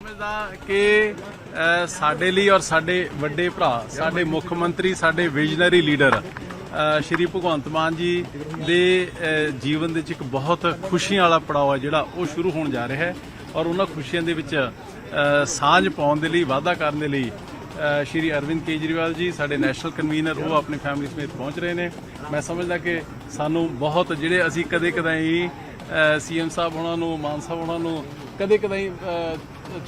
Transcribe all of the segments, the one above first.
ਸਮਝਦਾ ਕਿ ਸਾਡੇ ਲਈ ਔਰ ਸਾਡੇ ਵੱਡੇ ਭਰਾ ਸਾਡੇ ਮੁੱਖ ਮੰਤਰੀ ਸਾਡੇ ਵਿਜ਼ਨਰੀ ਲੀਡਰ ਸ਼੍ਰੀ ਭਗਵੰਤ ਮਾਨ ਜੀ ਦੇ ਜੀਵਨ ਦੇ ਵਿੱਚ ਇੱਕ ਬਹੁਤ ਖੁਸ਼ੀਆਂ ਵਾਲਾ ਪੜਾਅ ਹੈ ਜਿਹੜਾ ਉਹ ਸ਼ੁਰੂ ਹੋਣ ਜਾ ਰਿਹਾ ਹੈ ਔਰ ਉਹਨਾਂ ਖੁਸ਼ੀਆਂ ਦੇ ਵਿੱਚ ਸਾਂਝ ਪਾਉਣ ਦੇ ਲਈ ਵਾਅਦਾ ਕਰਨ ਦੇ ਲਈ ਸ਼੍ਰੀ ਅਰਵਿੰਦ ਕੇਜਰੀਵਾਲ ਜੀ ਸਾਡੇ ਨੈਸ਼ਨਲ ਕਨਵੀਨਰ ਉਹ ਆਪਣੀ ਫੈਮਿਲੀ ਸਮੇਤ ਪਹੁੰਚ ਰਹੇ ਨੇ। ਮੈਂ ਸਮਝਦਾ ਕਿ ਸਾਨੂੰ ਬਹੁਤ ਜਿਹੜੇ ਅਸੀਂ ਕਦੇ ਕਦਾਈ ਸੀਐਮ ਸਾਹਿਬ ਉਹਨਾਂ ਨੂੰ ਮਾਨ ਸਾਹਿਬ ਉਹਨਾਂ ਨੂੰ ਕਦੇ ਕਦਾਈ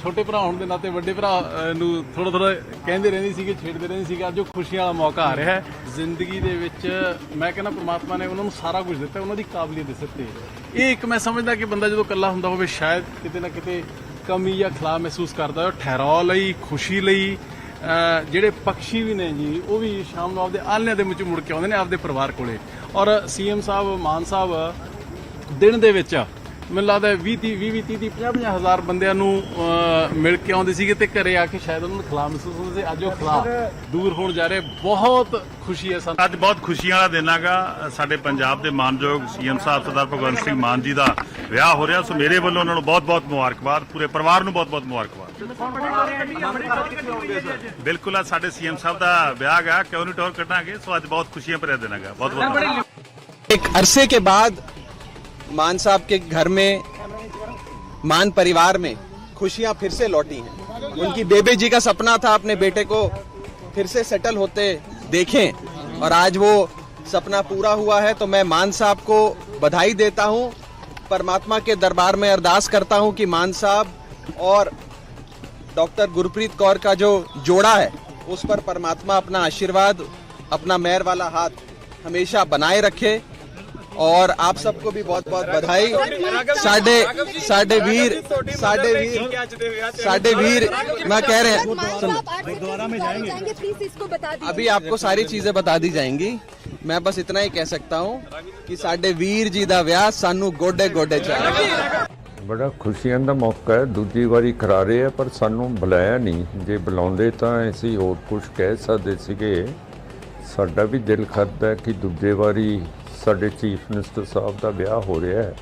ਛੋਟੇ ਭਰਾ ਹੋਣ ਦੇ ਨਾਤੇ ਵੱਡੇ ਭਰਾ ਨੂੰ ਥੋੜਾ ਕਹਿੰਦੇ ਰਹਿੰਦੇ ਸੀਗੇ ਛੇੜਦੇ ਰਹਿੰਦੇ ਸੀਗੇ। ਅੱਜ ਉਹ ਖੁਸ਼ੀਆਂ ਵਾਲਾ ਮੌਕਾ ਆ ਰਿਹਾ ਹੈ ਜ਼ਿੰਦਗੀ ਦੇ ਵਿੱਚ। ਮੈਂ ਕਹਿੰਦਾ ਪ੍ਰਮਾਤਮਾ ਨੇ ਉਹਨਾਂ ਨੂੰ ਸਾਰਾ ਕੁਝ ਦਿੱਤਾ, ਉਹਨਾਂ ਦੀ ਕਾਬਲੀਅਤ ਦੇ ਸਿਰ ਤੇ। ਇਹ ਇੱਕ ਮੈਂ ਸਮਝਦਾ ਕਿ ਬੰਦਾ ਜਦੋਂ ਇਕੱਲਾ ਹੁੰਦਾ ਹੋਵੇ ਸ਼ਾਇਦ ਕਿਤੇ ਨਾ ਕਿਤੇ ਕਮੀ ਜਾਂ ਖਲਾ ਮਹਿਸੂਸ ਕਰਦਾ ਹੈ। ਠਹਿਰਾਅ ਲਈ ਖੁਸ਼ੀ ਲਈ ਜਿਹੜੇ ਪਕਸ਼ੀ ਵੀ ਨੇ ਜੀ ਉਹ ਵੀ ਸ਼ਾਮ ਨੂੰ ਆਪਦੇ ਆਲ੍ਹਣਿਆਂ ਦੇ ਵਿੱਚ ਮੁੜ ਕੇ ਆਉਂਦੇ ਨੇ ਆਪਦੇ ਪਰਿਵਾਰ ਕੋਲੇ। ਔਰ ਸੀਐਮ ਸਾਹਿਬ ਮਾਨ ਸਾਹਿਬ ਦਿਨ ਦੇ ਵਿੱਚ ਮੈਨੂੰ ਲੱਗਦਾ 20-30 ਹਜ਼ਾਰ ਬੰਦਿਆਂ ਨੂੰ ਮਿਲ ਕੇ ਆਉਂਦੇ ਸੀਗੇ ਤੇ ਘਰੇ ਆ ਕੇ ਸ਼ਾਇਦ ਉਹਨਾਂ ਨੂੰ ਖਲਾ ਮਹਿਸੂਸ ਹੁੰਦਾ ਸੀ। ਅੱਜ ਉਹ ਖਲਾ ਦੂਰ ਹੋਣ ਜਾ ਰਿਹਾ। ਬਹੁਤ ਖੁਸ਼ੀ ਹੈ ਸਾਨੂੰ। ਅੱਜ ਬਹੁਤ ਖੁਸ਼ੀਆਂ ਵਾਲਾ ਦਿਨ ਹੈਗਾ। ਸਾਡੇ ਪੰਜਾਬ ਦੇ ਮਾਨਯੋਗ ਸੀਐਮ ਸਾਹਿਬ ਸਰਦਾਰ ਭਗਵੰਤ ਸਿੰਘ ਮਾਨ ਜੀ ਦਾ ਵਿਆਹ ਹੋ ਰਿਹਾ। ਸੋ ਮੇਰੇ ਵੱਲੋਂ ਉਹਨਾਂ ਨੂੰ ਬਹੁਤ-ਬਹੁਤ ਮੁਬਾਰਕਬਾਦ, ਪੂਰੇ ਪਰਿਵਾਰ ਨੂੰ ਬਹੁਤ-ਬਹੁਤ ਮੁਬਾਰਕਬਾਦ। ਬਿਲਕੁਲ ਆ ਸਾਡੇ ਸੀਐਮ ਸਾਹਿਬ ਦਾ ਵਿਆਹ ਹੈਗਾ, ਕਿਉਂ ਨਹੀਂ ਟੌਰ ਕੱਢਾਂਗੇ। ਸੋ ਅੱਜ ਬਹੁਤ ਖੁਸ਼ੀਆਂ ਭਰਿਆ ਦਿਨ ਹੈਗਾ। ਬਹੁਤ-ਬਹੁਤ एक अरसे के बाद मान साहब के घर में मान परिवार में खुशियां फिर से लौटी हैं। उनकी बेबे जी का सपना था अपने बेटे को फिर से सेटल होते देखें और आज वो सपना पूरा हुआ है। तो मैं मान साहब को बधाई देता हूं, परमात्मा के दरबार में अरदास करता हूं कि मान साहब और डॉक्टर गुरप्रीत कौर का जो जोड़ा है उस पर परमात्मा अपना आशीर्वाद, अपना मेहर वाला हाथ हमेशा बनाए रखे। और आप सबको भी बहुत बहुत बधाई। साडे वीर मैं कह रहे हैं अभी आपको सारी चीजें बता दी जाएंगी। मैं बस इतना ही कह सकता हूँ कि साडे वीर जी दा विआह सानू गोडे गोडे चाहिए। बड़ा खुशियां ਦਾ ਮੌਕਾ ਹੈ। ਦੂਜੀ ਵਾਰੀ ਕਰਾ ਰਹੇ ਆ ਪਰ ਸਾਨੂੰ ਬੁਲਾਇਆ ਨਹੀਂ। ਜੇ ਬੁਲਾਉਂਦੇ ਤਾਂ ਅਸੀਂ ਹੋਰ ਕੁਝ ਕਹਿ ਸਕਦੇ ਸੀਗੇ। ਸਾਡਾ ਵੀ ਦਿਲ ਕਰਦਾ ਕਿ ਦੂਜੇ ਵਾਰੀ ਸਾਡੇ ਚੀਫ ਮਿਨਿਸਟਰ ਸਾਹਿਬ ਦਾ ਵਿਆਹ ਹੋ ਰਿਹਾ ਹੈ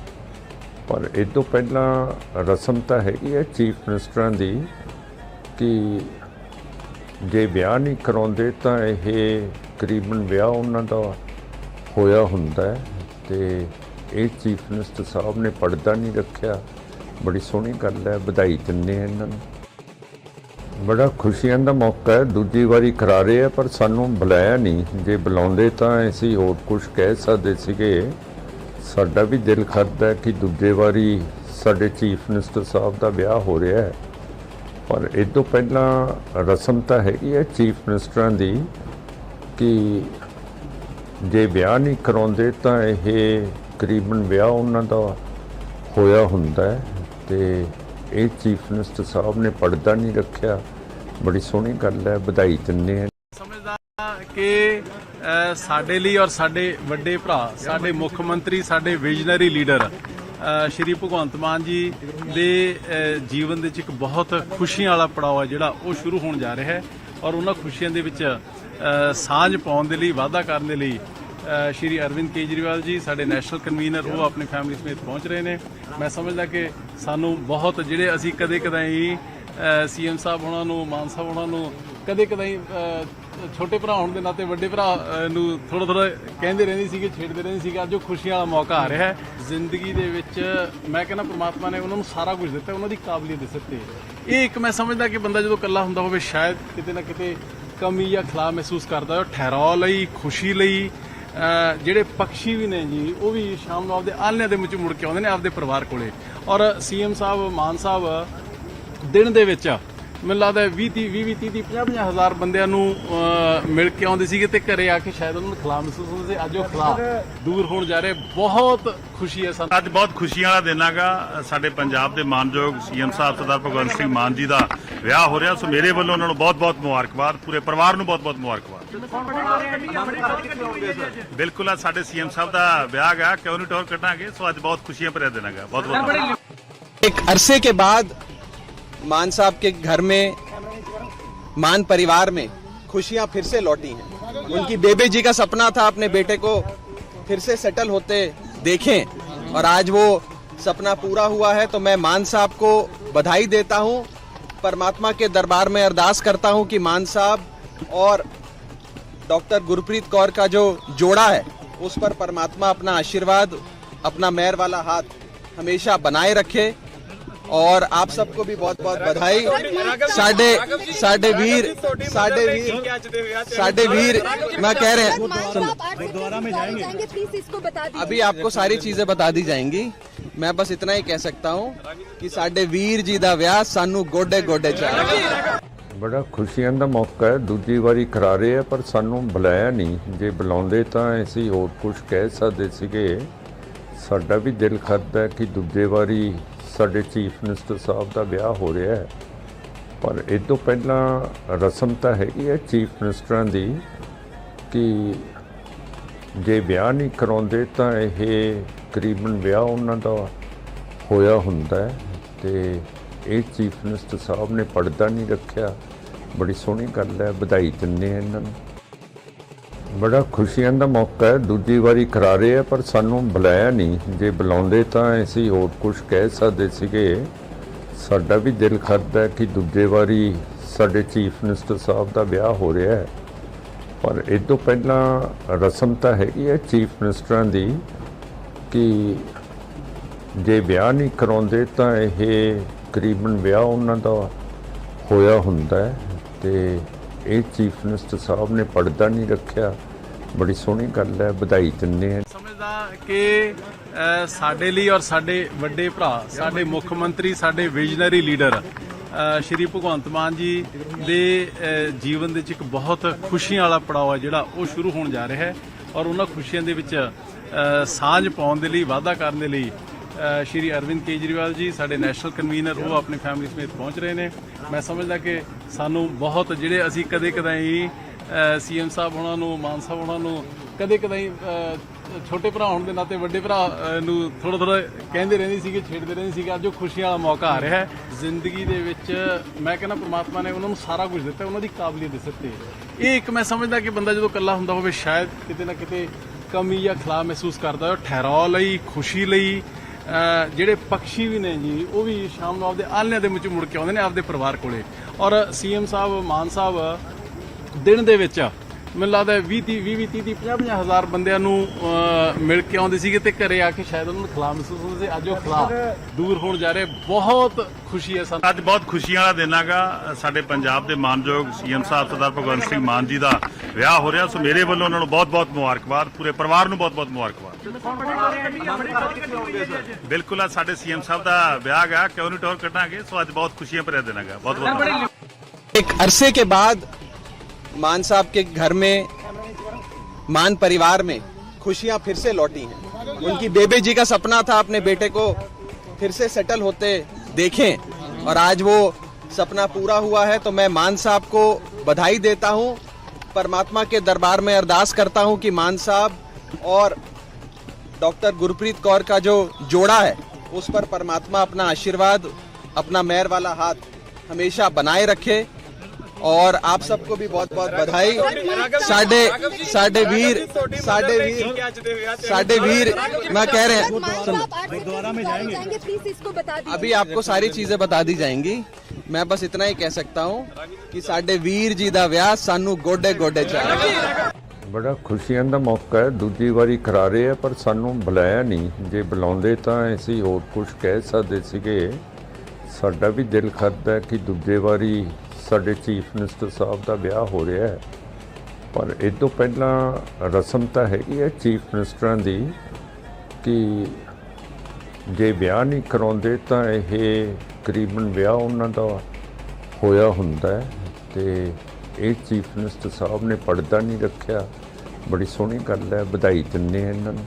ਪਰ ਇਹ ਤੋਂ ਪਹਿਲਾਂ ਰਸਮ ਤਾਂ ਹੈਗੀ ਹੈ ਚੀਫ ਮਿਨਿਸਟਰਾਂ ਦੀ ਕਿ ਜੇ ਵਿਆਹ ਨਹੀਂ ਕਰਾਉਂਦੇ ਤਾਂ ਇਹ ਤਕਰੀਬਨ ਵਿਆਹ ਉਹਨਾਂ ਦਾ ਹੋਇਆ ਹੁੰਦਾ ਹੈ ਤੇ ਇਹ ਚੀਫ ਮਿਨਿਸਟਰ ਸਾਹਿਬ ਨੇ ਪਰਦਾ ਨਹੀਂ ਰੱਖਿਆ। ਬੜੀ ਸੋਹਣੀ ਗੱਲ ਹੈ, ਵਧਾਈ ਦਿੰਦੇ ਹਾਂ ਇਹਨਾਂ ਨੂੰ। ਬੜਾ ਖੁਸ਼ੀਆਂ ਦਾ ਮੌਕਾ ਹੈ। ਦੂਜੀ ਵਾਰੀ ਕਰਾ ਰਹੇ ਆ ਪਰ ਸਾਨੂੰ ਬੁਲਾਇਆ ਨਹੀਂ। ਜੇ ਬੁਲਾਉਂਦੇ ਤਾਂ ਅਸੀਂ ਹੋਰ ਕੁਝ ਕਹਿ ਸਕਦੇ ਸੀਗੇ। ਸਾਡਾ ਵੀ ਦਿਲ ਕਰਦਾ ਕਿ ਦੂਜੇ ਵਾਰੀ ਸਾਡੇ ਚੀਫ ਮਿਨਿਸਟਰ ਸਾਹਿਬ ਦਾ ਵਿਆਹ ਹੋ ਰਿਹਾ ਹੈ ਪਰ ਇਹ ਤੋਂ ਪਹਿਲਾਂ ਰਸਮ ਤਾਂ ਹੈਗੀ ਹੈ ਚੀਫ ਮਿਨਿਸਟਰਾਂ ਦੀ ਕਿ ਜੇ ਵਿਆਹ ਨਹੀਂ ਕਰਾਉਂਦੇ ਤਾਂ ਇਹ ਤਕਰੀਬਨ ਵਿਆਹ ਉਹਨਾਂ ਦਾ ਹੋਇਆ ਹੁੰਦਾ ਹੈ ਤੇ ਇਹ ਚੀਫ ਮਿਨਿਸਟਰ ਸਾਹਿਬ ਨੇ ਪਰਦਾ ਨਹੀਂ ਰੱਖਿਆ। ਬੜੀ ਸੋਹਣੀ ਗੱਲ ਹੈ, ਵਧਾਈ ਦਿੰਦੇ ਹਾਂ। ਸਮਝਦਾ ਕਿ ਸਾਡੇ ਲਈ ਔਰ ਸਾਡੇ ਵੱਡੇ ਭਰਾ ਸਾਡੇ ਮੁੱਖ ਮੰਤਰੀ ਸਾਡੇ ਵਿਜ਼ਨਰੀ ਲੀਡਰ ਸ਼੍ਰੀ ਭਗਵੰਤ ਮਾਨ ਜੀ ਦੇ ਜੀਵਨ ਦੇ ਵਿੱਚ ਇੱਕ ਬਹੁਤ ਖੁਸ਼ੀਆਂ ਵਾਲਾ ਪੜਾਅ ਹੈ ਜਿਹੜਾ ਉਹ ਸ਼ੁਰੂ ਹੋਣ ਜਾ ਰਿਹਾ ਹੈ ਔਰ ਉਹਨਾਂ ਖੁਸ਼ੀਆਂ ਦੇ ਵਿੱਚ ਸਾਂਝ ਪਾਉਣ ਦੇ ਲਈ ਵਾਅਦਾ ਕਰਨ ਦੇ ਲਈ ਸ਼੍ਰੀ ਅਰਵਿੰਦ ਕੇਜਰੀਵਾਲ ਜੀ ਸਾਡੇ ਨੈਸ਼ਨਲ ਕਨਵੀਨਰ ਉਹ ਆਪਣੀ ਫੈਮਿਲੀ ਸਮੇਤ ਪਹੁੰਚ ਰਹੇ ਨੇ। ਮੈਂ ਸਮਝਦਾ ਕਿ ਸਾਨੂੰ ਬਹੁਤ ਜਿਹੜੇ ਅਸੀਂ ਕਦੇ ਕਦਾਈ ਸੀਐਮ ਸਾਹਿਬ ਉਹਨਾਂ ਨੂੰ ਮਾਨ ਸਾਹਿਬ ਉਹਨਾਂ ਨੂੰ ਕਦੇ ਕਦਾਈ ਛੋਟੇ ਭਰਾ ਹੋਣ ਦੇ ਨਾਤੇ ਵੱਡੇ ਭਰਾ ਨੂੰ ਥੋੜਾ ਕਹਿੰਦੇ ਰਹਿੰਦੇ ਸੀਗੇ ਛੇੜਦੇ ਰਹਿੰਦੇ ਸੀਗੇ। ਅੱਜ ਉਹ ਖੁਸ਼ੀਆਂ ਵਾਲਾ ਮੌਕਾ ਆ ਰਿਹਾ ਹੈ ਜ਼ਿੰਦਗੀ ਦੇ ਵਿੱਚ। ਮੈਂ ਕਹਿੰਦਾ ਪ੍ਰਮਾਤਮਾ ਨੇ ਉਹਨਾਂ ਨੂੰ ਸਾਰਾ ਕੁਝ ਦਿੱਤਾ, ਉਹਨਾਂ ਦੀ ਕਾਬਲੀਅਤ ਦੇ ਸਿਰ ਤੇ। ਇਹ ਇੱਕ ਮੈਂ ਸਮਝਦਾ ਕਿ ਬੰਦਾ ਜਦੋਂ ਇਕੱਲਾ ਹੁੰਦਾ ਹੋਵੇ ਸ਼ਾਇਦ ਕਿਤੇ ਨਾ ਕਿਤੇ ਕਮੀ ਜਾਂ ਖਲਾ ਮਹਿਸੂਸ ਕਰਦਾ ਹੈ। ਠਹਿਰਾਅ ਲਈ ਖੁਸ਼ੀ ਲਈ ਜਿਹੜੇ ਪਕਸ਼ੀ ਵੀ ਨੇ ਜੀ ਉਹ ਵੀ ਸ਼ਾਮ ਨੂੰ ਆਪਦੇ ਆਲ੍ਹਣਿਆਂ ਦੇ ਵਿੱਚ ਮੁੜ ਕੇ ਆਉਂਦੇ ਨੇ ਆਪਦੇ ਪਰਿਵਾਰ ਕੋਲੇ। ਔਰ ਸੀਐਮ ਸਾਹਿਬ ਮਾਨ ਸਾਹਿਬ ਦਿਨ ਦੇ ਵਿੱਚ ਮੈਨੂੰ ਲੱਗਦਾ 20-30 ਹਜ਼ਾਰ ਬੰਦਿਆਂ ਨੂੰ ਮਿਲ ਕੇ ਆਉਂਦੇ ਸੀਗੇ ਤੇ ਘਰੇ ਆ ਕੇ ਸ਼ਾਇਦ ਉਹਨਾਂ ਨੂੰ ਖਲਾ ਮਹਿਸੂਸ ਹੁੰਦਾ ਸੀ। ਅੱਜ ਉਹ ਖਲਾ ਦੂਰ ਹੋਣ ਜਾ ਰਿਹਾ। ਬਹੁਤ ਖੁਸ਼ੀ ਹੈ ਸਾਨੂੰ। ਅੱਜ ਬਹੁਤ ਖੁਸ਼ੀਆਂ ਵਾਲਾ ਦਿਨ ਹੈਗਾ। ਸਾਡੇ ਪੰਜਾਬ ਦੇ ਮਾਨਯੋਗ ਸੀਐਮ ਸਾਹਿਬ ਸਰਦਾਰ ਭਗਵੰਤ ਸਿੰਘ ਮਾਨ ਜੀ ਦਾ ਵਿਆਹ ਹੋ ਰਿਹਾ। ਸੋ ਮੇਰੇ ਵੱਲੋਂ ਉਹਨਾਂ ਨੂੰ ਬਹੁਤ-ਬਹੁਤ ਮੁਬਾਰਕਬਾਦ, ਪੂਰੇ ਪਰਿਵਾਰ ਨੂੰ ਬਹੁਤ-ਬਹੁਤ ਮੁਬਾਰਕਬਾਦ। ਬਿਲਕੁਲ ਆ ਸਾਡੇ ਸੀਐਮ ਸਾਹਿਬ ਦਾ ਵਿਆਹ ਹੈਗਾ, ਕਿਉਂ ਨਹੀਂ ਟੌਰ ਕੱਢਾਂਗੇ। ਸੋ ਅੱਜ ਬਹੁਤ ਖੁਸ਼ੀਆਂ ਭਰਿਆ ਦਿਨ ਹੈਗਾ। ਬਹੁਤ-ਬਹੁਤ एक अरसे के बाद मान साहब के घर में मान परिवार में खुशियां फिर से लौटी हैं। उनकी बेबे जी का सपना था अपने बेटे को फिर से सेटल होते देखें और आज वो सपना पूरा हुआ है। तो मैं मान साहब को बधाई देता हूं, परमात्मा के दरबार में अरदास करता हूं कि मान साहब और डॉक्टर गुरप्रीत कौर का जो जोड़ा है उस पर परमात्मा अपना आशीर्वाद, अपना मेहर वाला हाथ हमेशा बनाए रखे। और आप सबको भी बहुत बहुत बधाई। साडे वीर मैं कह रहे हैं, अभी आपको सारी चीजें बता दी जाएंगी। मैं बस इतना ही कह सकता हूं कि साडे वीर जी दा विआह सानू गोडे गोडे चाहिए। ਬੜਾ ਖੁਸ਼ੀਆਂ ਦਾ ਮੌਕਾ ਹੈ, ਦੂਜੀ ਵਾਰੀ ਕਰਾ ਰਹੇ ਆ ਪਰ ਸਾਨੂੰ ਬੁਲਾਇਆ ਨਹੀਂ। ਜੇ ਬੁਲਾਉਂਦੇ ਤਾਂ ਅਸੀਂ ਹੋਰ ਕੁਝ ਕਹਿ ਸਕਦੇ ਸੀਗੇ। ਸਾਡਾ ਵੀ ਦਿਲ ਕਰਦਾ ਕਿ ਦੂਜੇ ਵਾਰੀ ਸਾਡੇ ਚੀਫ ਮਿਨਿਸਟਰ ਸਾਹਿਬ ਦਾ ਵਿਆਹ ਹੋ ਰਿਹਾ ਹੈ, ਪਰ ਇਹ ਤੋਂ ਪਹਿਲਾਂ ਰਸਮ ਤਾਂ ਹੈਗੀ ਹੈ ਚੀਫ ਮਿਨਿਸਟਰਾਂ ਦੀ ਕਿ ਜੇ ਵਿਆਹ ਨਹੀਂ ਕਰਾਉਂਦੇ ਤਾਂ ਇਹ ਤਕਰੀਬਨ ਵਿਆਹ ਉਹਨਾਂ ਦਾ ਹੋਇਆ ਹੁੰਦਾ ਹੈ ਤੇ ਇਹ ਚੀਫ ਮਿਨਿਸਟਰ ਸਾਹਿਬ ਨੇ ਪਰਦਾ ਨਹੀਂ ਰੱਖਿਆ। ਬੜੀ ਸੋਹਣੀ ਗੱਲ ਹੈ, ਵਧਾਈ ਦਿੰਦੇ ਹਾਂ ਇਹਨਾਂ ਨੂੰ। ਬੜਾ ਖੁਸ਼ੀਆਂ ਦਾ ਮੌਕਾ ਹੈ, ਦੂਜੀ ਵਾਰੀ ਕਰਾ ਰਹੇ ਆ ਪਰ ਸਾਨੂੰ ਬੁਲਾਇਆ ਨਹੀਂ। ਜੇ ਬੁਲਾਉਂਦੇ ਤਾਂ ਅਸੀਂ ਹੋਰ ਕੁਝ ਕਹਿ ਸਕਦੇ ਸੀਗੇ। ਸਾਡਾ ਵੀ ਦਿਲ ਕਰਦਾ ਕਿ ਦੂਜੇ ਵਾਰੀ ਸਾਡੇ ਚੀਫ ਮਿਨਿਸਟਰ ਸਾਹਿਬ ਦਾ ਵਿਆਹ ਹੋ ਰਿਹਾ ਹੈ, ਪਰ ਇਹ ਤੋਂ ਪਹਿਲਾਂ ਰਸਮ ਤਾਂ ਹੈਗੀ ਹੈ ਚੀਫ ਮਿਨਿਸਟਰਾਂ ਦੀ ਕਿ ਜੇ ਵਿਆਹ ਨਹੀਂ ਕਰਾਉਂਦੇ ਤਾਂ ਇਹ ਤਕਰੀਬਨ ਵਿਆਹ ਉਹਨਾਂ ਦਾ ਹੋਇਆ ਹੁੰਦਾ ਹੈ ਤੇ ਇਹ ਚੀਫ ਮਿਨਿਸਟਰ ਸਾਹਿਬ ਨੇ ਪਰਦਾ ਨਹੀਂ ਰੱਖਿਆ। ਬੜੀ ਸੋਹਣੀ ਗੱਲ ਹੈ, ਵਧਾਈ ਦਿੰਦੇ ਹਾਂ। ਸਮਝਦਾ ਕਿ ਸਾਡੇ ਲਈ ਔਰ ਸਾਡੇ ਵੱਡੇ ਭਰਾ, ਸਾਡੇ ਮੁੱਖ ਮੰਤਰੀ, ਸਾਡੇ ਵਿਜ਼ਨਰੀ ਲੀਡਰ ਸ਼੍ਰੀ ਭਗਵੰਤ ਮਾਨ ਜੀ ਦੇ ਜੀਵਨ ਦੇ ਵਿੱਚ ਇੱਕ ਬਹੁਤ ਖੁਸ਼ੀਆਂ ਵਾਲਾ ਪੜਾਅ ਹੈ ਜਿਹੜਾ ਉਹ ਸ਼ੁਰੂ ਹੋਣ ਜਾ ਰਿਹਾ ਹੈ। ਔਰ ਉਹਨਾਂ ਖੁਸ਼ੀਆਂ ਦੇ ਵਿੱਚ ਸਾਂਝ ਪਾਉਣ ਦੇ ਲਈ, ਵਾਅਦਾ ਕਰਨ ਦੇ ਲਈ ਸ਼੍ਰੀ ਅਰਵਿੰਦ ਕੇਜਰੀਵਾਲ ਜੀ ਸਾਡੇ ਨੈਸ਼ਨਲ ਕਨਵੀਨਰ ਉਹ ਆਪਣੀ ਫੈਮਿਲੀ ਸਮੇਤ ਪਹੁੰਚ ਰਹੇ ਨੇ। ਮੈਂ ਸਮਝਦਾ ਕਿ ਸਾਨੂੰ ਬਹੁਤ ਜਿਹੜੇ ਅਸੀਂ ਕਦੇ ਕਦਾਈ ਸੀਐਮ ਸਾਹਿਬ ਉਹਨਾਂ ਨੂੰ, ਮਾਨ ਸਾਹਿਬ ਉਹਨਾਂ ਨੂੰ ਕਦੇ ਕਦਾਈ ਛੋਟੇ ਭਰਾ ਹੋਣ ਦੇ ਨਾਤੇ ਵੱਡੇ ਭਰਾ ਨੂੰ ਥੋੜਾ ਕਹਿੰਦੇ ਰਹਿੰਦੇ ਸੀਗੇ, ਛੇੜਦੇ ਰਹਿੰਦੇ ਸੀਗੇ। ਅੱਜ ਉਹ ਖੁਸ਼ੀਆਂ ਵਾਲਾ ਮੌਕਾ ਆ ਰਿਹਾ ਹੈ ਜ਼ਿੰਦਗੀ ਦੇ ਵਿੱਚ। ਮੈਂ ਕਹਿੰਦਾ ਪ੍ਰਮਾਤਮਾ ਨੇ ਉਹਨਾਂ ਨੂੰ ਸਾਰਾ ਕੁਝ ਦਿੱਤਾ, ਉਹਨਾਂ ਦੀ ਕਾਬਲੀਅਤ ਦਿੱਤੀ। ਇਹ ਇੱਕ ਮੈਂ ਸਮਝਦਾ ਕਿ ਬੰਦਾ ਜਦੋਂ ਇਕੱਲਾ ਹੁੰਦਾ ਹੋਵੇ ਸ਼ਾਇਦ ਕਿਤੇ ਨਾ ਕਿਤੇ ਕਮੀ ਜਾਂ ਖਲਾਅ ਮਹਿਸੂਸ ਕਰਦਾ। ਠਹਿਰਾਅ ਲਈ, ਖੁਸ਼ੀ ਲਈ ਜਿਹੜੇ ਪਕਸ਼ੀ ਵੀ ਨੇ ਜੀ ਉਹ ਵੀ ਸ਼ਾਮ ਨੂੰ ਆਪਦੇ ਆਲ੍ਹਣਿਆਂ ਦੇ ਵਿੱਚ ਮੁੜ ਕੇ ਆਉਂਦੇ ਨੇ ਆਪਦੇ ਪਰਿਵਾਰ ਕੋਲੇ। ਔਰ ਸੀਐਮ ਸਾਹਿਬ, ਮਾਨ ਸਾਹਿਬ ਦਿਨ ਦੇ ਵਿੱਚ ਮੈਨੂੰ ਲੱਗਦਾ 20-30 ਹਜ਼ਾਰ ਬੰਦਿਆਂ ਨੂੰ ਮਿਲ ਕੇ ਆਉਂਦੇ ਸੀਗੇ ਤੇ ਘਰੇ ਆ ਕੇ ਸ਼ਾਇਦ ਉਹਨਾਂ ਨੂੰ ਖਲਾਅ ਮਹਿਸੂਸ ਹੁੰਦਾ ਸੀ। ਅੱਜ ਉਹ ਖਲਾਅ ਦੂਰ ਹੋਣ ਜਾ ਰਿਹਾ। ਬਹੁਤ ਖੁਸ਼ੀ ਹੈ ਸਾਨੂੰ। ਅੱਜ ਬਹੁਤ ਖੁਸ਼ੀਆਂ ਵਾਲਾ ਦਿਨ ਹੈਗਾ। ਸਾਡੇ ਪੰਜਾਬ ਦੇ ਮਾਨਯੋਗ ਸੀਐਮ ਸਾਹਿਬ ਸਰਦਾਰ ਭਗਵੰਤ ਸਿੰਘ ਮਾਨ ਜੀ ਦਾ ਵਿਆਹ ਹੋ ਰਿਹਾ। ਸੋ ਮੇਰੇ ਵੱਲੋਂ ਉਹਨਾਂ ਨੂੰ ਬਹੁਤ-ਬਹੁਤ ਮੁਬਾਰਕਬਾਦ, ਪੂਰੇ ਪਰਿਵਾਰ ਨੂੰ ਬਹੁਤ-ਬਹੁਤ ਮੁਬਾਰਕਬਾਦ। ਬਿਲਕੁਲ ਅੱਜ ਸਾਡੇ ਸੀਐਮ ਸਾਹਿਬ ਦਾ ਵਿਆਹ ਹੈਗਾ, ਕਿਉਂ ਨਹੀਂ ਟੌਰ ਕੱਢਾਂਗੇ। ਸੋ ਅੱਜ ਬਹੁਤ ਖੁਸ਼ੀਆਂ ਭਰਿਆ ਦਿਨ ਹੈਗਾ। ਬਹੁਤ-ਬਹੁਤ एक अरसे के बाद मान साहब के घर में, मान परिवार में खुशियां फिर से लौटी हैं। उनकी बेबे जी का सपना था अपने बेटे को फिर से सेटल होते देखें और आज वो सपना पूरा हुआ है। तो मैं मान साहब को बधाई देता हूं, परमात्मा के दरबार में अरदास करता हूं कि मान साहब और डॉक्टर गुरप्रीत कौर का जो जोड़ा है उस पर परमात्मा अपना आशीर्वाद, अपना मेहर वाला हाथ हमेशा बनाए रखे। और आप सबको भी बहुत बहुत बधाई। साडे वीर मैं कह रहे हैं, अभी आपको सारी चीजें बता दी जाएंगी। मैं बस इतना ही कह सकता हूं कि साडे वीर जी दा विआह सानू गोडे गोडे चाहिए। ਬੜਾ ਖੁਸ਼ੀਆਂ ਦਾ ਮੌਕਾ ਹੈ, ਦੂਜੀ ਵਾਰੀ ਕਰਾ ਰਹੇ ਆ ਪਰ ਸਾਨੂੰ ਬੁਲਾਇਆ ਨਹੀਂ। ਜੇ ਬੁਲਾਉਂਦੇ ਤਾਂ ਅਸੀਂ ਹੋਰ ਕੁਝ ਕਹਿ ਸਕਦੇ ਸੀਗੇ। ਸਾਡਾ ਵੀ ਦਿਲ ਕਰਦਾ ਕਿ ਦੂਜੇ ਵਾਰੀ ਸਾਡੇ ਚੀਫ ਮਿਨਿਸਟਰ ਸਾਹਿਬ ਦਾ ਵਿਆਹ ਹੋ ਰਿਹਾ ਹੈ, ਪਰ ਇਹ ਤੋਂ ਪਹਿਲਾਂ ਰਸਮ ਤਾਂ ਹੈਗੀ ਹੈ ਚੀਫ ਮਿਨਿਸਟਰਾਂ ਦੀ ਕਿ ਜੇ ਵਿਆਹ ਨਹੀਂ ਕਰਾਉਂਦੇ ਤਾਂ ਇਹ ਤਕਰੀਬਨ ਵਿਆਹ ਉਹਨਾਂ ਦਾ ਹੋਇਆ ਹੁੰਦਾ ਹੈ ਤੇ ਇਹ ਚੀਫ ਮਿਨਿਸਟਰ ਸਾਹਿਬ ਨੇ ਪਰਦਾ ਨਹੀਂ ਰੱਖਿਆ। ਬੜੀ ਸੋਹਣੀ ਗੱਲ ਹੈ, ਵਧਾਈ ਦਿੰਦੇ ਹਾਂ ਇਹਨਾਂ ਨੂੰ।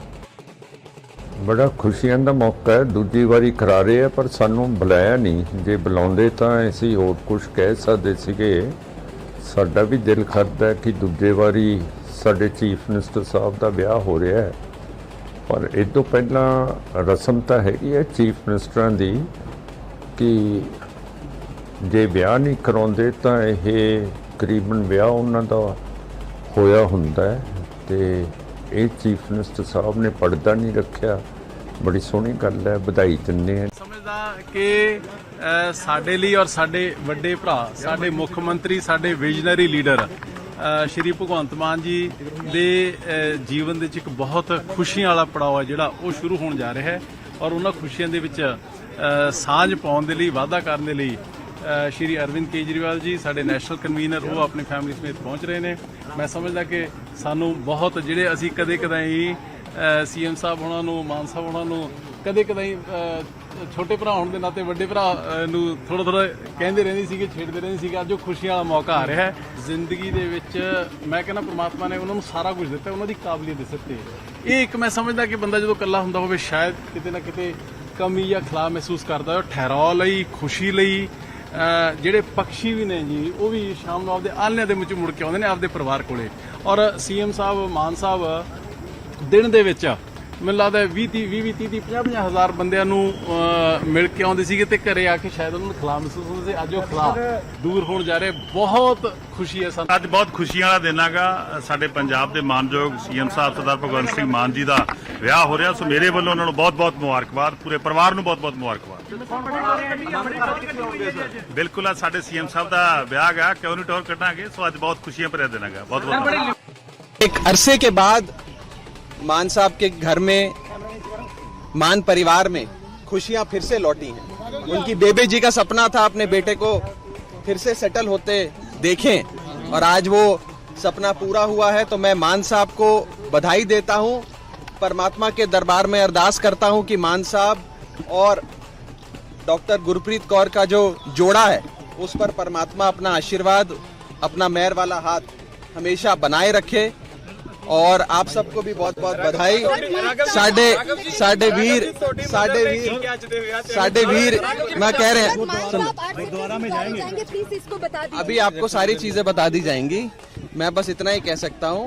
ਬੜਾ ਖੁਸ਼ੀਆਂ ਦਾ ਮੌਕਾ ਹੈ, ਦੂਜੀ ਵਾਰੀ ਕਰਾ ਰਹੇ ਆ ਪਰ ਸਾਨੂੰ ਬੁਲਾਇਆ ਨਹੀਂ। ਜੇ ਬੁਲਾਉਂਦੇ ਤਾਂ ਅਸੀਂ ਹੋਰ ਕੁਝ ਕਹਿ ਸਕਦੇ ਸੀਗੇ। ਸਾਡਾ ਵੀ ਦਿਲ ਕਰਦਾ ਕਿ ਦੂਜੇ ਵਾਰੀ ਸਾਡੇ ਚੀਫ ਮਿਨਿਸਟਰ ਸਾਹਿਬ ਦਾ ਵਿਆਹ ਹੋ ਰਿਹਾ ਹੈ, ਪਰ ਇਹ ਤੋਂ ਪਹਿਲਾਂ ਰਸਮ ਤਾਂ ਹੈਗੀ ਹੈ ਚੀਫ ਮਿਨਿਸਟਰਾਂ ਦੀ ਕਿ ਜੇ ਵਿਆਹ ਨਹੀਂ ਕਰਾਉਂਦੇ ਤਾਂ ਇਹ ਤਕਰੀਬਨ ਵਿਆਹ ਉਹਨਾਂ ਦਾ ਹੋਇਆ ਹੁੰਦਾ ਹੈ ਤੇ ਇਹ ਚੀਫ ਮਿਨਿਸਟਰ ਸਾਹਿਬ ਨੇ ਪਰਦਾ ਨਹੀਂ ਰੱਖਿਆ। ਬੜੀ ਸੋਹਣੀ ਗੱਲ ਹੈ, ਵਧਾਈ ਦਿੰਦੇ ਹਾਂ। ਸਮਝਦਾ ਕਿ ਸਾਡੇ ਲਈ ਔਰ ਸਾਡੇ ਵੱਡੇ ਭਰਾ ਸਾਡੇ ਮੁੱਖ ਮੰਤਰੀ ਸਾਡੇ ਵਿਜ਼ਨਰੀ ਲੀਡਰ ਸ਼੍ਰੀ ਭਗਵੰਤ ਮਾਨ ਜੀ ਦੇ ਜੀਵਨ ਦੇ ਵਿੱਚ ਇੱਕ ਬਹੁਤ ਖੁਸ਼ੀਆਂ ਵਾਲਾ ਪੜਾਅ ਹੈ ਜਿਹੜਾ ਉਹ ਸ਼ੁਰੂ ਹੋਣ ਜਾ ਰਿਹਾ ਹੈ ਔਰ ਉਹਨਾਂ ਖੁਸ਼ੀਆਂ ਦੇ ਵਿੱਚ ਸਾਂਝ ਪਾਉਣ ਦੇ ਲਈ ਵਾਅਦਾ ਕਰਨ ਦੇ ਲਈ ਸ਼੍ਰੀ ਅਰਵਿੰਦ ਕੇਜਰੀਵਾਲ ਜੀ ਸਾਡੇ ਨੈਸ਼ਨਲ ਕਨਵੀਨਰ ਉਹ ਆਪਣੀ ਫੈਮਿਲੀ ਸਮੇਤ ਪਹੁੰਚ ਰਹੇ ਨੇ। ਮੈਂ ਸਮਝਦਾ ਕਿ ਸਾਨੂੰ ਬਹੁਤ ਜਿਹੜੇ ਅਸੀਂ ਕਦੇ-ਕਦਾਈ ਸੀਐਮ ਸਾਹਿਬ ਉਹਨਾਂ ਨੂੰ ਮਾਨ ਸਾਹਿਬ ਉਹਨਾਂ ਨੂੰ ਕਦੇ-ਕਦਾਈ ਛੋਟੇ ਭਰਾ ਹੋਣ ਦੇ ਨਾਤੇ ਵੱਡੇ ਭਰਾ ਨੂੰ ਥੋੜਾ ਕਹਿੰਦੇ ਰਹਿੰਦੇ ਸੀਗੇ ਛੇੜਦੇ ਰਹਿੰਦੇ ਸੀਗੇ। ਅੱਜ ਉਹ ਖੁਸ਼ੀਆਂ ਵਾਲਾ ਮੌਕਾ ਆ ਰਿਹਾ ਹੈ ਜ਼ਿੰਦਗੀ ਦੇ ਵਿੱਚ। ਮੈਂ ਕਹਿੰਦਾ ਪ੍ਰਮਾਤਮਾ ਨੇ ਉਹਨਾਂ ਨੂੰ ਸਾਰਾ ਕੁਝ ਦਿੱਤਾ, ਉਹਨਾਂ ਦੀ ਕਾਬਲੀਅਤ ਦੇ ਸਿਰ ਤੇ। ਇਹ ਇੱਕ ਮੈਂ ਸਮਝਦਾ ਕਿ ਬੰਦਾ ਜਦੋਂ ਇਕੱਲਾ ਹੁੰਦਾ ਹੋਵੇ ਸ਼ਾਇਦ ਕਿਤੇ ਨਾ ਕਿਤੇ ਕਮੀ ਜਾਂ ਖਲਾ ਮਹਿਸੂਸ ਕਰਦਾ ਹੈ। ਠਹਿਰਾਅ ਲਈ ਖੁਸ਼ੀ ਲਈ ਜਿਹੜੇ ਪੰਛੀ ਵੀ ਨੇ ਜੀ ਉਹ ਵੀ ਸ਼ਾਮ ਨੂੰ ਆਪਦੇ ਆਲ੍ਹਣਿਆਂ ਦੇ ਵਿੱਚ ਮੁੜ ਕੇ ਆਉਂਦੇ ਨੇ ਆਪਦੇ ਪਰਿਵਾਰ ਕੋਲੇ। ਔਰ ਸੀਐਮ ਸਾਹਿਬ ਮਾਨ ਸਾਹਿਬ ਦਿਨ ਦੇ ਵਿੱਚ ਮੈਨੂੰ ਲੱਗਦਾ 20-30 ਹਜ਼ਾਰ ਬੰਦਿਆਂ ਨੂੰ ਮਿਲ ਕੇ ਆਉਂਦੇ ਸੀਗੇ ਤੇ ਘਰੇ ਆ ਕੇ ਸ਼ਾਇਦ ਉਹਨਾਂ ਨੂੰ ਖਲਾ ਮਹਿਸੂਸ ਹੁੰਦਾ ਸੀ। ਅੱਜ ਉਹ ਖਲਾ ਦੂਰ ਹੋਣ ਜਾ ਰਿਹਾ। ਬਹੁਤ ਖੁਸ਼ੀ ਹੈ ਸਾਨੂੰ। ਅੱਜ ਬਹੁਤ ਖੁਸ਼ੀਆਂ ਵਾਲਾ ਦਿਨ ਹੈਗਾ। ਸਾਡੇ ਪੰਜਾਬ ਦੇ ਮਾਨਯੋਗ ਸੀਐਮ ਸਾਹਿਬ ਸਰਦਾਰ ਭਗਵੰਤ ਸਿੰਘ ਮਾਨ ਜੀ ਦਾ ਵਿਆਹ ਹੋ ਰਿਹਾ। ਸੋ ਮੇਰੇ ਵੱਲੋਂ ਉਹਨਾਂ ਨੂੰ ਬਹੁਤ-ਬਹੁਤ ਮੁਬਾਰਕਬਾਦ, ਪੂਰੇ ਪਰਿਵਾਰ ਨੂੰ ਬਹੁਤ-ਬਹੁਤ ਮੁਬਾਰਕਬਾਦ। ਬਿਲਕੁਲ ਆ ਸਾਡੇ ਸੀਐਮ ਸਾਹਿਬ ਦਾ ਵਿਆਹ ਹੈਗਾ, ਕਿਉਂ ਨਹੀਂ ਟੌਰ ਕੱਢਾਂਗੇ। ਸੋ ਅੱਜ ਬਹੁਤ ਖੁਸ਼ੀਆਂ ਭਰਿਆ ਦਿਨ ਹੈਗਾ। ਬਹੁਤ-ਬਹੁਤ एक अरसे के बाद मान साहब के घर में मान परिवार में खुशियां फिर से लौटी हैं। उनकी बेबे जी का सपना था अपने बेटे को फिर से सेटल होते देखें और आज वो सपना पूरा हुआ है। तो मैं मान साहब को बधाई देता हूं, परमात्मा के दरबार में अरदास करता हूं कि मान साहब और डॉक्टर गुरप्रीत कौर का जो जोड़ा है उस पर परमात्मा अपना आशीर्वाद, अपना मेहर वाला हाथ हमेशा बनाए रखे। और आप सबको भी बहुत बहुत बधाई। साडे वीर मैं कह रहे हैं गुरुद्वारा में जाएंगे, प्लीज इसको बता दीजिए। अभी आपको सारी चीजें बता दी जाएंगी। मैं बस इतना ही कह सकता हूँ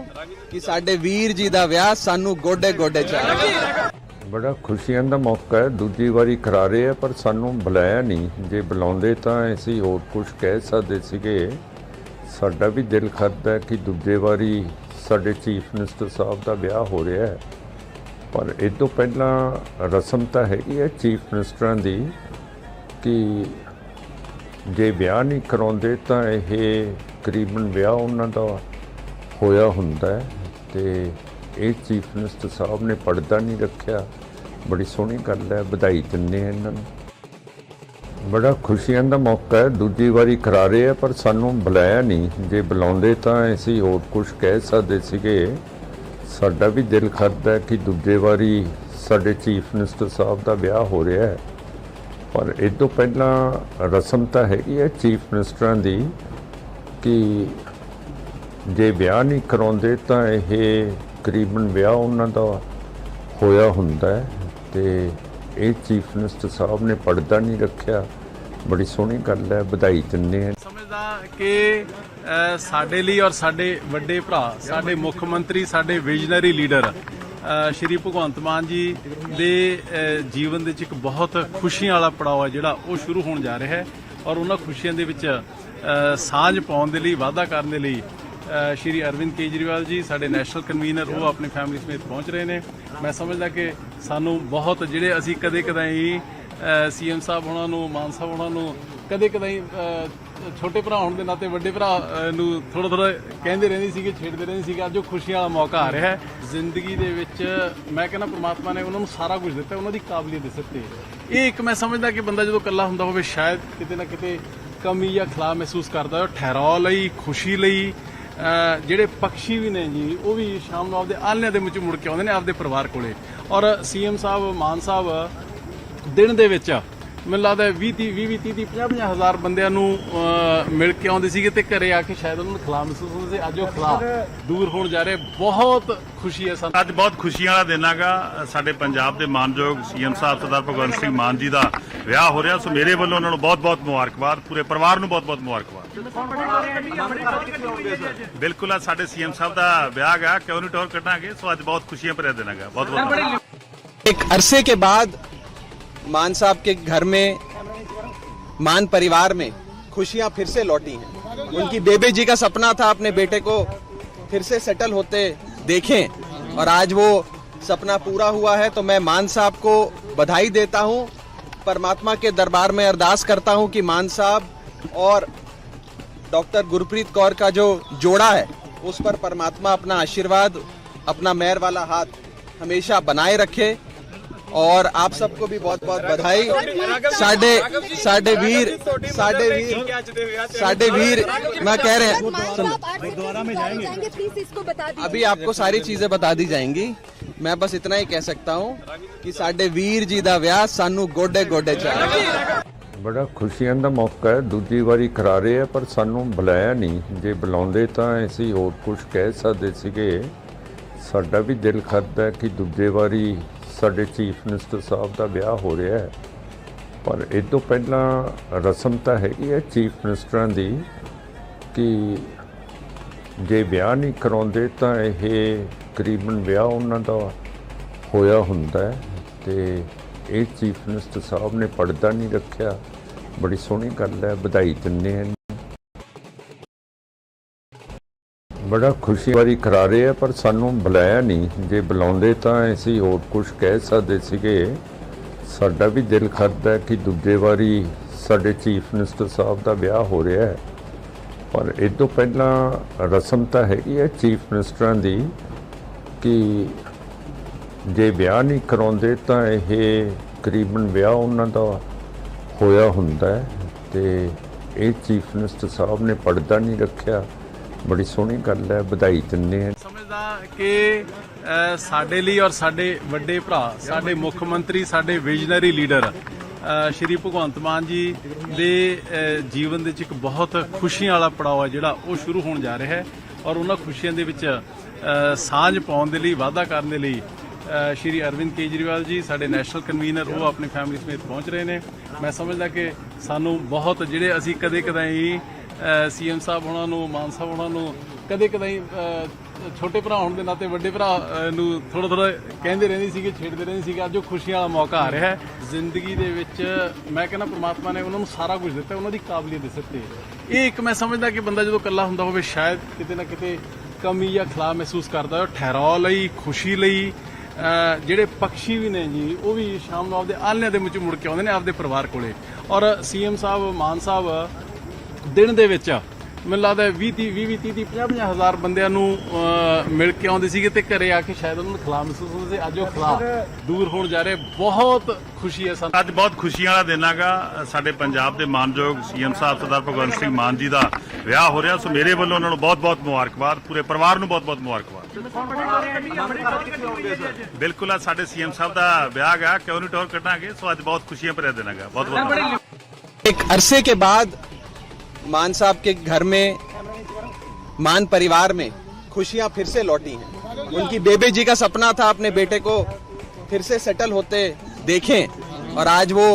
कि साडे वीर जी दा विआह सानू गोडे गोडे चाहिए। ਬੜਾ ਖੁਸ਼ੀਆਂ ਦਾ ਮੌਕਾ ਹੈ। ਦੂਜੀ ਵਾਰੀ ਕਰਾ ਰਹੇ ਆ ਪਰ ਸਾਨੂੰ ਬੁਲਾਇਆ ਨਹੀਂ। ਜੇ ਬੁਲਾਉਂਦੇ ਤਾਂ ਅਸੀਂ ਹੋਰ ਕੁਝ ਕਹਿ ਸਕਦੇ ਸੀਗੇ। ਸਾਡਾ ਵੀ ਦਿਲ ਕਰਦਾ ਕਿ ਦੂਜੇ ਵਾਰੀ ਸਾਡੇ ਚੀਫ ਮਿਨਿਸਟਰ ਸਾਹਿਬ ਦਾ ਵਿਆਹ ਹੋ ਰਿਹਾ ਹੈ, ਪਰ ਇਹ ਤੋਂ ਪਹਿਲਾਂ ਰਸਮ ਤਾਂ ਹੈਗੀ ਹੈ ਚੀਫ ਮਿਨਿਸਟਰਾਂ ਦੀ ਕਿ ਜੇ ਵਿਆਹ ਨਹੀਂ ਕਰਾਉਂਦੇ ਤਾਂ ਇਹ ਕਰੀਬਨ ਵਿਆਹ ਉਹਨਾਂ ਦਾ ਹੋਇਆ ਹੁੰਦਾ ਹੈ। ਤੇ ਇਹ ਚੀਫ ਮਿਨਿਸਟਰ ਸਾਹਿਬ ਨੇ ਪਰਦਾ ਨਹੀਂ ਰੱਖਿਆ। ਬੜੀ ਸੋਹਣੀ ਗੱਲ ਹੈ, ਵਧਾਈ ਦਿੰਦੇ ਹਾਂ ਇਹਨਾਂ ਨੂੰ। ਬੜਾ ਖੁਸ਼ੀਆਂ ਦਾ ਮੌਕਾ ਹੈ। ਦੂਜੀ ਵਾਰੀ ਕਰਾ ਰਹੇ ਆ ਪਰ ਸਾਨੂੰ ਬੁਲਾਇਆ ਨਹੀਂ। ਜੇ ਬੁਲਾਉਂਦੇ ਤਾਂ ਅਸੀਂ ਹੋਰ ਕੁਝ ਕਹਿ ਸਕਦੇ ਸੀਗੇ। ਸਾਡਾ ਵੀ ਦਿਲ ਕਰਦਾ ਕਿ ਦੂਜੇ ਵਾਰੀ ਸਾਡੇ ਚੀਫ ਮਿਨਿਸਟਰ ਸਾਹਿਬ ਦਾ ਵਿਆਹ ਹੋ ਰਿਹਾ ਹੈ, ਪਰ ਇਹ ਤੋਂ ਪਹਿਲਾਂ ਰਸਮ ਤਾਂ ਹੈਗੀ ਹੈ ਚੀਫ ਮਿਨਿਸਟਰਾਂ ਦੀ ਕਿ ਜੇ ਵਿਆਹ ਨਹੀਂ ਕਰਾਉਂਦੇ ਤਾਂ ਇਹ ਕਰੀਬਨ ਵਿਆਹ ਉਹਨਾਂ ਦਾ ਹੋਇਆ ਹੁੰਦਾ ਹੈ। ਤੇ ਇਹ ਚੀਫ ਮਿਨਿਸਟਰ ਸਾਹਿਬ ਨੇ ਪਰਦਾ ਨਹੀਂ ਰੱਖਿਆ। ਬੜੀ ਸੋਹਣੀ ਗੱਲ ਹੈ, ਵਧਾਈ ਦਿੰਦੇ ਹਾਂ। ਸਮਝਦਾ ਕਿ ਸਾਡੇ ਲਈ ਔਰ ਸਾਡੇ ਵੱਡੇ ਭਰਾ ਸਾਡੇ ਮੁੱਖ ਮੰਤਰੀ ਸਾਡੇ ਵਿਜ਼ਨਰੀ ਲੀਡਰ ਸ਼੍ਰੀ ਭਗਵੰਤ ਮਾਨ ਜੀ ਦੇ ਜੀਵਨ ਦੇ ਵਿੱਚ ਇੱਕ ਬਹੁਤ ਖੁਸ਼ੀਆਂ ਵਾਲਾ ਪੜਾਅ ਹੈ ਜਿਹੜਾ ਉਹ ਸ਼ੁਰੂ ਹੋਣ ਜਾ ਰਿਹਾ ਹੈ ਔਰ ਉਹਨਾਂ ਖੁਸ਼ੀਆਂ ਦੇ ਵਿੱਚ ਸਾਂਝ ਪਾਉਣ ਦੇ ਲਈ ਵਾਅਦਾ ਕਰਨ ਦੇ ਲਈ ਸ਼੍ਰੀ ਅਰਵਿੰਦ ਕੇਜਰੀਵਾਲ ਜੀ ਸਾਡੇ ਨੈਸ਼ਨਲ ਕਨਵੀਨਰ ਉਹ ਆਪਣੀ ਫੈਮਿਲੀ ਸਮੇਤ ਪਹੁੰਚ ਰਹੇ ਨੇ। ਮੈਂ ਸਮਝਦਾ ਕਿ ਸਾਨੂੰ ਬਹੁਤ ਜਿਹੜੇ ਅਸੀਂ ਕਦੇ-ਕਦਾਈ ਸੀਐਮ ਸਾਹਿਬ ਉਹਨਾਂ ਨੂੰ ਮਾਨ ਸਾਹਿਬ ਉਹਨਾਂ ਨੂੰ ਕਦੇ-ਕਦਾਈ ਛੋਟੇ ਭਰਾ ਹੋਣ ਦੇ ਨਾਤੇ ਵੱਡੇ ਭਰਾ ਨੂੰ ਥੋੜਾ ਕਹਿੰਦੇ ਰਹਿੰਦੇ ਸੀਗੇ ਛੇੜਦੇ ਰਹਿੰਦੇ ਸੀਗੇ। ਅੱਜ ਉਹ ਖੁਸ਼ੀਆਂ ਵਾਲਾ ਮੌਕਾ ਆ ਰਿਹਾ ਹੈ ਜ਼ਿੰਦਗੀ ਦੇ ਵਿੱਚ। ਮੈਂ ਕਹਿੰਦਾ ਪ੍ਰਮਾਤਮਾ ਨੇ ਉਹਨਾਂ ਨੂੰ ਸਾਰਾ ਕੁਝ ਦਿੱਤਾ, ਉਹਨਾਂ ਦੀ ਕਾਬਲੀਅਤ ਦੇ ਸਿਰ ਤੇ। ਇਹ ਇੱਕ ਮੈਂ ਸਮਝਦਾ ਕਿ ਬੰਦਾ ਜਦੋਂ ਇਕੱਲਾ ਹੁੰਦਾ ਹੋਵੇ ਸ਼ਾਇਦ ਕਿਤੇ ਨਾ ਕਿਤੇ ਕਮੀ ਜਾਂ ਖਲਾ ਮਹਿਸੂਸ ਕਰਦਾ ਹੈ। ਠਹਿਰਾਅ ਲਈ ਖੁਸ਼ੀ ਲਈ ਜਿਹੜੇ ਪੰਛੀ ਵੀ ਨੇ ਜੀ ਉਹ ਵੀ ਸ਼ਾਮ ਨੂੰ ਆਪਦੇ ਆਲ੍ਹਣਿਆਂ ਦੇ ਵਿੱਚ ਮੁੜ ਕੇ ਆਉਂਦੇ ਨੇ ਆਪਦੇ ਪਰਿਵਾਰ ਕੋਲੇ। ਔਰ ਸੀਐਮ ਸਾਹਿਬ ਮਾਨ ਸਾਹਿਬ ਦਿਨ ਦੇ ਵਿੱਚ ਮੈਨੂੰ ਲੱਗਦਾ 20-30 ਹਜ਼ਾਰ ਬੰਦਿਆਂ ਨੂੰ ਮਿਲ ਕੇ ਆਉਂਦੇ ਸੀਗੇ ਤੇ ਘਰੇ ਆ ਕੇ ਸ਼ਾਇਦ ਉਹਨਾਂ ਨੂੰ ਖਲਾ ਮਹਿਸੂਸ ਹੁੰਦਾ ਸੀ। ਅੱਜ ਉਹ ਖਲਾ ਦੂਰ ਹੋਣ ਜਾ ਰਿਹਾ। ਬਹੁਤ ਖੁਸ਼ੀ ਹੈ ਸਾਨੂੰ। ਅੱਜ ਬਹੁਤ ਖੁਸ਼ੀਆਂ ਵਾਲਾ ਦਿਨ ਹੈਗਾ। ਸਾਡੇ ਪੰਜਾਬ ਦੇ ਮਾਨਯੋਗ ਸੀਐਮ ਸਾਹਿਬ ਸਰਦਾਰ ਭਗਵੰਤ ਸਿੰਘ ਮਾਨ ਜੀ ਦਾ ਵਿਆਹ ਹੋ ਰਿਹਾ। ਸੋ ਮੇਰੇ ਵੱਲੋਂ ਉਹਨਾਂ ਨੂੰ ਬਹੁਤ-ਬਹੁਤ ਮੁਬਾਰਕਬਾਦ, ਪੂਰੇ ਪਰਿਵਾਰ ਨੂੰ ਬਹੁਤ-ਬਹੁਤ ਮੁਬਾਰਕਬਾਦ। ਬਿਲਕੁਲ ਆ ਸਾਡੇ ਸੀਐਮ ਸਾਹਿਬ ਦਾ ਵਿਆਹ ਹੈਗਾ, ਕਿਉਂ ਨਹੀਂ ਟੌਰ ਕੱਢਾਂਗੇ। ਸੋ ਅੱਜ ਬਹੁਤ ਖੁਸ਼ੀਆਂ ਭਰਿਆ ਦਿਨ ਹੈਗਾ। ਬਹੁਤ-ਬਹੁਤ एक अरसे के बाद मान साहब के घर में मान परिवार में खुशियां फिर से लौटी हैं। उनकी बेबे जी का सपना था अपने बेटे को फिर से सेटल होते देखें और आज वो सपना पूरा हुआ है। तो मैं मान साहब को बधाई देता हूं, परमात्मा के दरबार में अरदास करता हूं कि मान साहब और डॉक्टर गुरप्रीत कौर का जो जोड़ा है उस पर परमात्मा अपना आशीर्वाद, अपना मेहर वाला हाथ हमेशा बनाए रखे। और आप सबको भी बहुत बहुत बधाई। साडे वीर मैं कह रहे हैं, दोबारा में जाएंगे प्लीज इसको बता दीजिए। अभी आपको सारी चीजें बता दी जाएंगी। मैं बस इतना ही कह सकता हूँ कि साडे वीर जी दा विआह सानू गोडे गोडे चाहिए। ਬੜਾ ਖੁਸ਼ੀਆਂ ਦਾ ਮੌਕਾ ਹੈ, ਦੂਜੀ ਵਾਰੀ ਕਰਾ ਰਹੇ ਆ, ਪਰ ਸਾਨੂੰ ਬੁਲਾਇਆ ਨਹੀਂ। ਜੇ ਬੁਲਾਉਂਦੇ ਤਾਂ ਅਸੀਂ ਹੋਰ ਕੁਝ ਕਹਿ ਸਕਦੇ ਸੀਗੇ। ਸਾਡਾ ਵੀ ਦਿਲ ਕਰਦਾ ਕਿ ਦੂਜੇ ਵਾਰੀ ਸਾਡੇ ਚੀਫ ਮਿਨਿਸਟਰ ਸਾਹਿਬ ਦਾ ਵਿਆਹ ਹੋ ਰਿਹਾ ਹੈ, ਪਰ ਇਹ ਤੋਂ ਪਹਿਲਾਂ ਰਸਮ ਤਾਂ ਹੈਗੀ ਹੈ ਚੀਫ ਮਿਨਿਸਟਰਾਂ ਦੀ ਕਿ ਜੇ ਵਿਆਹ ਨਹੀਂ ਕਰਾਉਂਦੇ ਤਾਂ ਇਹ ਤਕਰੀਬਨ ਵਿਆਹ ਉਹਨਾਂ ਦਾ ਹੋਇਆ ਹੁੰਦਾ ਹੈ। ਤੇ ਇਹ ਚੀਫ ਮਿਨਿਸਟਰ ਸਾਹਿਬ ਨੇ ਪਰਦਾ ਨਹੀਂ ਰੱਖਿਆ, ਬੜੀ ਸੋਹਣੀ ਗੱਲ ਹੈ, ਵਧਾਈ ਦਿੰਦੇ ਹਾਂ। ਬੜਾ ਖੁਸ਼ੀ ਵਾਰੀ ਕਰਾ ਰਹੇ ਆ, ਪਰ ਸਾਨੂੰ ਬੁਲਾਇਆ ਨਹੀਂ। ਜੇ ਬੁਲਾਉਂਦੇ ਤਾਂ ਅਸੀਂ ਹੋਰ ਕੁਝ ਕਹਿ ਸਕਦੇ ਸੀਗੇ। ਸਾਡਾ ਵੀ ਦਿਲ ਕਰਦਾ ਕਿ ਦੂਜੇ ਵਾਰੀ ਸਾਡੇ ਚੀਫ ਮਿਨਿਸਟਰ ਸਾਹਿਬ ਦਾ ਵਿਆਹ ਹੋ ਰਿਹਾ ਹੈ, ਪਰ ਇਹ ਤੋਂ ਪਹਿਲਾਂ ਰਸਮ ਤਾਂ ਹੈਗੀ ਹੈ ਚੀਫ ਮਿਨਿਸਟਰਾਂ ਦੀ ਕਿ ਜੇ ਵਿਆਹ ਨਹੀਂ ਕਰਾਉਂਦੇ ਤਾਂ ਇਹ ਤਕਰੀਬਨ ਵਿਆਹ ਉਹਨਾਂ ਦਾ ਹੋਇਆ ਹੁੰਦਾ ਹੈ। ਤੇ ਇਹ ਚੀਫ ਮਿਨਿਸਟਰ ਸਾਹਿਬ ਨੇ ਪਰਦਾ ਨਹੀਂ ਰੱਖਿਆ, ਬੜੀ ਸੋਹਣੀ ਗੱਲ ਹੈ, ਵਧਾਈ ਦਿੰਦੇ ਹਾਂ। ਸਮਝਦਾ ਕਿ ਸਾਡੇ ਲਈ ਔਰ ਸਾਡੇ ਵੱਡੇ ਭਰਾ, ਸਾਡੇ ਮੁੱਖ ਮੰਤਰੀ, ਸਾਡੇ ਵਿਜ਼ਨਰੀ ਲੀਡਰ ਸ਼੍ਰੀ ਭਗਵੰਤ ਮਾਨ ਜੀ ਦੇ ਜੀਵਨ ਦੇ ਵਿੱਚ ਇੱਕ ਬਹੁਤ ਖੁਸ਼ੀਆਂ ਵਾਲਾ ਪੜਾਅ ਹੈ ਜਿਹੜਾ ਉਹ ਸ਼ੁਰੂ ਹੋਣ ਜਾ ਰਿਹਾ ਹੈ। ਔਰ ਉਹਨਾਂ ਖੁਸ਼ੀਆਂ ਦੇ ਵਿੱਚ ਸਾਂਝ ਪਾਉਣ ਦੇ ਲਈ, ਵਾਅਦਾ ਕਰਨ ਦੇ ਲਈ ਸ਼੍ਰੀ ਅਰਵਿੰਦ ਕੇਜਰੀਵਾਲ ਜੀ ਸਾਡੇ ਨੈਸ਼ਨਲ ਕਨਵੀਨਰ ਉਹ ਆਪਣੀ ਫੈਮਿਲੀ ਸਮੇਤ ਪਹੁੰਚ ਰਹੇ ਨੇ। ਮੈਂ ਸਮਝਦਾ ਕਿ ਸਾਨੂੰ ਬਹੁਤ ਜਿਹੜੇ ਅਸੀਂ ਕਦੇ-ਕਦਾਈ ਸੀਐਮ ਸਾਹਿਬ ਉਹਨਾਂ ਨੂੰ, ਮਾਨ ਸਾਹਿਬ ਉਹਨਾਂ ਨੂੰ ਕਦੇ-ਕਦਾਈ ਛੋਟੇ ਭਰਾ ਹੋਣ ਦੇ ਨਾਤੇ ਵੱਡੇ ਭਰਾ ਨੂੰ ਥੋੜਾ ਕਹਿੰਦੇ ਰਹਿੰਦੇ ਸੀਗੇ, ਛੇੜਦੇ ਰਹਿੰਦੇ ਸੀਗੇ। ਅੱਜ ਉਹ ਖੁਸ਼ੀਆਂ ਵਾਲਾ ਮੌਕਾ ਆ ਰਿਹਾ ਹੈ। ਜ਼ਿੰਦਗੀ ਦੇ ਵਿੱਚ ਮੈਂ ਕਹਿੰਦਾ ਪ੍ਰਮਾਤਮਾ ਨੇ ਉਹਨਾਂ ਨੂੰ ਸਾਰਾ ਕੁਝ ਦਿੱਤਾ, ਉਹਨਾਂ ਦੀ ਕਾਬਲੀਅਤ ਦੇ ਸਿਰ ਤੇ। ਇਹ ਇੱਕ ਮੈਂ ਸਮਝਦਾ ਕਿ ਬੰਦਾ ਜਦੋਂ ਇਕੱਲਾ ਹੁੰਦਾ ਹੋਵੇ ਸ਼ਾਇਦ ਕਿਤੇ ਨਾ ਕਿਤੇ ਕਮੀ ਜਾਂ ਖਲਾ ਮਹਿਸੂਸ ਕਰਦਾ ਹੈ। ਠਹਿਰਾਅ ਲਈ, ਖੁਸ਼ੀ ਲਈ ਜਿਹੜੇ ਪੰਛੀ ਵੀ ਨੇ ਜੀ ਉਹ ਵੀ ਸ਼ਾਮ ਨੂੰ ਆਪਦੇ ਆਲ੍ਹਣਿਆਂ ਦੇ ਵਿੱਚ ਮੁੜ ਕੇ ਆਉਂਦੇ ਨੇ ਆਪਦੇ ਪਰਿਵਾਰ ਕੋਲੇ। ਔਰ ਸੀਐਮ ਸਾਹਿਬ, ਮਾਨ ਸਾਹਿਬ ਦਿਨ ਦੇ ਵਿੱਚ ਮੈਨੂੰ ਲੱਗਦਾ 20-30 ਹਜ਼ਾਰ ਬੰਦਿਆਂ ਨੂੰ ਮਿਲ ਕੇ ਆਉਂਦੇ ਸੀਗੇ ਤੇ ਘਰੇ ਆ ਕੇ ਸ਼ਾਇਦ ਉਹਨਾਂ ਨੂੰ ਖਲਾ ਮਹਿਸੂਸ ਹੁੰਦਾ ਸੀ। ਅੱਜ ਉਹ ਖਲਾ ਦੂਰ ਹੋਣ ਜਾ ਰਿਹਾ, ਬਹੁਤ ਖੁਸ਼ੀ ਹੈ ਸਾਨੂੰ। ਅੱਜ ਬਹੁਤ ਖੁਸ਼ੀਆਂ ਵਾਲਾ ਦਿਨ ਹੈਗਾ। ਸਾਡੇ ਪੰਜਾਬ ਦੇ ਮਾਨਯੋਗ ਸੀਐਮ ਸਾਹਿਬ ਸਰਦਾਰ ਭਗਵੰਤ ਸਿੰਘ ਮਾਨ ਜੀ ਦਾ ਵਿਆਹ ਹੋ ਰਿਹਾ। ਸੋ ਮੇਰੇ ਵੱਲੋਂ ਉਹਨਾਂ ਨੂੰ ਬਹੁਤ-ਬਹੁਤ ਮੁਬਾਰਕਬਾਦ, ਪੂਰੇ ਪਰਿਵਾਰ ਨੂੰ ਬਹੁਤ-ਬਹੁਤ ਮੁਬਾਰਕਬਾਦ। ਬਿਲਕੁਲ ਆ ਸਾਡੇ ਸੀਐਮ ਸਾਹਿਬ ਦਾ ਵਿਆਹ ਹੈਗਾ, ਕਿਉਂ ਨਹੀਂ ਟੌਰ ਕੱਢਾਂਗੇ। ਸੋ ਅੱਜ ਬਹੁਤ ਖੁਸ਼ੀਆਂ ਭਰਿਆ ਦਿਨ ਹੈਗਾ। ਬਹੁਤ-ਬਹੁਤ एक अरसे के बाद मान साहब के घर में, मान परिवार में खुशियां फिर से लौटी हैं। उनकी बेबे जी का सपना था अपने बेटे को फिर से सेटल होते देखें और आज वो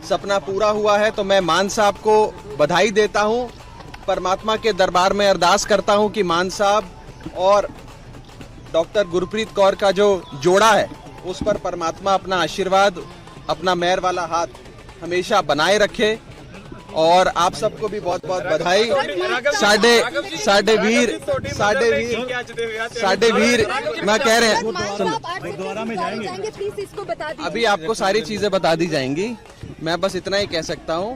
सपना पूरा हुआ है। तो मैं मान साहब को बधाई देता हूं, परमात्मा के दरबार में अरदास करता हूं कि मान साहब और डॉक्टर गुरप्रीत कौर का जो जोड़ा है उस पर परमात्मा अपना आशीर्वाद, अपना मेहर वाला हाथ हमेशा बनाए रखे। और आप सबको भी बहुत बहुत बधाई। साडे वीर मैं कह रहे हैं, दोबारा में जाएंगे प्लीज इसको बता दीजिए। अभी आपको सारी चीजें बता दी जाएंगी। मैं बस इतना ही कह सकता हूँ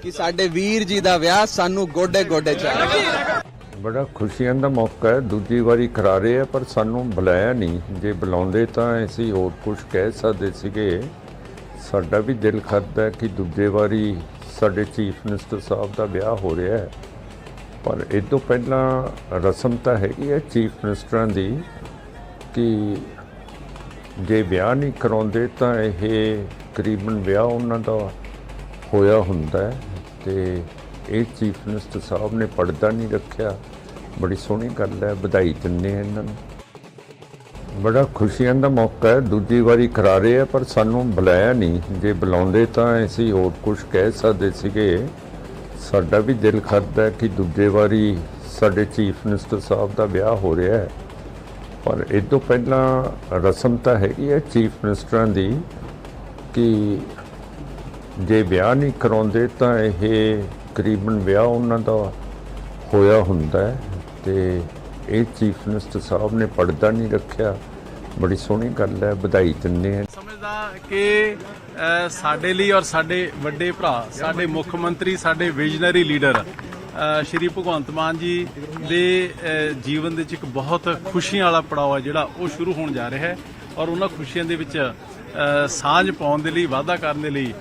कि साडे वीर जी दा विआह सानू गोडे गोडे चाहिए। ਬੜਾ ਖੁਸ਼ੀਆਂ ਦਾ ਮੌਕਾ ਹੈ, ਦੂਜੀ ਵਾਰੀ ਕਰਾ ਰਹੇ ਆ, ਪਰ ਸਾਨੂੰ ਬੁਲਾਇਆ ਨਹੀਂ। ਜੇ ਬੁਲਾਉਂਦੇ ਤਾਂ ਅਸੀਂ ਹੋਰ ਕੁਝ ਕਹਿ ਸਕਦੇ ਸੀਗੇ। ਸਾਡਾ ਵੀ ਦਿਲ ਕਰਦਾ ਕਿ ਦੂਜੇ ਵਾਰੀ ਸਾਡੇ ਚੀਫ ਮਿਨਿਸਟਰ ਸਾਹਿਬ ਦਾ ਵਿਆਹ ਹੋ ਰਿਹਾ ਹੈ, ਪਰ ਇਹ ਤੋਂ ਪਹਿਲਾਂ ਰਸਮ ਤਾਂ ਹੈਗੀ ਹੈ ਚੀਫ ਮਿਨਿਸਟਰਾਂ ਦੀ ਕਿ ਜੇ ਵਿਆਹ ਨਹੀਂ ਕਰਾਉਂਦੇ ਤਾਂ ਇਹ ਤਕਰੀਬਨ ਵਿਆਹ ਉਹਨਾਂ ਦਾ ਹੋਇਆ ਹੁੰਦਾ ਹੈ। ਤੇ ਇਹ ਚੀਫ ਮਿਨਿਸਟਰ ਸਾਹਿਬ ਨੇ ਪਰਦਾ ਨਹੀਂ ਰੱਖਿਆ, ਬੜੀ ਸੋਹਣੀ ਗੱਲ ਹੈ, ਵਧਾਈ ਦਿੰਦੇ ਹਾਂ ਇਹਨਾਂ ਨੂੰ। ਬੜਾ ਖੁਸ਼ੀਆਂ ਦਾ ਮੌਕਾ ਹੈ, ਦੂਜੀ ਵਾਰੀ ਕਰਾ ਰਹੇ ਆ, ਪਰ ਸਾਨੂੰ ਬੁਲਾਇਆ ਨਹੀਂ। ਜੇ ਬੁਲਾਉਂਦੇ ਤਾਂ ਅਸੀਂ ਹੋਰ ਕੁਝ ਕਹਿ ਸਕਦੇ ਸੀਗੇ। ਸਾਡਾ ਵੀ ਦਿਲ ਕਰਦਾ ਕਿ ਦੂਜੇ ਵਾਰੀ ਸਾਡੇ ਚੀਫ ਮਿਨਿਸਟਰ ਸਾਹਿਬ ਦਾ ਵਿਆਹ ਹੋ ਰਿਹਾ ਹੈ, ਪਰ ਇਹ ਤੋਂ ਪਹਿਲਾਂ ਰਸਮ ਤਾਂ ਹੈਗੀ ਹੈ ਚੀਫ ਮਿਨਿਸਟਰਾਂ ਦੀ ਕਿ ਜੇ ਵਿਆਹ ਨਹੀਂ ਕਰਾਉਂਦੇ ਤਾਂ ਇਹ ਤਕਰੀਬਨ ਵਿਆਹ ਉਹਨਾਂ ਦਾ ਹੋਇਆ ਹੁੰਦਾ ਹੈ। ਤੇ ਇਹ ਚੀਫ ਮਿਨਿਸਟਰ ਸਾਹਿਬ ਨੇ ਪਰਦਾ ਨਹੀਂ ਰੱਖਿਆ, ਬੜੀ ਸੋਹਣੀ ਗੱਲ ਹੈ, ਵਧਾਈ ਦਿੰਦੇ ਹਾਂ। ਸਮਝਦਾ ਕਿ ਸਾਡੇ ਲਈ ਔਰ ਸਾਡੇ ਵੱਡੇ ਭਰਾ, ਸਾਡੇ ਮੁੱਖ ਮੰਤਰੀ, ਸਾਡੇ ਵਿਜ਼ਨਰੀ ਲੀਡਰ ਸ਼੍ਰੀ ਭਗਵੰਤ ਮਾਨ ਜੀ ਦੇ ਜੀਵਨ ਦੇ ਵਿੱਚ ਇੱਕ ਬਹੁਤ ਖੁਸ਼ੀਆਂ ਵਾਲਾ ਪੜਾਅ ਹੈ ਜਿਹੜਾ ਉਹ ਸ਼ੁਰੂ ਹੋਣ ਜਾ ਰਿਹਾ ਹੈ ਔਰ ਉਹਨਾਂ ਖੁਸ਼ੀਆਂ ਦੇ ਵਿੱਚ ਸਾਂਝ ਪਾਉਣ ਦੇ ਲਈ, ਵਾਅਦਾ ਕਰਨ ਦੇ ਲਈ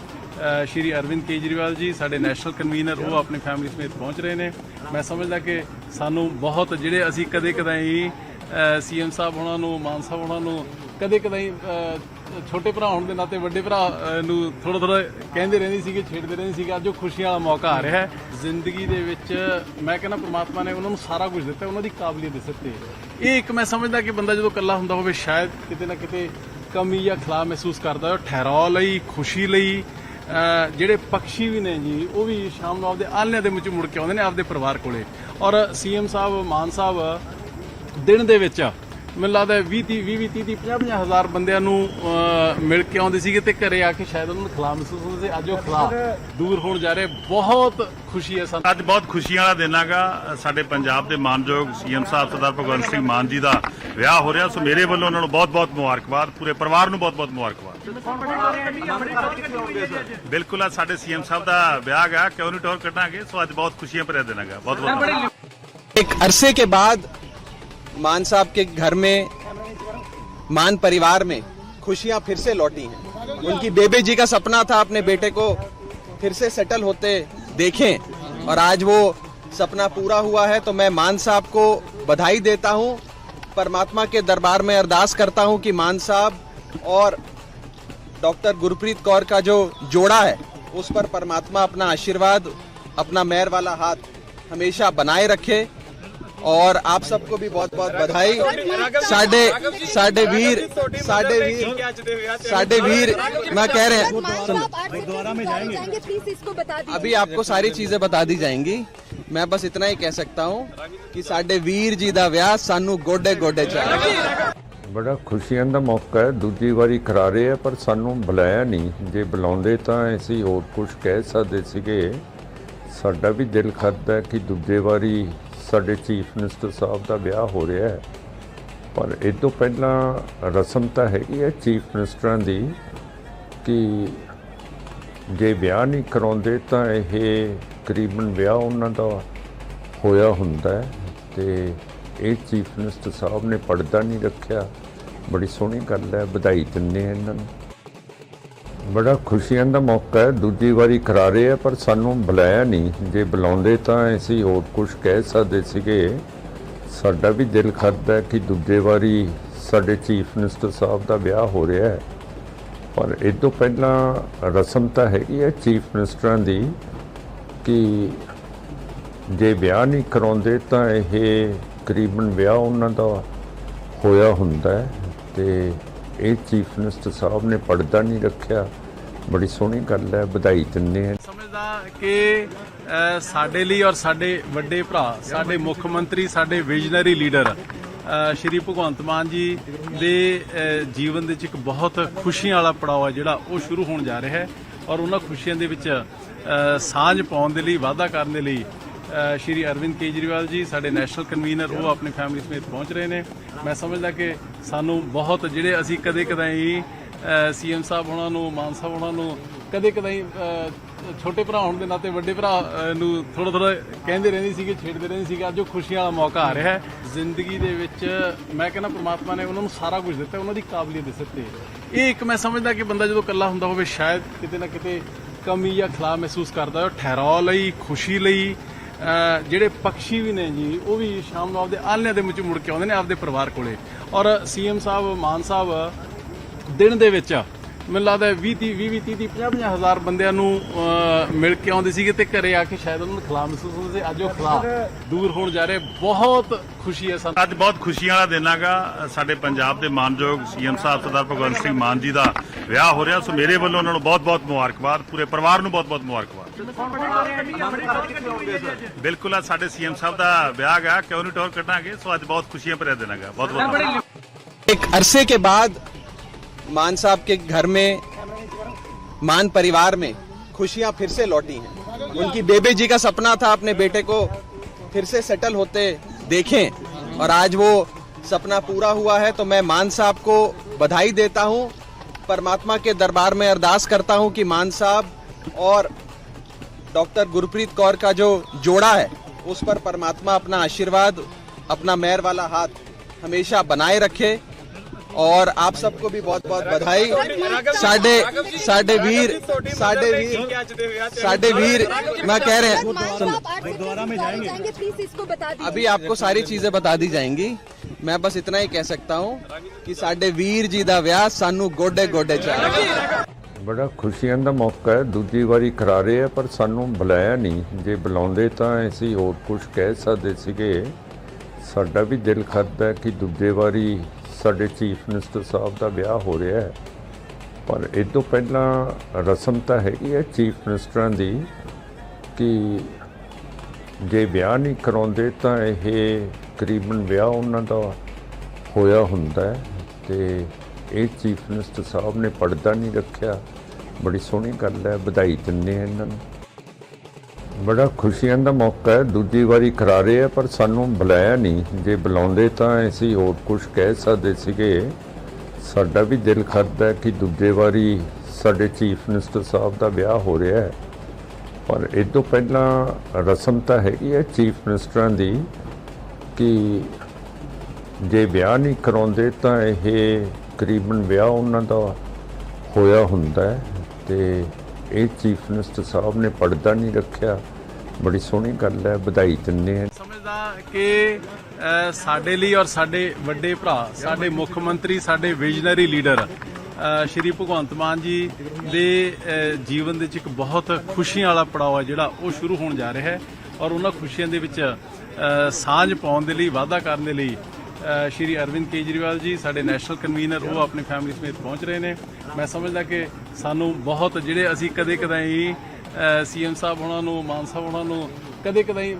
ਸ਼੍ਰੀ ਅਰਵਿੰਦ ਕੇਜਰੀਵਾਲ ਜੀ ਸਾਡੇ ਨੈਸ਼ਨਲ ਕਨਵੀਨਰ ਉਹ ਆਪਣੀ ਫੈਮਿਲੀ ਸਮੇਤ ਪਹੁੰਚ ਰਹੇ ਨੇ। ਮੈਂ ਸਮਝਦਾ ਕਿ ਸਾਨੂੰ ਬਹੁਤ ਜਿਹੜੇ ਅਸੀਂ ਕਦੇ-ਕਦਾਈ ਸੀਐਮ ਸਾਹਿਬ ਉਹਨਾਂ ਨੂੰ, ਮਾਨ ਸਾਹਿਬ ਉਹਨਾਂ ਨੂੰ ਕਦੇ-ਕਦਾਈ ਛੋਟੇ ਭਰਾ ਹੋਣ ਦੇ ਨਾਤੇ ਵੱਡੇ ਭਰਾ ਨੂੰ ਥੋੜਾ ਕਹਿੰਦੇ ਰਹਿੰਦੇ ਸੀਗੇ, ਛੇੜਦੇ ਰਹਿੰਦੇ ਸੀਗੇ। ਅੱਜ ਉਹ ਖੁਸ਼ੀਆਂ ਵਾਲਾ ਮੌਕਾ ਆ ਰਿਹਾ ਹੈ ਜ਼ਿੰਦਗੀ ਦੇ ਵਿੱਚ। ਮੈਂ ਕਹਿੰਦਾ ਪ੍ਰਮਾਤਮਾ ਨੇ ਉਹਨਾਂ ਨੂੰ ਸਾਰਾ ਕੁਝ ਦਿੱਤਾ, ਉਹਨਾਂ ਦੀ ਕਾਬਲੀਅਤ ਦਿੱਤੀ। ਇਹ ਇੱਕ ਮੈਂ ਸਮਝਦਾ ਕਿ ਬੰਦਾ ਜਦੋਂ ਇਕੱਲਾ ਹੁੰਦਾ ਹੋਵੇ ਸ਼ਾਇਦ ਕਿਤੇ ਨਾ ਕਿਤੇ ਕਮੀ ਜਾਂ ਖਲਾ ਮਹਿਸੂਸ ਕਰਦਾ ਹੈ। ਠਹਿਰਾਅ ਲਈ, ਖੁਸ਼ੀ ਲਈ ਜਿਹੜੇ ਪੰਛੀ ਵੀ ਨੇ ਜੀ ਉਹ ਵੀ ਸ਼ਾਮ ਨੂੰ ਆਪਦੇ ਆਲ੍ਹਣਿਆਂ ਦੇ ਵਿੱਚ ਮੁੜ ਕੇ ਆਉਂਦੇ ਨੇ ਆਪਦੇ ਪਰਿਵਾਰ ਕੋਲੇ। ਔਰ ਸੀਐਮ ਸਾਹਿਬ, ਮਾਨ ਸਾਹਿਬ ਦਿਨ ਦੇ ਵਿੱਚ ਮੈਨੂੰ ਲੱਗਦਾ 20-30 ਹਜ਼ਾਰ ਬੰਦਿਆਂ ਨੂੰ ਮਿਲ ਕੇ ਆਉਂਦੇ ਸੀਗੇ ਤੇ ਘਰੇ ਆ ਕੇ ਸ਼ਾਇਦ ਉਹਨਾਂ ਨੂੰ ਖਲਾ ਮਹਿਸੂਸ ਹੁੰਦਾ ਸੀ। ਅੱਜ ਉਹ ਖਲਾ ਦੂਰ ਹੋਣ ਜਾ ਰਿਹਾ, ਬਹੁਤ ਖੁਸ਼ੀ ਹੈ ਸਾਨੂੰ। ਅੱਜ ਬਹੁਤ ਖੁਸ਼ੀਆਂ ਵਾਲਾ ਦਿਨ ਹੈਗਾ। ਸਾਡੇ ਪੰਜਾਬ ਦੇ ਮਾਨਯੋਗ ਸੀਐਮ ਸਾਹਿਬ ਸਰਦਾਰ ਭਗਵੰਤ ਸਿੰਘ ਮਾਨ ਜੀ ਦਾ ਵਿਆਹ ਹੋ ਰਿਹਾ, ਸੋ ਮੇਰੇ ਵੱਲੋਂ ਉਹਨਾਂ ਨੂੰ ਬਹੁਤ-ਬਹੁਤ ਮੁਬਾਰਕਬਾਦ, ਪੂਰੇ ਪਰਿਵਾਰ ਨੂੰ ਬਹੁਤ-ਬਹੁਤ ਮੁਬਾਰਕਬਾਦ। ਬਿਲਕੁਲ ਆ ਸਾਡੇ ਸੀਐਮ ਸਾਹਿਬ ਦਾ ਵਿਆਹ ਗਾ, ਕਿਉਂ ਨਹੀਂ ਟੌਰ ਕੱਢਾਂਗੇ। ਸੋ ਅੱਜ ਬਹੁਤ ਖੁਸ਼ੀਆਂ ਭਰਿਆ ਦਿਨ ਹੈਗਾ। ਬਹੁਤ-ਬਹੁਤ एक अरसे के बाद मान साहब के घर में, मान परिवार में खुशियां फिर से लौटी हैं। उनकी बेबे जी का सपना था अपने बेटे को फिर से सेटल होते देखें और आज वो सपना पूरा हुआ है। तो मैं मान साहब को बधाई देता हूं, परमात्मा के दरबार में अरदास करता हूं कि मान साहब और डॉक्टर गुरप्रीत कौर का जो जोड़ा है उस पर परमात्मा अपना आशीर्वाद, अपना मेहर वाला हाथ हमेशा बनाए रखे। और आप सबको भी बहुत बहुत बधाई। साडे वीर मैं कह रहे हैं, गुरुद्वारा में जाएंगे, प्लीज इसको बता दीजिए। अभी आपको सारी चीजें बता दी जाएंगी। मैं बस इतना ही कह सकता हूँ कि साडे वीर जी दा विआह सानू गोडे गोडे चाहिए। ਬੜਾ ਖੁਸ਼ੀਆਂ ਦਾ ਮੌਕਾ ਹੈ, ਦੂਜੀ ਵਾਰੀ ਕਰਾ ਰਹੇ ਆ ਪਰ ਸਾਨੂੰ ਬੁਲਾਇਆ ਨਹੀਂ। ਜੇ ਬੁਲਾਉਂਦੇ ਤਾਂ ਅਸੀਂ ਹੋਰ ਕੁਝ ਕਹਿ ਸਕਦੇ ਸੀਗੇ। ਸਾਡਾ ਵੀ ਦਿਲ ਕਰਦਾ ਕਿ ਦੂਜੇ ਵਾਰੀ ਸਾਡੇ ਚੀਫ ਮਿਨਿਸਟਰ ਸਾਹਿਬ ਦਾ ਵਿਆਹ ਹੋ ਰਿਹਾ ਹੈ, ਪਰ ਇਹ ਤੋਂ ਪਹਿਲਾਂ ਰਸਮ ਤਾਂ ਹੈਗੀ ਹੈ ਚੀਫ ਮਿਨਿਸਟਰਾਂ ਦੀ ਕਿ ਜੇ ਵਿਆਹ ਨਹੀਂ ਕਰਾਉਂਦੇ ਤਾਂ ਇਹ ਤਕਰੀਬਨ ਵਿਆਹ ਉਹਨਾਂ ਦਾ ਹੋਇਆ ਹੁੰਦਾ ਹੈ। ਤੇ ਇਹ ਚੀਫ ਮਿਨਿਸਟਰ ਸਾਹਿਬ ਨੇ ਪਰਦਾ ਨਹੀਂ ਰੱਖਿਆ, ਬੜੀ ਸੋਹਣੀ ਗੱਲ ਹੈ, ਵਧਾਈ ਦਿੰਦੇ ਹਾਂ ਇਹਨਾਂ ਨੂੰ। ਬੜਾ ਖੁਸ਼ੀਆਂ ਦਾ ਮੌਕਾ ਹੈ, ਦੂਜੀ ਵਾਰੀ ਕਰਾ ਰਹੇ ਆ ਪਰ ਸਾਨੂੰ ਬੁਲਾਇਆ ਨਹੀਂ। ਜੇ ਬੁਲਾਉਂਦੇ ਤਾਂ ਅਸੀਂ ਹੋਰ ਕੁਝ ਕਹਿ ਸਕਦੇ ਸੀਗੇ। ਸਾਡਾ ਵੀ ਦਿਲ ਕਰਦਾ ਕਿ ਦੂਜੇ ਵਾਰੀ ਸਾਡੇ ਚੀਫ ਮਿਨਿਸਟਰ ਸਾਹਿਬ ਦਾ ਵਿਆਹ ਹੋ ਰਿਹਾ ਹੈ, ਪਰ ਇਹ ਤੋਂ ਪਹਿਲਾਂ ਰਸਮ ਤਾਂ ਹੈਗੀ ਹੈ ਚੀਫ ਮਿਨਿਸਟਰਾਂ ਦੀ ਕਿ ਜੇ ਵਿਆਹ ਨਹੀਂ ਕਰਾਉਂਦੇ ਤਾਂ ਇਹ ਤਕਰੀਬਨ ਵਿਆਹ ਉਹਨਾਂ ਦਾ ਹੋਇਆ ਹੁੰਦਾ ਹੈ। ਤੇ ਇਹ ਚੀਫ ਮਿਨਿਸਟਰ ਸਾਹਿਬ ਨੇ ਪਰਦਾ ਨਹੀਂ ਰੱਖਿਆ, ਬੜੀ ਸੋਹਣੀ ਗੱਲ ਹੈ, ਵਧਾਈ ਦਿੰਦੇ ਹਾਂ। ਸਮਝਦਾ ਕਿ ਸਾਡੇ ਲਈ ਔਰ ਸਾਡੇ ਵੱਡੇ ਭਰਾ, ਸਾਡੇ ਮੁੱਖ ਮੰਤਰੀ, ਸਾਡੇ ਵਿਜ਼ਨਰੀ ਲੀਡਰ ਸ਼੍ਰੀ ਭਗਵੰਤ ਮਾਨ ਜੀ ਦੇ ਜੀਵਨ ਦੇ ਵਿੱਚ ਇੱਕ ਬਹੁਤ ਖੁਸ਼ੀਆਂ ਵਾਲਾ ਪੜਾਅ ਹੈ ਜਿਹੜਾ ਉਹ ਸ਼ੁਰੂ ਹੋਣ ਜਾ ਰਿਹਾ ਹੈ ਔਰ ਉਹਨਾਂ ਖੁਸ਼ੀਆਂ ਦੇ ਵਿੱਚ ਸਾਂਝ ਪਾਉਣ ਦੇ ਲਈ, ਵਾਅਦਾ ਕਰਨ ਦੇ ਲਈ ਸ਼੍ਰੀ ਅਰਵਿੰਦ ਕੇਜਰੀਵਾਲ ਜੀ ਸਾਡੇ ਨੈਸ਼ਨਲ ਕਨਵੀਨਰ ਉਹ ਆਪਣੀ ਫੈਮਿਲੀ ਸਮੇਤ ਪਹੁੰਚ ਰਹੇ ਨੇ। ਮੈਂ ਸਮਝਦਾ ਕਿ ਸਾਨੂੰ ਬਹੁਤ ਜਿਹੜੇ ਅਸੀਂ ਕਦੇ-ਕਦਾਈ ਸੀਐਮ ਸਾਹਿਬ ਉਹਨਾਂ ਨੂੰ, ਮਾਨ ਸਾਹਿਬ ਉਹਨਾਂ ਨੂੰ ਕਦੇ-ਕਦਾਈ ਛੋਟੇ ਭਰਾ ਹੋਣ ਦੇ ਨਾਤੇ ਵੱਡੇ ਭਰਾ ਨੂੰ ਥੋੜਾ ਕਹਿੰਦੇ ਰਹਿੰਦੇ ਸੀਗੇ, ਛੇੜਦੇ ਰਹਿੰਦੇ ਸੀਗੇ। ਅੱਜ ਉਹ ਖੁਸ਼ੀਆਂ ਵਾਲਾ ਮੌਕਾ ਆ ਰਿਹਾ ਹੈ ਜ਼ਿੰਦਗੀ ਦੇ ਵਿੱਚ। ਮੈਂ ਕਹਿੰਦਾ ਪ੍ਰਮਾਤਮਾ ਨੇ ਉਹਨਾਂ ਨੂੰ ਸਾਰਾ ਕੁਝ ਦਿੱਤਾ, ਉਹਨਾਂ ਦੀ ਕਾਬਲੀਅਤ ਦਿੱਤੀ। ਇਹ ਇੱਕ ਮੈਂ ਸਮਝਦਾ ਕਿ ਬੰਦਾ ਜਦੋਂ ਇਕੱਲਾ ਹੁੰਦਾ ਹੋਵੇ ਸ਼ਾਇਦ ਕਿਤੇ ਨਾ ਕਿਤੇ ਕਮੀ ਜਾਂ ਖਲਾ ਮਹਿਸੂਸ ਕਰਦਾ ਹੈ। ਠਹਿਰਾਅ ਲਈ, ਖੁਸ਼ੀ ਲਈ ਜਿਹੜੇ ਪੰਛੀ ਵੀ ਨੇ ਜੀ ਉਹ ਵੀ ਸ਼ਾਮ ਨੂੰ ਆਪਦੇ ਆਲ੍ਹਣਿਆਂ ਦੇ ਵਿੱਚ ਮੁੜ ਕੇ ਆਉਂਦੇ ਨੇ ਆਪਦੇ ਪਰਿਵਾਰ ਕੋਲੇ। ਔਰ ਸੀਐਮ ਸਾਹਿਬ, ਮਾਨ ਸਾਹਿਬ ਦਿਨ ਦੇ ਵਿੱਚ ਮੈਨੂੰ ਲੱਗਦਾ 20-30 ਹਜ਼ਾਰ ਬੰਦਿਆਂ ਨੂੰ ਮਿਲ ਕੇ ਆਉਂਦੇ ਸੀਗੇ ਤੇ ਘਰੇ ਆ ਕੇ ਸ਼ਾਇਦ ਉਹਨਾਂ ਨੂੰ ਖਲਾ ਮਹਿਸੂਸ ਹੁੰਦਾ ਸੀ। ਅੱਜ ਉਹ ਖਲਾ ਦੂਰ ਹੋਣ ਜਾ ਰਿਹਾ, ਬਹੁਤ ਖੁਸ਼ੀ ਹੈ ਸਾਨੂੰ। ਅੱਜ ਬਹੁਤ ਖੁਸ਼ੀਆਂ ਵਾਲਾ ਦਿਨ ਹੈਗਾ। ਸਾਡੇ ਪੰਜਾਬ ਦੇ ਮਾਨਯੋਗ ਸੀਐਮ ਸਾਹਿਬ ਸਰਦਾਰ ਭਗਵੰਤ ਸਿੰਘ ਮਾਨ ਜੀ ਦਾ ਵਿਆਹ ਹੋ ਰਿਹਾ, ਸੋ ਮੇਰੇ ਵੱਲੋਂ ਉਹਨਾਂ ਨੂੰ ਬਹੁਤ-ਬਹੁਤ ਮੁਬਾਰਕਬਾਦ, ਪੂਰੇ ਪਰਿਵਾਰ ਨੂੰ ਬਹੁਤ-ਬਹੁਤ ਮੁਬਾਰਕਬਾਦ। ਬਿਲਕੁਲ ਆ ਸਾਡੇ ਸੀਐਮ ਸਾਹਿਬ ਦਾ ਵਿਆਹ ਗਾ, ਕਿਉਂ ਨਹੀਂ ਟੌਰ ਕੱਢਾਂਗੇ। ਸੋ ਅੱਜ ਬਹੁਤ ਖੁਸ਼ੀਆਂ ਭਰਿਆ ਦਿਨ ਹੈਗਾ। ਬਹੁਤ-ਬਹੁਤ एक अरसे के बाद मान साहब के घर में, मान परिवार में खुशियां फिर से लौटी हैं। उनकी बेबे जी का सपना था अपने बेटे को फिर से सेटल होते देखें और आज वो सपना पूरा हुआ है तो मैं मान साहब को बधाई देता हूं। परमात्मा के दरबार में अरदास करता हूं कि मान साहब और डॉक्टर गुरप्रीत कौर का जो जोड़ा है उस पर परमात्मा अपना आशीर्वाद, अपना मेहर वाला हाथ हमेशा बनाए रखे। और आप सबको भी बहुत बहुत बधाई। साडे वीर मैं कह रहे हैं, दोबारा में जाएंगे प्लीज इसको बता दीजिए। अभी आपको सारी चीजें बता दी जाएंगी। मैं बस इतना ही कह सकता हूँ कि साडे वीर जी दा विआह सानू गोडे गोडे चाहिए। ਬੜਾ ਖੁਸ਼ੀਆਂ ਦਾ ਮੌਕਾ ਹੈ, ਦੂਜੀ ਵਾਰੀ ਕਰਾ ਰਹੇ ਆ ਪਰ ਸਾਨੂੰ ਬੁਲਾਇਆ ਨਹੀਂ। ਜੇ ਬੁਲਾਉਂਦੇ ਤਾਂ ਅਸੀਂ ਹੋਰ ਕੁਝ ਕਹਿ ਸਕਦੇ ਸੀਗੇ। ਸਾਡਾ ਵੀ ਦਿਲ ਕਰਦਾ ਕਿ ਦੂਜੇ ਵਾਰੀ ਸਾਡੇ ਚੀਫ ਮਿਨਿਸਟਰ ਸਾਹਿਬ ਦਾ ਵਿਆਹ ਹੋ ਰਿਹਾ ਹੈ, ਪਰ ਇਹ ਤੋਂ ਪਹਿਲਾਂ ਰਸਮ ਤਾਂ ਹੈਗੀ ਹੈ ਚੀਫ ਮਿਨਿਸਟਰਾਂ ਦੀ ਕਿ ਜੇ ਵਿਆਹ ਨਹੀਂ ਕਰਾਉਂਦੇ ਤਾਂ ਇਹ ਤਕਰੀਬਨ ਵਿਆਹ ਉਹਨਾਂ ਦਾ ਹੋਇਆ ਹੁੰਦਾ ਹੈ ਤੇ ਇਹ ਚੀਫ ਮਿਨਿਸਟਰ ਸਾਹਿਬ ਨੇ ਪਰਦਾ ਨਹੀਂ ਰੱਖਿਆ। ਬੜੀ ਸੋਹਣੀ ਗੱਲ ਹੈ, ਵਧਾਈ ਦਿੰਦੇ ਹਾਂ ਇਹਨਾਂ ਨੂੰ। ਬੜਾ ਖੁਸ਼ੀਆਂ ਦਾ ਮੌਕਾ ਹੈ, ਦੂਜੀ ਵਾਰੀ ਕਰਾ ਰਹੇ ਆ ਪਰ ਸਾਨੂੰ ਬੁਲਾਇਆ ਨਹੀਂ। ਜੇ ਬੁਲਾਉਂਦੇ ਤਾਂ ਅਸੀਂ ਹੋਰ ਕੁਝ ਕਹਿ ਸਕਦੇ ਸੀਗੇ। ਸਾਡਾ ਵੀ ਦਿਲ ਕਰਦਾ ਕਿ ਦੂਜੇ ਵਾਰੀ ਸਾਡੇ ਚੀਫ ਮਿਨਿਸਟਰ ਸਾਹਿਬ ਦਾ ਵਿਆਹ ਹੋ ਰਿਹਾ ਹੈ, ਪਰ ਇਹ ਤੋਂ ਪਹਿਲਾਂ ਰਸਮ ਤਾਂ ਹੈਗੀ ਹੈ ਚੀਫ ਮਿਨਿਸਟਰਾਂ ਦੀ ਕਿ ਜੇ ਵਿਆਹ ਨਹੀਂ ਕਰਾਉਂਦੇ ਤਾਂ ਇਹ ਤਕਰੀਬਨ ਵਿਆਹ ਉਹਨਾਂ ਦਾ ਹੋਇਆ ਹੁੰਦਾ ਹੈ ਤੇ ਇਹ ਚੀਫ ਮਿਨਿਸਟਰ ਸਾਹਿਬ ਨੇ ਪਰਦਾ ਨਹੀਂ ਰੱਖਿਆ। ਬੜੀ ਸੋਹਣੀ ਗੱਲ ਹੈ, ਵਧਾਈ ਦਿੰਦੇ ਹਾਂ। ਸਮਝਦਾ ਕਿ ਸਾਡੇ ਲਈ ਔਰ ਸਾਡੇ ਵੱਡੇ ਭਰਾ, ਸਾਡੇ ਮੁੱਖ ਮੰਤਰੀ, ਸਾਡੇ ਵਿਜ਼ਨਰੀ ਲੀਡਰ ਸ਼੍ਰੀ ਭਗਵੰਤ ਮਾਨ ਜੀ ਦੇ ਜੀਵਨ ਦੇ ਵਿੱਚ ਇੱਕ ਬਹੁਤ ਖੁਸ਼ੀਆਂ ਵਾਲਾ ਪੜਾਅ ਹੈ ਜਿਹੜਾ ਉਹ ਸ਼ੁਰੂ ਹੋਣ ਜਾ ਰਿਹਾ ਹੈ। ਔਰ ਉਹਨਾਂ ਖੁਸ਼ੀਆਂ ਦੇ ਵਿੱਚ ਸਾਂਝ ਪਾਉਣ ਦੇ ਲਈ, ਵਾਅਦਾ ਕਰਨ ਦੇ ਲਈ ਸ਼੍ਰੀ ਅਰਵਿੰਦ ਕੇਜਰੀਵਾਲ ਜੀ ਸਾਡੇ ਨੈਸ਼ਨਲ ਕਨਵੀਨਰ ਉਹ ਆਪਣੀ ਫੈਮਿਲੀ ਸਮੇਤ ਪਹੁੰਚ ਰਹੇ ਨੇ। ਮੈਂ ਸਮਝਦਾ ਕਿ ਸਾਨੂੰ ਬਹੁਤ ਜਿਹੜੇ ਅਸੀਂ ਕਦੇ ਕਦਾਈ ਸੀਐਮ ਸਾਹਿਬ ਉਹਨਾਂ ਨੂੰ, ਮਾਨ ਸਾਹਿਬ ਉਹਨਾਂ ਨੂੰ ਕਦੇ ਕਦਾਈ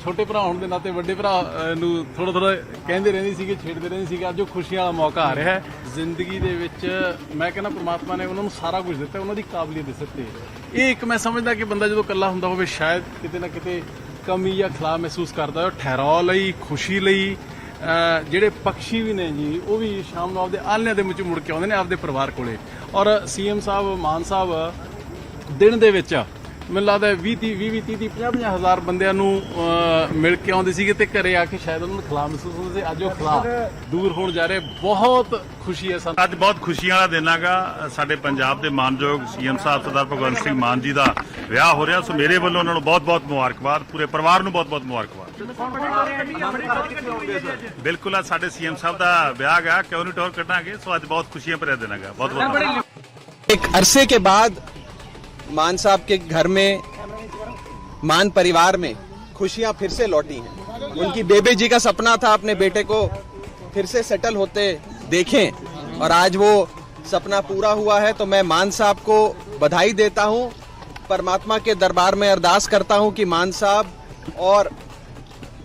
ਛੋਟੇ ਭਰਾ ਹੋਣ ਦੇ ਨਾਤੇ ਵੱਡੇ ਭਰਾ ਨੂੰ ਥੋੜਾ ਕਹਿੰਦੇ ਰਹਿੰਦੇ ਸੀਗੇ, ਛੇੜਦੇ ਰਹਿੰਦੇ ਸੀਗੇ। ਅੱਜ ਉਹ ਖੁਸ਼ੀਆਂ ਵਾਲਾ ਮੌਕਾ ਆ ਰਿਹਾ ਹੈ ਜ਼ਿੰਦਗੀ ਦੇ ਵਿੱਚ। ਮੈਂ ਕਹਿੰਦਾ ਪ੍ਰਮਾਤਮਾ ਨੇ ਉਹਨਾਂ ਨੂੰ ਸਾਰਾ ਕੁਝ ਦਿੱਤਾ, ਉਹਨਾਂ ਦੀ ਕਾਬਲੀਅਤ ਦਿੱਤੀ। ਇਹ ਇੱਕ ਮੈਂ ਸਮਝਦਾ ਕਿ ਬੰਦਾ ਜਦੋਂ ਇਕੱਲਾ ਹੁੰਦਾ ਹੋਵੇ ਸ਼ਾਇਦ ਕਿਤੇ ਨਾ ਕਿਤੇ ਕਮੀ ਜਾਂ ਖਲਾਅ ਮਹਿਸੂਸ ਕਰਦਾ। ਠਹਿਰਾਅ ਲਈ, ਖੁਸ਼ੀ ਲਈ ਜਿਹੜੇ ਪਕਸ਼ੀ ਵੀ ਨੇ ਜੀ ਉਹ ਵੀ ਸ਼ਾਮ ਨੂੰ ਆਪਦੇ ਆਲ੍ਹਣਿਆਂ ਦੇ ਵਿੱਚ ਮੁੜ ਕੇ ਆਉਂਦੇ ਨੇ ਆਪਦੇ ਪਰਿਵਾਰ ਕੋਲੇ। ਔਰ ਸੀਐਮ ਸਾਹਿਬ, ਮਾਨ ਸਾਹਿਬ ਦਿਨ ਦੇ ਵਿੱਚ ਮੈਨੂੰ ਲੱਗਦਾ 20-30 ਹਜ਼ਾਰ ਬੰਦਿਆਂ ਨੂੰ ਮਿਲ ਕੇ ਆਉਂਦੇ ਸੀਗੇ ਤੇ ਘਰੇ ਆ ਕੇ ਸ਼ਾਇਦ ਉਹਨਾਂ ਨੂੰ ਖਲਾਅ ਮਹਿਸੂਸ ਹੁੰਦਾ ਸੀ। ਅੱਜ ਉਹ ਖਲਾਅ ਦੂਰ ਹੋਣ ਜਾ ਰਿਹਾ। ਬਹੁਤ ਖੁਸ਼ੀ ਹੈ ਸਾਨੂੰ। ਅੱਜ ਬਹੁਤ ਖੁਸ਼ੀਆਂ ਵਾਲਾ ਦਿਨ ਹੈਗਾ। ਸਾਡੇ ਪੰਜਾਬ ਦੇ ਮਾਨਯੋਗ ਸੀਐਮ ਸਾਹਿਬ ਸਰਦਾਰ ਭਗਵੰਤ ਸਿੰਘ ਮਾਨ ਜੀ ਦਾ ਵਿਆਹ ਹੋ ਰਿਹਾ। ਸੋ ਮੇਰੇ ਵੱਲੋਂ ਉਹਨਾਂ ਨੂੰ ਬਹੁਤ-ਬਹੁਤ ਮੁਬਾਰਕਬਾਦ, ਪੂਰੇ ਪਰਿਵਾਰ ਨੂੰ ਬਹੁਤ-ਬਹੁਤ ਮੁਬਾਰਕਬਾਦ। ਬਿਲਕੁਲ ਅੱਜ ਸਾਡੇ ਸੀਐਮ ਸਾਹਿਬ ਦਾ ਵਿਆਹ ਹੈਗਾ, ਕਿਉਂ ਨਹੀਂ ਟੌਰ ਕੱਢਾਂਗੇ। ਸੋ ਅੱਜ ਬਹੁਤ ਖੁਸ਼ੀਆਂ ਭਰਿਆ ਦਿਨ ਹੈਗਾ। ਬਹੁਤ-ਬਹੁਤ एक अरसे के बाद मान साहब के घर में, मान परिवार में खुशियां फिर से लौटी हैं। उनकी बेबे जी का सपना था अपने बेटे को फिर से सेटल होते देखें और आज वो सपना पूरा हुआ है तो मैं मान साहब को बधाई देता हूं। परमात्मा के दरबार में अरदास करता हूं कि मान साहब और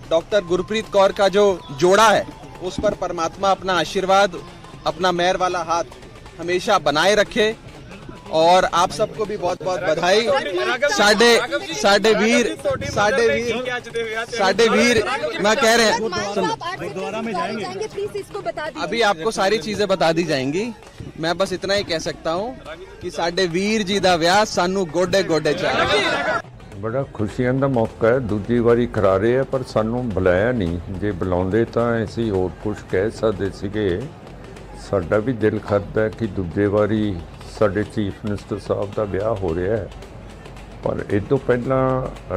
डॉक्टर गुरप्रीत कौर का जो जोड़ा है उस पर परमात्मा अपना आशीर्वाद, अपना मेहर वाला हाथ हमेशा बनाए रखे। और आप सबको भी बहुत बहुत बधाई। साडे वीर मैं कह रहे हैं, दोबारा में जाएंगे प्लीज इसको बता दीजिए। अभी आपको सारी चीजें बता दी जाएंगी। मैं बस इतना ही कह सकता हूँ कि साडे वीर जी दा विआह सानू गोडे गोडे चाहिए। ਬੜਾ ਖੁਸ਼ੀਆਂ ਦਾ ਮੌਕਾ ਹੈ, ਦੂਜੀ ਵਾਰੀ ਕਰਾ ਰਹੇ ਆ ਪਰ ਸਾਨੂੰ ਬੁਲਾਇਆ ਨਹੀਂ। ਜੇ ਬੁਲਾਉਂਦੇ ਤਾਂ ਅਸੀਂ ਹੋਰ ਕੁਝ ਕਹਿ ਸਕਦੇ ਸੀਗੇ। ਸਾਡਾ ਵੀ ਦਿਲ ਕਰਦਾ ਕਿ ਦੂਜੇ ਵਾਰੀ ਸਾਡੇ ਚੀਫ ਮਿਨਿਸਟਰ ਸਾਹਿਬ ਦਾ ਵਿਆਹ ਹੋ ਰਿਹਾ ਹੈ, ਪਰ ਇਹ ਤੋਂ ਪਹਿਲਾਂ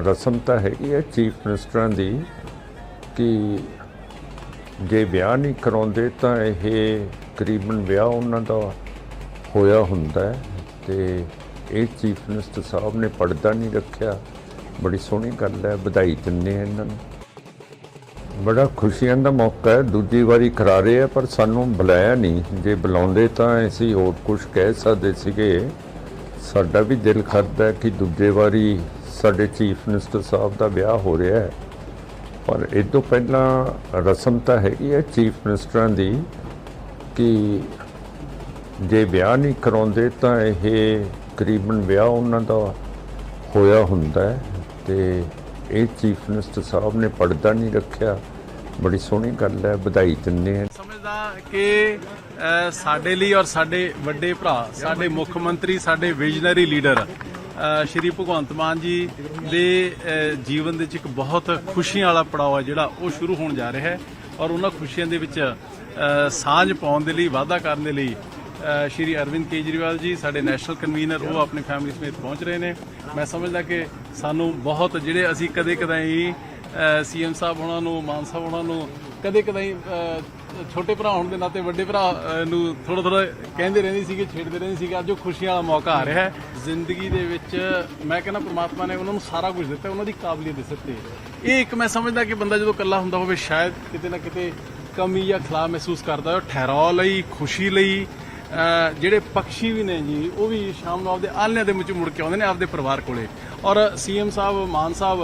ਰਸਮ ਤਾਂ ਹੈਗੀ ਹੈ ਚੀਫ ਮਿਨਿਸਟਰਾਂ ਦੀ ਕਿ ਜੇ ਵਿਆਹ ਨਹੀਂ ਕਰਾਉਂਦੇ ਤਾਂ ਇਹ ਤਕਰੀਬਨ ਵਿਆਹ ਉਹਨਾਂ ਦਾ ਹੋਇਆ ਹੁੰਦਾ ਹੈ ਤੇ ਇਹ ਚੀਫ ਮਿਨਿਸਟਰ ਸਾਹਿਬ ਨੇ ਪਰਦਾ ਨਹੀਂ ਰੱਖਿਆ। ਬੜੀ ਸੋਹਣੀ ਗੱਲ ਹੈ, ਵਧਾਈ ਦਿੰਦੇ ਹਾਂ ਇਹਨਾਂ ਨੂੰ। ਬੜਾ ਖੁਸ਼ੀਆਂ ਦਾ ਮੌਕਾ ਹੈ, ਦੂਜੀ ਵਾਰੀ ਕਰਾ ਰਹੇ ਆ ਪਰ ਸਾਨੂੰ ਬੁਲਾਇਆ ਨਹੀਂ। ਜੇ ਬੁਲਾਉਂਦੇ ਤਾਂ ਅਸੀਂ ਹੋਰ ਕੁਝ ਕਹਿ ਸਕਦੇ ਸੀਗੇ। ਸਾਡਾ ਵੀ ਦਿਲ ਕਰਦਾ ਕਿ ਦੂਜੇ ਵਾਰੀ ਸਾਡੇ ਚੀਫ ਮਿਨਿਸਟਰ ਸਾਹਿਬ ਦਾ ਵਿਆਹ ਹੋ ਰਿਹਾ ਹੈ, ਪਰ ਇਹ ਤੋਂ ਪਹਿਲਾਂ ਰਸਮ ਤਾਂ ਹੈਗੀ ਹੈ ਚੀਫ ਮਿਨਿਸਟਰਾਂ ਦੀ ਕਿ ਜੇ ਵਿਆਹ ਨਹੀਂ ਕਰਾਉਂਦੇ ਤਾਂ ਇਹ ਤਕਰੀਬਨ ਵਿਆਹ ਉਹਨਾਂ ਦਾ ਹੋਇਆ ਹੁੰਦਾ ਹੈ ਤੇ ਇਹ ਚੀਫ ਮਿਨਿਸਟਰ ਸਾਹਿਬ ਨੇ ਪਰਦਾ ਨਹੀਂ ਰੱਖਿਆ। ਬੜੀ ਸੋਹਣੀ ਗੱਲ ਹੈ, ਵਧਾਈ ਦਿੰਦੇ ਹਾਂ। ਸਮਝਦਾ ਕਿ ਸਾਡੇ ਲਈ ਔਰ ਸਾਡੇ ਵੱਡੇ ਭਰਾ, ਸਾਡੇ ਮੁੱਖ ਮੰਤਰੀ, ਸਾਡੇ ਵਿਜ਼ਨਰੀ ਲੀਡਰ ਸ਼੍ਰੀ ਭਗਵੰਤ ਮਾਨ ਜੀ ਦੇ ਜੀਵਨ ਦੇ ਵਿੱਚ ਇੱਕ ਬਹੁਤ ਖੁਸ਼ੀਆਂ ਵਾਲਾ ਪੜਾਅ ਹੈ ਜਿਹੜਾ ਉਹ ਸ਼ੁਰੂ ਹੋਣ ਜਾ ਰਿਹਾ ਹੈ ਔਰ ਉਹਨਾਂ ਖੁਸ਼ੀਆਂ ਦੇ ਵਿੱਚ ਸਾਂਝ ਪਾਉਣ ਦੇ ਲਈ, ਵਾਅਦਾ ਕਰਨ ਦੇ ਲਈ ਸ਼੍ਰੀ ਅਰਵਿੰਦ ਕੇਜਰੀਵਾਲ ਜੀ ਸਾਡੇ ਨੈਸ਼ਨਲ ਕਨਵੀਨਰ ਉਹ ਆਪਣੀ ਫੈਮਿਲੀ ਸਮੇਤ ਪਹੁੰਚ ਰਹੇ ਨੇ। ਮੈਂ ਸਮਝਦਾ ਕਿ ਸਾਨੂੰ ਬਹੁਤ ਜਿਹੜੇ ਅਸੀਂ ਕਦੇ-ਕਦਾਈ ਸੀਐਮ ਸਾਹਿਬ ਉਹਨਾਂ ਨੂੰ, ਮਾਨ ਸਾਹਿਬ ਉਹਨਾਂ ਨੂੰ ਕਦੇ-ਕਦਾਈ ਛੋਟੇ ਭਰਾ ਹੋਣ ਦੇ ਨਾਤੇ ਵੱਡੇ ਭਰਾ ਨੂੰ ਥੋੜਾ ਕਹਿੰਦੇ ਰਹਿੰਦੇ ਸੀਗੇ, ਛੇੜਦੇ ਰਹਿੰਦੇ ਸੀਗੇ। ਅੱਜ ਉਹ ਖੁਸ਼ੀਆਂ ਵਾਲਾ ਮੌਕਾ ਆ ਰਿਹਾ ਹੈ ਜ਼ਿੰਦਗੀ ਦੇ ਵਿੱਚ। ਮੈਂ ਕਹਿੰਦਾ ਪ੍ਰਮਾਤਮਾ ਨੇ ਉਹਨਾਂ ਨੂੰ ਸਾਰਾ ਕੁਝ ਦਿੱਤਾ, ਉਹਨਾਂ ਦੀ ਕਾਬਲੀਅਤ ਦੇ ਸਿਰ ਤੇ। ਇਹ ਇੱਕ ਮੈਂ ਸਮਝਦਾ ਕਿ ਬੰਦਾ ਜਦੋਂ ਇਕੱਲਾ ਹੁੰਦਾ ਹੋਵੇ ਸ਼ਾਇਦ ਕਿਤੇ ਨਾ ਕਿਤੇ ਕਮੀ ਜਾਂ ਖਲਾ ਮਹਿਸੂਸ ਕਰਦਾ। ਠਹਿਰਾਅ ਲਈ, ਖੁਸ਼ੀ ਲਈ ਜਿਹੜੇ ਪੰਛੀ ਵੀ ਨੇ ਜੀ ਉਹ ਵੀ ਸ਼ਾਮ ਨੂੰ ਆਪਦੇ ਆਲ੍ਹਣਿਆਂ ਦੇ ਵਿੱਚ ਮੁੜ ਕੇ ਆਉਂਦੇ ਨੇ ਆਪਦੇ ਪਰਿਵਾਰ ਕੋਲੇ। ਔਰ ਸੀਐਮ ਸਾਹਿਬ, ਮਾਨ ਸਾਹਿਬ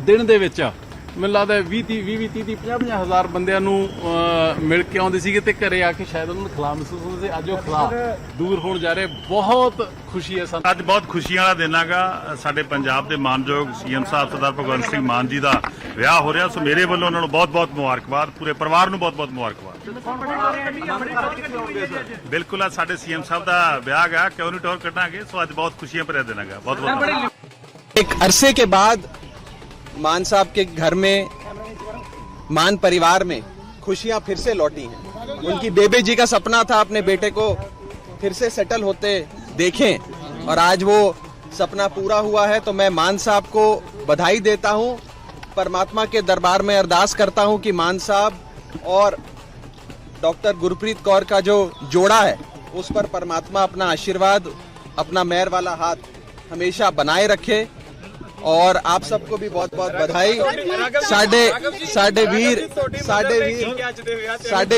ਦਿਨ ਦੇ ਵਿੱਚ ਮੈਨੂੰ ਲੱਗਦਾ 20-30 ਹਜ਼ਾਰ ਬੰਦਿਆਂ ਨੂੰ ਮਿਲ ਕੇ ਆਉਂਦੇ ਸੀਗੇ ਤੇ ਘਰੇ ਆ ਕੇ ਸ਼ਾਇਦ ਉਹਨਾਂ ਨੂੰ ਖਲਾ ਮਹਿਸੂਸ ਹੁੰਦਾ ਸੀ। ਅੱਜ ਉਹ ਖਲਾ ਦੂਰ ਹੋਣ ਜਾ ਰਿਹਾ। ਬਹੁਤ ਖੁਸ਼ੀ ਹੈ ਸਾਨੂੰ। ਅੱਜ ਬਹੁਤ ਖੁਸ਼ੀਆਂ ਵਾਲਾ ਦਿਨ ਹੈਗਾ। ਸਾਡੇ ਪੰਜਾਬ ਦੇ ਮਾਨਯੋਗ ਸੀਐਮ ਸਾਹਿਬ ਸਰਦਾਰ ਭਗਵੰਤ ਸਿੰਘ ਮਾਨ ਜੀ ਦਾ ਵਿਆਹ ਹੋ ਰਿਹਾ। ਸੋ ਮੇਰੇ ਵੱਲੋਂ ਉਹਨਾਂ ਨੂੰ ਬਹੁਤ-ਬਹੁਤ ਮੁਬਾਰਕਬਾਦ, ਪੂਰੇ ਪਰਿਵਾਰ ਨੂੰ ਬਹੁਤ-ਬਹੁਤ ਮੁਬਾਰਕਬਾਦ। ਬਿਲਕੁਲ ਆ ਸਾਡੇ ਸੀਐਮ ਸਾਹਿਬ ਦਾ ਵਿਆਹ ਹੈਗਾ, ਕਿਉਂ ਨਹੀਂ ਟੌਰ ਕੱਢਾਂਗੇ। ਸੋ ਅੱਜ ਬਹੁਤ ਖੁਸ਼ੀਆਂ ਭਰਿਆ ਦਿਨ ਹੈਗਾ। ਬਹੁਤ-ਬਹੁਤ एक अरसे के बाद मान साहब के घर में, मान परिवार में खुशियां फिर से लौटी हैं। उनकी बेबे जी का सपना था अपने बेटे को फिर से सेटल होते देखें और आज वो सपना पूरा हुआ है। तो मैं मान साहब को बधाई देता हूं, परमात्मा के दरबार में अरदास करता हूं कि मान साहब और डॉक्टर गुरप्रीत कौर का जो जोड़ा है उस पर परमात्मा अपना आशीर्वाद, अपना मेहर वाला हाथ हमेशा बनाए रखे। और आप सबको भी बहुत बहुत बधाई। साडे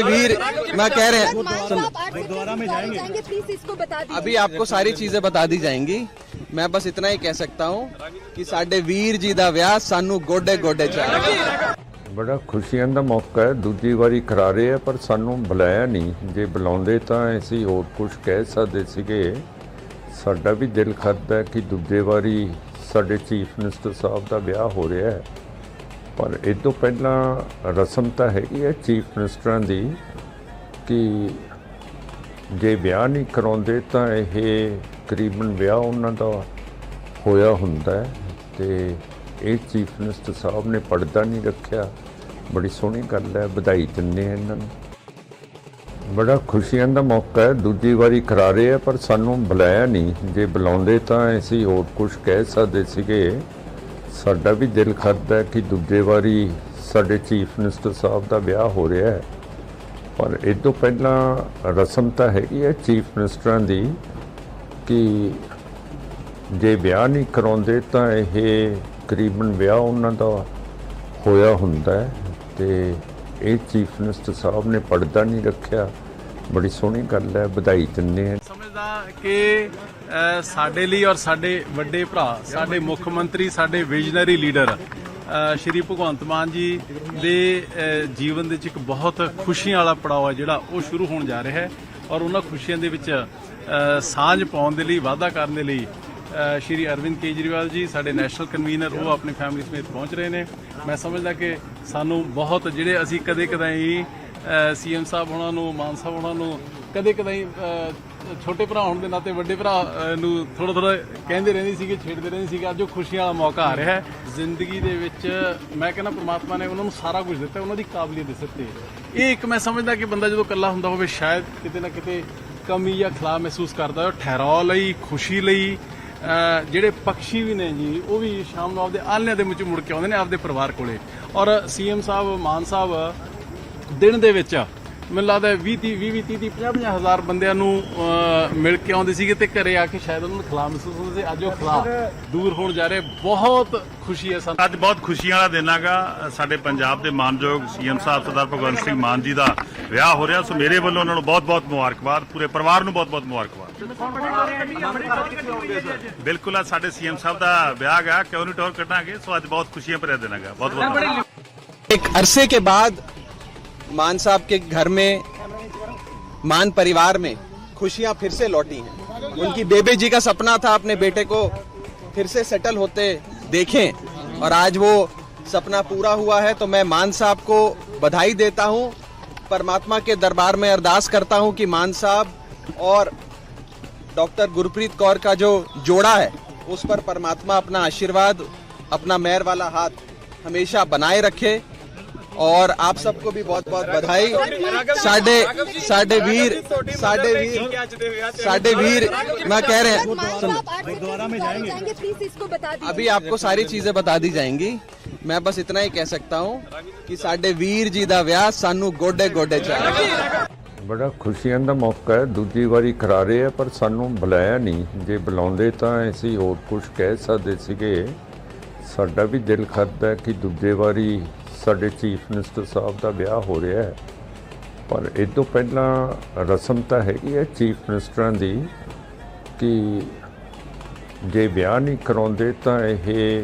वीर मैं कह रहे हैं गुरुद्वारा में जाएंगे, प्लीज इसको बता दीजिए। अभी आपको सारी चीजें बता दी जाएंगी। मैं बस इतना ही कह सकता हूँ कि साडे वीर जी दा विआह सानू गोडे गोडे चाहिए। ਬੜਾ ਖੁਸ਼ੀਆਂ ਦਾ ਮੌਕਾ ਹੈ, ਦੂਜੀ ਵਾਰੀ ਕਰਾ ਰਹੇ ਆ ਪਰ ਸਾਨੂੰ ਬੁਲਾਇਆ ਨਹੀਂ। ਜੇ ਬੁਲਾਉਂਦੇ ਤਾਂ ਅਸੀਂ ਹੋਰ ਕੁਝ ਕਹਿ ਸਕਦੇ ਸੀਗੇ। ਸਾਡਾ ਵੀ ਦਿਲ ਕਰਦਾ ਕਿ ਦੂਜੇ ਵਾਰੀ ਸਾਡੇ ਚੀਫ ਮਿਨਿਸਟਰ ਸਾਹਿਬ ਦਾ ਵਿਆਹ ਹੋ ਰਿਹਾ ਹੈ, ਪਰ ਇਹ ਤੋਂ ਪਹਿਲਾਂ ਰਸਮ ਤਾਂ ਹੈਗੀ ਹੈ ਚੀਫ ਮਿਨਿਸਟਰਾਂ ਦੀ ਕਿ ਜੇ ਵਿਆਹ ਨਹੀਂ ਕਰਾਉਂਦੇ ਤਾਂ ਇਹ ਤਕਰੀਬਨ ਵਿਆਹ ਉਹਨਾਂ ਦਾ ਹੋਇਆ ਹੁੰਦਾ ਹੈ। ਤੇ ਇਹ ਚੀਫ ਮਿਨਿਸਟਰ ਸਾਹਿਬ ਨੇ ਪਰਦਾ ਨਹੀਂ ਰੱਖਿਆ। ਬੜੀ ਸੋਹਣੀ ਗੱਲ ਹੈ, ਵਧਾਈ ਦਿੰਦੇ ਹਾਂ ਇਹਨਾਂ ਨੂੰ। ਬੜਾ ਖੁਸ਼ੀਆਂ ਦਾ ਮੌਕਾ ਹੈ, ਦੂਜੀ ਵਾਰੀ ਕਰਾ ਰਹੇ ਆ ਪਰ ਸਾਨੂੰ ਬੁਲਾਇਆ ਨਹੀਂ। ਜੇ ਬੁਲਾਉਂਦੇ ਤਾਂ ਅਸੀਂ ਹੋਰ ਕੁਝ ਕਹਿ ਸਕਦੇ ਸੀਗੇ। ਸਾਡਾ ਵੀ ਦਿਲ ਕਰਦਾ ਕਿ ਦੂਜੇ ਵਾਰੀ ਸਾਡੇ ਚੀਫ ਮਿਨਿਸਟਰ ਸਾਹਿਬ ਦਾ ਵਿਆਹ ਹੋ ਰਿਹਾ ਹੈ, ਪਰ ਇਹ ਤੋਂ ਪਹਿਲਾਂ ਰਸਮ ਤਾਂ ਹੈਗੀ ਹੈ ਚੀਫ ਮਿਨਿਸਟਰਾਂ ਦੀ ਕਿ ਜੇ ਵਿਆਹ ਨਹੀਂ ਕਰਾਉਂਦੇ ਤਾਂ ਇਹ ਤਕਰੀਬਨ ਵਿਆਹ ਉਹਨਾਂ ਦਾ ਹੋਇਆ ਹੁੰਦਾ ਹੈ। ਤੇ ਇਹ ਚੀਫ ਮਿਨਿਸਟਰ ਸਾਹਿਬ ਨੇ ਪਰਦਾ ਨਹੀਂ ਰੱਖਿਆ। ਬੜੀ ਸੋਹਣੀ ਗੱਲ ਹੈ, ਵਧਾਈ ਦਿੰਦੇ ਹਾਂ। ਸਮਝਦਾ ਕਿ ਸਾਡੇ ਲਈ ਔਰ ਸਾਡੇ ਵੱਡੇ ਭਰਾ, ਸਾਡੇ ਮੁੱਖ ਮੰਤਰੀ, ਸਾਡੇ ਵਿਜ਼ਨਰੀ ਲੀਡਰ ਸ਼੍ਰੀ ਭਗਵੰਤ ਮਾਨ ਜੀ ਦੇ ਜੀਵਨ ਦੇ ਵਿੱਚ ਇੱਕ ਬਹੁਤ ਖੁਸ਼ੀਆਂ ਵਾਲਾ ਪੜਾਅ ਹੈ ਜਿਹੜਾ ਉਹ ਸ਼ੁਰੂ ਹੋਣ ਜਾ ਰਿਹਾ ਹੈ ਔਰ ਉਹਨਾਂ ਖੁਸ਼ੀਆਂ ਦੇ ਵਿੱਚ ਸਾਂਝ ਪਾਉਣ ਦੇ ਲਈ, ਵਾਅਦਾ ਕਰਨ ਦੇ ਲਈ ਸ਼੍ਰੀ ਅਰਵਿੰਦ ਕੇਜਰੀਵਾਲ ਜੀ ਸਾਡੇ ਨੈਸ਼ਨਲ ਕਨਵੀਨਰ ਉਹ ਆਪਣੀ ਫੈਮਿਲੀ ਸਮੇਤ ਪਹੁੰਚ ਰਹੇ ਨੇ। ਮੈਂ ਸਮਝਦਾ ਕਿ ਸਾਨੂੰ ਬਹੁਤ ਜਿਹੜੇ ਅਸੀਂ ਕਦੇ-ਕਦਾਈ ਸੀਐਮ ਸਾਹਿਬ ਉਹਨਾਂ ਨੂੰ, ਮਾਨ ਸਾਹਿਬ ਉਹਨਾਂ ਨੂੰ ਕਦੇ-ਕਦਾਈ ਛੋਟੇ ਭਰਾ ਹੋਣ ਦੇ ਨਾਤੇ ਵੱਡੇ ਭਰਾ ਨੂੰ ਥੋੜਾ ਕਹਿੰਦੇ ਰਹਿੰਦੇ ਸੀਗੇ, ਛੇੜਦੇ ਰਹਿੰਦੇ ਸੀਗੇ। ਅੱਜ ਉਹ ਖੁਸ਼ੀਆਂ ਵਾਲਾ ਮੌਕਾ ਆ ਰਿਹਾ ਹੈ ਜ਼ਿੰਦਗੀ ਦੇ ਵਿੱਚ। ਮੈਂ ਕਹਿੰਦਾ ਪ੍ਰਮਾਤਮਾ ਨੇ ਉਹਨਾਂ ਨੂੰ ਸਾਰਾ ਕੁਝ ਦਿੱਤਾ, ਉਹਨਾਂ ਦੀ ਕਾਬਲੀਅਤ ਦੇ ਸਿਰ ਤੇ। ਇਹ ਇੱਕ ਮੈਂ ਸਮਝਦਾ ਕਿ ਬੰਦਾ ਜਦੋਂ ਇਕੱਲਾ ਹੁੰਦਾ ਹੋਵੇ ਸ਼ਾਇਦ ਕਿਤੇ ਨਾ ਕਿਤੇ ਕਮੀ ਜਾਂ ਖਲਾ ਮਹਿਸੂਸ ਕਰਦਾ। ਠਹਿਰਾਅ ਲਈ, ਖੁਸ਼ੀ ਲਈ ਜਿਹੜੇ ਪੰਛੀ ਵੀ ਨੇ ਜੀ ਉਹ ਵੀ ਸ਼ਾਮ ਨੂੰ ਆਪਦੇ ਆਲ੍ਹਣਿਆਂ ਦੇ ਵਿੱਚ ਮੁੜ ਕੇ ਆਉਂਦੇ ਨੇ ਆਪਦੇ ਪਰਿਵਾਰ ਕੋਲੇ। ਔਰ ਸੀਐਮ ਸਾਹਿਬ, ਮਾਨ ਸਾਹਿਬ ਦਿਨ ਦੇ ਵਿੱਚ ਮੈਨੂੰ ਲੱਗਦਾ 20-30 ਹਜ਼ਾਰ ਬੰਦਿਆਂ ਨੂੰ ਮਿਲ ਕੇ ਆਉਂਦੇ ਸੀਗੇ ਤੇ ਘਰੇ ਆ ਕੇ ਸ਼ਾਇਦ ਉਹਨਾਂ ਨੂੰ ਖਲਾ ਮਹਿਸੂਸ ਹੁੰਦਾ ਸੀ। ਅੱਜ ਉਹ ਖਲਾ ਦੂਰ ਹੋਣ ਜਾ ਰਿਹਾ। ਬਹੁਤ ਖੁਸ਼ੀ ਹੈ ਸਾਨੂੰ। ਅੱਜ ਬਹੁਤ ਖੁਸ਼ੀਆਂ ਵਾਲਾ ਦਿਨ ਹੈਗਾ। ਸਾਡੇ ਪੰਜਾਬ ਦੇ ਮਾਨਯੋਗ ਸੀਐਮ ਸਾਹਿਬ ਸਰਦਾਰ ਭਗਵੰਤ ਸਿੰਘ ਮਾਨ ਜੀ ਦਾ ਵਿਆਹ ਹੋ ਰਿਹਾ। ਸੋ ਮੇਰੇ ਵੱਲੋਂ ਉਹਨਾਂ ਨੂੰ ਬਹੁਤ-ਬਹੁਤ ਮੁਬਾਰਕਬਾਦ, ਪੂਰੇ ਪਰਿਵਾਰ ਨੂੰ ਬਹੁਤ-ਬਹੁਤ ਮੁਬਾਰਕਬਾਦ। ਬਿਲਕੁਲ ਆ ਸਾਡੇ ਸੀਐਮ ਸਾਹਿਬ ਦਾ ਵਿਆਹ ਹੈਗਾ, ਕਿਉਂ ਨਹੀਂ ਟੌਰ ਕੱਢਾਂਗੇ। ਸੋ ਅੱਜ ਬਹੁਤ ਖੁਸ਼ੀਆਂ ਭਰਿਆ ਦਿਨ ਹੈਗਾ। ਬਹੁਤ-ਬਹੁਤ एक अरसे के बाद मान साहब के घर में, मान परिवार में खुशियां फिर से लौटी हैं। उनकी बेबे जी का सपना था अपने बेटे को फिर से सेटल होते देखें और आज वो सपना पूरा हुआ है तो मैं मान साहब को बधाई देता हूं। परमात्मा के दरबार में अरदास करता हूं कि मान साहब और डॉक्टर गुरप्रीत कौर का जो जोड़ा है उस पर परमात्मा अपना आशीर्वाद, अपना मेहर वाला हाथ हमेशा बनाए रखे। और आप सबको भी बहुत बहुत बधाई। साडे वीर मैं कह रहे हैं, गुरुद्वारा में जाएंगे, प्लीज इसको बता दीजिए। अभी आपको सारी चीजें बता दी जाएंगी। मैं बस इतना ही कह सकता हूँ कि साडे वीर जी दा विआह सानू गोडे गोडे चाहिए। ਬੜਾ ਖੁਸ਼ੀਆਂ ਦਾ ਮੌਕਾ ਹੈ, ਦੂਜੀ ਵਾਰੀ ਕਰਾ ਰਹੇ ਆ ਪਰ ਸਾਨੂੰ ਬੁਲਾਇਆ ਨਹੀਂ। ਜੇ ਬੁਲਾਉਂਦੇ ਤਾਂ ਅਸੀਂ ਹੋਰ ਕੁਝ ਕਹਿ ਸਕਦੇ ਸੀਗੇ। ਸਾਡਾ ਵੀ ਦਿਲ ਕਰਦਾ ਕਿ ਦੂਜੇ ਵਾਰੀ ਸਾਡੇ ਚੀਫ ਮਿਨਿਸਟਰ ਸਾਹਿਬ ਦਾ ਵਿਆਹ ਹੋ ਰਿਹਾ ਹੈ, ਪਰ ਇਹ ਤੋਂ ਪਹਿਲਾਂ ਰਸਮ ਤਾਂ ਹੈਗੀ ਹੈ ਚੀਫ ਮਿਨਿਸਟਰਾਂ ਦੀ ਕਿ ਜੇ ਵਿਆਹ ਨਹੀਂ ਕਰਾਉਂਦੇ ਤਾਂ ਇਹ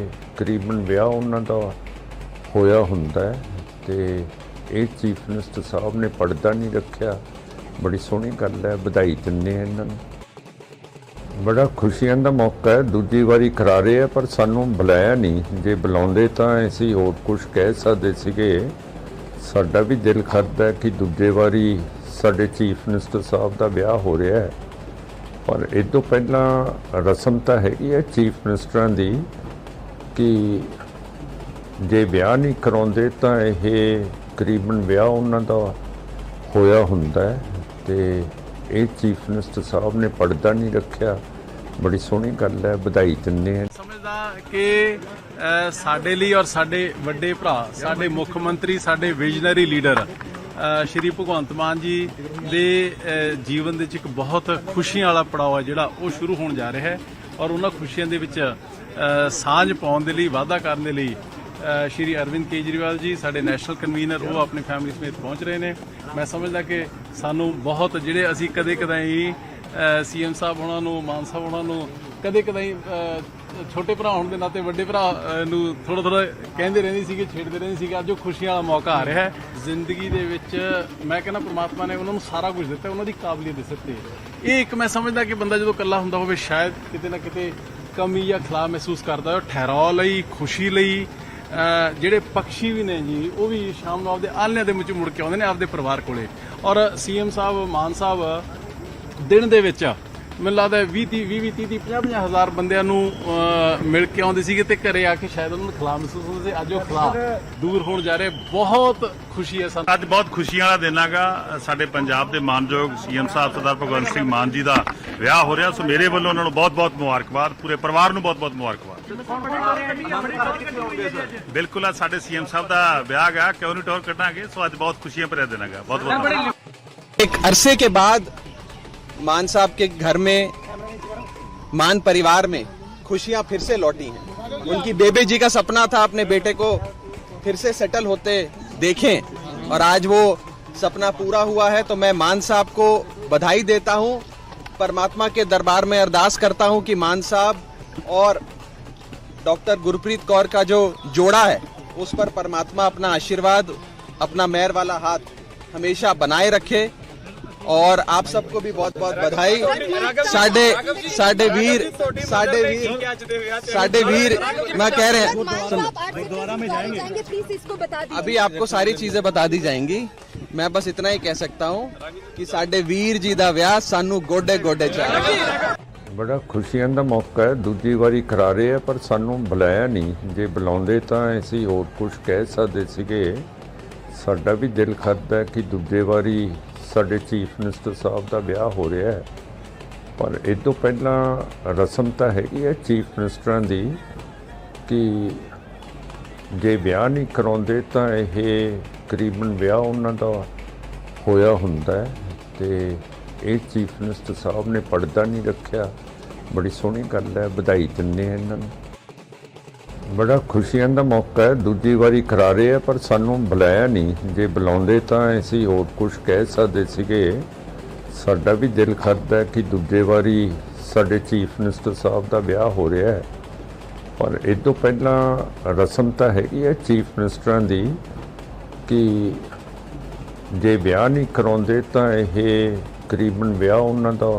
ਕਰੀਬਨ ਵਿਆਹ ਉਹਨਾਂ ਦਾ ਹੋਇਆ ਹੁੰਦਾ ਹੈ। ਤੇ ਇਹ ਚੀਫ ਮਿਨਿਸਟਰ ਸਾਹਿਬ ਨੇ ਪਰਦਾ ਨਹੀਂ ਰੱਖਿਆ, ਬੜੀ ਸੋਹਣੀ ਗੱਲ ਹੈ, ਵਧਾਈ ਦਿੰਦੇ ਹਾਂ ਇਹਨਾਂ ਨੂੰ। ਬੜਾ ਖੁਸ਼ੀਆਂ ਦਾ ਮੌਕਾ ਹੈ, ਦੂਜੀ ਵਾਰੀ ਕਰਾ ਰਹੇ ਆ ਪਰ ਸਾਨੂੰ ਬੁਲਾਇਆ ਨਹੀਂ। ਜੇ ਬੁਲਾਉਂਦੇ ਤਾਂ ਅਸੀਂ ਹੋਰ ਕੁਝ ਕਹਿ ਸਕਦੇ ਸੀਗੇ। ਸਾਡਾ ਵੀ ਦਿਲ ਕਰਦਾ ਕਿ ਦੂਜੇ ਵਾਰੀ ਸਾਡੇ ਚੀਫ ਮਿਨਿਸਟਰ ਸਾਹਿਬ ਦਾ ਵਿਆਹ ਹੋ ਰਿਹਾ ਹੈ, ਪਰ ਇਹ ਤੋਂ ਪਹਿਲਾਂ ਰਸਮ ਤਾਂ ਹੈਗੀ ਹੈ ਚੀਫ ਮਿਨਿਸਟਰਾਂ ਦੀ ਕਿ ਜੇ ਵਿਆਹ ਨਹੀਂ ਕਰਾਉਂਦੇ ਤਾਂ ਇਹ ਕਰੀਬਨ ਵਿਆਹ ਉਹਨਾਂ ਦਾ ਹੋਇਆ ਹੁੰਦਾ ਹੈ। ਤੇ ਇਹ ਚੀਫ ਮਿਨਿਸਟਰ ਸਾਹਿਬ ਨੇ ਪਰਦਾ ਨਹੀਂ ਰੱਖਿਆ, ਬੜੀ ਸੋਹਣੀ ਗੱਲ ਹੈ, ਵਧਾਈ ਦਿੰਦੇ ਹਾਂ। ਸਮਝਦਾ ਕਿ ਸਾਡੇ ਲਈ ਔਰ ਸਾਡੇ ਵੱਡੇ ਭਰਾ, ਸਾਡੇ ਮੁੱਖ ਮੰਤਰੀ, ਸਾਡੇ ਵਿਜ਼ਨਰੀ ਲੀਡਰ ਸ਼੍ਰੀ ਭਗਵੰਤ ਮਾਨ ਜੀ ਦੇ ਜੀਵਨ ਦੇ ਵਿੱਚ ਇੱਕ ਬਹੁਤ ਖੁਸ਼ੀਆਂ ਵਾਲਾ ਪੜਾਅ ਹੈ ਜਿਹੜਾ ਉਹ ਸ਼ੁਰੂ ਹੋਣ ਜਾ ਰਿਹਾ ਹੈ। ਔਰ ਉਹਨਾਂ ਖੁਸ਼ੀਆਂ ਦੇ ਵਿੱਚ ਸਾਂਝ ਪਾਉਣ ਦੇ ਲਈ, ਵਾਅਦਾ ਕਰਨ ਦੇ ਲਈ ਸ਼੍ਰੀ ਅਰਵਿੰਦ ਕੇਜਰੀਵਾਲ ਜੀ ਸਾਡੇ ਨੈਸ਼ਨਲ ਕਨਵੀਨਰ ਉਹ ਆਪਣੀ ਫੈਮਿਲੀ ਸਮੇਤ ਪਹੁੰਚ ਰਹੇ ਨੇ। ਮੈਂ ਸਮਝਦਾ ਕਿ ਸਾਨੂੰ ਬਹੁਤ ਜਿਹੜੇ ਅਸੀਂ ਕਦੇ ਕਦਾਈ ਸੀਐਮ ਸਾਹਿਬ ਉਹਨਾਂ ਨੂੰ, ਮਾਨ ਸਾਹਿਬ ਉਹਨਾਂ ਨੂੰ ਕਦੇ ਕਦਾਈ ਛੋਟੇ ਭਰਾ ਹੋਣ ਦੇ ਨਾਤੇ ਵੱਡੇ ਭਰਾ ਨੂੰ ਥੋੜਾ ਥੋੜਾ ਕਹਿੰਦੇ ਰਹਿੰਦੇ ਸੀਗੇ, ਛੇੜਦੇ ਰਹਿੰਦੇ ਸੀਗੇ। ਅੱਜ ਉਹ ਖੁਸ਼ੀਆਂ ਵਾਲਾ ਮੌਕਾ ਆ ਰਿਹਾ ਹੈ ਜ਼ਿੰਦਗੀ ਦੇ ਵਿੱਚ। ਮੈਂ ਕਹਿੰਦਾ ਪ੍ਰਮਾਤਮਾ ਨੇ ਉਹਨਾਂ ਨੂੰ ਸਾਰਾ ਕੁਝ ਦਿੱਤਾ, ਉਹਨਾਂ ਦੀ ਕਾਬਲੀਅਤ ਦਿੱਤੀ। ਇਹ ਇੱਕ ਮੈਂ ਸਮਝਦਾ ਕਿ ਬੰਦਾ ਜਦੋਂ ਇਕੱਲਾ ਹੁੰਦਾ ਹੋਵੇ ਸ਼ਾਇਦ ਕਿਤੇ ਨਾ ਕਿਤੇ ਕਮੀ ਜਾਂ ਖਲਾ ਮਹਿਸੂਸ ਕਰਦਾ ਹੈ। ਠਹਿਰਾਅ ਲਈ, ਖੁਸ਼ੀ ਲਈ ਜਿਹੜੇ ਪਕਸ਼ੀ ਵੀ ਨੇ ਜੀ ਉਹ ਵੀ ਸ਼ਾਮ ਨੂੰ ਆਪਦੇ ਆਲ੍ਹਣਿਆਂ ਦੇ ਵਿੱਚ ਮੁੜ ਕੇ ਆਉਂਦੇ ਨੇ ਆਪਦੇ ਪਰਿਵਾਰ ਕੋਲੇ। ਔਰ ਸੀਐਮ ਸਾਹਿਬ, ਮਾਨ ਸਾਹਿਬ ਦਿਨ ਦੇ ਵਿੱਚ ਮੈਨੂੰ ਲੱਗਦਾ 20-30 ਹਜ਼ਾਰ ਬੰਦਿਆਂ ਨੂੰ ਮਿਲ ਕੇ ਆਉਂਦੇ ਸੀਗੇ ਤੇ ਘਰੇ ਆ ਕੇ ਸ਼ਾਇਦ ਉਹਨਾਂ ਨੂੰ ਖਲਾ ਮਹਿਸੂਸ ਹੁੰਦਾ ਸੀ। ਅੱਜ ਉਹ ਖਲਾ ਦੂਰ ਹੋਣ ਜਾ ਰਿਹਾ, ਬਹੁਤ ਖੁਸ਼ੀ ਹੈ ਸਾਨੂੰ। ਅੱਜ ਬਹੁਤ ਖੁਸ਼ੀਆਂ ਵਾਲਾ ਦਿਨ ਹੈਗਾ। ਸਾਡੇ ਪੰਜਾਬ ਦੇ ਮਾਨਯੋਗ ਸੀਐਮ ਸਾਹਿਬ ਸਰਦਾਰ ਭਗਵੰਤ ਸਿੰਘ ਮਾਨ ਜੀ ਦਾ ਵਿਆਹ ਹੋ ਰਿਹਾ। ਸੋ ਮੇਰੇ ਵੱਲੋਂ ਉਹਨਾਂ ਨੂੰ ਬਹੁਤ-ਬਹੁਤ ਮੁਬਾਰਕਬਾਦ, ਪੂਰੇ ਪਰਿਵਾਰ ਨੂੰ ਬਹੁਤ-ਬਹੁਤ ਮੁਬਾਰਕਬਾਦ। ਬਿਲਕੁਲ ਆ ਸਾਡੇ ਸੀਐਮ ਸਾਹਿਬ ਦਾ ਵਿਆਹ ਗਾ, ਕਿਉਂ ਨਹੀਂ ਟੌਰ ਕੱਢਾਂਗੇ। ਸੋ ਅੱਜ ਬਹੁਤ ਖੁਸ਼ੀਆਂ ਭਰਿਆ ਦਿਨ ਹੈਗਾ। ਬਹੁਤ-ਬਹੁਤ एक अरसे के बाद मान साहब के घर में, मान परिवार में खुशियां फिर से लौटी हैं। उनकी बेबे जी का सपना था अपने बेटे को फिर से सेटल होते देखें और आज वो सपना पूरा हुआ है तो मैं मान साहब को बधाई देता हूं। परमात्मा के दरबार में अरदास करता हूं कि मान साहब और डॉक्टर गुरप्रीत कौर का जो जोड़ा है उस पर परमात्मा अपना आशीर्वाद, अपना मेहर वाला हाथ हमेशा बनाए रखे। और आप सबको भी बहुत बहुत बधाई। साडे वीर मैं कह रहे हैं, गुरुद्वारा में जाएंगे, प्लीज इसको बता दीजिए। अभी आपको सारी चीजें बता दी जाएंगी। मैं बस इतना ही कह सकता हूँ कि साडे वीर जी दा विआह सानू गोडे गोडे चाहिए। ਬੜਾ ਖੁਸ਼ੀਆਂ ਦਾ ਮੌਕਾ ਹੈ, ਦੂਜੀ ਵਾਰੀ ਕਰਾ ਰਹੇ ਆ ਪਰ ਸਾਨੂੰ ਬੁਲਾਇਆ ਨਹੀਂ। ਜੇ ਬੁਲਾਉਂਦੇ ਤਾਂ ਅਸੀਂ ਹੋਰ ਕੁਝ ਕਹਿ ਸਕਦੇ ਸੀਗੇ। ਸਾਡਾ ਵੀ ਦਿਲ ਕਰਦਾ ਕਿ ਦੂਜੇ ਵਾਰੀ ਸਾਡੇ ਚੀਫ ਮਿਨਿਸਟਰ ਸਾਹਿਬ ਦਾ ਵਿਆਹ ਹੋ ਰਿਹਾ ਹੈ, ਪਰ ਇਹ ਤੋਂ ਪਹਿਲਾਂ ਰਸਮ ਤਾਂ ਹੈਗੀ ਹੈ ਚੀਫ ਮਿਨਿਸਟਰਾਂ ਦੀ ਕਿ ਜੇ ਵਿਆਹ ਨਹੀਂ ਕਰਾਉਂਦੇ ਤਾਂ ਇਹ ਕਰੀਬਨ ਵਿਆਹ ਉਹਨਾਂ ਦਾ ਹੋਇਆ ਹੁੰਦਾ ਹੈ। ਤੇ ਇਹ ਚੀਫ ਮਿਨਿਸਟਰ ਸਾਹਿਬ ਨੇ ਪਰਦਾ ਨਹੀਂ ਰੱਖਿਆ, ਬੜੀ ਸੋਹਣੀ ਗੱਲ ਹੈ, ਵਧਾਈ ਦਿੰਦੇ ਹਾਂ ਇਹਨਾਂ ਨੂੰ। ਬੜਾ ਖੁਸ਼ੀਆਂ ਦਾ ਮੌਕਾ ਹੈ, ਦੂਜੀ ਵਾਰੀ ਕਰਾ ਰਹੇ ਆ ਪਰ ਸਾਨੂੰ ਬੁਲਾਇਆ ਨਹੀਂ। ਜੇ ਬੁਲਾਉਂਦੇ ਤਾਂ ਅਸੀਂ ਹੋਰ ਕੁਝ ਕਹਿ ਸਕਦੇ ਸੀਗੇ। ਸਾਡਾ ਵੀ ਦਿਲ ਕਰਦਾ ਕਿ ਦੂਜੇ ਵਾਰੀ ਸਾਡੇ ਚੀਫ ਮਿਨਿਸਟਰ ਸਾਹਿਬ ਦਾ ਵਿਆਹ ਹੋ ਰਿਹਾ ਹੈ, ਪਰ ਇਹ ਤੋਂ ਪਹਿਲਾਂ ਰਸਮ ਤਾਂ ਹੈਗੀ ਹੈ ਚੀਫ ਮਿਨਿਸਟਰਾਂ ਦੀ ਕਿ ਜੇ ਵਿਆਹ ਨਹੀਂ ਕਰਾਉਂਦੇ ਤਾਂ ਇਹ ਕਰੀਬਨ ਵਿਆਹ ਉਹਨਾਂ ਦਾ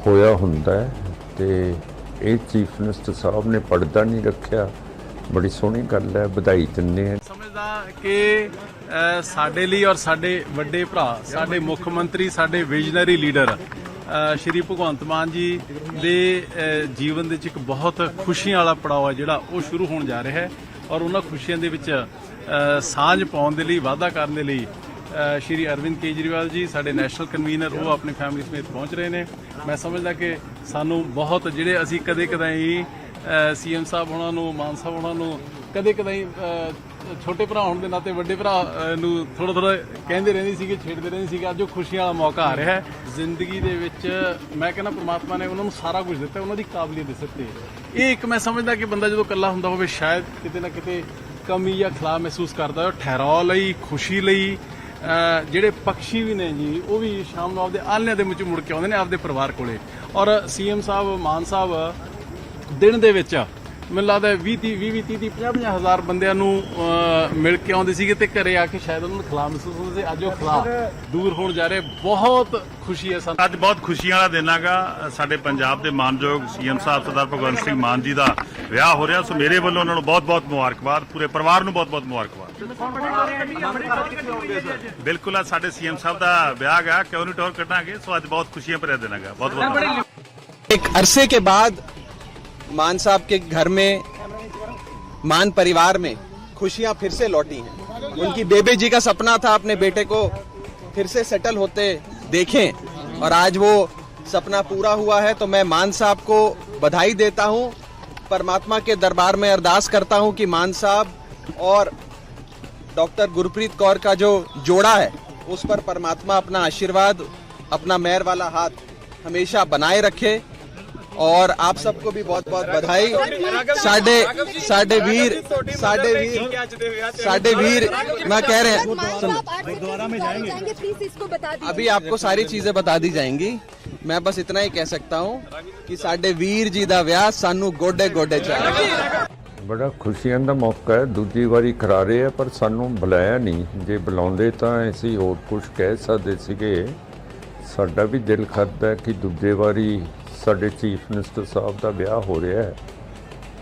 ਹੋਇਆ ਹੁੰਦਾ ਹੈ। ਤੇ ਇਹ ਚੀਫ ਮਿਨਿਸਟਰ ਸਾਹਿਬ ਨੇ ਪਰਦਾ ਨਹੀਂ ਰੱਖਿਆ, ਬੜੀ ਸੋਹਣੀ ਗੱਲ ਹੈ, ਵਧਾਈ ਦਿੰਦੇ ਹਾਂ। ਸਮਝਦਾ ਕਿ ਸਾਡੇ ਲਈ ਔਰ ਸਾਡੇ ਵੱਡੇ ਭਰਾ, ਸਾਡੇ ਮੁੱਖ ਮੰਤਰੀ, ਸਾਡੇ ਵਿਜ਼ਨਰੀ ਲੀਡਰ ਸ਼੍ਰੀ ਭਗਵੰਤ ਮਾਨ ਜੀ ਦੇ ਜੀਵਨ ਦੇ ਵਿੱਚ ਇੱਕ ਬਹੁਤ ਖੁਸ਼ੀਆਂ ਵਾਲਾ ਪੜਾਅ ਹੈ ਜਿਹੜਾ ਉਹ ਸ਼ੁਰੂ ਹੋਣ ਜਾ ਰਿਹਾ ਹੈ ਔਰ ਉਹਨਾਂ ਖੁਸ਼ੀਆਂ ਦੇ ਵਿੱਚ ਸਾਂਝ ਪਾਉਣ ਦੇ ਲਈ, ਵਾਅਦਾ ਕਰਨ ਦੇ ਲਈ ਸ਼੍ਰੀ ਅਰਵਿੰਦ ਕੇਜਰੀਵਾਲ ਜੀ, ਸਾਡੇ ਨੈਸ਼ਨਲ ਕਨਵੀਨਰ, ਉਹ ਆਪਣੀ ਫੈਮਿਲੀ ਸਮੇਤ ਪਹੁੰਚ ਰਹੇ ਨੇ। ਮੈਂ ਸਮਝਦਾ ਕਿ ਸਾਨੂੰ ਬਹੁਤ ਜਿਹੜੇ ਅਸੀਂ ਕਦੇ-ਕਦਾਈ ਸੀਐਮ ਸਾਹਿਬ ਉਹਨਾਂ ਨੂੰ, ਮਾਨ ਸਾਹਿਬ ਉਹਨਾਂ ਨੂੰ ਕਦੇ-ਕਦਾਈ ਛੋਟੇ ਭਰਾ ਹੋਣ ਦੇ ਨਾਤੇ ਵੱਡੇ ਭਰਾ ਨੂੰ ਥੋੜਾ ਕਹਿੰਦੇ ਰਹਿੰਦੇ ਸੀਗੇ, ਛੇੜਦੇ ਰਹਿੰਦੇ ਸੀਗੇ। ਅੱਜ ਉਹ ਖੁਸ਼ੀਆਂ ਵਾਲਾ ਮੌਕਾ ਆ ਰਿਹਾ ਹੈ ਜ਼ਿੰਦਗੀ ਦੇ ਵਿੱਚ। ਮੈਂ ਕਹਿੰਦਾ ਪ੍ਰਮਾਤਮਾ ਨੇ ਉਹਨਾਂ ਨੂੰ ਸਾਰਾ ਕੁਝ ਦਿੱਤਾ, ਉਹਨਾਂ ਦੀ ਕਾਬਲੀਅਤ ਦਿੱਤੀ। ਇਹ ਇੱਕ ਮੈਂ ਸਮਝਦਾ ਕਿ ਬੰਦਾ ਜਦੋਂ ਇਕੱਲਾ ਹੁੰਦਾ ਹੋਵੇ ਸ਼ਾਇਦ ਕਿਤੇ ਨਾ ਕਿਤੇ ਕਮੀ ਜਾਂ ਖਲਾ ਮਹਿਸੂਸ ਕਰਦਾ ਹੈ। ਠਹਿਰਾਅ ਲਈ, ਖੁਸ਼ੀ ਲਈ ਜਿਹੜੇ ਪੰਛੀ ਵੀ ਨੇ ਜੀ, ਉਹ ਵੀ ਸ਼ਾਮ ਨੂੰ ਆਪਦੇ ਆਲ੍ਹਣਿਆਂ ਦੇ ਵਿੱਚ ਮੁੜ ਕੇ ਆਉਂਦੇ ਨੇ ਆਪਦੇ ਪਰਿਵਾਰ ਕੋਲੇ। ਔਰ ਸੀਐਮ ਸਾਹਿਬ, ਮਾਨ ਸਾਹਿਬ ਦਿਨ ਦੇ ਵਿੱਚ ਮੈਨੂੰ ਲੱਗਦਾ 20-30 ਹਜ਼ਾਰ ਬੰਦਿਆਂ ਨੂੰ ਮਿਲ ਕੇ ਆਉਂਦੇ ਸੀਗੇ ਤੇ ਘਰੇ ਆ ਕੇ ਸ਼ਾਇਦ ਉਹਨਾਂ ਨੂੰ ਖਲਾ ਮਹਿਸੂਸ ਹੁੰਦਾ ਸੀ। ਅੱਜ ਉਹ ਖਲਾ ਦੂਰ ਹੋਣ ਜਾ ਰਿਹਾ, ਬਹੁਤ ਖੁਸ਼ੀ ਹੈ ਸਾਨੂੰ। ਅੱਜ ਬਹੁਤ ਖੁਸ਼ੀਆਂ ਵਾਲਾ ਦਿਨ ਹੈਗਾ। ਸਾਡੇ ਪੰਜਾਬ ਦੇ ਮਾਨਯੋਗ ਸੀਐਮ ਸਾਹਿਬ ਸਰਦਾਰ ਭਗਵੰਤ ਸਿੰਘ ਮਾਨ ਜੀ ਦਾ ਵਿਆਹ ਹੋ ਰਿਹਾ, ਸੋ ਮੇਰੇ ਵੱਲੋਂ ਉਹਨਾਂ ਨੂੰ ਬਹੁਤ-ਬਹੁਤ ਮੁਬਾਰਕਬਾਦ, ਪੂਰੇ ਪਰਿਵਾਰ ਨੂੰ ਬਹੁਤ-ਬਹੁਤ ਮੁਬਾਰਕਬਾਦ। ਬਿਲਕੁਲ ਅੱਜ ਸਾਡੇ ਸੀਐਮ ਸਾਹਿਬ ਦਾ ਵਿਆਹ ਹੈਗਾ, ਕਿਉਂ ਨਹੀਂ ਟੌਰ ਕੱਢਾਂਗੇ। ਸੋ ਅੱਜ ਬਹੁਤ ਖੁਸ਼ੀਆਂ ਭਰਿਆ ਦਿਨ ਹੈਗਾ। ਬਹੁਤ-ਬਹੁਤ एक अरसे के बाद मान साहब के घर में, मान परिवार में खुशियां फिर से लौटी हैं। उनकी बेबे जी का सपना था अपने बेटे को फिर से सेटल होते देखें और आज वो सपना पूरा हुआ है। तो मैं मान साहब को बधाई देता हूं, परमात्मा के दरबार में अरदास करता हूं कि मान साहब और डॉक्टर गुरप्रीत कौर का जो जोड़ा है उस पर परमात्मा अपना आशीर्वाद, अपना मेहर वाला हाथ हमेशा बनाए रखे। और आप सबको भी बहुत बहुत बधाई। साडे वीर मैं कह रहे हैं, गुरुद्वारा में जाएंगे, प्लीज इसको बता दीजिए। अभी आपको सारी चीजें बता दी जाएंगी। मैं बस इतना ही कह सकता हूँ कि साडे वीर जी दा व्याह सानू गोडे गोडे चाहिए। ਬੜਾ ਖੁਸ਼ੀਆਂ ਦਾ ਮੌਕਾ ਹੈ, ਦੂਜੀ ਵਾਰੀ ਕਰਾ ਰਹੇ ਆ ਪਰ ਸਾਨੂੰ ਬੁਲਾਇਆ ਨਹੀਂ। ਜੇ ਬੁਲਾਉਂਦੇ ਤਾਂ ਅਸੀਂ ਹੋਰ ਕੁਝ ਕਹਿ ਸਕਦੇ ਸੀਗੇ। ਸਾਡਾ ਵੀ ਦਿਲ ਕਰਦਾ ਕਿ ਦੂਜੇ ਵਾਰੀ ਸਾਡੇ ਚੀਫ ਮਿਨਿਸਟਰ ਸਾਹਿਬ ਦਾ ਵਿਆਹ ਹੋ ਰਿਹਾ ਹੈ,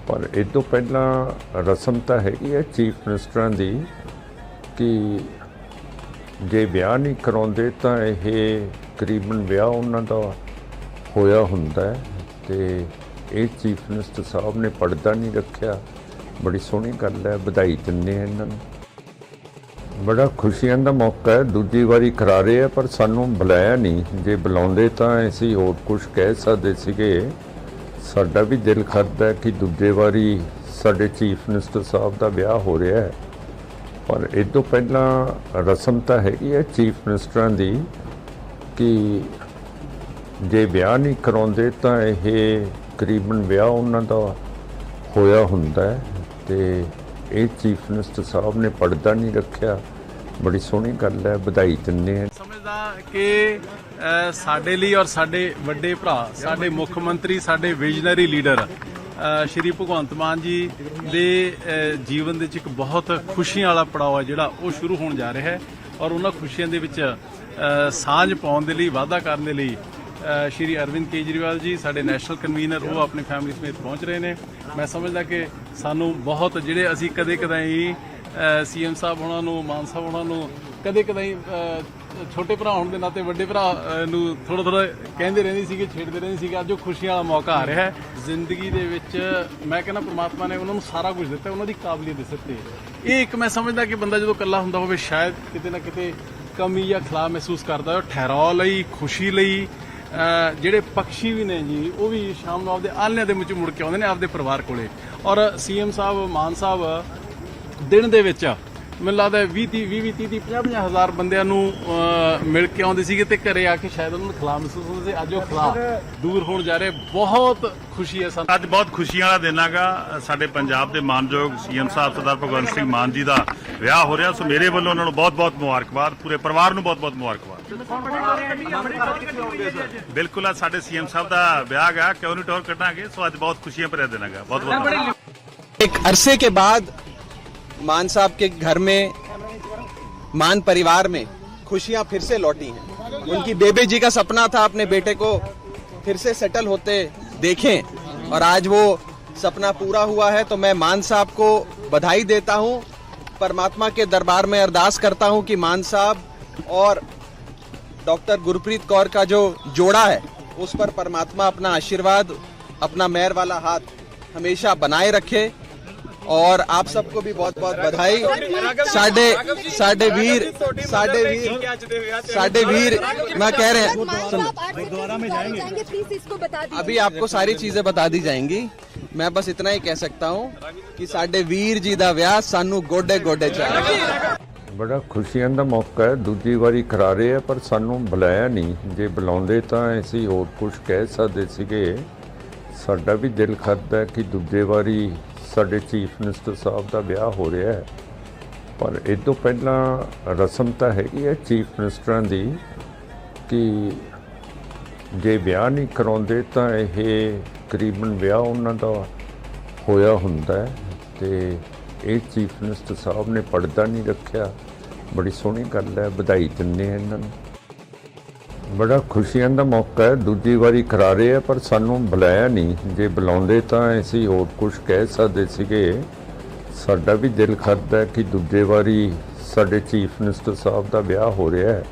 ਪਰ ਇਹ ਤੋਂ ਪਹਿਲਾਂ ਰਸਮ ਤਾਂ ਹੈਗੀ ਹੈ ਚੀਫ ਮਿਨਿਸਟਰਾਂ ਦੀ ਕਿ ਜੇ ਵਿਆਹ ਨਹੀਂ ਕਰਾਉਂਦੇ ਤਾਂ ਇਹ ਤਕਰੀਬਨ ਵਿਆਹ ਉਹਨਾਂ ਦਾ ਹੋਇਆ ਹੁੰਦਾ ਹੈ ਤੇ ਇਹ ਚੀਫ ਮਿਨਿਸਟਰ ਸਾਹਿਬ ਨੇ ਪਰਦਾ ਨਹੀਂ ਰੱਖਿਆ। ਬੜੀ ਸੋਹਣੀ ਗੱਲ ਹੈ, ਵਧਾਈ ਦਿੰਦੇ ਹਾਂ ਇਹਨਾਂ ਨੂੰ। ਬੜਾ ਖੁਸ਼ੀਆਂ ਦਾ ਮੌਕਾ ਹੈ, ਦੂਜੀ ਵਾਰੀ ਕਰਾ ਰਹੇ ਆ ਪਰ ਸਾਨੂੰ ਬੁਲਾਇਆ ਨਹੀਂ। ਜੇ ਬੁਲਾਉਂਦੇ ਤਾਂ ਅਸੀਂ ਹੋਰ ਕੁਝ ਕਹਿ ਸਕਦੇ ਸੀਗੇ। ਸਾਡਾ ਵੀ ਦਿਲ ਕਰਦਾ ਕਿ ਦੂਜੇ ਵਾਰੀ ਸਾਡੇ ਚੀਫ ਮਿਨਿਸਟਰ ਸਾਹਿਬ ਦਾ ਵਿਆਹ ਹੋ ਰਿਹਾ ਹੈ, ਪਰ ਇਹ ਤੋਂ ਪਹਿਲਾਂ ਰਸਮ ਤਾਂ ਹੈਗੀ ਹੈ ਚੀਫ ਮਿਨਿਸਟਰਾਂ ਦੀ ਕਿ ਜੇ ਵਿਆਹ ਨਹੀਂ ਕਰਾਉਂਦੇ ਤਾਂ ਇਹ ਤਕਰੀਬਨ ਵਿਆਹ ਉਹਨਾਂ ਦਾ ਹੋਇਆ ਹੁੰਦਾ ਹੈ ਤੇ ਇਹ ਚੀਫ ਮਿਨਿਸਟਰ ਸਾਹਿਬ ਨੇ ਪਰਦਾ ਨਹੀਂ ਰੱਖਿਆ। ਬੜੀ ਸੋਹਣੀ ਗੱਲ ਹੈ, ਵਧਾਈ ਦਿੰਦੇ ਹਾਂ। ਸਮਝਦਾ ਕਿ ਸਾਡੇ ਲਈ ਔਰ ਸਾਡੇ ਵੱਡੇ ਭਰਾ, ਸਾਡੇ ਮੁੱਖ ਮੰਤਰੀ, ਸਾਡੇ ਵਿਜ਼ਨਰੀ ਲੀਡਰ ਸ਼੍ਰੀ ਭਗਵੰਤ ਮਾਨ ਜੀ ਦੇ ਜੀਵਨ ਦੇ ਵਿੱਚ ਇੱਕ ਬਹੁਤ ਖੁਸ਼ੀਆਂ ਵਾਲਾ ਪੜਾਅ ਹੈ ਜਿਹੜਾ ਉਹ ਸ਼ੁਰੂ ਹੋਣ ਜਾ ਰਿਹਾ ਹੈ ਔਰ ਉਹਨਾਂ ਖੁਸ਼ੀਆਂ ਦੇ ਵਿੱਚ ਸਾਂਝ ਪਾਉਣ ਦੇ ਲਈ, ਵਾਅਦਾ ਕਰਨ ਦੇ ਲਈ ਸ਼੍ਰੀ ਅਰਵਿੰਦ ਕੇਜਰੀਵਾਲ ਜੀ, ਸਾਡੇ ਨੈਸ਼ਨਲ ਕਨਵੀਨਰ, ਉਹ ਆਪਣੀ ਫੈਮਿਲੀ ਸਮੇਤ ਪਹੁੰਚ ਰਹੇ ਨੇ। ਮੈਂ ਸਮਝਦਾ ਕਿ ਸਾਨੂੰ ਬਹੁਤ ਜਿਹੜੇ ਅਸੀਂ ਕਦੇ-ਕਦਾਈ ਸੀਐਮ ਸਾਹਿਬ ਉਹਨਾਂ ਨੂੰ, ਮਾਨ ਸਾਹਿਬ ਉਹਨਾਂ ਨੂੰ ਕਦੇ-ਕਦਾਈ ਛੋਟੇ ਭਰਾ ਹੋਣ ਦੇ ਨਾਤੇ ਵੱਡੇ ਭਰਾ ਨੂੰ ਥੋੜਾ ਕਹਿੰਦੇ ਰਹਿੰਦੇ ਸੀਗੇ, ਛੇੜਦੇ ਰਹਿੰਦੇ ਸੀਗੇ। ਅੱਜ ਉਹ ਖੁਸ਼ੀਆਂ ਵਾਲਾ ਮੌਕਾ ਆ ਰਿਹਾ ਹੈ ਜ਼ਿੰਦਗੀ ਦੇ ਵਿੱਚ। ਮੈਂ ਕਹਿੰਦਾ ਪ੍ਰਮਾਤਮਾ ਨੇ ਉਹਨਾਂ ਨੂੰ ਸਾਰਾ ਕੁਝ ਦਿੱਤਾ, ਉਹਨਾਂ ਦੀ ਕਾਬਲੀਅਤ ਦਿੱਤੀ। ਇਹ ਇੱਕ ਮੈਂ ਸਮਝਦਾ ਕਿ ਬੰਦਾ ਜਦੋਂ ਇਕੱਲਾ ਹੁੰਦਾ ਹੋਵੇ ਸ਼ਾਇਦ ਕਿਤੇ ਨਾ ਕਿਤੇ ਕਮੀ ਜਾਂ ਖਲਾ ਮਹਿਸੂਸ ਕਰਦਾ ਹੈ। ਠਹਿਰਾਅ ਲਈ, ਖੁਸ਼ੀ ਲਈ ਜਿਹੜੇ ਪੰਛੀ ਵੀ ਨੇ ਜੀ, ਉਹ ਵੀ ਸ਼ਾਮ ਨੂੰ ਆਪਦੇ ਆਲ੍ਹਣਿਆਂ ਦੇ ਵਿੱਚ ਮੁੜ ਕੇ ਆਉਂਦੇ ਨੇ ਆਪਦੇ ਪਰਿਵਾਰ ਕੋਲੇ। ਔਰ ਸੀਐਮ ਸਾਹਿਬ, ਮਾਨ ਸਾਹਿਬ ਦਿਨ ਦੇ ਵਿੱਚ ਮੈਨੂੰ ਲੱਗਦਾ 20-30 ਹਜ਼ਾਰ ਬੰਦਿਆਂ ਨੂੰ ਮਿਲ ਕੇ ਆਉਂਦੇ ਸੀਗੇ ਤੇ ਘਰੇ ਆ ਕੇ ਸ਼ਾਇਦ ਉਹਨਾਂ ਨੂੰ ਖਲਾ ਮਹਿਸੂਸ ਹੁੰਦਾ ਸੀ। ਅੱਜ ਉਹ ਖਲਾ ਦੂਰ ਹੋਣ ਜਾ ਰਿਹਾ, ਬਹੁਤ ਖੁਸ਼ੀ ਹੈ ਸਾਨੂੰ। ਅੱਜ ਬਹੁਤ ਖੁਸ਼ੀਆਂ ਵਾਲਾ ਦਿਨ ਹੈਗਾ। ਸਾਡੇ ਪੰਜਾਬ ਦੇ ਮਾਨਯੋਗ ਸੀਐਮ ਸਾਹਿਬ ਸਰਦਾਰ ਭਗਵੰਤ ਸਿੰਘ ਮਾਨ ਜੀ ਦਾ ਵਿਆਹ ਹੋ ਰਿਹਾ, ਸੋ ਮੇਰੇ ਵੱਲੋਂ ਉਹਨਾਂ ਨੂੰ ਬਹੁਤ-ਬਹੁਤ ਮੁਬਾਰਕਬਾਦ, ਪੂਰੇ ਪਰਿਵਾਰ ਨੂੰ ਬਹੁਤ-ਬਹੁਤ ਮੁਬਾਰਕਬਾਦ। ਬਿਲਕੁਲ ਅੱਜ ਸਾਡੇ ਸੀਐਮ ਸਾਹਿਬ ਦਾ ਵਿਆਹ ਹੈਗਾ, ਕਿਉਂ ਨਹੀਂ ਟੌਰ ਕੱਢਾਂਗੇ। ਸੋ ਅੱਜ ਬਹੁਤ ਖੁਸ਼ੀਆਂ ਭਰਿਆ ਦਿਨ ਹੈਗਾ। ਬਹੁਤ-ਬਹੁਤ एक अरसे के बाद मान साहब के घर में, मान परिवार में खुशियां फिर से लौटी हैं। उनकी बेबे जी का सपना था अपने बेटे को फिर से सेटल होते देखें और आज वो सपना पूरा हुआ है तो मैं मान साहब को बधाई देता हूं। परमात्मा के दरबार में अरदास करता हूं कि मान साहब और डॉक्टर गुरप्रीत कौर का जो जोड़ा है उस पर परमात्मा अपना आशीर्वाद, अपना मेहर वाला हाथ हमेशा बनाए रखे। और आप सबको भी बहुत बहुत बधाई। साडे वीर मैं कह रहे हैं, दोबारा में जाएंगे प्लीज इसको बता दीजिए। अभी आपको सारी चीजें बता दी जाएंगी। मैं बस इतना ही कह सकता हूँ कि साडे वीर जी दा विआह सानू गोडे गोडे चाहिए। ਬੜਾ ਖੁਸ਼ੀਆਂ ਦਾ ਮੌਕਾ ਹੈ। ਦੂਜੀ ਵਾਰੀ ਕਰਾ ਰਹੇ ਆ ਪਰ ਸਾਨੂੰ ਬੁਲਾਇਆ ਨਹੀਂ। ਜੇ ਬੁਲਾਉਂਦੇ ਤਾਂ ਅਸੀਂ ਹੋਰ ਕੁਝ ਕਹਿ ਸਕਦੇ ਸੀਗੇ। ਸਾਡਾ ਵੀ ਦਿਲ ਕਰਦਾ ਹੈ ਕਿ ਦੂਜੇ ਵਾਰੀ ਸਾਡੇ ਚੀਫ ਮਿਨਿਸਟਰ ਸਾਹਿਬ ਦਾ ਵਿਆਹ ਹੋ ਰਿਹਾ ਹੈ, ਪਰ ਇਹ ਤੋਂ ਪਹਿਲਾਂ ਰਸਮ ਤਾਂ ਹੈਗੀ ਹੈ ਚੀਫ ਮਿਨਿਸਟਰਾਂ ਦੀ ਕਿ ਜੇ ਵਿਆਹ ਨਹੀਂ ਕਰਾਉਂਦੇ ਤਾਂ ਇਹ ਤਕਰੀਬਨ ਵਿਆਹ ਉਹਨਾਂ ਦਾ ਹੋਇਆ ਹੁੰਦਾ ਹੈ ਤੇ ਇਹ ਚੀਫ ਮਿਨਿਸਟਰ ਸਾਹਿਬ ਨੇ ਪਰਦਾ ਨਹੀਂ ਰੱਖਿਆ। ਬੜੀ ਸੋਹਣੀ ਗੱਲ ਹੈ, ਵਧਾਈ ਦਿੰਦੇ ਹਾਂ ਇਹਨਾਂ ਨੂੰ। ਬੜਾ ਖੁਸ਼ੀਆਂ ਦਾ ਮੌਕਾ ਹੈ। ਦੂਜੀ ਵਾਰੀ ਕਰਾ ਰਹੇ ਆ ਪਰ ਸਾਨੂੰ ਬੁਲਾਇਆ ਨਹੀਂ। ਜੇ ਬੁਲਾਉਂਦੇ ਤਾਂ ਅਸੀਂ ਹੋਰ ਕੁਝ ਕਹਿ ਸਕਦੇ ਸੀਗੇ। ਸਾਡਾ ਵੀ ਦਿਲ ਕਰਦਾ ਹੈ ਕਿ ਦੂਜੇ ਵਾਰੀ ਸਾਡੇ ਚੀਫ ਮਿਨਿਸਟਰ ਸਾਹਿਬ ਦਾ ਵਿਆਹ ਹੋ ਰਿਹਾ ਹੈ,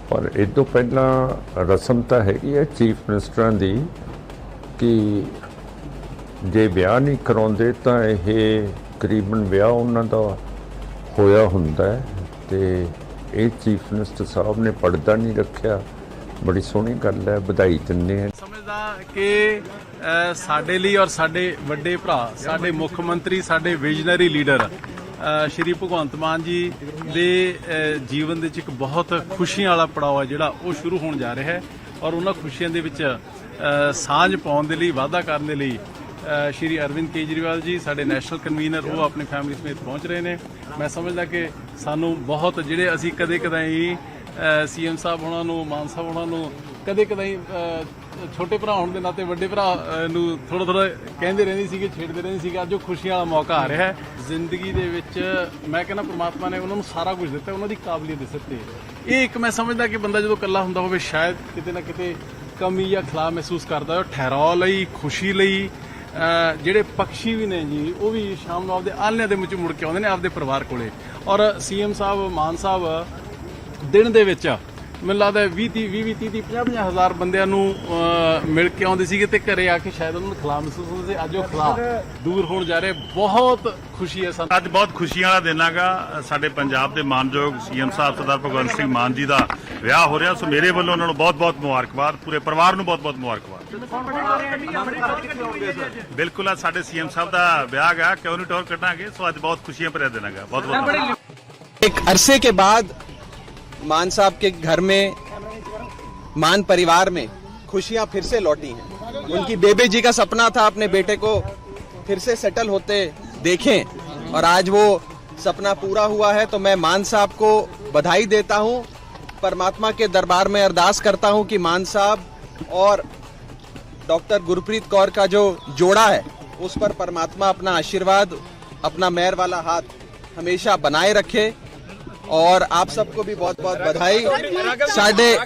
ਪਰ ਇਹ ਤੋਂ ਪਹਿਲਾਂ ਰਸਮ ਤਾਂ ਹੈਗੀ ਹੈ ਚੀਫ ਮਿਨਿਸਟਰਾਂ ਦੀ ਕਿ ਜੇ ਵਿਆਹ ਨਹੀਂ ਕਰਾਉਂਦੇ ਤਾਂ ਇਹ ਤਕਰੀਬਨ ਵਿਆਹ ਉਹਨਾਂ ਦਾ ਹੋਇਆ ਹੁੰਦਾ ਹੈ ਤੇ ਇਹ ਚੀਫ ਮਿਨਿਸਟਰ ਸਾਹਿਬ ਨੇ ਪਰਦਾ ਨਹੀਂ ਰੱਖਿਆ। ਬੜੀ ਸੋਹਣੀ ਗੱਲ ਹੈ, ਵਧਾਈ ਦਿੰਦੇ ਹਾਂ। ਸਮਝਦਾ ਕਿ ਸਾਡੇ ਲਈ ਔਰ ਸਾਡੇ ਵੱਡੇ ਭਰਾ, ਸਾਡੇ ਮੁੱਖ ਮੰਤਰੀ, ਸਾਡੇ ਵਿਜ਼ਨਰੀ ਲੀਡਰ ਸ਼੍ਰੀ ਭਗਵੰਤ ਮਾਨ ਜੀ ਦੇ ਜੀਵਨ ਦੇ ਵਿੱਚ ਇੱਕ ਬਹੁਤ ਖੁਸ਼ੀਆਂ ਵਾਲਾ ਪੜਾਅ ਹੈ ਜਿਹੜਾ ਉਹ ਸ਼ੁਰੂ ਹੋਣ ਜਾ ਰਿਹਾ ਹੈ। ਔਰ ਉਹਨਾਂ ਖੁਸ਼ੀਆਂ ਦੇ ਵਿੱਚ ਸਾਂਝ ਪਾਉਣ ਦੇ ਲਈ, ਵਾਅਦਾ ਕਰਨ ਦੇ ਲਈ ਸ਼੍ਰੀ ਅਰਵਿੰਦ ਕੇਜਰੀਵਾਲ ਜੀ ਸਾਡੇ ਨੈਸ਼ਨਲ ਕਨਵੀਨਰ ਉਹ ਆਪਣੀ ਫੈਮਿਲੀ ਸਮੇਤ ਪਹੁੰਚ ਰਹੇ ਨੇ। ਮੈਂ ਸਮਝਦਾ ਕਿ ਸਾਨੂੰ ਬਹੁਤ ਜਿਹੜੇ ਅਸੀਂ ਕਦੇ ਕਦਾਈ ਸੀਐਮ ਸਾਹਿਬ ਉਹਨਾਂ ਨੂੰ, ਮਾਨ ਸਾਹਿਬ ਉਹਨਾਂ ਨੂੰ ਕਦੇ ਕਦਾਈ ਛੋਟੇ ਭਰਾ ਹੋਣ ਦੇ ਨਾਤੇ ਵੱਡੇ ਭਰਾ ਨੂੰ ਥੋੜਾ ਕਹਿੰਦੇ ਰਹਿੰਦੇ ਸੀਗੇ, ਛੇੜਦੇ ਰਹਿੰਦੇ ਸੀਗੇ। ਅੱਜ ਉਹ ਖੁਸ਼ੀਆਂ ਵਾਲਾ ਮੌਕਾ ਆ ਰਿਹਾ ਹੈ ਜ਼ਿੰਦਗੀ ਦੇ ਵਿੱਚ। ਮੈਂ ਕਹਿੰਦਾ ਪ੍ਰਮਾਤਮਾ ਨੇ ਉਹਨਾਂ ਨੂੰ ਸਾਰਾ ਕੁਝ ਦਿੱਤਾ, ਉਹਨਾਂ ਦੀ ਕਾਬਲੀਅਤ ਦੇ ਸਿਰ ਤੇ। ਇਹ ਇੱਕ ਮੈਂ ਸਮਝਦਾ ਕਿ ਬੰਦਾ ਜਦੋਂ ਇਕੱਲਾ ਹੁੰਦਾ ਹੋਵੇ ਸ਼ਾਇਦ ਕਿਤੇ ਨਾ ਕਿਤੇ ਕਮੀ ਜਾਂ ਖਲਾਅ ਮਹਿਸੂਸ ਕਰਦਾ। ਠਹਿਰਾਅ ਲਈ, ਖੁਸ਼ੀ ਲਈ ਜਿਹੜੇ ਪਕਸ਼ੀ ਵੀ ਨੇ ਜੀ ਉਹ ਵੀ ਸ਼ਾਮ ਨੂੰ ਆਪਦੇ ਆਲ੍ਹਣਿਆਂ ਦੇ ਵਿੱਚ ਮੁੜ ਕੇ ਆਉਂਦੇ ਨੇ ਆਪਦੇ ਪਰਿਵਾਰ ਕੋਲੇ। ਔਰ ਸੀਐਮ ਸਾਹਿਬ, ਮਾਨ ਸਾਹਿਬ ਦਿਨ ਦੇ ਵਿੱਚ ਮੈਨੂੰ ਲੱਗਦਾ 20-30 ਹਜ਼ਾਰ ਬੰਦਿਆਂ ਨੂੰ ਮਿਲ ਕੇ ਆਉਂਦੇ ਸੀਗੇ ਤੇ ਘਰੇ ਆ ਕੇ ਸ਼ਾਇਦ ਉਹਨਾਂ ਨੂੰ ਖਲਾਅ ਮਹਿਸੂਸ ਹੁੰਦਾ ਸੀ। ਅੱਜ ਉਹ ਖਲਾਅ ਦੂਰ ਹੋਣ ਜਾ ਰਿਹਾ। ਬਹੁਤ ਖੁਸ਼ੀ ਹੈ ਸਾਨੂੰ। ਅੱਜ ਬਹੁਤ ਖੁਸ਼ੀਆਂ ਵਾਲਾ ਦਿਨ ਹੈਗਾ। ਸਾਡੇ ਪੰਜਾਬ ਦੇ ਮਾਨਯੋਗ ਸੀਐਮ ਸਾਹਿਬ ਸਰਦਾਰ ਭਗਵੰਤ ਸਿੰਘ ਮਾਨ ਜੀ ਦਾ ਵਿਆਹ ਹੋ ਰਿਹਾ। ਸੋ ਮੇਰੇ ਵੱਲੋਂ ਉਹਨਾਂ ਨੂੰ ਬਹੁਤ-ਬਹੁਤ ਮੁਬਾਰਕਬਾਦ, ਪੂਰੇ ਪਰਿਵਾਰ ਨੂੰ ਬਹੁਤ-ਬਹੁਤ ਮੁਬਾਰਕਬਾਦ। ਬਿਲਕੁਲ ਆ ਸਾਡੇ ਸੀਐਮ ਸਾਹਿਬ ਦਾ ਵਿਆਹ ਹੈਗਾ, ਕਿਉਂ ਨਹੀਂ ਟੌਰ ਕੱਢਾਂਗੇ। ਸੋ ਅੱਜ ਬਹੁਤ ਖੁਸ਼ੀਆਂ ਭਰਿਆ ਦਿਨ ਹੈਗਾ। ਬਹੁਤ-ਬਹੁਤ एक अरसे के बाद मान साहब के घर में, मान परिवार में खुशियां फिर से लौटी हैं। उनकी बेबे जी का सपना था अपने बेटे को फिर से सेटल होते देखें और आज वो सपना पूरा हुआ है तो मैं मान साहब को बधाई देता हूं। परमात्मा के दरबार में अरदास करता हूं कि मान साहब और डॉक्टर गुरप्रीत कौर का जो जोड़ा है उस पर परमात्मा अपना आशीर्वाद, अपना मेहर वाला हाथ हमेशा बनाए रखे। और आप सबको भी बहुत बहुत बधाई। साडे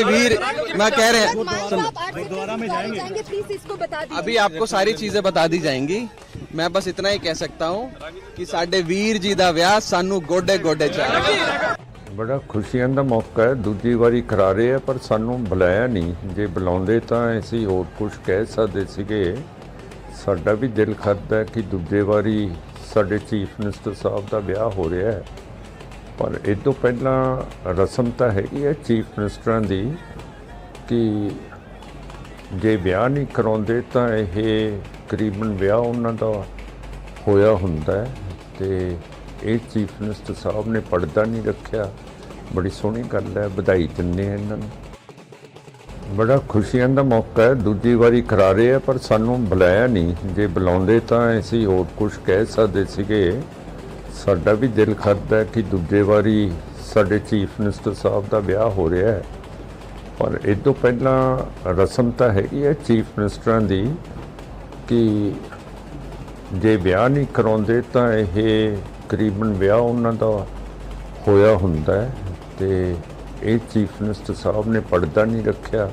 वीर मैं कह रहे हैं, दोबारा में जाएंगे प्लीज इसको बता दीजिए। अभी आपको सारी चीजें बता दी जाएंगी। मैं बस इतना ही कह सकता हूँ कि साडे वीर जी दा विआह सानू गोडे गोडे चाहिए। ਬੜਾ ਖੁਸ਼ੀਆਂ ਦਾ ਮੌਕਾ ਹੈ। ਦੂਜੀ ਵਾਰੀ ਕਰਾ ਰਹੇ ਆ ਪਰ ਸਾਨੂੰ ਬੁਲਾਇਆ ਨਹੀਂ। ਜੇ ਬੁਲਾਉਂਦੇ ਤਾਂ ਅਸੀਂ ਹੋਰ ਕੁਝ ਕਹਿ ਸਕਦੇ ਸੀਗੇ। ਸਾਡਾ ਵੀ ਦਿਲ ਕਰਦਾ ਹੈ ਕਿ ਦੂਜੇ ਵਾਰੀ ਸਾਡੇ ਚੀਫ ਮਿਨਿਸਟਰ ਸਾਹਿਬ ਦਾ ਵਿਆਹ ਹੋ ਰਿਹਾ ਹੈ, ਪਰ ਇਹ ਤੋਂ ਪਹਿਲਾਂ ਰਸਮ ਤਾਂ ਹੈਗੀ ਹੈ ਚੀਫ ਮਿਨਿਸਟਰਾਂ ਦੀ ਕਿ ਜੇ ਵਿਆਹ ਨਹੀਂ ਕਰਾਉਂਦੇ ਤਾਂ ਇਹ ਤਕਰੀਬਨ ਵਿਆਹ ਉਹਨਾਂ ਦਾ ਹੋਇਆ ਹੁੰਦਾ ਹੈ ਤੇ ਇਹ ਚੀਫ ਮਿਨਿਸਟਰ ਸਾਹਿਬ ਨੇ ਪਰਦਾ ਨਹੀਂ ਰੱਖਿਆ। ਬੜੀ ਸੋਹਣੀ ਗੱਲ ਹੈ, ਵਧਾਈ ਦਿੰਦੇ ਹਾਂ ਇਹਨਾਂ ਨੂੰ। ਬੜਾ ਖੁਸ਼ੀਆਂ ਦਾ ਮੌਕਾ ਹੈ। ਦੂਜੀ ਵਾਰੀ ਕਰਾ ਰਹੇ ਆ ਪਰ ਸਾਨੂੰ ਬੁਲਾਇਆ ਨਹੀਂ। ਜੇ ਬੁਲਾਉਂਦੇ ਤਾਂ ਅਸੀਂ ਹੋਰ ਕੁਝ ਕਹਿ ਸਕਦੇ ਸੀਗੇ। ਸਾਡਾ ਵੀ ਦਿਲ ਕਰਦਾ ਹੈ ਕਿ ਦੂਜੇ ਵਾਰੀ ਸਾਡੇ ਚੀਫ ਮਿਨਿਸਟਰ ਸਾਹਿਬ ਦਾ ਵਿਆਹ ਹੋ ਰਿਹਾ ਹੈ, ਪਰ ਇਹ ਤੋਂ ਪਹਿਲਾਂ ਰਸਮ ਤਾਂ ਹੈਗੀ ਹੈ ਚੀਫ ਮਿਨਿਸਟਰਾਂ ਦੀ ਕਿ ਜੇ ਵਿਆਹ ਨਹੀਂ ਕਰਾਉਂਦੇ ਤਾਂ ਇਹ ਤਕਰੀਬਨ ਵਿਆਹ ਉਹਨਾਂ ਦਾ ਹੋਇਆ ਹੁੰਦਾ ਹੈ ਤੇ ਇਹ ਚੀਫ ਮਿਨਿਸਟਰ ਸਾਹਿਬ ਨੇ ਪਰਦਾ ਨਹੀਂ ਰੱਖਿਆ।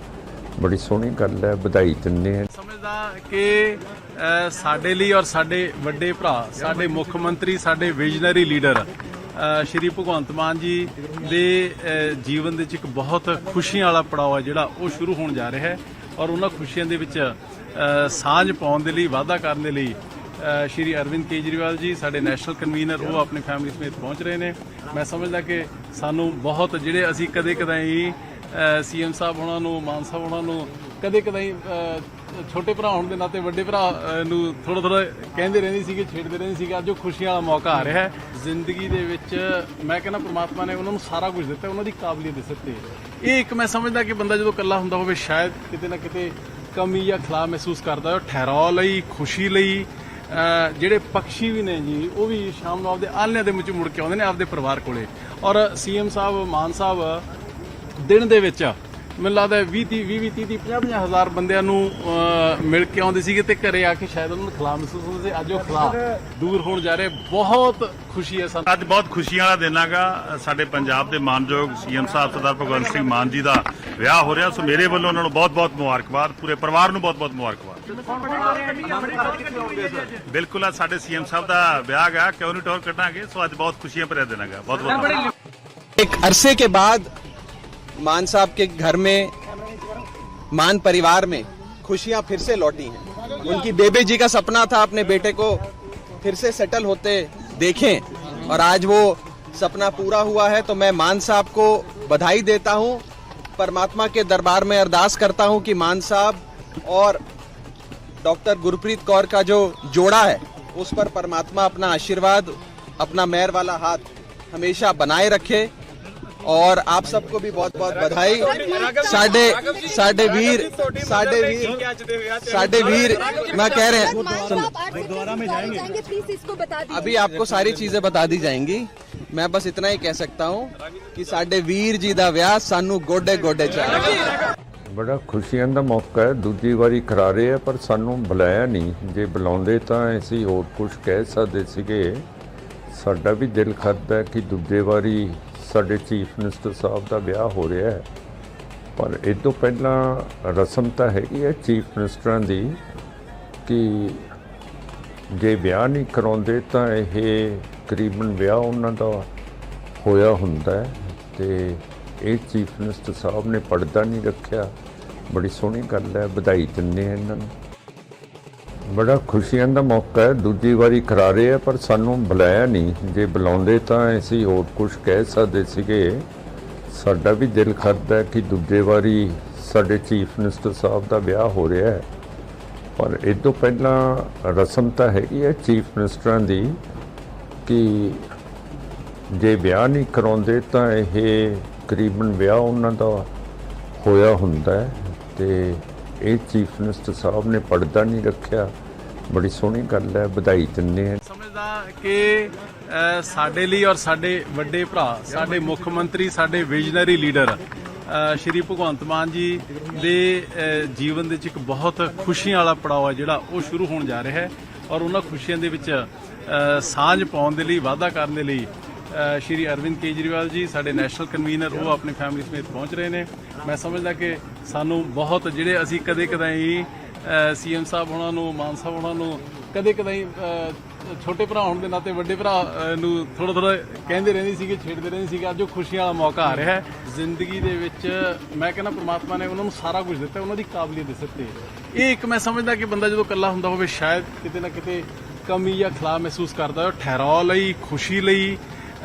ਬੜੀ ਸੋਹਣੀ ਗੱਲ ਹੈ, ਵਧਾਈ ਦਿੰਦੇ ਹਾਂ। ਸਮਝਦਾ ਕਿ ਸਾਡੇ ਲਈ ਔਰ ਸਾਡੇ ਵੱਡੇ ਭਰਾ, ਸਾਡੇ ਮੁੱਖ ਮੰਤਰੀ, ਸਾਡੇ ਵਿਜ਼ਨਰੀ ਲੀਡਰ ਸ਼੍ਰੀ ਭਗਵੰਤ ਮਾਨ ਜੀ ਦੇ ਜੀਵਨ ਦੇ ਵਿੱਚ ਇੱਕ ਬਹੁਤ ਖੁਸ਼ੀਆਂ ਵਾਲਾ ਪੜਾਅ ਹੈ ਜਿਹੜਾ ਉਹ ਸ਼ੁਰੂ ਹੋਣ ਜਾ ਰਿਹਾ ਹੈ ਔਰ ਉਹਨਾਂ ਖੁਸ਼ੀਆਂ ਦੇ ਵਿੱਚ ਸਾਂਝ ਪਾਉਣ ਦੇ ਲਈ, ਵਾਅਦਾ ਕਰਨ ਦੇ ਲਈ ਸ਼੍ਰੀ ਅਰਵਿੰਦ ਕੇਜਰੀਵਾਲ ਜੀ ਸਾਡੇ ਨੈਸ਼ਨਲ ਕਨਵੀਨਰ ਉਹ ਆਪਣੀ ਫੈਮਿਲੀ ਸਮੇਤ ਪਹੁੰਚ ਰਹੇ ਨੇ। ਮੈਂ ਸਮਝਦਾ ਕਿ ਸਾਨੂੰ ਬਹੁਤ ਜਿਹੜੇ ਅਸੀਂ ਕਦੇ-ਕਦਾਈ ਸੀਐਮ ਸਾਹਿਬ ਉਹਨਾਂ ਨੂੰ, ਮਾਨ ਸਾਹਿਬ ਉਹਨਾਂ ਨੂੰ ਕਦੇ-ਕਦਾਈ ਛੋਟੇ ਭਰਾ ਹੋਣ ਦੇ ਨਾਤੇ ਵੱਡੇ ਭਰਾ ਨੂੰ ਥੋੜਾ ਕਹਿੰਦੇ ਰਹਿੰਦੇ ਸੀਗੇ, ਛੇੜਦੇ ਰਹਿੰਦੇ ਸੀਗੇ। ਅੱਜ ਉਹ ਖੁਸ਼ੀਆਂ ਵਾਲਾ ਮੌਕਾ ਆ ਰਿਹਾ ਹੈ ਜ਼ਿੰਦਗੀ ਦੇ ਵਿੱਚ। ਮੈਂ ਕਹਿੰਦਾ ਪ੍ਰਮਾਤਮਾ ਨੇ ਉਹਨਾਂ ਨੂੰ ਸਾਰਾ ਕੁਝ ਦਿੱਤਾ, ਉਹਨਾਂ ਦੀ ਕਾਬਲੀਅਤ ਦੇ ਸਿਰ ਤੇ। ਇਹ ਇੱਕ ਮੈਂ ਸਮਝਦਾ ਕਿ ਬੰਦਾ ਜਦੋਂ ਇਕੱਲਾ ਹੁੰਦਾ ਹੋਵੇ ਸ਼ਾਇਦ ਕਿਤੇ ਨਾ ਕਿਤੇ ਕਮੀ ਜਾਂ ਖਲਾ ਮਹਿਸੂਸ ਕਰਦਾ ਹੈ। ਠਹਿਰਾਅ ਲਈ, ਖੁਸ਼ੀ ਲਈ ਜਿਹੜੇ ਪੰਛੀ ਵੀ ਨੇ ਜੀ ਉਹ ਵੀ ਸ਼ਾਮ ਨੂੰ ਆਪਦੇ ਆਲ੍ਹਣਿਆਂ ਦੇ ਵਿੱਚ ਮੁੜ ਕੇ ਆਉਂਦੇ ਨੇ ਆਪਦੇ ਪਰਿਵਾਰ ਕੋਲੇ। ਔਰ ਸੀਐਮ ਸਾਹਿਬ, ਮਾਨ ਸਾਹਿਬ ਦਿਨ ਦੇ ਵਿੱਚ ਮੈਨੂੰ ਲੱਗਦਾ 20-30 ਹਜ਼ਾਰ ਬੰਦਿਆਂ ਨੂੰ ਮਿਲ ਕੇ ਆਉਂਦੇ ਸੀਗੇ ਤੇ ਘਰੇ ਆ ਕੇ ਸ਼ਾਇਦ ਉਹਨਾਂ ਨੂੰ ਖਲਾ ਮਹਿਸੂਸ ਹੁੰਦਾ ਸੀ। ਅੱਜ ਉਹ ਖਲਾ ਦੂਰ ਹੋਣ ਜਾ ਰਿਹਾ, ਬਹੁਤ ਖੁਸ਼ੀ ਹੈ ਸਾਨੂੰ। ਅੱਜ ਬਹੁਤ ਖੁਸ਼ੀਆਂ ਵਾਲਾ ਦਿਨ ਹੈਗਾ। ਸਾਡੇ ਪੰਜਾਬ ਦੇ ਮਾਨਯੋਗ ਸੀਐਮ ਸਾਹਿਬ ਸਰਦਾਰ ਭਗਵੰਤ ਸਿੰਘ ਮਾਨ ਜੀ ਦਾ ਵਿਆਹ ਹੋ ਰਿਹਾ। ਸੋ ਮੇਰੇ ਵੱਲੋਂ ਉਹਨਾਂ ਨੂੰ ਬਹੁਤ-ਬਹੁਤ ਮੁਬਾਰਕਬਾਦ, ਪੂਰੇ ਪਰਿਵਾਰ ਨੂੰ ਬਹੁਤ-ਬਹੁਤ ਮੁਬਾਰਕਬਾਦ। ਬਿਲਕੁਲ ਆ ਸਾਡੇ ਸੀਐਮ ਸਾਹਿਬ ਦਾ ਵਿਆਹ ਹੈਗਾ, ਕਿਉਂ ਨਹੀਂ ਟੌਰ ਕੱਢਾਂਗੇ। ਸੋ ਅੱਜ ਬਹੁਤ ਖੁਸ਼ੀਆਂ ਭਰਿਆ ਦਿਨ ਹੈਗਾ। ਬਹੁਤ-ਬਹੁਤ एक अरसे के बाद मान साहब के घर में, मान परिवार में खुशियां फिर से लौटी हैं। उनकी बेबे जी का सपना था अपने बेटे को फिर से सेटल होते देखें और आज वो सपना पूरा हुआ है। तो मैं मान साहब को बधाई देता हूं, परमात्मा के दरबार में अरदास करता हूं कि मान साहब और डॉक्टर गुरप्रीत कौर का जो जोड़ा है उस पर परमात्मा अपना आशीर्वाद, अपना मेहर वाला हाथ हमेशा बनाए रखे। और आप सबको भी बहुत बहुत बधाई। साडे वीर मैं कह रहे हैं गुरुद्वारा में जाएंगे, प्लीज इसको बता दीजिए। अभी आपको सारी चीजें बता दी जाएंगी। मैं बस इतना ही कह सकता हूँ कि साडे वीर जी दा विआह सानू गोडे गोडे चाहिए। ਬੜਾ ਖੁਸ਼ੀਆਂ ਦਾ ਮੌਕਾ ਹੈ, ਦੂਜੀ ਵਾਰੀ ਕਰਾ ਰਹੇ ਆ ਪਰ ਸਾਨੂੰ ਬੁਲਾਇਆ ਨਹੀਂ। ਜੇ ਬੁਲਾਉਂਦੇ ਤਾਂ ਅਸੀਂ ਹੋਰ ਕੁਝ ਕਹਿ ਸਕਦੇ ਸੀਗੇ। ਸਾਡਾ ਵੀ ਦਿਲ ਕਰਦਾ ਕਿ ਦੂਜੇ ਵਾਰੀ ਸਾਡੇ ਚੀਫ ਮਿਨਿਸਟਰ ਸਾਹਿਬ ਦਾ ਵਿਆਹ ਹੋ ਰਿਹਾ ਹੈ, ਪਰ ਇਹ ਤੋਂ ਪਹਿਲਾਂ ਰਸਮ ਤਾਂ ਹੈਗੀ ਹੈ ਚੀਫ ਮਿਨਿਸਟਰਾਂ ਦੀ ਕਿ ਜੇ ਵਿਆਹ ਨਹੀਂ ਕਰਾਉਂਦੇ ਤਾਂ ਇਹ ਤਕਰੀਬਨ ਵਿਆਹ ਉਹਨਾਂ ਦਾ ਹੋਇਆ ਹੁੰਦਾ ਹੈ। ਤੇ ਇਹ ਚੀਫ ਮਿਨਿਸਟਰ ਸਾਹਿਬ ਨੇ ਪਰਦਾ ਨਹੀਂ ਰੱਖਿਆ, ਬੜੀ ਸੋਹਣੀ ਗੱਲ ਹੈ, ਵਧਾਈ ਦਿੰਦੇ ਹਾਂ ਇਹਨਾਂ ਨੂੰ। ਬੜਾ ਖੁਸ਼ੀਆਂ ਦਾ ਮੌਕਾ ਹੈ, ਦੂਜੀ ਵਾਰੀ ਕਰਾ ਰਹੇ ਆ ਪਰ ਸਾਨੂੰ ਬੁਲਾਇਆ ਨਹੀਂ। ਜੇ ਬੁਲਾਉਂਦੇ ਤਾਂ ਅਸੀਂ ਹੋਰ ਕੁਝ ਕਹਿ ਸਕਦੇ ਸੀਗੇ। ਸਾਡਾ ਵੀ ਦਿਲ ਕਰਦਾ ਕਿ ਦੂਜੇ ਵਾਰੀ ਸਾਡੇ ਚੀਫ ਮਿਨਿਸਟਰ ਸਾਹਿਬ ਦਾ ਵਿਆਹ ਹੋ ਰਿਹਾ ਹੈ, ਪਰ ਇਹ ਤੋਂ ਪਹਿਲਾਂ ਰਸਮ ਤਾਂ ਹੈਗੀ ਹੈ ਚੀਫ ਮਿਨਿਸਟਰਾਂ ਦੀ ਕਿ ਜੇ ਵਿਆਹ ਨਹੀਂ ਕਰਾਉਂਦੇ ਤਾਂ ਇਹ ਤਕਰੀਬਨ ਵਿਆਹ ਉਹਨਾਂ ਦਾ ਹੋਇਆ ਹੁੰਦਾ ਹੈ। ਤੇ ਇਹ ਚੀਫ ਮਿਨਿਸਟਰ ਸਾਹਿਬ ਨੇ ਪਰਦਾ ਨਹੀਂ ਰੱਖਿਆ, ਬੜੀ ਸੋਹਣੀ ਗੱਲ ਹੈ, ਵਧਾਈ ਦਿੰਦੇ ਹਾਂ। ਸਮਝਦਾ ਕਿ ਸਾਡੇ ਲਈ ਔਰ ਸਾਡੇ ਵੱਡੇ ਭਰਾ, ਸਾਡੇ ਮੁੱਖ ਮੰਤਰੀ, ਸਾਡੇ ਵਿਜ਼ਨਰੀ ਲੀਡਰ ਸ਼੍ਰੀ ਭਗਵੰਤ ਮਾਨ ਜੀ ਦੇ ਜੀਵਨ ਦੇ ਵਿੱਚ ਇੱਕ ਬਹੁਤ ਖੁਸ਼ੀਆਂ ਵਾਲਾ ਪੜਾਅ ਹੈ ਜਿਹੜਾ ਉਹ ਸ਼ੁਰੂ ਹੋਣ ਜਾ ਰਿਹਾ ਹੈ ਔਰ ਉਹਨਾਂ ਖੁਸ਼ੀਆਂ ਦੇ ਵਿੱਚ ਸਾਂਝ ਪਾਉਣ ਦੇ ਲਈ, ਵਾਅਦਾ ਕਰਨ ਦੇ ਲਈ ਸ਼੍ਰੀ ਅਰਵਿੰਦ ਕੇਜਰੀਵਾਲ ਜੀ ਸਾਡੇ ਨੈਸ਼ਨਲ ਕਨਵੀਨਰ ਉਹ ਆਪਣੀ ਫੈਮਿਲੀ ਸਮੇਤ ਪਹੁੰਚ ਰਹੇ ਨੇ। ਮੈਂ ਸਮਝਦਾ ਕਿ ਸਾਨੂੰ ਬਹੁਤ ਜਿਹੜੇ ਅਸੀਂ ਕਦੇ-ਕਦਾਈ ਸੀਐਮ ਸਾਹਿਬ ਉਹਨਾਂ ਨੂੰ, ਮਾਨ ਸਾਹਿਬ ਉਹਨਾਂ ਨੂੰ ਕਦੇ-ਕਦਾਈ ਛੋਟੇ ਭਰਾ ਹੋਣ ਦੇ ਨਾਤੇ ਵੱਡੇ ਭਰਾ ਨੂੰ ਥੋੜਾ ਕਹਿੰਦੇ ਰਹਿੰਦੇ ਸੀਗੇ, ਛੇੜਦੇ ਰਹਿੰਦੇ ਸੀਗੇ। ਅੱਜ ਉਹ ਖੁਸ਼ੀਆਂ ਵਾਲਾ ਮੌਕਾ ਆ ਰਿਹਾ ਹੈ ਜ਼ਿੰਦਗੀ ਦੇ ਵਿੱਚ। ਮੈਂ ਕਹਿੰਦਾ ਪ੍ਰਮਾਤਮਾ ਨੇ ਉਹਨਾਂ ਨੂੰ ਸਾਰਾ ਕੁਝ ਦਿੱਤਾ, ਉਹਨਾਂ ਦੀ ਕਾਬਲੀਅਤ ਦੇ ਸਿਰ ਤੇ। ਇਹ ਇੱਕ ਮੈਂ ਸਮਝਦਾ ਕਿ ਬੰਦਾ ਜਦੋਂ ਇਕੱਲਾ ਹੁੰਦਾ ਹੋਵੇ ਸ਼ਾਇਦ ਕਿਤੇ ਨਾ ਕਿਤੇ ਕਮੀ ਜਾਂ ਖਲਾ ਮਹਿਸੂਸ ਕਰਦਾ ਹੈ। ਠਹਿਰਾਅ ਲਈ, ਖੁਸ਼ੀ ਲਈ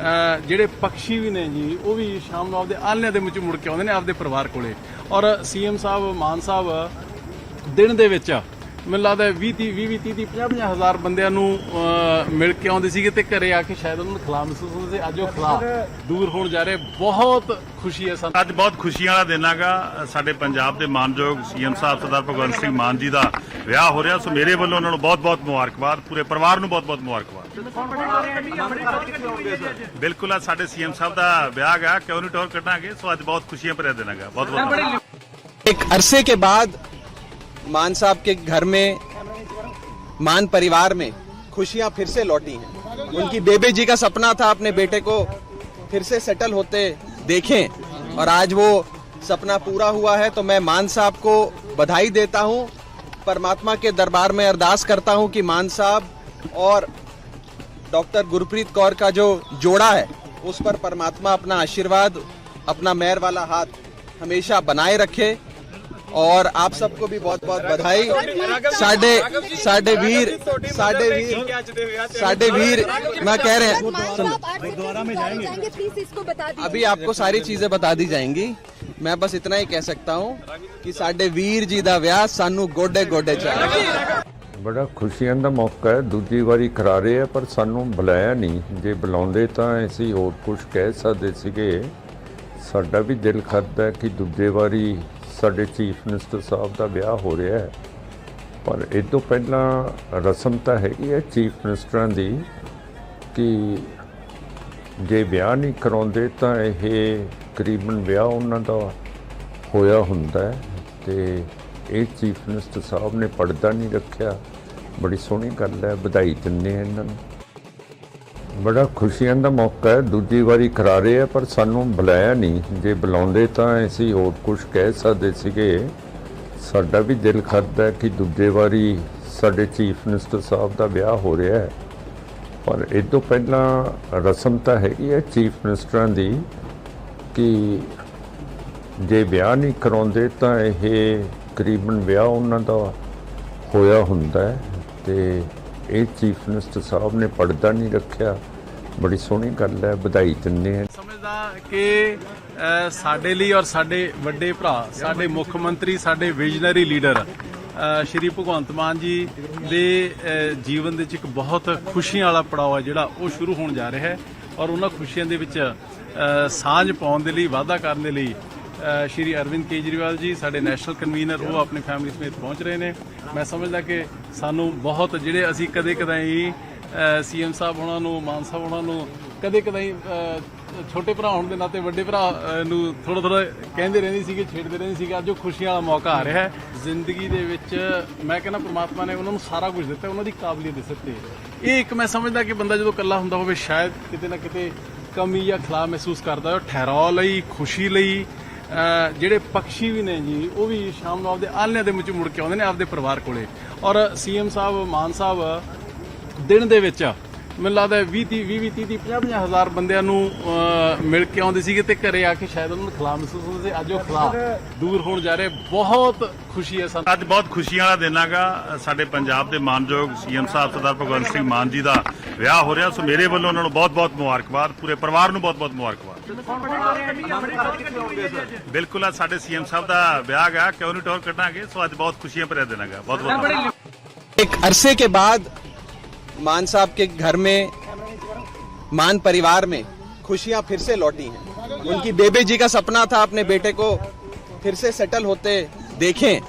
ਜਿਹੜੇ ਪੰਛੀ ਵੀ ਨੇ ਜੀ ਉਹ ਵੀ ਸ਼ਾਮ ਨੂੰ ਆਪਦੇ ਆਲ੍ਹਣਿਆਂ ਦੇ ਵਿੱਚ ਮੁੜ ਕੇ ਆਉਂਦੇ ਨੇ ਆਪਦੇ ਪਰਿਵਾਰ ਕੋਲੇ। ਔਰ ਸੀਐਮ ਸਾਹਿਬ, ਮਾਨ ਸਾਹਿਬ ਦਿਨ ਦੇ ਵਿੱਚ ਮੈਨੂੰ ਲੱਗਦਾ 20-30 ਹਜ਼ਾਰ ਬੰਦਿਆਂ ਨੂੰ ਮਿਲ ਕੇ ਆਉਂਦੇ ਸੀਗੇ ਤੇ ਘਰੇ ਆ ਕੇ ਸ਼ਾਇਦ ਉਹਨਾਂ ਨੂੰ ਖਲਾ ਮਹਿਸੂਸ ਹੁੰਦਾ ਸੀ। ਅੱਜ ਉਹ ਖਲਾ ਦੂਰ ਹੋਣ ਜਾ ਰਿਹਾ, ਬਹੁਤ ਖੁਸ਼ੀ ਹੈ ਸਾਨੂੰ। ਅੱਜ ਬਹੁਤ ਖੁਸ਼ੀਆਂ ਵਾਲਾ ਦਿਨ ਹੈਗਾ। ਸਾਡੇ ਪੰਜਾਬ ਦੇ ਮਾਨਯੋਗ ਸੀਐਮ ਸਾਹਿਬ ਸਰਦਾਰ ਭਗਵੰਤ ਸਿੰਘ ਮਾਨ ਜੀ ਦਾ ਵਿਆਹ ਹੋ ਰਿਹਾ। ਸੋ ਮੇਰੇ ਵੱਲੋਂ ਉਹਨਾਂ ਨੂੰ ਬਹੁਤ-ਬਹੁਤ ਮੁਬਾਰਕਬਾਦ, ਪੂਰੇ ਪਰਿਵਾਰ ਨੂੰ ਬਹੁਤ-ਬਹੁਤ ਮੁਬਾਰਕਬਾਦ। ਬਿਲਕੁਲ ਆ ਸਾਡੇ ਸੀਐਮ ਸਾਹਿਬ ਦਾ ਵਿਆਹ ਹੈਗਾ, ਕਿਉਂ ਨਹੀਂ ਟੌਰ ਕੱਢਾਂਗੇ। ਸੋ ਅੱਜ ਬਹੁਤ ਖੁਸ਼ੀਆਂ ਭਰਿਆ ਦਿਨ ਹੈਗਾ। ਬਹੁਤ-ਬਹੁਤ एक अरसे के बाद मान साहब के घर में, मान परिवार में खुशियां फिर से लौटी हैं। उनकी बेबे जी का सपना था अपने बेटे को फिर से सेटल होते देखें और आज वो सपना पूरा हुआ है तो मैं मान साहब को बधाई देता हूं। परमात्मा के दरबार में अरदास करता हूं कि मान साहब और डॉक्टर गुरप्रीत कौर का जो जोड़ा है उस पर परमात्मा अपना आशीर्वाद, अपना मेहर वाला हाथ हमेशा बनाए रखे। और आप सबको भी बहुत बहुत बधाई। साडे वीर मैं कह रहे हैं, गुरुद्वारा में जाएंगे, प्लीज इसको बता दीजिए। अभी आपको सारी चीजें बता दी जाएंगी। मैं बस इतना ही कह सकता हूँ कि साडे वीर जी दा विआह सानू गोडे गोडे चाहिए। ਬੜਾ ਖੁਸ਼ੀਆਂ ਦਾ ਮੌਕਾ ਹੈ, ਦੂਜੀ ਵਾਰੀ ਕਰਾ ਰਹੇ ਆ ਪਰ ਸਾਨੂੰ ਬੁਲਾਇਆ ਨਹੀਂ। ਜੇ ਬੁਲਾਉਂਦੇ ਤਾਂ ਅਸੀਂ ਹੋਰ ਕੁਝ ਕਹਿ ਸਕਦੇ ਸੀਗੇ। ਸਾਡਾ ਵੀ ਦਿਲ ਕਰਦਾ ਕਿ ਦੂਜੇ ਵਾਰੀ ਸਾਡੇ ਚੀਫ ਮਿਨਿਸਟਰ ਸਾਹਿਬ ਦਾ ਵਿਆਹ ਹੋ ਰਿਹਾ ਹੈ, ਪਰ ਇਹ ਤੋਂ ਪਹਿਲਾਂ ਰਸਮ ਤਾਂ ਹੈਗੀ ਹੈ ਚੀਫ ਮਿਨਿਸਟਰਾਂ ਦੀ ਕਿ ਜੇ ਵਿਆਹ ਨਹੀਂ ਕਰਾਉਂਦੇ ਤਾਂ ਇਹ ਕਰੀਬਨ ਵਿਆਹ ਉਹਨਾਂ ਦਾ ਹੋਇਆ ਹੁੰਦਾ ਹੈ। ਤੇ ਇਹ ਚੀਫ ਮਿਨਿਸਟਰ ਸਾਹਿਬ ਨੇ ਪਰਦਾ ਨਹੀਂ ਰੱਖਿਆ, ਬੜੀ ਸੋਹਣੀ ਗੱਲ ਹੈ, ਵਧਾਈ ਦਿੰਦੇ ਹਾਂ ਇਹਨਾਂ ਨੂੰ। ਬੜਾ ਖੁਸ਼ੀਆਂ ਦਾ ਮੌਕਾ ਹੈ, ਦੂਜੀ ਵਾਰੀ ਕਰਾ ਰਹੇ ਆ ਪਰ ਸਾਨੂੰ ਬੁਲਾਇਆ ਨਹੀਂ। ਜੇ ਬੁਲਾਉਂਦੇ ਤਾਂ ਅਸੀਂ ਹੋਰ ਕੁਝ ਕਹਿ ਸਕਦੇ ਸੀਗੇ। ਸਾਡਾ ਵੀ ਦਿਲ ਕਰਦਾ ਕਿ ਦੂਜੇ ਵਾਰੀ ਸਾਡੇ ਚੀਫ ਮਿਨਿਸਟਰ ਸਾਹਿਬ ਦਾ ਵਿਆਹ ਹੋ ਰਿਹਾ ਹੈ, ਪਰ ਇਹ ਤੋਂ ਪਹਿਲਾਂ ਰਸਮ ਤਾਂ ਹੈਗੀ ਹੈ ਚੀਫ ਮਿਨਿਸਟਰਾਂ ਦੀ ਕਿ ਜੇ ਵਿਆਹ ਨਹੀਂ ਕਰਾਉਂਦੇ ਤਾਂ ਇਹ ਕਰੀਬਨ ਵਿਆਹ ਉਹਨਾਂ ਦਾ ਹੋਇਆ ਹੁੰਦਾ ਹੈ। ਤੇ ਇਹ ਚੀਫ ਮਿਨਿਸਟਰ ਸਾਹਿਬ ਨੇ ਪਰਦਾ ਨਹੀਂ ਰੱਖਿਆ, ਬੜੀ ਸੋਹਣੀ ਗੱਲ ਹੈ, ਵਧਾਈ ਦਿੰਦੇ ਹਾਂ। ਸਮਝਦਾ ਕਿ ਸਾਡੇ ਲਈ ਔਰ ਸਾਡੇ ਵੱਡੇ ਭਰਾ, ਸਾਡੇ ਮੁੱਖ ਮੰਤਰੀ, ਸਾਡੇ ਵਿਜ਼ਨਰੀ ਲੀਡਰ ਸ਼੍ਰੀ ਭਗਵੰਤ ਮਾਨ ਜੀ ਦੇ ਜੀਵਨ ਦੇ ਵਿੱਚ ਇੱਕ ਬਹੁਤ ਖੁਸ਼ੀਆਂ ਵਾਲਾ ਪੜਾਅ ਹੈ ਜਿਹੜਾ ਉਹ ਸ਼ੁਰੂ ਹੋਣ ਜਾ ਰਿਹਾ ਹੈ। ਔਰ ਉਹਨਾਂ ਖੁਸ਼ੀਆਂ ਦੇ ਵਿੱਚ ਸਾਂਝ ਪਾਉਣ ਦੇ ਲਈ, ਵਾਅਦਾ ਕਰਨ ਦੇ ਲਈ ਸ਼੍ਰੀ ਅਰਵਿੰਦ ਕੇਜਰੀਵਾਲ ਜੀ ਸਾਡੇ ਨੈਸ਼ਨਲ ਕਨਵੀਨਰ ਉਹ ਆਪਣੀ ਫੈਮਿਲੀ ਸਮੇਤ ਪਹੁੰਚ ਰਹੇ ਨੇ। ਮੈਂ ਸਮਝਦਾ ਕਿ ਸਾਨੂੰ ਬਹੁਤ ਜਿਹੜੇ ਅਸੀਂ ਕਦੇ-ਕਦਾਈ ਸੀਐਮ ਸਾਹਿਬ ਉਹਨਾਂ ਨੂੰ, ਮਾਨ ਸਾਹਿਬ ਉਹਨਾਂ ਨੂੰ ਕਦੇ-ਕਦਾਈ ਛੋਟੇ ਭਰਾ ਹੋਣ ਦੇ ਨਾਤੇ ਵੱਡੇ ਭਰਾ ਨੂੰ ਥੋੜਾ ਕਹਿੰਦੇ ਰਹਿੰਦੇ ਸੀਗੇ, ਛੇੜਦੇ ਰਹਿੰਦੇ ਸੀਗੇ। ਅੱਜ ਉਹ ਖੁਸ਼ੀਆਂ ਵਾਲਾ ਮੌਕਾ ਆ ਰਿਹਾ ਹੈ ਜ਼ਿੰਦਗੀ ਦੇ ਵਿੱਚ। ਮੈਂ ਕਹਿੰਦਾ ਪ੍ਰਮਾਤਮਾ ਨੇ ਉਹਨਾਂ ਨੂੰ ਸਾਰਾ ਕੁਝ ਦਿੱਤਾ, ਉਹਨਾਂ ਦੀ ਕਾਬਲੀਅਤ ਦਿੱਤੀ। ਇਹ ਇੱਕ ਮੈਂ ਸਮਝਦਾ ਕਿ ਬੰਦਾ ਜਦੋਂ ਇਕੱਲਾ ਹੁੰਦਾ ਹੋਵੇ ਸ਼ਾਇਦ ਕਿਤੇ ਨਾ ਕਿਤੇ ਕਮੀ ਜਾਂ ਖਲਾ ਮਹਿਸੂਸ ਕਰਦਾ ਹੈ। ਠਹਿਰਾਅ ਲਈ, ਖੁਸ਼ੀ ਲਈ ਜਿਹੜੇ ਪਕਸ਼ੀ ਵੀ ਨੇ ਜੀ ਉਹ ਵੀ ਸ਼ਾਮ ਨੂੰ ਆਪਦੇ ਆਲ੍ਹਣਿਆਂ ਦੇ ਵਿੱਚ ਮੁੜ ਕੇ ਆਉਂਦੇ ਨੇ ਆਪਦੇ ਪਰਿਵਾਰ ਕੋਲੇ। ਔਰ ਸੀਐਮ ਸਾਹਿਬ, ਮਾਨ ਸਾਹਿਬ ਦਿਨ ਦੇ ਵਿੱਚ ਮੈਨੂੰ ਲੱਗਦਾ 20-30 ਹਜ਼ਾਰ ਬੰਦਿਆਂ ਨੂੰ ਮਿਲ ਕੇ ਆਉਂਦੇ ਸੀਗੇ ਤੇ ਘਰੇ ਆ ਕੇ ਸ਼ਾਇਦ ਉਹਨਾਂ ਨੂੰ ਖਲਾ ਮਹਿਸੂਸ ਹੁੰਦਾ ਸੀ। ਅੱਜ ਉਹ ਖਲਾ ਦੂਰ ਹੋਣ ਜਾ ਰਿਹਾ, ਬਹੁਤ ਖੁਸ਼ੀ ਹੈ ਸਾਨੂੰ। ਅੱਜ ਬਹੁਤ ਖੁਸ਼ੀਆਂ ਵਾਲਾ ਦਿਨ ਹੈਗਾ। ਸਾਡੇ ਪੰਜਾਬ ਦੇ ਮਾਨਯੋਗ ਸੀਐਮ ਸਾਹਿਬ ਸਰਦਾਰ ਭਗਵੰਤ ਸਿੰਘ ਮਾਨ ਜੀ ਦਾ ਵਿਆਹ ਹੋ ਰਿਹਾ। ਸੋ ਮੇਰੇ ਵੱਲੋਂ ਉਹਨਾਂ ਨੂੰ ਬਹੁਤ-ਬਹੁਤ ਮੁਬਾਰਕਬਾਦ, ਪੂਰੇ ਪਰਿਵਾਰ ਨੂੰ ਬਹੁਤ-ਬਹੁਤ ਮੁਬਾਰਕਬਾਦ। ਬਿਲਕੁਲ ਅੱਜ ਸਾਡੇ ਸੀਐਮ ਸਾਹਿਬ ਦਾ ਵਿਆਹ ਗਾ, ਕਿਉਂ ਨਹੀਂ ਟੌਰ ਕੱਢਾਂਗੇ। ਸੋ ਅੱਜ ਬਹੁਤ ਖੁਸ਼ੀਆਂ ਭਰਿਆ ਦਿਨ ਹੈਗਾ। ਬਹੁਤ-ਬਹੁਤ एक अरसे के बाद मान साहब के घर में, मान परिवार में खुशियां फिर से लौटी हैं। उनकी बेबे जी का सपना था अपने बेटे को फिर से सेटल होते देखें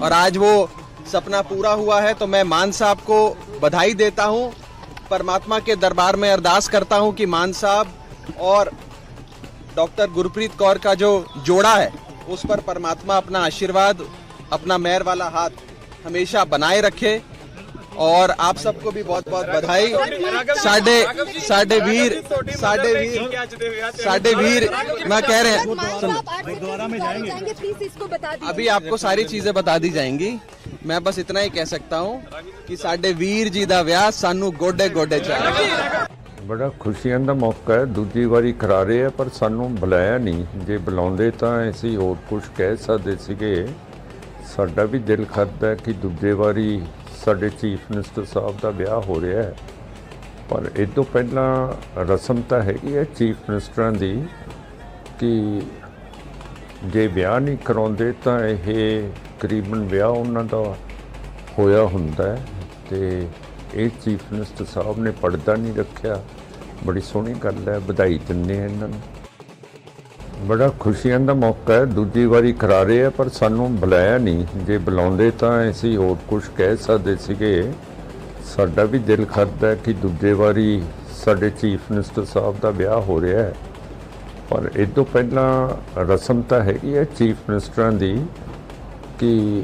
और आज वो सपना पूरा हुआ है तो मैं मान साहब को बधाई देता हूं। परमात्मा के दरबार में अरदास करता हूं कि मान साहब और डॉक्टर गुरप्रीत कौर का जो जोड़ा है उस पर परमात्मा अपना आशीर्वाद, अपना मेहर वाला हाथ हमेशा बनाए रखे। और आप सबको भी बहुत बहुत बधाई। साडे वीर मैं कह रहे हैं, गुरुद्वारा में जाएंगे, प्लीज इसको बता दीजिए। अभी आपको सारी चीजें बता दी जाएंगी। मैं बस इतना ही कह सकता हूँ कि साडे वीर जी दा विआह सानू गोडे गोडे चाहिए। ਬੜਾ ਖੁਸ਼ੀਆਂ ਦਾ ਮੌਕਾ ਹੈ, ਦੂਜੀ ਵਾਰੀ ਕਰਾ ਰਹੇ ਆ ਪਰ ਸਾਨੂੰ ਬੁਲਾਇਆ ਨਹੀਂ। ਜੇ ਬੁਲਾਉਂਦੇ ਤਾਂ ਅਸੀਂ ਹੋਰ ਕੁਝ ਕਹਿ ਸਕਦੇ ਸੀਗੇ। ਸਾਡਾ ਵੀ ਦਿਲ ਕਰਦਾ ਕਿ ਦੂਜੇ ਵਾਰੀ ਸਾਡੇ ਚੀਫ ਮਿਨਿਸਟਰ ਸਾਹਿਬ ਦਾ ਵਿਆਹ ਹੋ ਰਿਹਾ ਹੈ, ਪਰ ਇਹ ਤੋਂ ਪਹਿਲਾਂ ਰਸਮ ਤਾਂ ਹੈਗੀ ਹੈ ਚੀਫ ਮਿਨਿਸਟਰਾਂ ਦੀ ਕਿ ਜੇ ਵਿਆਹ ਨਹੀਂ ਕਰਾਉਂਦੇ ਤਾਂ ਇਹ ਕਰੀਬਨ ਵਿਆਹ ਉਹਨਾਂ ਦਾ ਹੋਇਆ ਹੁੰਦਾ ਹੈ। ਤੇ ਇਹ ਚੀਫ ਮਿਨਿਸਟਰ ਸਾਹਿਬ ਨੇ ਪਰਦਾ ਨਹੀਂ ਰੱਖਿਆ, ਬੜੀ ਸੋਹਣੀ ਗੱਲ ਹੈ, ਵਧਾਈ ਦਿੰਦੇ ਹਾਂ ਇਹਨਾਂ ਨੂੰ। ਬੜਾ ਖੁਸ਼ੀਆਂ ਦਾ ਮੌਕਾ ਹੈ, ਦੂਜੀ ਵਾਰੀ ਕਰਾ ਰਹੇ ਆ ਪਰ ਸਾਨੂੰ ਬੁਲਾਇਆ ਨਹੀਂ। ਜੇ ਬੁਲਾਉਂਦੇ ਤਾਂ ਅਸੀਂ ਹੋਰ ਕੁਝ ਕਹਿ ਸਕਦੇ ਸੀਗੇ। ਸਾਡਾ ਵੀ ਦਿਲ ਕਰਦਾ ਕਿ ਦੂਜੇ ਵਾਰੀ ਸਾਡੇ ਚੀਫ ਮਿਨਿਸਟਰ ਸਾਹਿਬ ਦਾ ਵਿਆਹ ਹੋ ਰਿਹਾ ਹੈ, ਪਰ ਇਹ ਤੋਂ ਪਹਿਲਾਂ ਰਸਮ ਤਾਂ ਹੈਗੀ ਹੈ ਚੀਫ ਮਿਨਿਸਟਰਾਂ ਦੀ ਕਿ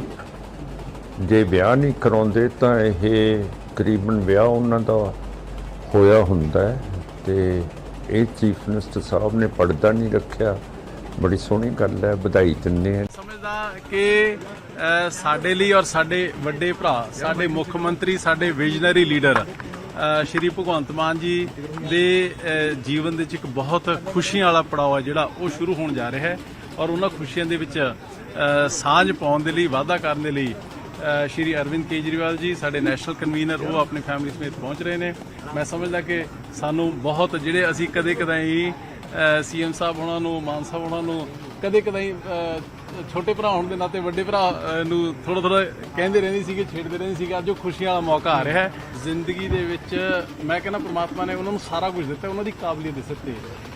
ਜੇ ਵਿਆਹ ਨਹੀਂ ਕਰਾਉਂਦੇ ਤਾਂ ਇਹ ਕਰੀਬਨ ਵਿਆਹ ਉਹਨਾਂ ਦਾ ਹੋਇਆ ਹੁੰਦਾ ਹੈ। ਤੇ ਇਹ ਚੀਫ ਮਿਨਿਸਟਰ ਸਾਹਿਬ ਨੇ ਪਰਦਾ ਨਹੀਂ ਰੱਖਿਆ, ਬੜੀ ਸੋਹਣੀ ਗੱਲ ਹੈ, ਵਧਾਈ ਦਿੰਦੇ ਹਾਂ। ਸਮਝਦਾ ਕਿ ਸਾਡੇ ਲਈ ਔਰ ਸਾਡੇ ਵੱਡੇ ਭਰਾ, ਸਾਡੇ ਮੁੱਖ ਮੰਤਰੀ, ਸਾਡੇ ਵਿਜ਼ਨਰੀ ਲੀਡਰ ਸ਼੍ਰੀ ਭਗਵੰਤ ਮਾਨ ਜੀ ਦੇ ਜੀਵਨ ਦੇ ਵਿੱਚ ਇੱਕ ਬਹੁਤ ਖੁਸ਼ੀਆਂ ਵਾਲਾ ਪੜਾਅ ਹੈ ਜਿਹੜਾ ਉਹ ਸ਼ੁਰੂ ਹੋਣ ਜਾ ਰਿਹਾ ਹੈ ਔਰ ਉਹਨਾਂ ਖੁਸ਼ੀਆਂ ਦੇ ਵਿੱਚ ਸਾਂਝ ਪਾਉਣ ਦੇ ਲਈ, ਵਾਅਦਾ ਕਰਨ ਦੇ ਲਈ ਸ਼੍ਰੀ ਅਰਵਿੰਦ ਕੇਜਰੀਵਾਲ ਜੀ ਸਾਡੇ ਨੈਸ਼ਨਲ ਕਨਵੀਨਰ ਉਹ ਆਪਣੀ ਫੈਮਿਲੀ ਸਮੇਤ ਪਹੁੰਚ ਰਹੇ ਨੇ। ਮੈਂ ਸਮਝਦਾ ਕਿ ਸਾਨੂੰ ਬਹੁਤ ਜਿਹੜੇ ਅਸੀਂ ਕਦੇ-ਕਦਾਈ ਸੀਐਮ ਸਾਹਿਬ ਉਹਨਾਂ ਨੂੰ, ਮਾਨ ਸਾਹਿਬ ਉਹਨਾਂ ਨੂੰ ਕਦੇ-ਕਦਾਈ ਛੋਟੇ ਭਰਾ ਹੋਣ ਦੇ ਨਾਤੇ ਵੱਡੇ ਭਰਾ ਨੂੰ ਥੋੜਾ ਕਹਿੰਦੇ ਰਹਿੰਦੇ ਸੀਗੇ, ਛੇੜਦੇ ਰਹਿੰਦੇ ਸੀਗੇ। ਅੱਜ ਉਹ ਖੁਸ਼ੀਆਂ ਵਾਲਾ ਮੌਕਾ ਆ ਰਿਹਾ ਹੈ ਜ਼ਿੰਦਗੀ ਦੇ ਵਿੱਚ। ਮੈਂ ਕਹਿੰਦਾ ਪ੍ਰਮਾਤਮਾ ਨੇ ਉਹਨਾਂ ਨੂੰ ਸਾਰਾ ਕੁਝ ਦਿੱਤਾ, ਉਹਨਾਂ ਦੀ ਕਾਬਲੀਅਤ ਦਿੱਤੀ।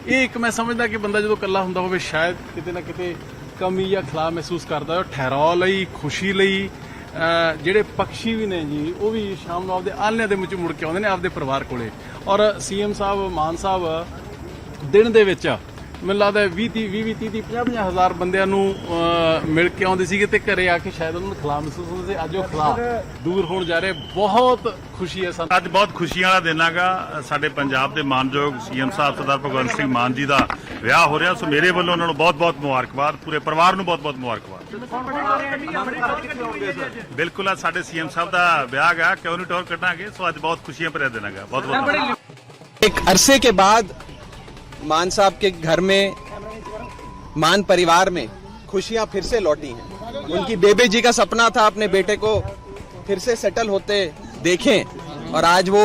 ਇਹ ਇੱਕ ਮੈਂ ਸਮਝਦਾ ਕਿ ਬੰਦਾ ਜਦੋਂ ਇਕੱਲਾ ਹੁੰਦਾ ਹੋਵੇ ਸ਼ਾਇਦ ਕਿਤੇ ਨਾ ਕਿਤੇ ਕਮੀ ਜਾਂ ਖਲਾਅ ਮਹਿਸੂਸ ਕਰਦਾ। ਠਹਿਰਾਅ ਲਈ, ਖੁਸ਼ੀ ਲਈ ਜਿਹੜੇ ਪੰਛੀ ਵੀ ਨੇ ਜੀ ਉਹ ਵੀ ਸ਼ਾਮ ਨੂੰ ਆਪਦੇ ਆਲ੍ਹਣਿਆਂ ਦੇ ਵਿੱਚ ਮੁੜ ਕੇ ਆਉਂਦੇ ਨੇ ਆਪਦੇ ਪਰਿਵਾਰ ਕੋਲੇ। ਔਰ ਸੀਐਮ ਸਾਹਿਬ, ਮਾਨ ਸਾਹਿਬ ਦਿਨ ਦੇ ਵਿੱਚ ਮੈਨੂੰ ਲੱਗਦਾ 20-30 ਹਜ਼ਾਰ ਬੰਦਿਆਂ ਨੂੰ ਮਿਲ ਕੇ ਆਉਂਦੇ ਸੀਗੇ ਤੇ ਘਰੇ ਆ ਕੇ ਸ਼ਾਇਦ ਉਹਨਾਂ ਨੂੰ ਖਲਾਅ ਮਹਿਸੂਸ ਹੁੰਦਾ ਸੀ। ਅੱਜ ਉਹ ਖਲਾਅ ਦੂਰ ਹੋਣ ਜਾ ਰਿਹਾ। ਬਹੁਤ ਖੁਸ਼ੀ ਹੈ ਸਾਨੂੰ। ਅੱਜ ਬਹੁਤ ਖੁਸ਼ੀਆਂ ਵਾਲਾ ਦਿਨ ਹੈਗਾ। ਸਾਡੇ ਪੰਜਾਬ ਦੇ ਮਾਨਯੋਗ ਸੀਐਮ ਸਾਹਿਬ ਸਰਦਾਰ ਭਗਵੰਤ ਸਿੰਘ ਮਾਨ ਜੀ ਦਾ ਵਿਆਹ ਹੋ ਰਿਹਾ। ਸੋ ਮੇਰੇ ਵੱਲੋਂ ਉਹਨਾਂ ਨੂੰ ਬਹੁਤ-ਬਹੁਤ ਮੁਬਾਰਕਬਾਦ, ਪੂਰੇ ਪਰਿਵਾਰ ਨੂੰ ਬਹੁਤ-ਬਹੁਤ ਮੁਬਾਰਕਬਾਦ। ਬਿਲਕੁਲ ਅੱਜ ਸਾਡੇ ਸੀਐਮ ਸਾਹਿਬ ਦਾ ਵਿਆਹ ਹੈਗਾ, ਕਿਉਂ ਨਹੀਂ ਟੌਰ ਕੱਢਾਂਗੇ। ਸੋ ਅੱਜ ਬਹੁਤ ਖੁਸ਼ੀਆਂ ਭਰਿਆ ਦਿਨ ਹੈਗਾ। ਬਹੁਤ-ਬਹੁਤ एक अरसे के बाद मान साहब के घर में, मान परिवार में खुशियां फिर से लौटी हैं। उनकी बेबे जी का सपना था अपने बेटे को फिर से सेटल होते देखें और आज वो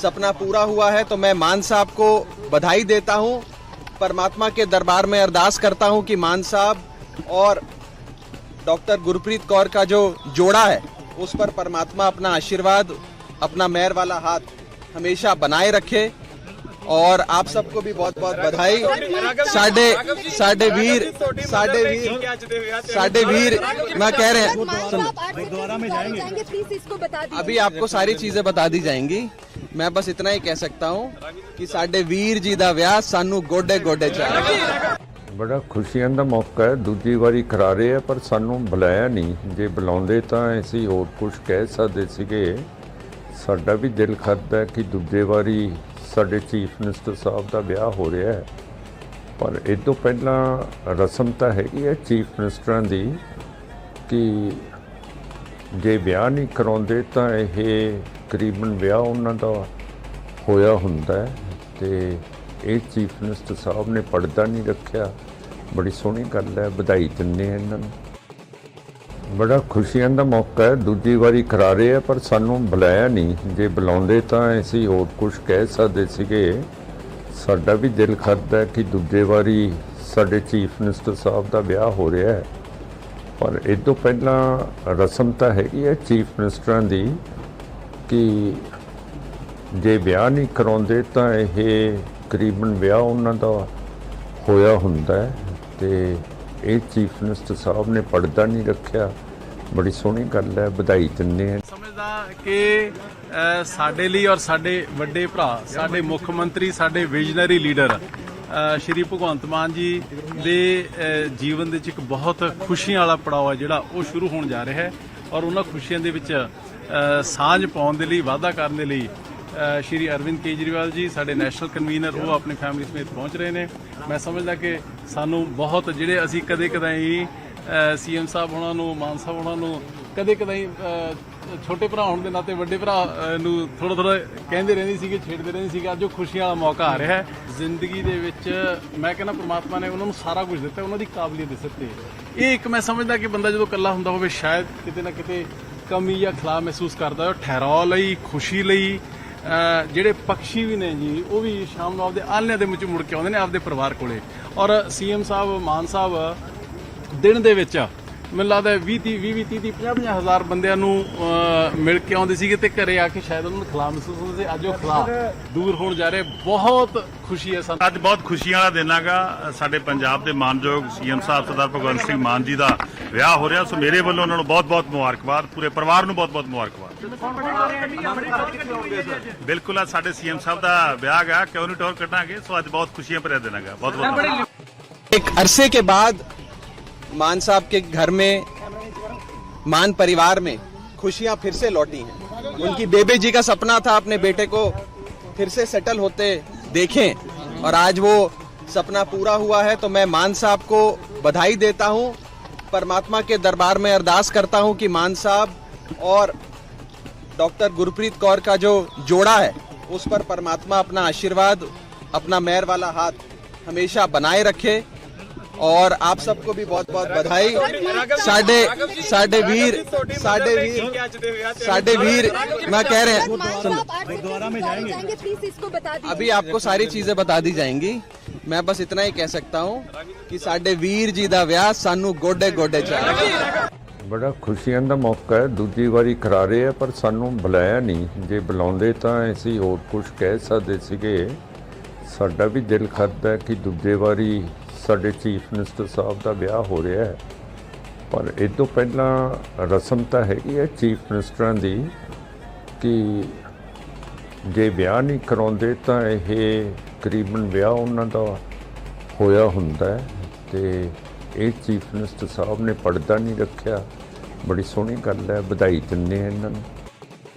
सपना पूरा हुआ है। तो मैं मान साहब को बधाई देता हूं, परमात्मा के दरबार में अरदास करता हूं कि मान साहब और डॉक्टर गुरप्रीत कौर का जो जोड़ा है उस पर परमात्मा अपना आशीर्वाद, अपना मेहर वाला हाथ हमेशा बनाए रखे। और आप सबको भी बहुत बहुत बधाई। साडे वीर मैं कह रहे हैं गुरुद्वारा में जाएंगे, प्लीज इसको बता दीजिए। अभी आपको सारी चीजें बता दी जाएंगी। मैं बस इतना ही कह सकता हूँ कि साडे वीर जी दा विआह सानू गोडे गोडे चाहिए। ਬੜਾ ਖੁਸ਼ੀਆਂ ਦਾ ਮੌਕਾ ਹੈ, ਦੂਜੀ ਵਾਰੀ ਕਰਾ ਰਹੇ ਆ ਪਰ ਸਾਨੂੰ ਬੁਲਾਇਆ ਨਹੀਂ। ਜੇ ਬੁਲਾਉਂਦੇ ਤਾਂ ਅਸੀਂ ਹੋਰ ਕੁਝ ਕਹਿ ਸਕਦੇ ਸੀਗੇ। ਸਾਡਾ ਵੀ ਦਿਲ ਕਰਦਾ ਕਿ ਦੂਜੇ ਵਾਰੀ ਸਾਡੇ ਚੀਫ ਮਿਨਿਸਟਰ ਸਾਹਿਬ ਦਾ ਵਿਆਹ ਹੋ ਰਿਹਾ ਹੈ, ਪਰ ਇਹ ਤੋਂ ਪਹਿਲਾਂ ਰਸਮ ਤਾਂ ਹੈਗੀ ਹੈ ਚੀਫ ਮਿਨਿਸਟਰਾਂ ਦੀ ਕਿ ਜੇ ਵਿਆਹ ਨਹੀਂ ਕਰਾਉਂਦੇ ਤਾਂ ਇਹ ਤਕਰੀਬਨ ਵਿਆਹ ਉਹਨਾਂ ਦਾ ਹੋਇਆ ਹੁੰਦਾ ਹੈ। ਤੇ ਇਹ ਚੀਫ ਮਿਨਿਸਟਰ ਸਾਹਿਬ ਨੇ ਪਰਦਾ ਨਹੀਂ ਰੱਖਿਆ। ਬੜੀ ਸੋਹਣੀ ਗੱਲ ਹੈ, ਵਧਾਈ ਦਿੰਦੇ ਹਾਂ ਇਹਨਾਂ ਨੂੰ। ਬੜਾ ਖੁਸ਼ੀਆਂ ਦਾ ਮੌਕਾ ਹੈ, ਦੂਜੀ ਵਾਰੀ ਕਰਾ ਰਹੇ ਆ ਪਰ ਸਾਨੂੰ ਬੁਲਾਇਆ ਨਹੀਂ। ਜੇ ਬੁਲਾਉਂਦੇ ਤਾਂ ਅਸੀਂ ਹੋਰ ਕੁਝ ਕਹਿ ਸਕਦੇ ਸੀਗੇ। ਸਾਡਾ ਵੀ ਦਿਲ ਕਰਦਾ ਕਿ ਦੂਜੇ ਵਾਰੀ ਸਾਡੇ ਚੀਫ ਮਿਨਿਸਟਰ ਸਾਹਿਬ ਦਾ ਵਿਆਹ ਹੋ ਰਿਹਾ ਹੈ, ਪਰ ਇਹ ਤੋਂ ਪਹਿਲਾਂ ਰਸਮ ਤਾਂ ਹੈਗੀ ਹੈ ਚੀਫ ਮਿਨਿਸਟਰਾਂ ਦੀ ਕਿ ਜੇ ਵਿਆਹ ਨਹੀਂ ਕਰਾਉਂਦੇ ਤਾਂ ਇਹ ਤਕਰੀਬਨ ਵਿਆਹ ਉਹਨਾਂ ਦਾ ਹੋਇਆ ਹੁੰਦਾ ਹੈ। ਤੇ ਇਹ ਚੀਫ ਮਿਨਿਸਟਰ ਸਾਹਿਬ ਨੇ ਪਰਦਾ ਨਹੀਂ ਰੱਖਿਆ। ਬੜੀ ਸੋਹਣੀ ਗੱਲ ਹੈ, ਵਧਾਈ ਦਿੰਦੇ ਹਾਂ। ਸਮਝਦਾ ਕਿ ਸਾਡੇ ਲਈ ਔਰ ਸਾਡੇ ਵੱਡੇ ਭਰਾ, ਸਾਡੇ ਮੁੱਖ ਮੰਤਰੀ, ਸਾਡੇ ਵਿਜ਼ਨਰੀ ਲੀਡਰ ਸ਼੍ਰੀ ਭਗਵੰਤ ਮਾਨ ਜੀ ਦੇ ਜੀਵਨ ਦੇ ਵਿੱਚ ਇੱਕ ਬਹੁਤ ਖੁਸ਼ੀਆਂ ਵਾਲਾ ਪੜਾਅ ਹੈ ਜਿਹੜਾ ਉਹ ਸ਼ੁਰੂ ਹੋਣ ਜਾ ਰਿਹਾ ਹੈ ਔਰ ਉਹਨਾਂ ਖੁਸ਼ੀਆਂ ਦੇ ਵਿੱਚ ਸਾਂਝ ਪਾਉਣ ਦੇ ਲਈ, ਵਾਅਦਾ ਕਰਨ ਦੇ ਲਈ ਸ਼੍ਰੀ ਅਰਵਿੰਦ ਕੇਜਰੀਵਾਲ ਜੀ ਸਾਡੇ ਨੈਸ਼ਨਲ ਕਨਵੀਨਰ ਉਹ ਆਪਣੀ ਫੈਮਿਲੀ ਸਮੇਤ ਪਹੁੰਚ ਰਹੇ ਨੇ। ਮੈਂ ਸਮਝਦਾ ਕਿ ਸਾਨੂੰ ਬਹੁਤ ਜਿਹੜੇ ਅਸੀਂ ਕਦੇ-ਕਦਾਈ ਸੀਐਮ ਸਾਹਿਬ ਉਹਨਾਂ ਨੂੰ, ਮਾਨ ਸਾਹਿਬ ਉਹਨਾਂ ਨੂੰ ਕਦੇ-ਕਦਾਈ ਛੋਟੇ ਭਰਾ ਹੋਣ ਦੇ ਨਾਤੇ ਵੱਡੇ ਭਰਾ ਨੂੰ ਥੋੜਾ ਕਹਿੰਦੇ ਰਹਿੰਦੇ ਸੀਗੇ, ਛੇੜਦੇ ਰਹਿੰਦੇ ਸੀਗੇ। ਅੱਜ ਉਹ ਖੁਸ਼ੀਆਂ ਵਾਲਾ ਮੌਕਾ ਆ ਰਿਹਾ ਹੈ ਜ਼ਿੰਦਗੀ ਦੇ ਵਿੱਚ। ਮੈਂ ਕਹਿੰਦਾ ਪ੍ਰਮਾਤਮਾ ਨੇ ਉਹਨਾਂ ਨੂੰ ਸਾਰਾ ਕੁਝ ਦਿੱਤਾ, ਉਹਨਾਂ ਦੀ ਕਾਬਲੀਅਤ ਦਿੱਤੀ। ਇਹ ਇੱਕ ਮੈਂ ਸਮਝਦਾ ਕਿ ਬੰਦਾ ਜਦੋਂ ਇਕੱਲਾ ਹੁੰਦਾ ਹੋਵੇ ਸ਼ਾਇਦ ਕਿਤੇ ਨਾ ਕਿਤੇ ਕਮੀ ਜਾਂ ਖਲਾਅ ਮਹਿਸੂਸ ਕਰਦਾ। ਠਹਿਰਾਅ ਲਈ, ਖੁਸ਼ੀ ਲਈ ਜਿਹੜੇ ਪੰਛੀ ਵੀ ਨੇ ਜੀ ਉਹ ਵੀ ਸ਼ਾਮ ਨੂੰ ਆਪਦੇ ਆਲ੍ਹਣਿਆਂ ਦੇ ਵਿੱਚ ਮੁੜ ਕੇ ਆਉਂਦੇ ਨੇ ਆਪਦੇ ਪਰਿਵਾਰ ਕੋਲੇ। ਔਰ ਸੀਐਮ ਸਾਹਿਬ, ਮਾਨ ਸਾਹਿਬ ਦਿਨ ਦੇ ਵਿੱਚ ਮੈਨੂੰ ਲੱਗਦਾ 20-30 ਹਜ਼ਾਰ ਬੰਦਿਆਂ ਨੂੰ ਮਿਲ ਕੇ ਆਉਂਦੇ ਸੀਗੇ ਤੇ ਘਰੇ ਆ ਕੇ ਸ਼ਾਇਦ ਉਹਨਾਂ ਨੂੰ ਖਲਾਅ ਮਹਿਸੂਸ ਹੁੰਦਾ ਸੀ। ਅੱਜ ਉਹ ਖਲਾਅ ਦੂਰ ਹੋਣ ਜਾ ਰਿਹਾ। ਬਹੁਤ ਖੁਸ਼ੀ ਹੈ ਸਾਨੂੰ। ਅੱਜ ਬਹੁਤ ਖੁਸ਼ੀਆਂ ਵਾਲਾ ਦਿਨ ਹੈਗਾ। ਸਾਡੇ ਪੰਜਾਬ ਦੇ ਮਾਨਯੋਗ ਸੀਐਮ ਸਾਹਿਬ ਸਰਦਾਰ ਭਗਵੰਤ ਸਿੰਘ ਮਾਨ ਜੀ ਦਾ ਵਿਆਹ ਹੋ ਰਿਹਾ। ਸੋ ਮੇਰੇ ਵੱਲੋਂ ਉਹਨਾਂ ਨੂੰ ਬਹੁਤ-ਬਹੁਤ ਮੁਬਾਰਕਬਾਦ, ਪੂਰੇ ਪਰਿਵਾਰ ਨੂੰ ਬਹੁਤ-ਬਹੁਤ ਮੁਬਾਰਕਬਾਦ। ਬਿਲਕੁਲ ਅੱਜ ਸਾਡੇ ਸੀਐਮ ਸਾਹਿਬ ਦਾ ਵਿਆਹ ਹੈਗਾ, ਕਿਉਂ ਨਹੀਂ ਟੌਰ ਕੱਢਾਂਗੇ। ਸੋ ਅੱਜ ਬਹੁਤ ਖੁਸ਼ੀਆਂ ਭਰਿਆ ਦਿਨ ਹੈਗਾ। ਬਹੁਤ-ਬਹੁਤ एक अरसे के बाद मान साहब के घर में, मान परिवार में खुशियां फिर से लौटी हैं। उनकी बेबे जी का सपना था अपने बेटे को फिर से सेटल होते देखें और आज वो सपना पूरा हुआ है तो मैं मान साहब को बधाई देता हूं। परमात्मा के दरबार में अरदास करता हूं कि मान साहब और डॉक्टर गुरप्रीत कौर का जो जोड़ा है उस पर परमात्मा अपना आशीर्वाद, अपना मेहर वाला हाथ हमेशा बनाए रखे। और आप सबको भी बहुत बहुत बधाई। साडे वीर मैं कह रहे हैं, गुरुद्वारा में जाएंगे, प्लीज इसको बता दीजिए। अभी आपको सारी चीजें बता दी जाएंगी। मैं बस इतना ही कह सकता हूँ कि साडे वीर जी दा विआह सानू गोडे गोडे चाहिए। ਬੜਾ ਖੁਸ਼ੀਆਂ ਦਾ ਮੌਕਾ ਹੈ, ਦੂਜੀ ਵਾਰੀ ਕਰਾ ਰਹੇ ਆ ਪਰ ਸਾਨੂੰ ਬੁਲਾਇਆ ਨਹੀਂ। ਜੇ ਬੁਲਾਉਂਦੇ ਤਾਂ ਅਸੀਂ ਹੋਰ ਕੁਝ ਕਹਿ ਸਕਦੇ ਸੀਗੇ। ਸਾਡਾ ਵੀ ਦਿਲ ਕਰਦਾ ਹੈ ਕਿ ਦੂਜੇ ਵਾਰੀ ਸਾਡੇ ਚੀਫ ਮਿਨਿਸਟਰ ਸਾਹਿਬ ਦਾ ਵਿਆਹ ਹੋ ਰਿਹਾ ਹੈ, ਪਰ ਇਹ ਤੋਂ ਪਹਿਲਾਂ ਰਸਮ ਤਾਂ ਹੈਗੀ ਹੈ ਚੀਫ ਮਿਨਿਸਟਰਾਂ ਦੀ ਕਿ ਜੇ ਵਿਆਹ ਨਹੀਂ ਕਰਾਉਂਦੇ ਤਾਂ ਇਹ ਤਕਰੀਬਨ ਵਿਆਹ ਉਹਨਾਂ ਦਾ ਹੋਇਆ ਹੁੰਦਾ ਹੈ। ਤੇ ਇਹ ਚੀਫ ਮਿਨਿਸਟਰ ਸਾਹਿਬ ਨੇ ਪਰਦਾ ਨਹੀਂ ਰੱਖਿਆ, ਬੜੀ ਸੋਹਣੀ ਗੱਲ ਹੈ, ਵਧਾਈ ਦਿੰਦੇ ਹਾਂ ਇਹਨਾਂ ਨੂੰ।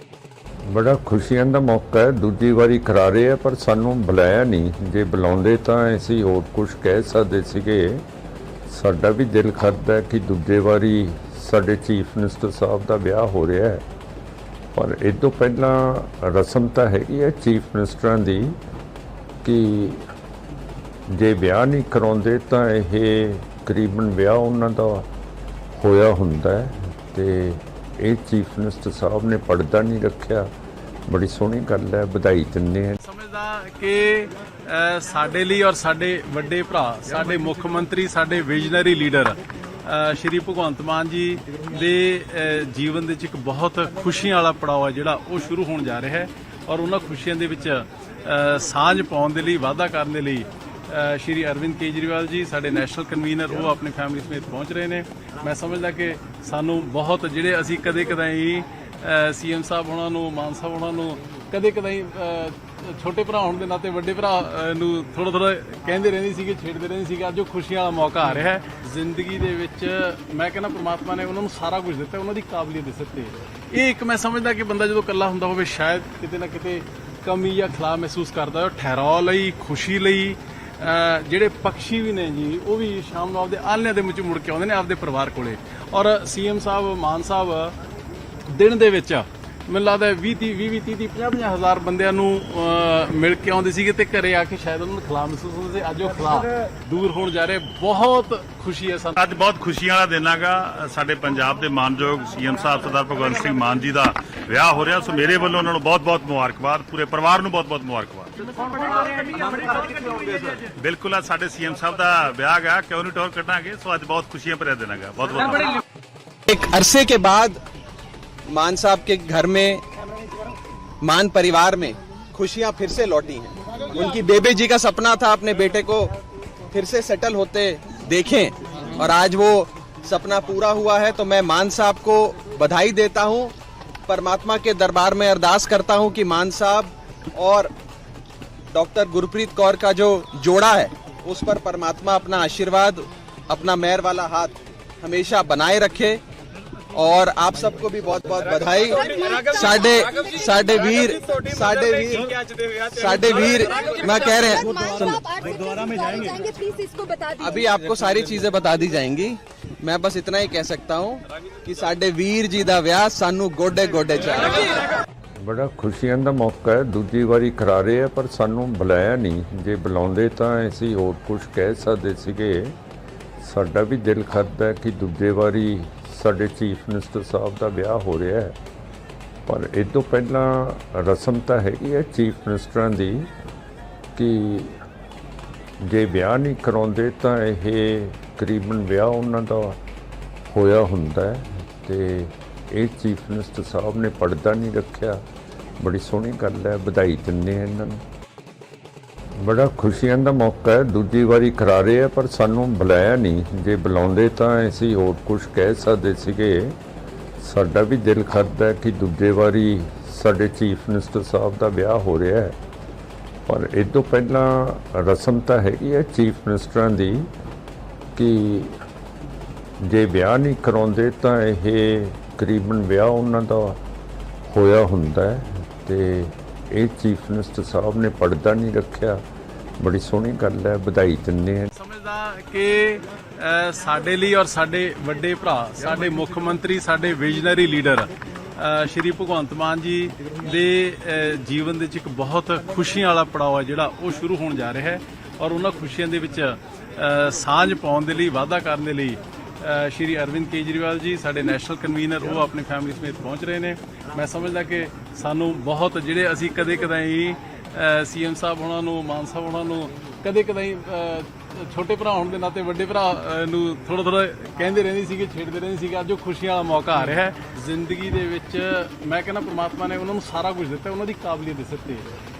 ਬੜਾ ਖੁਸ਼ੀਆਂ ਦਾ ਮੌਕਾ ਹੈ, ਦੂਜੀ ਵਾਰੀ ਕਰਾ ਰਹੇ ਆ ਪਰ ਸਾਨੂੰ ਬੁਲਾਇਆ ਨਹੀਂ। ਜੇ ਬੁਲਾਉਂਦੇ ਤਾਂ ਅਸੀਂ ਹੋਰ ਕੁਝ ਕਹਿ ਸਕਦੇ ਸੀਗੇ। ਸਾਡਾ ਵੀ ਦਿਲ ਕਰਦਾ ਹੈ ਕਿ ਦੂਜੇ ਵਾਰੀ ਸਾਡੇ ਚੀਫ ਮਿਨਿਸਟਰ ਸਾਹਿਬ ਦਾ ਵਿਆਹ ਹੋ ਰਿਹਾ ਹੈ, ਪਰ ਇਹ ਤੋਂ ਪਹਿਲਾਂ ਰਸਮ ਤਾਂ ਹੈਗੀ ਹੈ ਚੀਫ ਮਿਨਿਸਟਰਾਂ ਦੀ ਕਿ ਜੇ ਵਿਆਹ ਨਹੀਂ ਕਰਾਉਂਦੇ ਤਾਂ ਇਹ ਤਕਰੀਬਨ ਵਿਆਹ ਉਹਨਾਂ ਦਾ ਹੋਇਆ ਹੁੰਦਾ ਹੈ। ਤੇ ਇਹ ਚੀਫ ਮਿਨਿਸਟਰ ਸਾਹਿਬ ਨੇ ਪਰਦਾ ਨਹੀਂ ਰੱਖਿਆ, ਬੜੀ ਸੋਹਣੀ ਗੱਲ ਹੈ, ਵਧਾਈ ਦਿੰਦੇ ਹਾਂ। ਸਮਝਦਾ ਕਿ ਸਾਡੇ ਲਈ ਔਰ ਸਾਡੇ ਵੱਡੇ ਭਰਾ, ਸਾਡੇ ਮੁੱਖ ਮੰਤਰੀ, ਸਾਡੇ ਵਿਜ਼ਨਰੀ ਲੀਡਰ ਸ਼੍ਰੀ ਭਗਵੰਤ ਮਾਨ ਜੀ ਦੇ ਜੀਵਨ ਦੇ ਵਿੱਚ ਇੱਕ ਬਹੁਤ ਖੁਸ਼ੀਆਂ ਵਾਲਾ ਪੜਾਅ ਹੈ ਜਿਹੜਾ ਉਹ ਸ਼ੁਰੂ ਹੋਣ ਜਾ ਰਿਹਾ ਹੈ। ਔਰ ਉਹਨਾਂ ਖੁਸ਼ੀਆਂ ਦੇ ਵਿੱਚ ਸਾਂਝ ਪਾਉਣ ਦੇ ਲਈ, ਵਾਅਦਾ ਕਰਨ ਦੇ ਲਈ ਸ਼੍ਰੀ ਅਰਵਿੰਦ ਕੇਜਰੀਵਾਲ ਜੀ ਸਾਡੇ ਨੈਸ਼ਨਲ ਕਨਵੀਨਰ ਉਹ ਆਪਣੀ ਫੈਮਿਲੀ ਸਮੇਤ ਪਹੁੰਚ ਰਹੇ ਨੇ। ਮੈਂ ਸਮਝਦਾ ਕਿ ਸਾਨੂੰ ਬਹੁਤ ਜਿਹੜੇ ਅਸੀਂ ਕਦੇ-ਕਦਾਈ ਸੀਐਮ ਸਾਹਿਬ ਉਹਨਾਂ ਨੂੰ, ਮਾਨ ਸਾਹਿਬ ਉਹਨਾਂ ਨੂੰ ਕਦੇ-ਕਦਾਈ ਛੋਟੇ ਭਰਾ ਹੋਣ ਦੇ ਨਾਤੇ ਵੱਡੇ ਭਰਾ ਨੂੰ ਥੋੜਾ ਕਹਿੰਦੇ ਰਹਿੰਦੇ ਸੀਗੇ, ਛੇੜਦੇ ਰਹਿੰਦੇ ਸੀਗੇ। ਅੱਜ ਉਹ ਖੁਸ਼ੀਆਂ ਵਾਲਾ ਮੌਕਾ ਆ ਰਿਹਾ ਹੈ। ਜ਼ਿੰਦਗੀ ਦੇ ਵਿੱਚ ਮੈਂ ਕਹਿੰਦਾ ਪ੍ਰਮਾਤਮਾ ਨੇ ਉਹਨਾਂ ਨੂੰ ਸਾਰਾ ਕੁਝ ਦਿੱਤਾ, ਉਹਨਾਂ ਦੀ ਕਾਬਲੀਅਤ ਦੇ ਸਿਰ ਤੇ। ਇਹ ਇੱਕ ਮੈਂ ਸਮਝਦਾ ਕਿ ਬੰਦਾ ਜਦੋਂ ਇਕੱਲਾ ਹੁੰਦਾ ਹੋਵੇ ਸ਼ਾਇਦ ਕਿਤੇ ਨਾ ਕਿਤੇ ਕਮੀ ਜਾਂ ਖਲਾ ਮਹਿਸੂਸ ਕਰਦਾ ਹੈ। ਠਹਿਰਾਅ ਲਈ, ਖੁਸ਼ੀ ਲਈ ਜਿਹੜੇ ਪੰਛੀ ਵੀ ਨੇ ਜੀ ਉਹ ਵੀ ਸ਼ਾਮ ਨੂੰ ਆਪਦੇ ਆਲ੍ਹਣਿਆਂ ਦੇ ਵਿੱਚ ਮੁੜ ਕੇ ਆਉਂਦੇ ਨੇ ਆਪਦੇ ਪਰਿਵਾਰ ਕੋਲੇ। ਔਰ ਸੀਐਮ ਸਾਹਿਬ, ਮਾਨ ਸਾਹਿਬ ਦਿਨ ਦੇ ਵਿੱਚ ਮੈਨੂੰ ਲੱਗਦਾ 20-30 ਹਜ਼ਾਰ ਬੰਦਿਆਂ ਨੂੰ ਮਿਲ ਕੇ ਆਉਂਦੇ ਸੀਗੇ ਤੇ ਘਰੇ ਆ ਕੇ ਸ਼ਾਇਦ ਉਹਨਾਂ ਨੂੰ ਖਲਾ ਮਹਿਸੂਸ ਹੁੰਦਾ ਸੀ। ਅੱਜ ਉਹ ਖਲਾ ਦੂਰ ਹੋਣ ਜਾ ਰਿਹਾ, ਬਹੁਤ ਖੁਸ਼ੀ ਹੈ ਸਾਨੂੰ। ਅੱਜ ਬਹੁਤ ਖੁਸ਼ੀਆਂ ਵਾਲਾ ਦਿਨ ਹੈਗਾ। ਸਾਡੇ ਪੰਜਾਬ ਦੇ ਮਾਨਯੋਗ ਸੀਐਮ ਸਾਹਿਬ ਸਰਦਾਰ ਭਗਵੰਤ ਸਿੰਘ ਮਾਨ ਜੀ ਦਾ ਵਿਆਹ ਹੋ ਰਿਹਾ। ਸੋ ਮੇਰੇ ਵੱਲੋਂ ਉਹਨਾਂ ਨੂੰ ਬਹੁਤ-ਬਹੁਤ ਮੁਬਾਰਕਬਾਦ, ਪੂਰੇ ਪਰਿਵਾਰ ਨੂੰ ਬਹੁਤ-ਬਹੁਤ ਮੁਬਾਰਕਬਾਦ। ਬਿਲਕੁਲ ਆ ਸਾਡੇ ਸੀਐਮ ਸਾਹਿਬ ਦਾ ਵਿਆਹ ਗਾ, ਕਿਉਂ ਨਹੀਂ ਟੌਰ ਕੱਢਾਂਗੇ। ਸੋ ਅੱਜ ਬਹੁਤ ਖੁਸ਼ੀਆਂ ਭਰਿਆ ਦਿਨ ਹੈਗਾ। ਬਹੁਤ-ਬਹੁਤ एक अरसे के बाद मान साहब के घर में, मान परिवार में खुशियां फिर से लौटी हैं। उनकी बेबे जी का सपना था अपने बेटे को फिर से सेटल होते देखें और आज वो सपना पूरा हुआ है तो मैं मान साहब को बधाई देता हूं। परमात्मा के दरबार में अरदास करता हूं कि मान साहब और डॉक्टर गुरप्रीत कौर का जो जोड़ा है उस पर परमात्मा अपना आशीर्वाद, अपना मेहर वाला हाथ हमेशा बनाए रखे। और आप सबको भी बहुत बहुत बधाई। साडे वीर मैं कह रहे हैं, गुरुद्वारा में जाएंगे, प्लीज इसको बता दीजिए। अभी आपको सारी चीजें बता दी जाएंगी। मैं बस इतना ही कह सकता हूँ कि साडे वीर जी दा विआह सानू गोडे गोडे चाहिए। ਬੜਾ ਖੁਸ਼ੀਆਂ ਦਾ ਮੌਕਾ ਹੈ, ਦੂਜੀ ਵਾਰੀ ਕਰਾ ਰਹੇ ਆ ਪਰ ਸਾਨੂੰ ਬੁਲਾਇਆ ਨਹੀਂ। ਜੇ ਬੁਲਾਉਂਦੇ ਤਾਂ ਅਸੀਂ ਹੋਰ ਕੁਝ ਕਹਿ ਸਕਦੇ ਸੀਗੇ। ਸਾਡਾ ਵੀ ਦਿਲ ਕਰਦਾ ਹੈ ਕਿ ਦੂਜੇ ਵਾਰੀ ਸਾਡੇ ਚੀਫ ਮਿਨਿਸਟਰ ਸਾਹਿਬ ਦਾ ਵਿਆਹ ਹੋ ਰਿਹਾ ਹੈ, ਪਰ ਇਹ ਤੋਂ ਪਹਿਲਾਂ ਰਸਮ ਤਾਂ ਹੈਗੀ ਹੈ ਚੀਫ ਮਿਨਿਸਟਰਾਂ ਦੀ ਕਿ ਜੇ ਵਿਆਹ ਨਹੀਂ ਕਰਾਉਂਦੇ ਤਾਂ ਇਹ ਤਕਰੀਬਨ ਵਿਆਹ ਉਹਨਾਂ ਦਾ ਹੋਇਆ ਹੁੰਦਾ ਹੈ। ਤੇ ਇਹ ਚੀਫ ਮਿਨਿਸਟਰ ਸਾਹਿਬ ਨੇ ਪਰਦਾ ਨਹੀਂ ਰੱਖਿਆ, ਬੜੀ ਸੋਹਣੀ ਗੱਲ ਹੈ, ਵਧਾਈ ਦਿੰਦੇ ਹਾਂ ਇਹਨਾਂ ਨੂੰ। ਬੜਾ ਖੁਸ਼ੀਆਂ ਦਾ ਮੌਕਾ ਹੈ, ਦੂਜੀ ਵਾਰੀ ਕਰਾ ਰਹੇ ਆ ਪਰ ਸਾਨੂੰ ਬੁਲਾਇਆ ਨਹੀਂ। ਜੇ ਬੁਲਾਉਂਦੇ ਤਾਂ ਅਸੀਂ ਹੋਰ ਕੁਝ ਕਹਿ ਸਕਦੇ ਸੀਗੇ। ਸਾਡਾ ਵੀ ਦਿਲ ਕਰਦਾ ਹੈ ਕਿ ਦੂਜੇ ਵਾਰੀ ਸਾਡੇ ਚੀਫ ਮਿਨਿਸਟਰ ਸਾਹਿਬ ਦਾ ਵਿਆਹ ਹੋ ਰਿਹਾ ਹੈ, ਪਰ ਇਹ ਤੋਂ ਪਹਿਲਾਂ ਰਸਮ ਤਾਂ ਹੈਗੀ ਹੈ ਚੀਫ ਮਿਨਿਸਟਰਾਂ ਦੀ ਕਿ ਜੇ ਵਿਆਹ ਨਹੀਂ ਕਰਾਉਂਦੇ ਤਾਂ ਇਹ ਤਕਰੀਬਨ ਵਿਆਹ ਉਹਨਾਂ ਦਾ ਹੋਇਆ ਹੁੰਦਾ ਹੈ। ਤੇ ਇਹ ਚੀਫ ਮਿਨਿਸਟਰ ਸਾਹਿਬ ਨੇ ਪਰਦਾ ਨਹੀਂ ਰੱਖਿਆ, ਬੜੀ ਸੋਹਣੀ ਗੱਲ ਹੈ, ਵਧਾਈ ਦਿੰਦੇ ਹਾਂ। ਸਮਝਦਾ ਕਿ ਸਾਡੇ ਲਈ ਔਰ ਸਾਡੇ ਵੱਡੇ ਭਰਾ, ਸਾਡੇ ਮੁੱਖ ਮੰਤਰੀ, ਸਾਡੇ ਵਿਜ਼ਨਰੀ ਲੀਡਰ ਸ਼੍ਰੀ ਭਗਵੰਤ ਮਾਨ ਜੀ ਦੇ ਜੀਵਨ ਦੇ ਵਿੱਚ ਇੱਕ ਬਹੁਤ ਖੁਸ਼ੀਆਂ ਵਾਲਾ ਪੜਾਅ ਹੈ ਜਿਹੜਾ ਉਹ ਸ਼ੁਰੂ ਹੋਣ ਜਾ ਰਿਹਾ ਹੈ ਔਰ ਉਹਨਾਂ ਖੁਸ਼ੀਆਂ ਦੇ ਵਿੱਚ ਸਾਂਝ ਪਾਉਣ ਦੇ ਲਈ, ਵਾਅਦਾ ਕਰਨ ਦੇ ਲਈ ਸ਼੍ਰੀ ਅਰਵਿੰਦ ਕੇਜਰੀਵਾਲ ਜੀ, ਸਾਡੇ ਨੈਸ਼ਨਲ ਕਨਵੀਨਰ, ਉਹ ਆਪਣੀ ਫੈਮਿਲੀ ਸਮੇਤ ਪਹੁੰਚ ਰਹੇ ਨੇ। ਮੈਂ ਸਮਝਦਾ ਕਿ ਸਾਨੂੰ ਬਹੁਤ ਜਿਹੜੇ ਅਸੀਂ ਕਦੇ-ਕਦਾਈ ਸੀਐਮ ਸਾਹਿਬ ਉਹਨਾਂ ਨੂੰ, ਮਾਨ ਸਾਹਿਬ ਉਹਨਾਂ ਨੂੰ ਕਦੇ-ਕਦਾਈ ਛੋਟੇ ਭਰਾ ਹੋਣ ਦੇ ਨਾਤੇ ਵੱਡੇ ਭਰਾ ਨੂੰ ਥੋੜਾ ਕਹਿੰਦੇ ਰਹਿੰਦੇ ਸੀਗੇ, ਛੇੜਦੇ ਰਹਿੰਦੇ ਸੀਗੇ। ਅੱਜ ਉਹ ਖੁਸ਼ੀਆਂ ਵਾਲਾ ਮੌਕਾ ਆ ਰਿਹਾ ਹੈ ਜ਼ਿੰਦਗੀ ਦੇ ਵਿੱਚ। ਮੈਂ ਕਹਿੰਦਾ ਪ੍ਰਮਾਤਮਾ ਨੇ ਉਹਨਾਂ ਨੂੰ ਸਾਰਾ ਕੁਝ ਦਿੱਤਾ, ਉਹਨਾਂ ਦੀ ਕਾਬਲੀਅਤ ਦਿੱਤੀ।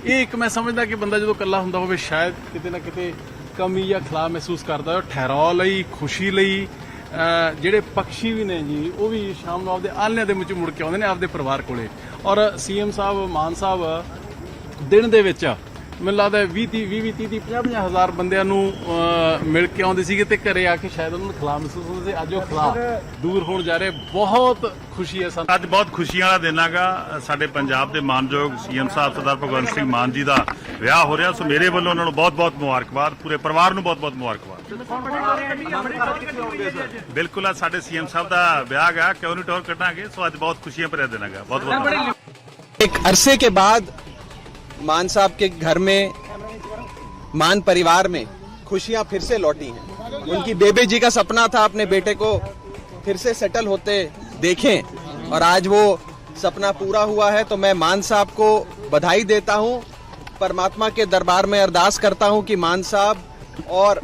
ਇਹ ਇੱਕ ਮੈਂ ਸਮਝਦਾ ਕਿ ਬੰਦਾ ਜਦੋਂ ਇਕੱਲਾ ਹੁੰਦਾ ਹੋਵੇ ਸ਼ਾਇਦ ਕਿਤੇ ਨਾ ਕਿਤੇ ਕਮੀ ਜਾਂ ਖਲਾ ਮਹਿਸੂਸ ਕਰਦਾ ਹੈ। ਠਹਿਰਾਅ ਲਈ, ਖੁਸ਼ੀ ਲਈ ਜਿਹੜੇ ਪੰਛੀ ਵੀ ਨੇ ਜੀ, ਉਹ ਵੀ ਸ਼ਾਮ ਨੂੰ ਆਪਦੇ ਆਲ੍ਹਣਿਆਂ ਦੇ ਵਿੱਚ ਮੁੜ ਕੇ ਆਉਂਦੇ ਨੇ ਆਪਦੇ ਪਰਿਵਾਰ ਕੋਲੇ। ਔਰ ਸੀਐਮ ਸਾਹਿਬ, ਮਾਨ ਸਾਹਿਬ ਦਿਨ ਦੇ ਵਿੱਚ ਮੈਨੂੰ ਲੱਗਦਾ 20-30 ਹਜ਼ਾਰ ਬੰਦਿਆਂ ਨੂੰ ਮਿਲ ਕੇ ਆਉਂਦੇ ਸੀਗੇ ਤੇ ਘਰੇ ਆ ਕੇ ਸ਼ਾਇਦ ਉਹਨਾਂ ਨੂੰ ਖਲਾ ਮਹਿਸੂਸ ਹੁੰਦਾ ਸੀ। ਅੱਜ ਉਹ ਖਲਾ ਦੂਰ ਹੋਣ ਜਾ ਰਿਹਾ। ਬਹੁਤ ਖੁਸ਼ੀ ਹੈ ਸਾਨੂੰ। ਅੱਜ ਬਹੁਤ ਖੁਸ਼ੀਆਂ ਵਾਲਾ ਦਿਨ ਹੈਗਾ। ਸਾਡੇ ਪੰਜਾਬ ਦੇ ਮਾਨਯੋਗ ਸੀਐਮ ਸਾਹਿਬ ਸਰਦਾਰ ਭਗਵੰਤ ਸਿੰਘ ਮਾਨ ਜੀ ਦਾ ਵਿਆਹ ਹੋ ਰਿਹਾ। ਸੋ ਮੇਰੇ ਵੱਲੋਂ ਉਹਨਾਂ ਨੂੰ ਬਹੁਤ-ਬਹੁਤ ਮੁਬਾਰਕਬਾਦ, ਪੂਰੇ ਪਰਿਵਾਰ ਨੂੰ ਬਹੁਤ-ਬਹੁਤ ਮੁਬਾਰਕਬਾਦ। ਬਿਲਕੁਲ ਆ ਸਾਡੇ ਸੀਐਮ ਸਾਹਿਬ ਦਾ ਵਿਆਹ ਗਾ, ਕਿਉਂ ਨਹੀਂ ਟੌਰ ਕੱਢਾਂਗੇ। ਸੋ ਅੱਜ ਬਹੁਤ ਖੁਸ਼ੀਆਂ ਭਰਿਆ ਦਿਨ ਹੈਗਾ। ਬਹੁਤ-ਬਹੁਤ एक अरसे के बाद मान साहब के घर में, मान परिवार में खुशियां फिर से लौटी हैं। उनकी बेबे जी का सपना था अपने बेटे को फिर से सेटल होते देखें और आज वो सपना पूरा हुआ है। तो मैं मान साहब को बधाई देता हूं, परमात्मा के दरबार में अरदास करता हूं कि मान साहब और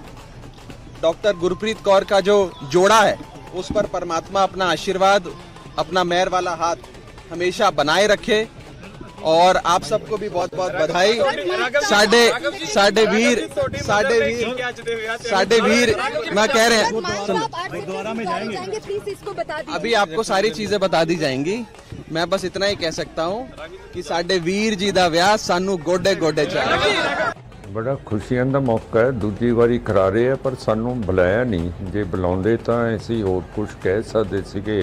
डॉक्टर गुरप्रीत कौर का जो जोड़ा है उस पर परमात्मा अपना आशीर्वाद, अपना मेहर वाला हाथ हमेशा बनाए रखे। और आप सबको भी बहुत बहुत बधाई। साडे वीर मैं कह रहे हैं, गुरुद्वारा में जाएंगे प्लीज इसको बता दीजिए। अभी आपको सारी चीजें बता दी जाएंगी। मैं बस इतना ही कह सकता हूँ कि साडे वीर जी दा विआह सानू गोडे गोडे चाहिए। ਬੜਾ ਖੁਸ਼ੀਆਂ ਦਾ ਮੌਕਾ ਹੈ, ਦੂਜੀ ਵਾਰੀ ਕਰਾ ਰਹੇ ਆ ਪਰ ਸਾਨੂੰ ਬੁਲਾਇਆ ਨਹੀਂ। ਜੇ ਬੁਲਾਉਂਦੇ ਤਾਂ ਅਸੀਂ ਹੋਰ ਕੁਝ ਕਹਿ ਸਕਦੇ ਸੀਗੇ।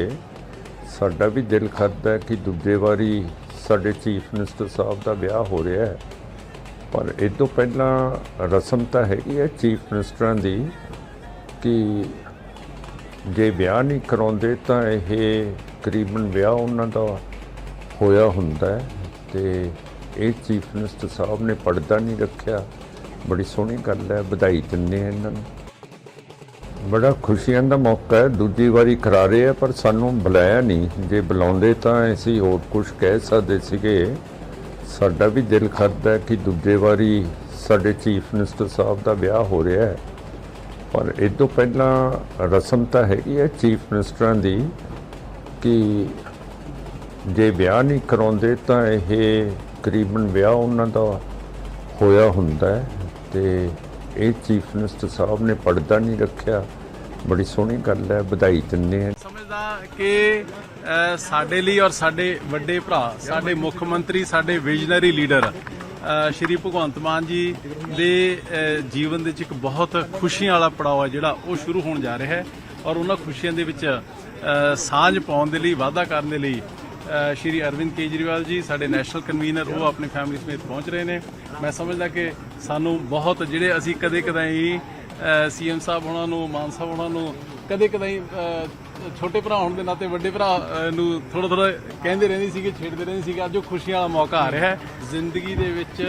ਸਾਡਾ ਵੀ ਦਿਲ ਕਰਦਾ ਕਿ ਦੂਜੇ ਵਾਰੀ ਸਾਡੇ ਚੀਫ ਮਿਨਿਸਟਰ ਸਾਹਿਬ ਦਾ ਵਿਆਹ ਹੋ ਰਿਹਾ ਹੈ, ਪਰ ਇਹ ਤੋਂ ਪਹਿਲਾਂ ਰਸਮ ਤਾਂ ਹੈਗੀ ਹੈ ਚੀਫ ਮਿਨਿਸਟਰਾਂ ਦੀ ਕਿ ਜੇ ਵਿਆਹ ਨਹੀਂ ਕਰਾਉਂਦੇ ਤਾਂ ਇਹ ਤਕਰੀਬਨ ਵਿਆਹ ਉਹਨਾਂ ਦਾ ਹੋਇਆ ਹੁੰਦਾ ਹੈ। ਤੇ ਇਹ ਚੀਫ ਮਿਨਿਸਟਰ ਸਾਹਿਬ ਨੇ ਪਰਦਾ ਨਹੀਂ ਰੱਖਿਆ। ਬੜੀ ਸੋਹਣੀ ਗੱਲ ਹੈ, ਵਧਾਈ ਦਿੰਦੇ ਹਾਂ ਇਹਨਾਂ ਨੂੰ। ਬੜਾ ਖੁਸ਼ੀਆਂ ਦਾ ਮੌਕਾ ਹੈ, ਦੂਜੀ ਵਾਰੀ ਕਰਾ ਰਹੇ ਆ ਪਰ ਸਾਨੂੰ ਬੁਲਾਇਆ ਨਹੀਂ। ਜੇ ਬੁਲਾਉਂਦੇ ਤਾਂ ਅਸੀਂ ਹੋਰ ਕੁਝ ਕਹਿ ਸਕਦੇ ਸੀਗੇ। ਸਾਡਾ ਵੀ ਦਿਲ ਕਰਦਾ ਕਿ ਦੂਜੇ ਵਾਰੀ ਸਾਡੇ ਚੀਫ ਮਿਨਿਸਟਰ ਸਾਹਿਬ ਦਾ ਵਿਆਹ ਹੋ ਰਿਹਾ ਹੈ, ਪਰ ਇਹ ਤੋਂ ਪਹਿਲਾਂ ਰਸਮ ਤਾਂ ਹੈਗੀ ਹੈ ਚੀਫ ਮਿਨਿਸਟਰਾਂ ਦੀ ਕਿ ਜੇ ਵਿਆਹ ਨਹੀਂ ਕਰਾਉਂਦੇ ਤਾਂ ਇਹ ਤਕਰੀਬਨ ਵਿਆਹ ਉਹਨਾਂ ਦਾ ਹੋਇਆ ਹੁੰਦਾ ਹੈ। ਤੇ ਇਹ ਚੀਫ ਮਿਨਿਸਟਰ ਸਾਹਿਬ ਨੇ ਪਰਦਾ ਨਹੀਂ ਰੱਖਿਆ। ਬੜੀ ਸੋਹਣੀ ਗੱਲ ਹੈ, ਵਧਾਈ ਦਿੰਦੇ ਹਾਂ। ਸਮਝਦਾ ਕਿ ਸਾਡੇ ਲਈ ਔਰ ਸਾਡੇ ਵੱਡੇ ਭਰਾ, ਸਾਡੇ ਮੁੱਖ ਮੰਤਰੀ, ਸਾਡੇ ਵਿਜ਼ਨਰੀ ਲੀਡਰ ਸ਼੍ਰੀ ਭਗਵੰਤ ਮਾਨ ਜੀ ਦੇ ਜੀਵਨ ਦੇ ਵਿੱਚ ਇੱਕ ਬਹੁਤ ਖੁਸ਼ੀਆਂ ਵਾਲਾ ਪੜਾਅ ਹੈ ਜਿਹੜਾ ਉਹ ਸ਼ੁਰੂ ਹੋਣ ਜਾ ਰਿਹਾ ਹੈ ਔਰ ਉਹਨਾਂ ਖੁਸ਼ੀਆਂ ਦੇ ਵਿੱਚ ਸਾਂਝ ਪਾਉਣ ਦੇ ਲਈ, ਵਾਅਦਾ ਕਰਨ ਦੇ ਲਈ ਸ਼੍ਰੀ ਅਰਵਿੰਦ ਕੇਜਰੀਵਾਲ ਜੀ, ਸਾਡੇ ਨੈਸ਼ਨਲ ਕਨਵੀਨਰ, ਉਹ ਆਪਣੀ ਫੈਮਿਲੀ ਸਮੇਤ ਪਹੁੰਚ ਰਹੇ ਨੇ। ਮੈਂ ਸਮਝਦਾ ਕਿ ਸਾਨੂੰ ਬਹੁਤ ਜਿਹੜੇ ਅਸੀਂ ਕਦੇ-ਕਦਾਈ ਸੀਐਮ ਸਾਹਿਬ ਉਹਨਾਂ ਨੂੰ, ਮਾਨ ਸਾਹਿਬ ਉਹਨਾਂ ਨੂੰ ਕਦੇ-ਕਦਾਈ ਛੋਟੇ ਭਰਾ ਹੋਣ ਦੇ ਨਾਤੇ ਵੱਡੇ ਭਰਾ ਨੂੰ ਥੋੜਾ ਕਹਿੰਦੇ ਰਹਿੰਦੇ ਸੀਗੇ, ਛੇੜਦੇ ਰਹਿੰਦੇ ਸੀਗੇ। ਅੱਜ ਉਹ ਖੁਸ਼ੀਆਂ ਵਾਲਾ ਮੌਕਾ ਆ ਰਿਹਾ ਹੈ ਜ਼ਿੰਦਗੀ ਦੇ ਵਿੱਚ।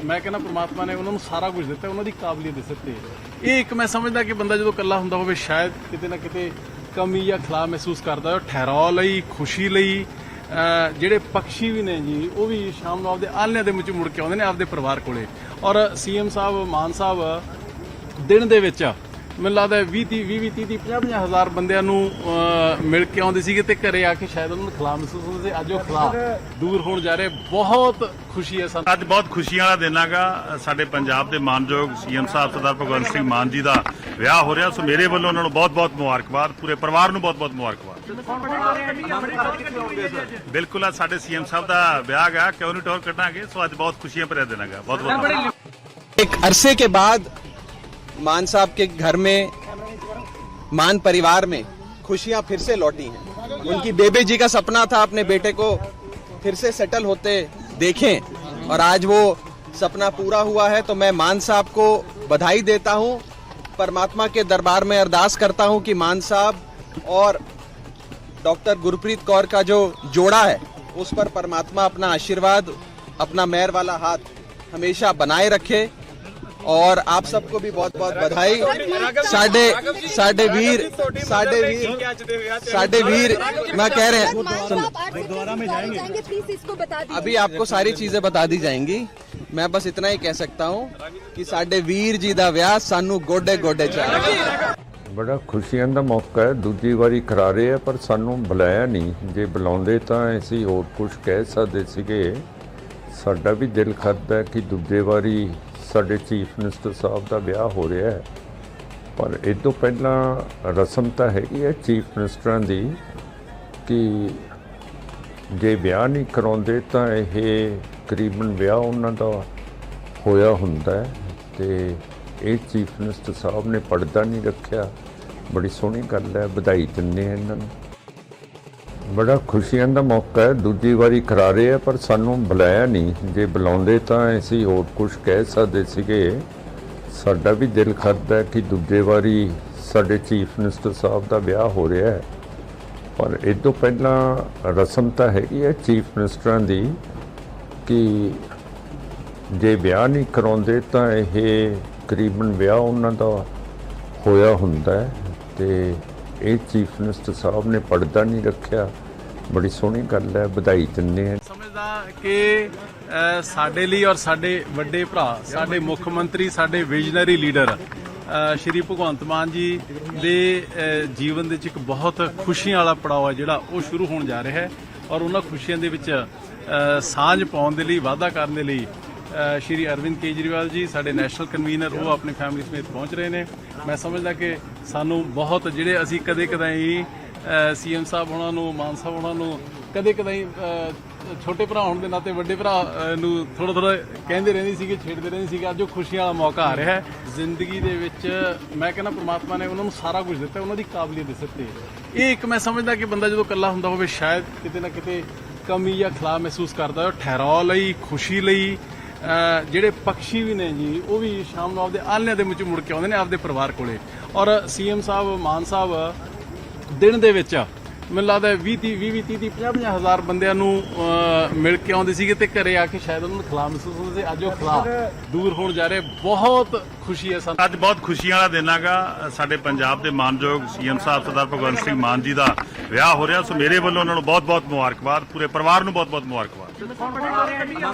ਮੈਂ ਕਹਿੰਦਾ ਪ੍ਰਮਾਤਮਾ ਨੇ ਉਹਨਾਂ ਨੂੰ ਸਾਰਾ ਕੁਝ ਦਿੱਤਾ, ਉਹਨਾਂ ਦੀ ਕਾਬਲੀਅਤ ਦਿੱਤੀ। ਇਹ ਇੱਕ ਮੈਂ ਸਮਝਦਾ ਕਿ ਬੰਦਾ ਜਦੋਂ ਇਕੱਲਾ ਹੁੰਦਾ ਹੋਵੇ ਸ਼ਾਇਦ ਕਿਤੇ ਨਾ ਕਿਤੇ ਕਮੀ ਜਾਂ ਖਲਾ ਮਹਿਸੂਸ ਕਰਦਾ ਹੈ। ਠਹਿਰਾਅ ਲਈ, ਖੁਸ਼ੀ ਲਈ ਜਿਹੜੇ ਪੰਛੀ ਵੀ ਨੇ ਜੀ, ਉਹ ਵੀ ਸ਼ਾਮ ਨੂੰ ਆਪਦੇ ਆਲ੍ਹਣਿਆਂ ਦੇ ਵਿੱਚ ਮੁੜ ਕੇ ਆਉਂਦੇ ਨੇ ਆਪਦੇ ਪਰਿਵਾਰ ਕੋਲੇ। ਔਰ ਸੀਐਮ ਸਾਹਿਬ, ਮਾਨ ਸਾਹਿਬ ਦਿਨ ਦੇ ਵਿੱਚ ਮੈਨੂੰ ਲੱਗਦਾ 20-30 ਹਜ਼ਾਰ ਬੰਦਿਆਂ ਨੂੰ ਮਿਲ ਕੇ ਆਉਂਦੇ ਸੀਗੇ ਤੇ ਘਰੇ ਆ ਕੇ ਸ਼ਾਇਦ ਉਹਨਾਂ ਨੂੰ ਖਲਾ ਮਹਿਸੂਸ ਹੁੰਦਾ ਸੀ। ਅੱਜ ਉਹ ਖਲਾ ਦੂਰ ਹੋਣ ਜਾ ਰਿਹਾ। ਬਹੁਤ ਖੁਸ਼ੀ ਹੈ ਸਾਨੂੰ। ਅੱਜ ਬਹੁਤ ਖੁਸ਼ੀਆਂ ਵਾਲਾ ਦਿਨ ਹੈਗਾ। ਸਾਡੇ ਪੰਜਾਬ ਦੇ ਮਾਨਯੋਗ ਸੀਐਮ ਸਾਹਿਬ ਸਰਦਾਰ ਭਗਵੰਤ ਸਿੰਘ ਮਾਨ ਜੀ ਦਾ ਵਿਆਹ ਹੋ ਰਿਹਾ। ਸੋ ਮੇਰੇ ਵੱਲੋਂ ਉਹਨਾਂ ਨੂੰ ਬਹੁਤ-ਬਹੁਤ ਮੁਬਾਰਕਬਾਦ, ਪੂਰੇ ਪਰਿਵਾਰ ਨੂੰ ਬਹੁਤ-ਬਹੁਤ ਮੁਬਾਰਕਬਾਦ। ਬਿਲਕੁਲ ਆ ਸਾਡੇ ਸੀਐਮ ਸਾਹਿਬ ਦਾ ਵਿਆਹ ਗਾ, ਕਿਉਂ ਨਹੀਂ ਟੌਰ ਕੱਢਾਂਗੇ। ਸੋ ਅੱਜ ਬਹੁਤ ਖੁਸ਼ੀਆਂ ਭਰਿਆ ਦਿਨ ਹੈਗਾ। ਬਹੁਤ-ਬਹੁਤ एक अरसे के बाद मान साहब के घर में, मान परिवार में खुशियां फिर से लौटी हैं। उनकी बेबे जी का सपना था अपने बेटे को फिर से सेटल होते देखें और आज वो सपना पूरा हुआ है तो मैं मान साहब को बधाई देता हूं। परमात्मा के दरबार में अरदास करता हूं कि मान साहब और डॉक्टर गुरप्रीत कौर का जो जोड़ा है उस पर परमात्मा अपना आशीर्वाद, अपना मेहर वाला हाथ हमेशा बनाए रखे। और आप सबको भी बहुत बहुत बधाई। साडे वीर मैं कह रहे हैं, दोबारा में जाएंगे प्लीज इसको बता दीजिए। अभी आपको सारी चीजें बता दी जाएंगी। मैं बस इतना ही कह सकता हूँ कि साडे वीर जी दा विआह सानू गोडे गोडे चाहिए। ਬੜਾ ਖੁਸ਼ੀਆਂ ਦਾ ਮੌਕਾ ਹੈ, ਦੂਜੀ ਵਾਰੀ ਕਰਾ ਰਹੇ ਆ ਪਰ ਸਾਨੂੰ ਬੁਲਾਇਆ ਨਹੀਂ। ਜੇ ਬੁਲਾਉਂਦੇ ਤਾਂ ਅਸੀਂ ਹੋਰ ਕੁਝ ਕਹਿ ਸਕਦੇ ਸੀਗੇ। ਸਾਡਾ ਵੀ ਦਿਲ ਕਰਦਾ ਕਿ ਦੂਜੇ ਵਾਰੀ ਸਾਡੇ ਚੀਫ ਮਿਨਿਸਟਰ ਸਾਹਿਬ ਦਾ ਵਿਆਹ ਹੋ ਰਿਹਾ ਹੈ, ਪਰ ਇਹ ਤੋਂ ਪਹਿਲਾਂ ਰਸਮ ਤਾਂ ਹੈਗੀ ਹੈ ਚੀਫ ਮਿਨਿਸਟਰਾਂ ਦੀ ਕਿ ਜੇ ਵਿਆਹ ਨਹੀਂ ਕਰਾਉਂਦੇ ਤਾਂ ਇਹ ਤਕਰੀਬਨ ਵਿਆਹ ਉਹਨਾਂ ਦਾ ਹੋਇਆ ਹੁੰਦਾ ਹੈ ਤੇ ਇਹ ਚੀਫ ਮਿਨਿਸਟਰ ਸਾਹਿਬ ਨੇ ਪਰਦਾ ਨਹੀਂ ਰੱਖਿਆ। ਬੜੀ ਸੋਹਣੀ ਗੱਲ ਹੈ, ਵਧਾਈ ਦਿੰਦੇ ਹਾਂ ਇਹਨਾਂ ਨੂੰ। ਬੜਾ ਖੁਸ਼ੀਆਂ ਦਾ ਮੌਕਾ ਹੈ, ਦੂਜੀ ਵਾਰੀ ਕਰਾ ਰਹੇ ਆ ਪਰ ਸਾਨੂੰ ਬੁਲਾਇਆ ਨਹੀਂ। ਜੇ ਬੁਲਾਉਂਦੇ ਤਾਂ ਅਸੀਂ ਹੋਰ ਕੁਝ ਕਹਿ ਸਕਦੇ ਸੀਗੇ। ਸਾਡਾ ਵੀ ਦਿਲ ਕਰਦਾ ਕਿ ਦੂਜੇ ਵਾਰੀ ਸਾਡੇ ਚੀਫ ਮਿਨਿਸਟਰ ਸਾਹਿਬ ਦਾ ਵਿਆਹ ਹੋ ਰਿਹਾ ਹੈ, ਪਰ ਇਹ ਤੋਂ ਪਹਿਲਾਂ ਰਸਮ ਤਾਂ ਹੈਗੀ ਹੈ ਚੀਫ ਮਿਨਿਸਟਰਾਂ ਦੀ ਕਿ ਜੇ ਵਿਆਹ ਨਹੀਂ ਕਰਾਉਂਦੇ ਤਾਂ ਇਹ ਤਕਰੀਬਨ ਵਿਆਹ ਉਹਨਾਂ ਦਾ ਹੋਇਆ ਹੁੰਦਾ ਹੈ ਤੇ ਇਹ ਚੀਫ ਮਿਨਿਸਟਰ ਸਾਹਿਬ ਨੇ ਪਰਦਾ ਨਹੀਂ ਰੱਖਿਆ। ਬੜੀ ਸੋਹਣੀ ਗੱਲ ਹੈ, ਵਧਾਈ ਦਿੰਦੇ ਹਾਂ। ਸਮਝਦਾ ਕਿ ਸਾਡੇ ਲਈ ਔਰ ਸਾਡੇ ਵੱਡੇ ਭਰਾ, ਸਾਡੇ ਮੁੱਖ ਮੰਤਰੀ, ਸਾਡੇ ਵਿਜ਼ਨਰੀ ਲੀਡਰ ਸ਼੍ਰੀ ਭਗਵੰਤ ਮਾਨ ਜੀ ਦੇ ਜੀਵਨ ਦੇ ਵਿੱਚ ਇੱਕ ਬਹੁਤ ਖੁਸ਼ੀਆਂ ਵਾਲਾ ਪੜਾਅ ਹੈ ਜਿਹੜਾ ਉਹ ਸ਼ੁਰੂ ਹੋਣ ਜਾ ਰਿਹਾ ਹੈ। ਔਰ ਉਹਨਾਂ ਖੁਸ਼ੀਆਂ ਦੇ ਵਿੱਚ ਸਾਂਝ ਪਾਉਣ ਦੇ ਲਈ, ਵਾਅਦਾ ਕਰਨ ਦੇ ਲਈ ਸ਼੍ਰੀ ਅਰਵਿੰਦ ਕੇਜਰੀਵਾਲ ਜੀ ਸਾਡੇ ਨੈਸ਼ਨਲ ਕਨਵੀਨਰ ਉਹ ਆਪਣੀ ਫੈਮਿਲੀ ਸਮੇਤ ਪਹੁੰਚ ਰਹੇ ਨੇ। ਮੈਂ ਸਮਝਦਾ ਕਿ ਸਾਨੂੰ ਬਹੁਤ ਜਿਹੜੇ ਅਸੀਂ ਕਦੇ ਕਦਾਈ ਸੀਐਮ ਸਾਹਿਬ ਉਹਨਾਂ ਨੂੰ, ਮਾਨ ਸਾਹਿਬ ਉਹਨਾਂ ਨੂੰ ਕਦੇ ਕਦਾਈ ਛੋਟੇ ਭਰਾ ਹੋਣ ਦੇ ਨਾਤੇ ਵੱਡੇ ਭਰਾ ਨੂੰ ਥੋੜਾ ਕਹਿੰਦੇ ਰਹਿੰਦੇ ਸੀਗੇ, ਛੇੜਦੇ ਰਹਿੰਦੇ ਸੀਗੇ। ਅੱਜ ਉਹ ਖੁਸ਼ੀਆਂ ਵਾਲਾ ਮੌਕਾ ਆ ਰਿਹਾ ਹੈ ਜ਼ਿੰਦਗੀ ਦੇ ਵਿੱਚ। ਮੈਂ ਕਹਿੰਦਾ ਪ੍ਰਮਾਤਮਾ ਨੇ ਉਹਨਾਂ ਨੂੰ ਸਾਰਾ ਕੁਝ ਦਿੱਤਾ, ਉਹਨਾਂ ਦੀ ਕਾਬਲੀਅਤ ਦਿੱਤੀ। ਇਹ ਇੱਕ ਮੈਂ ਸਮਝਦਾ ਕਿ ਬੰਦਾ ਜਦੋਂ ਇਕੱਲਾ ਹੁੰਦਾ ਹੋਵੇ ਸ਼ਾਇਦ ਕਿਤੇ ਨਾ ਕਿਤੇ ਕਮੀ ਜਾਂ ਖਲਾਅ ਮਹਿਸੂਸ ਕਰਦਾ। ਠਹਿਰਾਅ ਲਈ, ਖੁਸ਼ੀ ਲਈ ਜਿਹੜੇ ਪਕਸ਼ੀ ਵੀ ਨੇ ਜੀ ਉਹ ਵੀ ਸ਼ਾਮ ਨੂੰ ਆਪਦੇ ਆਲ੍ਹਣਿਆਂ ਦੇ ਵਿੱਚ ਮੁੜ ਕੇ ਆਉਂਦੇ ਨੇ ਆਪਦੇ ਪਰਿਵਾਰ ਕੋਲੇ। ਔਰ ਸੀਐਮ ਸਾਹਿਬ, ਮਾਨ ਸਾਹਿਬ ਦਿਨ ਦੇ ਵਿੱਚ ਮੈਨੂੰ ਲੱਗਦਾ 20-30 ਹਜ਼ਾਰ ਬੰਦਿਆਂ ਨੂੰ ਮਿਲ ਕੇ ਆਉਂਦੇ ਸੀਗੇ ਤੇ ਘਰੇ ਆ ਕੇ ਸ਼ਾਇਦ ਉਹਨਾਂ ਨੂੰ ਖਲਾਅ ਮਹਿਸੂਸ ਹੁੰਦਾ ਸੀ। ਅੱਜ ਉਹ ਖਲਾਅ ਦੂਰ ਹੋਣ ਜਾ ਰਿਹਾ। ਬਹੁਤ ਖੁਸ਼ੀ ਹੈ ਸਾਨੂੰ। ਅੱਜ ਬਹੁਤ ਖੁਸ਼ੀਆਂ ਵਾਲਾ ਦਿਨ ਹੈਗਾ। ਸਾਡੇ ਪੰਜਾਬ ਦੇ ਮਾਨਯੋਗ ਸੀਐਮ ਸਾਹਿਬ ਸਰਦਾਰ ਭਗਵੰਤ ਸਿੰਘ ਮਾਨ ਜੀ ਦਾ ਵਿਆਹ ਹੋ ਰਿਹਾ। ਸੋ ਮੇਰੇ ਵੱਲੋਂ ਉਹਨਾਂ ਨੂੰ ਬਹੁਤ-ਬਹੁਤ ਮੁਬਾਰਕਬਾਦ, ਪੂਰੇ ਪਰਿਵਾਰ ਨੂੰ ਬਹੁਤ-ਬਹੁਤ ਮੁਬਾਰਕਬਾਦ।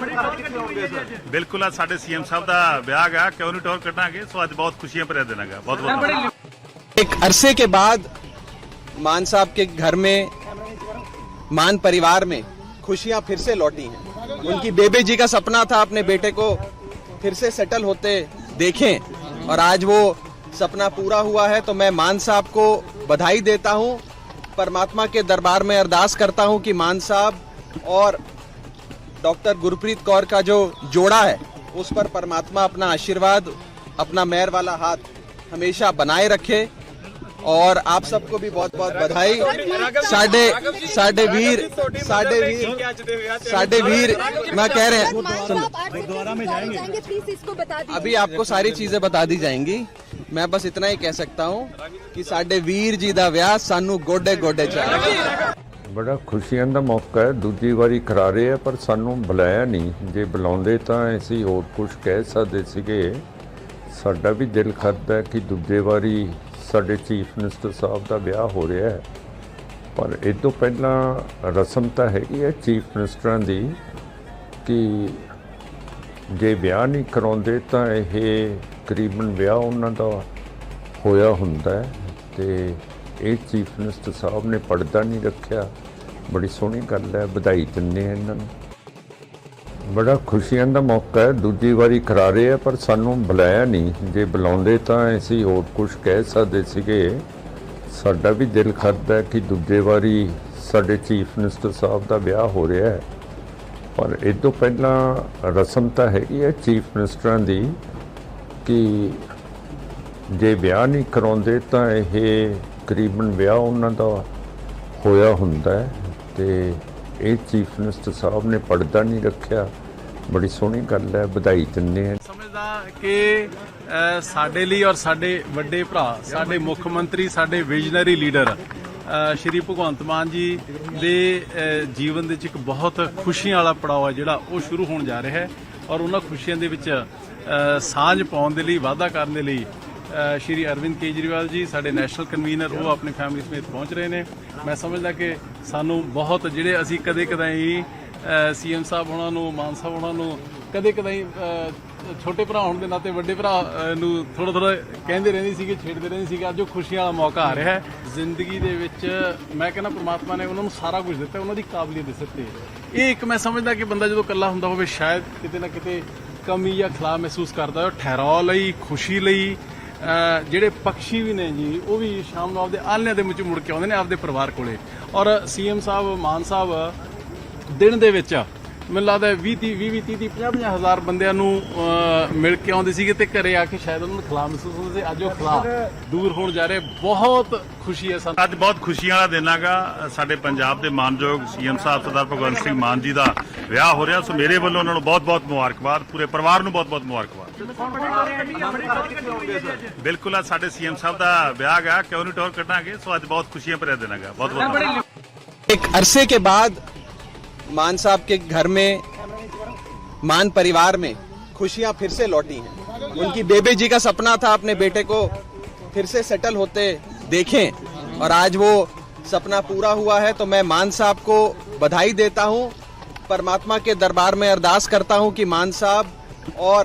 ਬਿਲਕੁਲ ਅੱਜ ਸਾਡੇ ਸੀਐਮ ਸਾਹਿਬ ਦਾ ਵਿਆਹ ਹੈਗਾ, ਕਿਉਂ ਨਹੀਂ ਟੌਰ ਕੱਢਾਂਗੇ। ਸੋ ਅੱਜ ਬਹੁਤ ਖੁਸ਼ੀਆਂ ਭਰਿਆ ਦਿਨ ਹੈਗਾ। ਬਹੁਤ-ਬਹੁਤ एक अरसे के बाद मान साहब के घर में, मान परिवार में खुशियां फिर से लौटी हैं। उनकी बेबे जी का सपना था अपने बेटे को फिर से सेटल होते देखें और आज वो सपना पूरा हुआ है तो मैं मान साहब को बधाई देता हूं। परमात्मा के दरबार में अरदास करता हूं कि मान साहब और डॉक्टर गुरप्रीत कौर का जो जोड़ा है उस पर परमात्मा अपना आशीर्वाद, अपना मेहर वाला हाथ हमेशा बनाए रखे। और आप सबको भी बहुत बहुत बधाई। साडे वीर मैं कह रहे हैं, दोबारा में जाएंगे प्लीज इसको बता दीजिए। अभी आपको सारी चीजें बता दी जाएंगी। मैं बस इतना ही कह सकता हूँ कि साडे वीर जी दा विआह सानू गोडे गोडे चाहिए। ਬੜਾ ਖੁਸ਼ੀਆਂ ਦਾ ਮੌਕਾ ਹੈ, ਦੂਜੀ ਵਾਰੀ ਕਰਾ ਰਹੇ ਆ ਪਰ ਸਾਨੂੰ ਬੁਲਾਇਆ ਨਹੀਂ। ਜੇ ਬੁਲਾਉਂਦੇ ਤਾਂ ਅਸੀਂ ਹੋਰ ਕੁਝ ਕਹਿ ਸਕਦੇ ਸੀਗੇ। ਸਾਡਾ ਵੀ ਦਿਲ ਕਰਦਾ ਕਿ ਦੂਜੇ ਵਾਰੀ ਸਾਡੇ ਚੀਫ ਮਿਨਿਸਟਰ ਸਾਹਿਬ ਦਾ ਵਿਆਹ ਹੋ ਰਿਹਾ ਹੈ, ਪਰ ਇਹ ਤੋਂ ਪਹਿਲਾਂ ਰਸਮ ਤਾਂ ਹੈਗੀ ਹੈ ਚੀਫ ਮਿਨਿਸਟਰਾਂ ਦੀ ਕਿ ਜੇ ਵਿਆਹ ਨਹੀਂ ਕਰਾਉਂਦੇ ਤਾਂ ਇਹ ਤਕਰੀਬਨ ਵਿਆਹ ਉਹਨਾਂ ਦਾ ਹੋਇਆ ਹੁੰਦਾ ਹੈ ਤੇ ਇਹ ਚੀਫ ਮਿਨਿਸਟਰ ਸਾਹਿਬ ਨੇ ਪਰਦਾ ਨਹੀਂ ਰੱਖਿਆ। ਬੜੀ ਸੋਹਣੀ ਗੱਲ ਹੈ, ਵਧਾਈ ਦਿੰਦੇ ਹਾਂ ਇਹਨਾਂ ਨੂੰ। ਬੜਾ ਖੁਸ਼ੀਆਂ ਦਾ ਮੌਕਾ ਹੈ, ਦੂਜੀ ਵਾਰੀ ਕਰਾ ਰਹੇ ਆ ਪਰ ਸਾਨੂੰ ਬੁਲਾਇਆ ਨਹੀਂ। ਜੇ ਬੁਲਾਉਂਦੇ ਤਾਂ ਅਸੀਂ ਹੋਰ ਕੁਝ ਕਹਿ ਸਕਦੇ ਸੀਗੇ। ਸਾਡਾ ਵੀ ਦਿਲ ਕਰਦਾ ਕਿ ਦੂਜੇ ਵਾਰੀ ਸਾਡੇ ਚੀਫ ਮਿਨਿਸਟਰ ਸਾਹਿਬ ਦਾ ਵਿਆਹ ਹੋ ਰਿਹਾ ਹੈ, ਪਰ ਇਹ ਤੋਂ ਪਹਿਲਾਂ ਰਸਮ ਤਾਂ ਹੈਗੀ ਹੈ ਚੀਫ ਮਿਨਿਸਟਰਾਂ ਦੀ ਕਿ ਜੇ ਵਿਆਹ ਨਹੀਂ ਕਰਾਉਂਦੇ ਤਾਂ ਇਹ ਤਕਰੀਬਨ ਵਿਆਹ ਉਹਨਾਂ ਦਾ ਹੋਇਆ ਹੁੰਦਾ ਹੈ ਤੇ ਇਹ ਚੀਫ ਮਿਨਿਸਟਰ ਸਾਹਿਬ ਨੇ ਪਰਦਾ ਨਹੀਂ ਰੱਖਿਆ। ਬੜੀ ਸੋਹਣੀ ਗੱਲ ਹੈ, ਵਧਾਈ ਦਿੰਦੇ ਹਾਂ। ਸਮਝਦਾ ਕਿ ਸਾਡੇ ਲਈ ਔਰ ਸਾਡੇ ਵੱਡੇ ਭਰਾ, ਸਾਡੇ ਮੁੱਖ ਮੰਤਰੀ, ਸਾਡੇ ਵਿਜ਼ਨਰੀ ਲੀਡਰ ਸ਼੍ਰੀ ਭਗਵੰਤ ਮਾਨ ਜੀ ਦੇ ਜੀਵਨ ਦੇ ਵਿੱਚ ਇੱਕ ਬਹੁਤ ਖੁਸ਼ੀਆਂ ਵਾਲਾ ਪੜਾਅ ਹੈ ਜਿਹੜਾ ਉਹ ਸ਼ੁਰੂ ਹੋਣ ਜਾ ਰਿਹਾ ਹੈ ਔਰ ਉਹਨਾਂ ਖੁਸ਼ੀਆਂ ਦੇ ਵਿੱਚ ਸਾਂਝ ਪਾਉਣ ਦੇ ਲਈ, ਵਾਅਦਾ ਕਰਨ ਦੇ ਲਈ ਸ਼੍ਰੀ ਅਰਵਿੰਦ ਕੇਜਰੀਵਾਲ ਜੀ ਸਾਡੇ ਨੈਸ਼ਨਲ ਕਨਵੀਨਰ ਉਹ ਆਪਣੀ ਫੈਮਿਲੀ ਸਮੇਤ ਪਹੁੰਚ ਰਹੇ ਨੇ। ਮੈਂ ਸਮਝਦਾ ਕਿ ਸਾਨੂੰ ਬਹੁਤ ਜਿਹੜੇ ਅਸੀਂ ਕਦੇ-ਕਦਾਈ ਸੀਐਮ ਸਾਹਿਬ ਉਹਨਾਂ ਨੂੰ, ਮਾਨ ਸਾਹਿਬ ਉਹਨਾਂ ਨੂੰ ਕਦੇ-ਕਦਾਈ ਛੋਟੇ ਭਰਾ ਹੋਣ ਦੇ ਨਾਤੇ ਵੱਡੇ ਭਰਾ ਨੂੰ ਥੋੜਾ ਕਹਿੰਦੇ ਰਹਿੰਦੇ ਸੀਗੇ, ਛੇੜਦੇ ਰਹਿੰਦੇ ਸੀਗੇ। ਅੱਜ ਉਹ ਖੁਸ਼ੀਆਂ ਵਾਲਾ ਮੌਕਾ ਆ ਰਿਹਾ ਹੈ ਜ਼ਿੰਦਗੀ ਦੇ ਵਿੱਚ। ਮੈਂ ਕਹਿੰਦਾ ਪ੍ਰਮਾਤਮਾ ਨੇ ਉਹਨਾਂ ਨੂੰ ਸਾਰਾ ਕੁਝ ਦਿੱਤਾ, ਉਹਨਾਂ ਦੀ ਕਾਬਲੀਅਤ ਦੇ ਸਿਰ ਤੇ। ਇਹ ਇੱਕ ਮੈਂ ਸਮਝਦਾ ਕਿ ਬੰਦਾ ਜਦੋਂ ਇਕੱਲਾ ਹੁੰਦਾ ਹੋਵੇ ਸ਼ਾਇਦ ਕਿਤੇ ਨਾ ਕਿਤੇ ਕਮੀ ਜਾਂ ਖਲਾ ਮਹਿਸੂਸ ਕਰਦਾ। ਠਹਿਰਾਅ ਲਈ, ਖੁਸ਼ੀ ਲਈ ਜਿਹੜੇ ਪਕਸ਼ੀ ਵੀ ਨੇ ਜੀ ਉਹ ਵੀ ਸ਼ਾਮ ਨੂੰ ਆਪਦੇ ਆਲ੍ਹਣਿਆਂ ਦੇ ਵਿੱਚ ਮੁੜ ਕੇ ਆਉਂਦੇ ਨੇ ਆਪਦੇ ਪਰਿਵਾਰ ਕੋਲੇ। ਔਰ ਸੀਐਮ ਸਾਹਿਬ, ਮਾਨ ਸਾਹਿਬ ਦਿਨ ਦੇ ਵਿੱਚ ਮੈਨੂੰ ਲੱਗਦਾ 20-30 ਹਜ਼ਾਰ ਬੰਦਿਆਂ ਨੂੰ ਮਿਲ ਕੇ ਆਉਂਦੇ ਸੀਗੇ ਤੇ ਘਰੇ ਆ ਕੇ ਸ਼ਾਇਦ ਉਹਨਾਂ ਨੂੰ ਖਲਾ ਮਹਿਸੂਸ ਹੁੰਦਾ ਸੀ। ਅੱਜ ਉਹ ਖਲਾ ਦੂਰ ਹੋਣ ਜਾ ਰਿਹਾ। ਬਹੁਤ ਖੁਸ਼ੀ ਹੈ ਸਾਨੂੰ। ਅੱਜ ਬਹੁਤ ਖੁਸ਼ੀਆਂ ਵਾਲਾ ਦਿਨ ਹੈਗਾ। ਸਾਡੇ ਪੰਜਾਬ ਦੇ ਮਾਨਯੋਗ ਸੀਐਮ ਸਾਹਿਬ ਸਰਦਾਰ ਭਗਵੰਤ ਸਿੰਘ ਮਾਨ ਜੀ ਦਾ ਵਿਆਹ ਹੋ ਰਿਹਾ। ਸੋ ਮੇਰੇ ਵੱਲੋਂ ਉਹਨਾਂ ਨੂੰ ਬਹੁਤ-ਬਹੁਤ ਮੁਬਾਰਕਬਾਦ, ਪੂਰੇ ਪਰਿਵਾਰ ਨੂੰ ਬਹੁਤ-ਬਹੁਤ ਮੁਬਾਰਕਬਾਦ। ਬਿਲਕੁਲ ਆ ਸਾਡੇ ਸੀਐਮ ਸਾਹਿਬ ਦਾ ਵਿਆਹ ਹੈਗਾ, ਕਿਉਂ ਨਹੀਂ ਟੌਰ ਕੱਢਾਂਗੇ। ਸੋ ਅੱਜ ਬਹੁਤ ਖੁਸ਼ੀਆਂ ਭਰਿਆ ਦਿਨ ਹੈਗਾ। ਬਹੁਤ-ਬਹੁਤ एक अरसे के बाद मान साहब के घर में, मान परिवार में खुशियां फिर से लौटी हैं। उनकी बेबे जी का सपना था अपने बेटे को फिर से सेटल होते देखें और आज वो सपना पूरा हुआ है। तो मैं मान साहब को बधाई देता हूं, परमात्मा के दरबार में अरदास करता हूं कि मान साहब और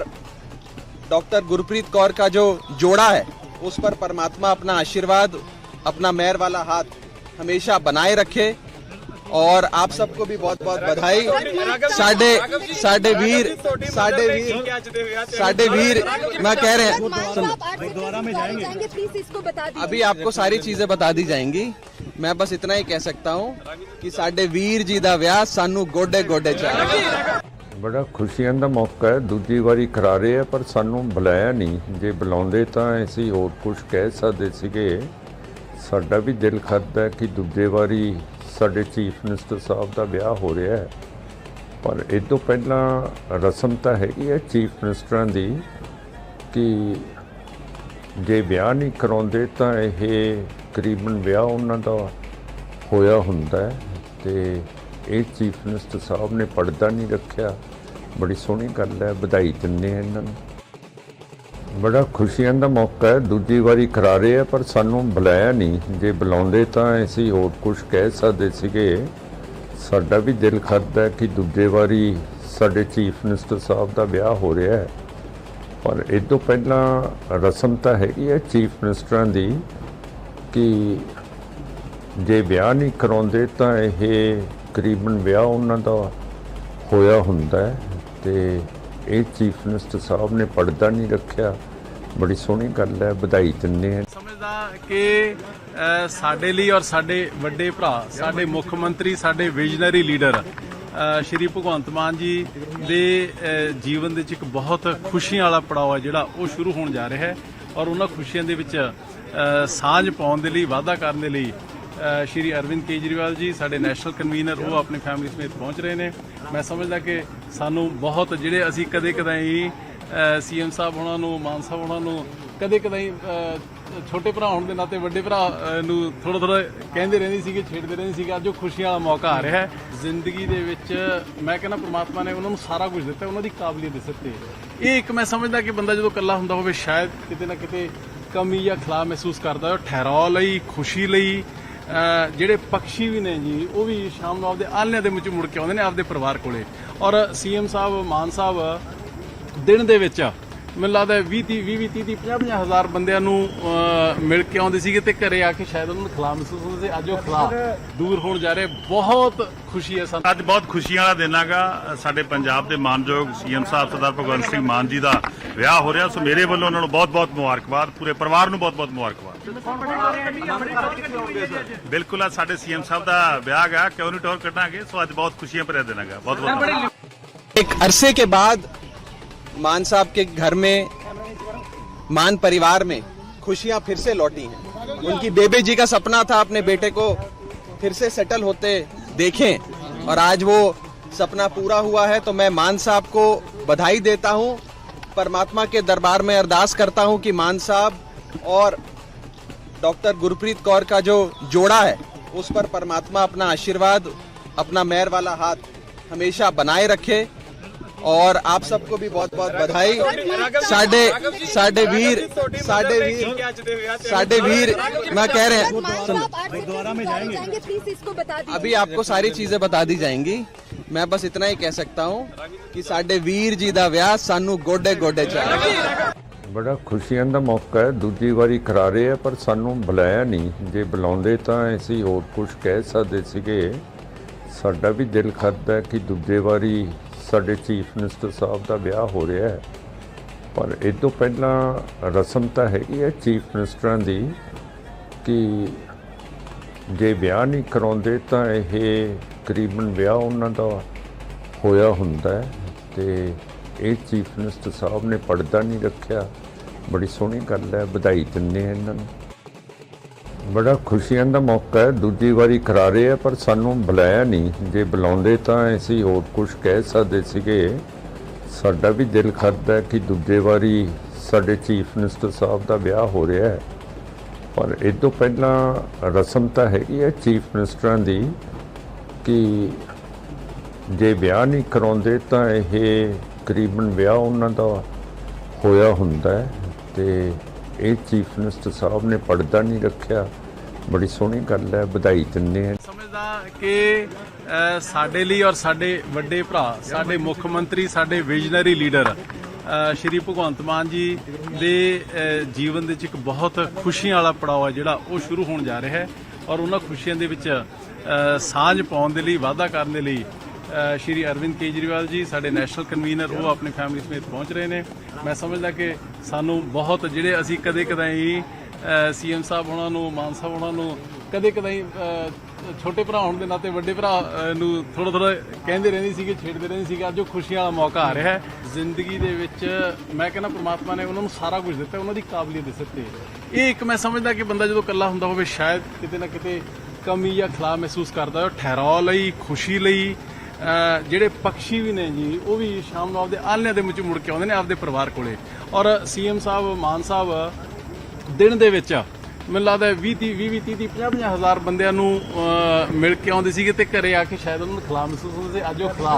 डॉक्टर गुरप्रीत कौर का जो जोड़ा है उस पर परमात्मा अपना आशीर्वाद, अपना मेहर वाला हाथ हमेशा बनाए रखे। और आप सबको भी बहुत बहुत बधाई। साडे वीर मैं कह रहे हैं गुरुद्वारा में जाएंगे, प्लीज इसको बता दीजिए। अभी आपको सारी चीजें बता दी जाएंगी। मैं बस इतना ही कह सकता हूँ कि साडे वीर जी दा विआह सानू गोडे गोडे चाहिए। ਬੜਾ ਖੁਸ਼ੀਆਂ ਦਾ ਮੌਕਾ ਹੈ, ਦੂਜੀ ਵਾਰੀ ਕਰਾ ਰਹੇ ਆ ਪਰ ਸਾਨੂੰ ਬੁਲਾਇਆ ਨਹੀਂ। ਜੇ ਬੁਲਾਉਂਦੇ ਤਾਂ ਅਸੀਂ ਹੋਰ ਕੁਝ ਕਹਿ ਸਕਦੇ ਸੀਗੇ। ਸਾਡਾ ਵੀ ਦਿਲ ਕਰਦਾ ਕਿ ਦੂਜੇ ਵਾਰੀ ਸਾਡੇ ਚੀਫ ਮਿਨਿਸਟਰ ਸਾਹਿਬ ਦਾ ਵਿਆਹ ਹੋ ਰਿਹਾ ਹੈ, ਪਰ ਇਹ ਤੋਂ ਪਹਿਲਾਂ ਰਸਮ ਤਾਂ ਹੈਗੀ ਹੈ ਚੀਫ ਮਿਨਿਸਟਰਾਂ ਦੀ ਕਿ ਜੇ ਵਿਆਹ ਨਹੀਂ ਕਰਾਉਂਦੇ ਤਾਂ ਇਹ ਤਕਰੀਬਨ ਵਿਆਹ ਉਹਨਾਂ ਦਾ ਹੋਇਆ ਹੁੰਦਾ ਹੈ। ਤੇ ਇਹ ਚੀਫ ਮਿਨਿਸਟਰ ਸਾਹਿਬ ਨੇ ਪਰਦਾ ਨਹੀਂ ਰੱਖਿਆ। ਬੜੀ ਸੋਹਣੀ ਗੱਲ ਹੈ, ਵਧਾਈ ਦਿੰਦੇ ਹਾਂ ਇਹਨਾਂ ਨੂੰ। ਬੜਾ ਖੁਸ਼ੀਆਂ ਦਾ ਮੌਕਾ ਹੈ, ਦੂਜੀ ਵਾਰੀ ਕਰਾ ਰਹੇ ਆ ਪਰ ਸਾਨੂੰ ਬੁਲਾਇਆ ਨਹੀਂ। ਜੇ ਬੁਲਾਉਂਦੇ ਤਾਂ ਅਸੀਂ ਹੋਰ ਕੁਝ ਕਹਿ ਸਕਦੇ ਸੀਗੇ। ਸਾਡਾ ਵੀ ਦਿਲ ਕਰਦਾ ਕਿ ਦੂਜੇ ਵਾਰੀ ਸਾਡੇ ਚੀਫ ਮਿਨਿਸਟਰ ਸਾਹਿਬ ਦਾ ਵਿਆਹ ਹੋ ਰਿਹਾ ਹੈ, ਪਰ ਇਹ ਤੋਂ ਪਹਿਲਾਂ ਰਸਮ ਤਾਂ ਹੈਗੀ ਹੈ ਚੀਫ ਮਿਨਿਸਟਰਾਂ ਦੀ ਕਿ ਜੇ ਵਿਆਹ ਨਹੀਂ ਕਰਾਉਂਦੇ ਤਾਂ ਇਹ ਤਕਰੀਬਨ ਵਿਆਹ ਉਹਨਾਂ ਦਾ ਹੋਇਆ ਹੁੰਦਾ ਹੈ। ਤੇ ਇਹ ਚੀਫ ਮਿਨਿਸਟਰ ਸਾਹਿਬ ਨੇ ਪਰਦਾ ਨਹੀਂ ਰੱਖਿਆ। ਬੜੀ ਸੋਹਣੀ ਗੱਲ ਹੈ, ਵਧਾਈ ਦਿੰਦੇ ਹਾਂ। ਸਮਝਦਾ ਕਿ ਸਾਡੇ ਲਈ ਔਰ ਸਾਡੇ ਵੱਡੇ ਭਰਾ, ਸਾਡੇ ਮੁੱਖ ਮੰਤਰੀ, ਸਾਡੇ ਵਿਜ਼ਨਰੀ ਲੀਡਰ ਸ਼੍ਰੀ ਭਗਵੰਤ ਮਾਨ ਜੀ ਦੇ ਜੀਵਨ ਦੇ ਵਿੱਚ ਇੱਕ ਬਹੁਤ ਖੁਸ਼ੀਆਂ ਵਾਲਾ ਪੜਾਅ ਹੈ ਜਿਹੜਾ ਉਹ ਸ਼ੁਰੂ ਹੋਣ ਜਾ ਰਿਹਾ ਹੈ ਔਰ ਉਹਨਾਂ ਖੁਸ਼ੀਆਂ ਦੇ ਵਿੱਚ ਸਾਂਝ ਪਾਉਣ ਦੇ ਲਈ, ਵਾਅਦਾ ਕਰਨ ਦੇ ਲਈ ਸ਼੍ਰੀ ਅਰਵਿੰਦ ਕੇਜਰੀਵਾਲ ਜੀ ਸਾਡੇ ਨੈਸ਼ਨਲ ਕਨਵੀਨਰ ਉਹ ਆਪਣੀ ਫੈਮਿਲੀ ਸਮੇਤ ਪਹੁੰਚ ਰਹੇ ਨੇ। ਮੈਂ ਸਮਝਦਾ ਕਿ ਸਾਨੂੰ ਬਹੁਤ ਜਿਹੜੇ ਅਸੀਂ ਕਦੇ-ਕਦਾਈ ਸੀਐਮ ਸਾਹਿਬ ਉਹਨਾਂ ਨੂੰ, ਮਾਨ ਸਾਹਿਬ ਉਹਨਾਂ ਨੂੰ ਕਦੇ-ਕਦਾਈ ਛੋਟੇ ਭਰਾ ਹੋਣ ਦੇ ਨਾਤੇ ਵੱਡੇ ਭਰਾ ਨੂੰ ਥੋੜਾ ਕਹਿੰਦੇ ਰਹਿੰਦੇ ਸੀਗੇ, ਛੇੜਦੇ ਰਹਿੰਦੇ ਸੀਗੇ। ਅੱਜ ਉਹ ਖੁਸ਼ੀਆਂ ਵਾਲਾ ਮੌਕਾ ਆ ਰਿਹਾ ਹੈ ਜ਼ਿੰਦਗੀ ਦੇ ਵਿੱਚ। ਮੈਂ ਕਹਿੰਦਾ ਪ੍ਰਮਾਤਮਾ ਨੇ ਉਹਨਾਂ ਨੂੰ ਸਾਰਾ ਕੁਝ ਦਿੱਤਾ, ਉਹਨਾਂ ਦੀ ਕਾਬਲੀਅਤ ਦੇ ਸਿਰ ਤੇ। ਇਹ ਇੱਕ ਮੈਂ ਸਮਝਦਾ ਕਿ ਬੰਦਾ ਜਦੋਂ ਇਕੱਲਾ ਹੁੰਦਾ ਹੋਵੇ ਸ਼ਾਇਦ ਕਿਤੇ ਨਾ ਕਿਤੇ ਕਮੀ ਜਾਂ ਖਲਾ ਮਹਿਸੂਸ ਕਰਦਾ। ਠਹਿਰਾਅ ਲਈ, ਖੁਸ਼ੀ ਲਈ ਜਿਹੜੇ ਪਕਸ਼ੀ ਵੀ ਨੇ ਜੀ ਉਹ ਵੀ ਸ਼ਾਮ ਨੂੰ ਆਪਦੇ ਆਲ੍ਹਣਿਆਂ ਦੇ ਵਿੱਚ ਮੁੜ ਕੇ ਆਉਂਦੇ ਨੇ ਆਪਦੇ ਪਰਿਵਾਰ ਕੋਲੇ। ਔਰ ਸੀਐਮ ਸਾਹਿਬ, ਮਾਨ ਸਾਹਿਬ ਦਿਨ ਦੇ ਵਿੱਚ ਮੈਨੂੰ ਲੱਗਦਾ 20-30 ਹਜ਼ਾਰ ਬੰਦਿਆਂ ਨੂੰ ਮਿਲ ਕੇ ਆਉਂਦੇ ਸੀਗੇ ਤੇ ਘਰੇ ਆ ਕੇ ਸ਼ਾਇਦ ਉਹਨਾਂ ਨੂੰ ਖਲਾ ਮਹਿਸੂਸ ਹੁੰਦਾ ਸੀ। ਅੱਜ ਉਹ ਖਲਾ ਦੂਰ ਹੋਣ ਜਾ ਰਿਹਾ। ਬਹੁਤ ਖੁਸ਼ੀ ਹੈ ਸਾਨੂੰ। ਅੱਜ ਬਹੁਤ ਖੁਸ਼ੀਆਂ ਵਾਲਾ ਦਿਨ ਹੈਗਾ। ਸਾਡੇ ਪੰਜਾਬ ਦੇ ਮਾਨਯੋਗ ਸੀਐਮ ਸਾਹਿਬ ਸਰਦਾਰ ਭਗਵੰਤ ਸਿੰਘ ਮਾਨ ਜੀ ਦਾ ਵਿਆਹ ਹੋ ਰਿਹਾ। ਸੋ ਮੇਰੇ ਵੱਲੋਂ ਉਹਨਾਂ ਨੂੰ ਬਹੁਤ-ਬਹੁਤ ਮੁਬਾਰਕਬਾਦ, ਪੂਰੇ ਪਰਿਵਾਰ ਨੂੰ ਬਹੁਤ-ਬਹੁਤ ਮੁਬਾਰਕਬਾਦ। ਬਿਲਕੁਲ ਆ ਸਾਡੇ ਸੀਐਮ ਸਾਹਿਬ ਦਾ ਵਿਆਹ ਹੈਗਾ, ਕਿਉਂ ਨਹੀਂ ਟੌਰ ਕੱਢਾਂਗੇ। ਸੋ ਅੱਜ ਬਹੁਤ ਖੁਸ਼ੀਆਂ ਭਰਿਆ ਦਿਨ ਹੈਗਾ। ਬਹੁਤ-ਬਹੁਤ एक अरसे के बाद मान साहब के घर में, मान परिवार में खुशियां फिर से लौटी हैं। उनकी बेबे जी का सपना था अपने बेटे को फिर से सेटल होते देखें और आज वो सपना पूरा हुआ है तो मैं मान साहब को बधाई देता हूं। परमात्मा के दरबार में अरदास करता हूं कि मान साहब और डॉक्टर गुरप्रीत कौर का जो जोड़ा है उस पर परमात्मा अपना आशीर्वाद, अपना मेहर वाला हाथ हमेशा बनाए रखे। और आप सबको भी बहुत बहुत बधाई। साडे वीर मैं कह रहे हैं, दोबारा में जाएंगे प्लीज इसको बता दीजिए। अभी आपको सारी चीजें बता दी जाएंगी। मैं बस इतना ही कह सकता हूँ कि साडे वीर जी दा विआह सानू गोडे गोडे चाहिए। ਬੜਾ ਖੁਸ਼ੀਆਂ ਦਾ ਮੌਕਾ ਹੈ, ਦੂਜੀ ਵਾਰੀ ਕਰਾ ਰਹੇ ਆ ਪਰ ਸਾਨੂੰ ਬੁਲਾਇਆ ਨਹੀਂ। ਜੇ ਬੁਲਾਉਂਦੇ ਤਾਂ ਅਸੀਂ ਹੋਰ ਕੁਝ ਕਹਿ ਸਕਦੇ ਸੀਗੇ। ਸਾਡਾ ਵੀ ਦਿਲ ਕਰਦਾ ਕਿ ਦੂਜੇ ਵਾਰੀ ਸਾਡੇ ਚੀਫ ਮਿਨਿਸਟਰ ਸਾਹਿਬ ਦਾ ਵਿਆਹ ਹੋ ਰਿਹਾ ਹੈ, ਪਰ ਇਹ ਤੋਂ ਪਹਿਲਾਂ ਰਸਮ ਤਾਂ ਹੈਗੀ ਹੈ ਚੀਫ ਮਿਨਿਸਟਰਾਂ ਦੀ ਕਿ ਜੇ ਵਿਆਹ ਨਹੀਂ ਕਰਾਉਂਦੇ ਤਾਂ ਇਹ ਕਰੀਬਨ ਵਿਆਹ ਉਹਨਾਂ ਦਾ ਹੋਇਆ ਹੁੰਦਾ ਹੈ। ਤੇ ਇਹ ਚੀਫ ਮਿਨਿਸਟਰ ਸਾਹਿਬ ਨੇ ਪਰਦਾ ਨਹੀਂ ਰੱਖਿਆ, ਬੜੀ ਸੋਹਣੀ ਗੱਲ ਹੈ, ਵਧਾਈ ਦਿੰਦੇ ਹਾਂ ਇਹਨਾਂ ਨੂੰ। ਬੜਾ ਖੁਸ਼ੀਆਂ ਦਾ ਮੌਕਾ ਹੈ, ਦੂਜੀ ਵਾਰੀ ਕਰਾ ਰਹੇ ਆ ਪਰ ਸਾਨੂੰ ਬੁਲਾਇਆ ਨਹੀਂ। ਜੇ ਬੁਲਾਉਂਦੇ ਤਾਂ ਅਸੀਂ ਹੋਰ ਕੁਝ ਕਹਿ ਸਕਦੇ ਸੀਗੇ। ਸਾਡਾ ਵੀ ਦਿਲ ਕਰਦਾ ਕਿ ਦੂਜੇ ਵਾਰੀ ਸਾਡੇ ਚੀਫ ਮਿਨਿਸਟਰ ਸਾਹਿਬ ਦਾ ਵਿਆਹ ਹੋ ਰਿਹਾ ਹੈ, ਪਰ ਇਹ ਤੋਂ ਪਹਿਲਾਂ ਰਸਮ ਤਾਂ ਹੈਗੀ ਹੈ ਚੀਫ ਮਿਨਿਸਟਰਾਂ ਦੀ ਕਿ ਜੇ ਵਿਆਹ ਨਹੀਂ ਕਰਾਉਂਦੇ ਤਾਂ ਇਹ ਕਰੀਬਨ ਵਿਆਹ ਉਹਨਾਂ ਦਾ ਹੋਇਆ ਹੁੰਦਾ ਹੈ। ਤੇ ਇਹ ਚੀਫ ਮਿਨਿਸਟਰ ਸਾਹਿਬ ਨੇ ਪਰਦਾ ਨਹੀਂ ਰੱਖਿਆ, ਬੜੀ ਸੋਹਣੀ ਗੱਲ ਹੈ, ਵਧਾਈ ਦਿੰਦੇ ਹਾਂ। ਸਮਝਦਾ ਕਿ ਸਾਡੇ ਲਈ ਔਰ ਸਾਡੇ ਵੱਡੇ ਭਰਾ, ਸਾਡੇ ਮੁੱਖ ਮੰਤਰੀ, ਸਾਡੇ ਵਿਜ਼ਨਰੀ ਲੀਡਰ ਸ਼੍ਰੀ ਭਗਵੰਤ ਮਾਨ ਜੀ ਦੇ ਜੀਵਨ ਦੇ ਵਿੱਚ ਇੱਕ ਬਹੁਤ ਖੁਸ਼ੀਆਂ ਵਾਲਾ ਪੜਾਅ ਹੈ ਜਿਹੜਾ ਉਹ ਸ਼ੁਰੂ ਹੋਣ ਜਾ ਰਿਹਾ ਹੈ। ਔਰ ਉਹਨਾਂ ਖੁਸ਼ੀਆਂ ਦੇ ਵਿੱਚ ਸਾਂਝ ਪਾਉਣ ਦੇ ਲਈ, ਵਾਅਦਾ ਕਰਨ ਦੇ ਲਈ ਸ਼੍ਰੀ ਅਰਵਿੰਦ ਕੇਜਰੀਵਾਲ ਜੀ ਸਾਡੇ ਨੈਸ਼ਨਲ ਕਨਵੀਨਰ ਉਹ ਆਪਣੀ ਫੈਮਿਲੀ ਸਮੇਤ ਪਹੁੰਚ ਰਹੇ ਨੇ। ਮੈਂ ਸਮਝਦਾ ਕਿ ਸਾਨੂੰ ਬਹੁਤ ਜਿਹੜੇ ਅਸੀਂ ਕਦੇ ਕਦਾਈ ਸੀਐਮ ਸਾਹਿਬ ਉਹਨਾਂ ਨੂੰ, ਮਾਨ ਸਾਹਿਬ ਉਹਨਾਂ ਨੂੰ ਕਦੇ ਕਦਾਈ ਛੋਟੇ ਭਰਾ ਹੋਣ ਦੇ ਨਾਤੇ ਵੱਡੇ ਭਰਾ ਨੂੰ ਥੋੜਾ ਥੋੜਾ ਕਹਿੰਦੇ ਰਹਿੰਦੇ ਸੀਗੇ, ਛੇੜਦੇ ਰਹਿੰਦੇ ਸੀਗੇ। ਅੱਜ ਉਹ ਖੁਸ਼ੀਆਂ ਵਾਲਾ ਮੌਕਾ ਆ ਰਿਹਾ ਹੈ ਜ਼ਿੰਦਗੀ ਦੇ ਵਿੱਚ। ਮੈਂ ਕਹਿੰਦਾ ਪ੍ਰਮਾਤਮਾ ਨੇ ਉਹਨਾਂ ਨੂੰ ਸਾਰਾ ਕੁਝ ਦਿੱਤਾ, ਉਹਨਾਂ ਦੀ ਕਾਬਲੀਅਤ ਦਿੱਤੀ। ਇਹ ਇੱਕ ਮੈਂ ਸਮਝਦਾ ਕਿ ਬੰਦਾ ਜਦੋਂ ਇਕੱਲਾ ਹੁੰਦਾ ਹੋਵੇ ਸ਼ਾਇਦ ਕਿਤੇ ਨਾ ਕਿਤੇ ਕਮੀ ਜਾਂ ਖਲਾ ਮਹਿਸੂਸ ਕਰਦਾ ਹੈ। ਠਹਿਰਾਅ ਲਈ, ਖੁਸ਼ੀ ਲਈ ਜਿਹੜੇ ਪਕਸ਼ੀ ਵੀ ਨੇ ਜੀ ਉਹ ਵੀ ਸ਼ਾਮ ਨੂੰ ਆਪਦੇ ਆਲ੍ਹਣਿਆਂ ਦੇ ਵਿੱਚ ਮੁੜ ਕੇ ਆਉਂਦੇ ਨੇ ਆਪਦੇ ਪਰਿਵਾਰ ਕੋਲੇ। ਔਰ ਸੀਐਮ ਸਾਹਿਬ, ਮਾਨ ਸਾਹਿਬ ਦਿਨ ਦੇ ਵਿੱਚ ਮੈਨੂੰ ਲੱਗਦਾ 20-30 ਹਜ਼ਾਰ ਬੰਦਿਆਂ ਨੂੰ ਮਿਲ ਕੇ ਆਉਂਦੇ ਸੀਗੇ ਤੇ ਘਰੇ ਆ ਕੇ ਸ਼ਾਇਦ ਉਹਨਾਂ ਨੂੰ ਖਲਾ ਮਹਿਸੂਸ ਹੁੰਦਾ ਸੀ। ਅੱਜ ਉਹ ਖਲਾ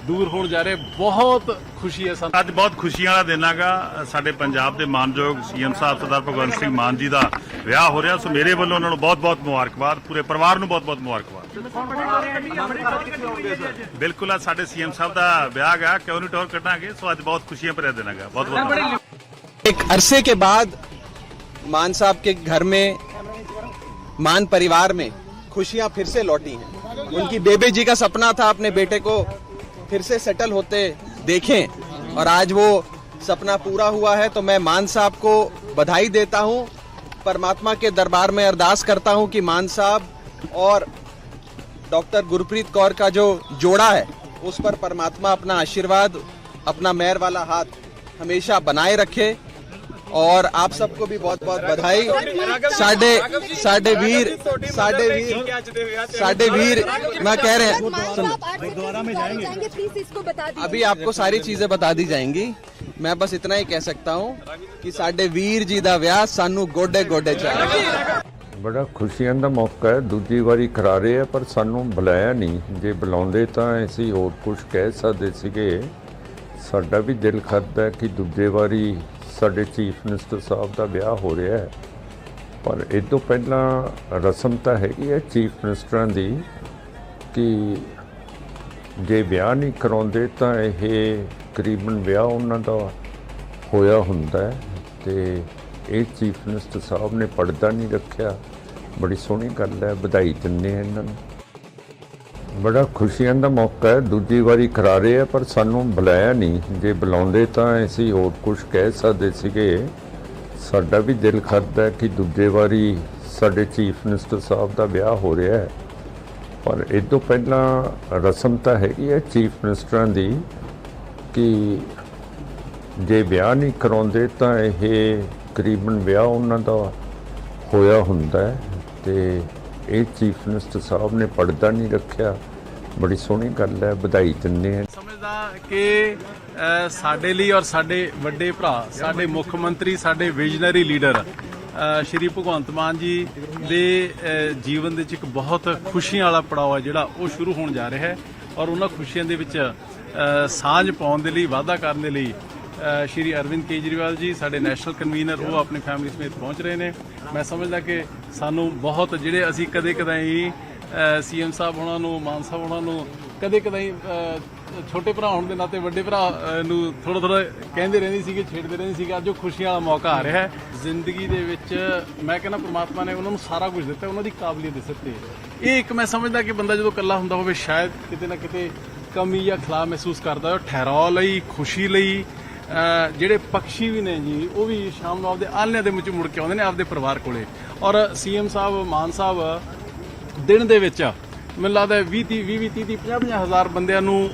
ਦੂਰ ਹੋਣ ਜਾ ਰਿਹਾ, ਬਹੁਤ ਖੁਸ਼ੀ ਹੈ ਸਾਨੂੰ। ਅੱਜ ਬਹੁਤ ਖੁਸ਼ੀਆਂ ਵਾਲਾ ਦਿਨ ਹੈਗਾ। ਸਾਡੇ ਪੰਜਾਬ ਦੇ ਮਾਨਯੋਗ ਸੀਐਮ ਸਾਹਿਬ ਸਰਦਾਰ ਭਗਵੰਤ ਸਿੰਘ ਮਾਨ ਜੀ ਦਾ ਵਿਆਹ ਹੋ ਰਿਹਾ। ਸੋ ਮੇਰੇ ਵੱਲੋਂ ਉਹਨਾਂ ਨੂੰ ਬਹੁਤ-ਬਹੁਤ ਮੁਬਾਰਕਬਾਦ, ਪੂਰੇ ਪਰਿਵਾਰ ਨੂੰ ਬਹੁਤ-ਬਹੁਤ ਮੁਬਾਰਕਬਾਦ। ਬਿਲਕੁਲ ਆ ਸਾਡੇ ਸੀਐਮ ਸਾਹਿਬ ਦਾ ਵਿਆਹ ਗਾ, ਕਿਉਂ ਨਹੀਂ ਟੌਰ ਕੱਢਾਂਗੇ। ਸੋ ਅੱਜ ਬਹੁਤ ਖੁਸ਼ੀਆਂ ਭਰਿਆ ਦਿਨ ਹੈਗਾ। ਬਹੁਤ-ਬਹੁਤ एक अरसे के बाद मान साहब के घर में, मान परिवार में खुशियां फिर से लौटी हैं। उनकी बेबे जी का सपना था अपने बेटे को फिर से सेटल होते देखें और आज वो सपना पूरा हुआ है तो मैं मान साहब को बधाई देता हूं। परमात्मा के दरबार में अरदास करता हूं कि मान साहब और डॉक्टर गुरप्रीत कौर का जो जोड़ा है उस पर परमात्मा अपना आशीर्वाद, अपना मेहर वाला हाथ हमेशा बनाए रखे। और आप सबको भी बहुत बहुत बधाई। साडे वीर मैं कह रहे हैं, दोबारा में जाएंगे प्लीज इसको बता दीजिए। अभी आपको सारी चीजें बता दी जाएंगी। मैं बस इतना ही कह सकता हूँ कि साडे वीर जी दा विआह सानू गोडे गोडे चाहिए। ਬੜਾ ਖੁਸ਼ੀਆਂ ਦਾ ਮੌਕਾ ਹੈ, ਦੂਜੀ ਵਾਰੀ ਕਰਾ ਰਹੇ ਆ ਪਰ ਸਾਨੂੰ ਬੁਲਾਇਆ ਨਹੀਂ। ਜੇ ਬੁਲਾਉਂਦੇ ਤਾਂ ਅਸੀਂ ਹੋਰ ਕੁਝ ਕਹਿ ਸਕਦੇ ਸੀਗੇ। ਸਾਡਾ ਵੀ ਦਿਲ ਕਰਦਾ ਕਿ ਦੂਜੇ ਵਾਰੀ ਸਾਡੇ ਚੀਫ ਮਿਨਿਸਟਰ ਸਾਹਿਬ ਦਾ ਵਿਆਹ ਹੋ ਰਿਹਾ ਹੈ, ਪਰ ਇਹ ਤੋਂ ਪਹਿਲਾਂ ਰਸਮ ਤਾਂ ਹੈਗੀ ਹੈ ਚੀਫ ਮਿਨਿਸਟਰਾਂ ਦੀ ਕਿ ਜੇ ਵਿਆਹ ਨਹੀਂ ਕਰਾਉਂਦੇ ਤਾਂ ਇਹ ਕਰੀਬਨ ਵਿਆਹ ਉਹਨਾਂ ਦਾ ਹੋਇਆ ਹੁੰਦਾ ਹੈ। ਤੇ ਇਹ ਚੀਫ ਮਿਨਿਸਟਰ ਸਾਹਿਬ ਨੇ ਪਰਦਾ ਨਹੀਂ ਰੱਖਿਆ, ਬੜੀ ਸੋਹਣੀ ਗੱਲ ਹੈ, ਵਧਾਈ ਦਿੰਦੇ ਹਾਂ ਇਹਨਾਂ ਨੂੰ। ਬੜਾ ਖੁਸ਼ੀਆਂ ਦਾ ਮੌਕਾ ਹੈ, ਦੂਜੀ ਵਾਰੀ ਕਰਾ ਰਹੇ ਆ ਪਰ ਸਾਨੂੰ ਬੁਲਾਇਆ ਨਹੀਂ। ਜੇ ਬੁਲਾਉਂਦੇ ਤਾਂ ਅਸੀਂ ਹੋਰ ਕੁਝ ਕਹਿ ਸਕਦੇ ਸੀਗੇ। ਸਾਡਾ ਵੀ ਦਿਲ ਕਰਦਾ ਕਿ ਦੂਜੇ ਵਾਰੀ ਸਾਡੇ ਚੀਫ ਮਿਨਿਸਟਰ ਸਾਹਿਬ ਦਾ ਵਿਆਹ ਹੋ ਰਿਹਾ ਹੈ, ਪਰ ਇਹ ਤੋਂ ਪਹਿਲਾਂ ਰਸਮ ਤਾਂ ਹੈਗੀ ਹੈ ਚੀਫ ਮਿਨਿਸਟਰਾਂ ਦੀ ਕਿ ਜੇ ਵਿਆਹ ਨਹੀਂ ਕਰਾਉਂਦੇ ਤਾਂ ਇਹ ਕਰੀਬਨ ਵਿਆਹ ਉਹਨਾਂ ਦਾ ਹੋਇਆ ਹੁੰਦਾ ਹੈ। ਤੇ ਇਹ ਚੀਫ ਮਿਨਿਸਟਰ ਸਾਹਿਬ ਨੇ ਪਰਦਾ ਨਹੀਂ ਰੱਖਿਆ, ਬੜੀ ਸੋਹਣੀ ਗੱਲ ਹੈ, ਵਧਾਈ ਦਿੰਦੇ ਹਾਂ। ਸਮਝਦਾ ਕਿ ਸਾਡੇ ਲਈ ਔਰ ਸਾਡੇ ਵੱਡੇ ਭਰਾ, ਸਾਡੇ ਮੁੱਖ ਮੰਤਰੀ, ਸਾਡੇ ਵਿਜ਼ਨਰੀ ਲੀਡਰ ਸ਼੍ਰੀ ਭਗਵੰਤ ਮਾਨ ਜੀ ਦੇ ਜੀਵਨ ਦੇ ਵਿੱਚ ਇੱਕ ਬਹੁਤ ਖੁਸ਼ੀਆਂ ਵਾਲਾ ਪੜਾਅ ਹੈ ਜਿਹੜਾ ਉਹ ਸ਼ੁਰੂ ਹੋਣ ਜਾ ਰਿਹਾ ਹੈ ਔਰ ਉਹਨਾਂ ਖੁਸ਼ੀਆਂ ਦੇ ਵਿੱਚ ਸਾਂਝ ਪਾਉਣ ਦੇ ਲਈ, ਵਾਅਦਾ ਕਰਨ ਦੇ ਲਈ ਸ਼੍ਰੀ ਅਰਵਿੰਦ ਕੇਜਰੀਵਾਲ ਜੀ ਸਾਡੇ ਨੈਸ਼ਨਲ ਕਨਵੀਨਰ ਉਹ ਆਪਣੀ ਫੈਮਿਲੀ ਸਮੇਤ ਪਹੁੰਚ ਰਹੇ ਨੇ। ਮੈਂ ਸਮਝਦਾ ਕਿ ਸਾਨੂੰ ਬਹੁਤ ਜਿਹੜੇ ਅਸੀਂ ਕਦੇ-ਕਦਾਈ ਸੀਐਮ ਸਾਹਿਬ ਉਹਨਾਂ ਨੂੰ, ਮਾਨ ਸਾਹਿਬ ਉਹਨਾਂ ਨੂੰ ਕਦੇ-ਕਦਾਈ ਛੋਟੇ ਭਰਾ ਹੋਣ ਦੇ ਨਾਤੇ ਵੱਡੇ ਭਰਾ ਨੂੰ ਥੋੜਾ ਕਹਿੰਦੇ ਰਹਿੰਦੇ ਸੀਗੇ, ਛੇੜਦੇ ਰਹਿੰਦੇ ਸੀਗੇ। ਅੱਜ ਉਹ ਖੁਸ਼ੀਆਂ ਵਾਲਾ ਮੌਕਾ ਆ ਰਿਹਾ ਹੈ ਜ਼ਿੰਦਗੀ ਦੇ ਵਿੱਚ। ਮੈਂ ਕਹਿੰਦਾ ਪ੍ਰਮਾਤਮਾ ਨੇ ਉਹਨਾਂ ਨੂੰ ਸਾਰਾ ਕੁਝ ਦਿੱਤਾ, ਉਹਨਾਂ ਦੀ ਕਾਬਲੀਅਤ ਦਿੱਤੀ। ਇਹ ਇੱਕ ਮੈਂ ਸਮਝਦਾ ਕਿ ਬੰਦਾ ਜਦੋਂ ਇਕੱਲਾ ਹੁੰਦਾ ਹੋਵੇ ਸ਼ਾਇਦ ਕਿਤੇ ਨਾ ਕਿਤੇ ਕਮੀ ਜਾਂ ਖਲਾ ਮਹਿਸੂਸ ਕਰਦਾ ਹੈ। ਠਹਿਰਾਅ ਲਈ, ਖੁਸ਼ੀ ਲਈ ਜਿਹੜੇ ਪੰਛੀ ਵੀ ਨੇ ਜੀ ਉਹ ਵੀ ਸ਼ਾਮ ਨੂੰ ਆਪਦੇ ਆਲ੍ਹਣਿਆਂ ਦੇ ਵਿੱਚ ਮੁੜ ਕੇ ਆਉਂਦੇ ਨੇ ਆਪਦੇ ਪਰਿਵਾਰ ਕੋਲੇ। ਔਰ ਸੀਐਮ ਸਾਹਿਬ, ਮਾਨ ਸਾਹਿਬ ਦਿਨ ਦੇ ਵਿੱਚ ਮੈਨੂੰ ਲੱਗਦਾ 20-30 ਹਜ਼ਾਰ ਬੰਦਿਆਂ ਨੂੰ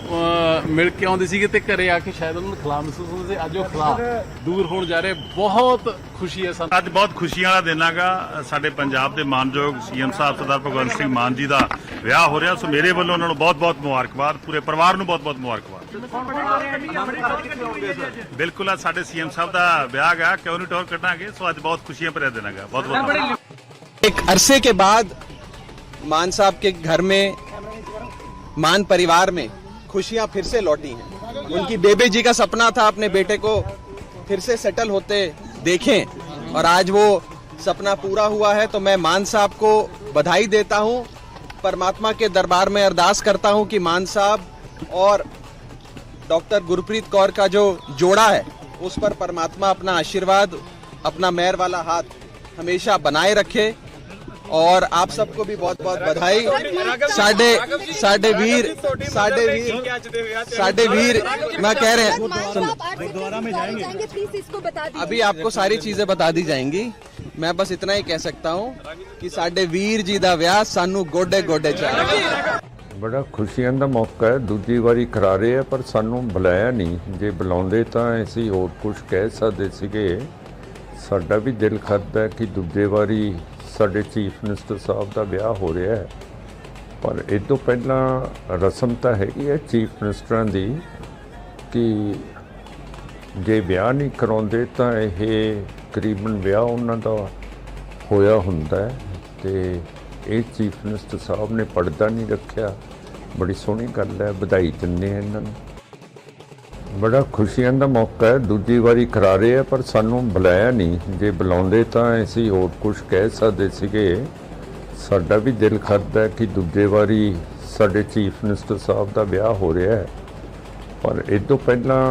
ਮਿਲ ਕੇ ਆਉਂਦੇ ਸੀਗੇ ਤੇ ਘਰੇ ਆ ਕੇ ਸ਼ਾਇਦ ਉਹਨਾਂ ਨੂੰ ਖਲਾ ਮਹਿਸੂਸ ਹੁੰਦਾ ਸੀ। ਅੱਜ ਉਹ ਖਲਾ ਦੂਰ ਹੋਣ ਜਾ ਰਿਹਾ, ਬਹੁਤ ਖੁਸ਼ੀ ਹੈ ਸਾਨੂੰ। ਅੱਜ ਬਹੁਤ ਖੁਸ਼ੀਆਂ ਵਾਲਾ ਦਿਨ ਹੈਗਾ। ਸਾਡੇ ਪੰਜਾਬ ਦੇ ਮਾਨਯੋਗ ਸੀਐਮ ਸਾਹਿਬ ਸਰਦਾਰ ਭਗਵੰਤ ਸਿੰਘ ਮਾਨ ਜੀ ਦਾ ਵਿਆਹ ਹੋ ਰਿਹਾ, ਸੋ ਮੇਰੇ ਵੱਲੋਂ ਉਹਨਾਂ ਨੂੰ ਬਹੁਤ-ਬਹੁਤ ਮੁਬਾਰਕਬਾਦ, ਪੂਰੇ ਪਰਿਵਾਰ ਨੂੰ ਬਹੁਤ-ਬਹੁਤ ਮੁਬਾਰਕਬਾਦ। ਬਿਲਕੁਲ ਅੱਜ ਸਾਡੇ ਸੀਐਮ ਸਾਹਿਬ ਦਾ ਵਿਆਹ ਹੈਗਾ, ਕਿਉਂ ਨਹੀਂ ਟੌਰ ਕੱਢਾਂਗੇ। ਸੋ ਅੱਜ ਬਹੁਤ ਖੁਸ਼ੀਆਂ ਭਰਿਆ ਦਿਨ ਹੈਗਾ। ਬਹੁਤ-ਬਹੁਤ एक अरसे के बाद मान साहब के घर में, मान परिवार में खुशियां फिर से लौटी हैं। उनकी बेबे जी का सपना था अपने बेटे को फिर से सेटल होते देखें और आज वो सपना पूरा हुआ है। तो मैं मान साहब को बधाई देता हूं, परमात्मा के दरबार में अरदास करता हूं कि मान साहब और डॉक्टर गुरप्रीत कौर का जो जोड़ा है उस पर परमात्मा अपना आशीर्वाद, अपना मेहर वाला हाथ हमेशा बनाए रखे। और आप सबको भी बहुत बहुत बधाई। साडे वीर मैं कह रहे हैं दोबारा में जाएंगे, प्लीज इसको बता दीजिए। अभी आपको सारी चीजें बता दी जाएंगी। मैं बस इतना ही कह सकता हूँ कि साडे वीर जी दा व्याह सानू गोडे गोडे चाहिए। ਬੜਾ ਖੁਸ਼ੀਆਂ ਦਾ ਮੌਕਾ ਹੈ, ਦੂਜੀ ਵਾਰੀ ਕਰਾ ਰਹੇ ਆ ਪਰ ਸਾਨੂੰ ਬੁਲਾਇਆ ਨਹੀਂ। ਜੇ ਬੁਲਾਉਂਦੇ ਤਾਂ ਅਸੀਂ ਹੋਰ ਕੁਝ ਕਹਿ ਸਕਦੇ ਸੀਗੇ। ਸਾਡਾ ਵੀ ਦਿਲ ਕਰਦਾ ਕਿ ਦੂਜੇ ਵਾਰੀ ਸਾਡੇ ਚੀਫ ਮਿਨਿਸਟਰ ਸਾਹਿਬ ਦਾ ਵਿਆਹ ਹੋ ਰਿਹਾ ਹੈ, ਪਰ ਇਹ ਤੋਂ ਪਹਿਲਾਂ ਰਸਮ ਤਾਂ ਹੈਗੀ ਹੈ ਚੀਫ ਮਿਨਿਸਟਰਾਂ ਦੀ ਕਿ ਜੇ ਵਿਆਹ ਨਹੀਂ ਕਰਾਉਂਦੇ ਤਾਂ ਇਹ ਤਕਰੀਬਨ ਵਿਆਹ ਉਹਨਾਂ ਦਾ ਹੋਇਆ ਹੁੰਦਾ ਹੈ ਤੇ ਇਹ ਚੀਫ ਮਿਨਿਸਟਰ ਸਾਹਿਬ ਨੇ ਪਰਦਾ ਨਹੀਂ ਰੱਖਿਆ। ਬੜੀ ਸੋਹਣੀ ਗੱਲ ਹੈ, ਵਧਾਈ ਦਿੰਦੇ ਹਾਂ ਇਹਨਾਂ ਨੂੰ। ਬੜਾ ਖੁਸ਼ੀਆਂ ਦਾ ਮੌਕਾ ਹੈ, ਦੂਜੀ ਵਾਰੀ ਕਰਾ ਰਹੇ ਆ ਪਰ ਸਾਨੂੰ ਬੁਲਾਇਆ ਨਹੀਂ। ਜੇ ਬੁਲਾਉਂਦੇ ਤਾਂ ਅਸੀਂ ਹੋਰ ਕੁਝ ਕਹਿ ਸਕਦੇ ਸੀਗੇ। ਸਾਡਾ ਵੀ ਦਿਲ ਕਰਦਾ ਕਿ ਦੂਜੇ ਵਾਰੀ ਸਾਡੇ ਚੀਫ ਮਿਨਿਸਟਰ ਸਾਹਿਬ ਦਾ ਵਿਆਹ ਹੋ ਰਿਹਾ ਹੈ, ਪਰ ਇਹ ਤੋਂ ਪਹਿਲਾਂ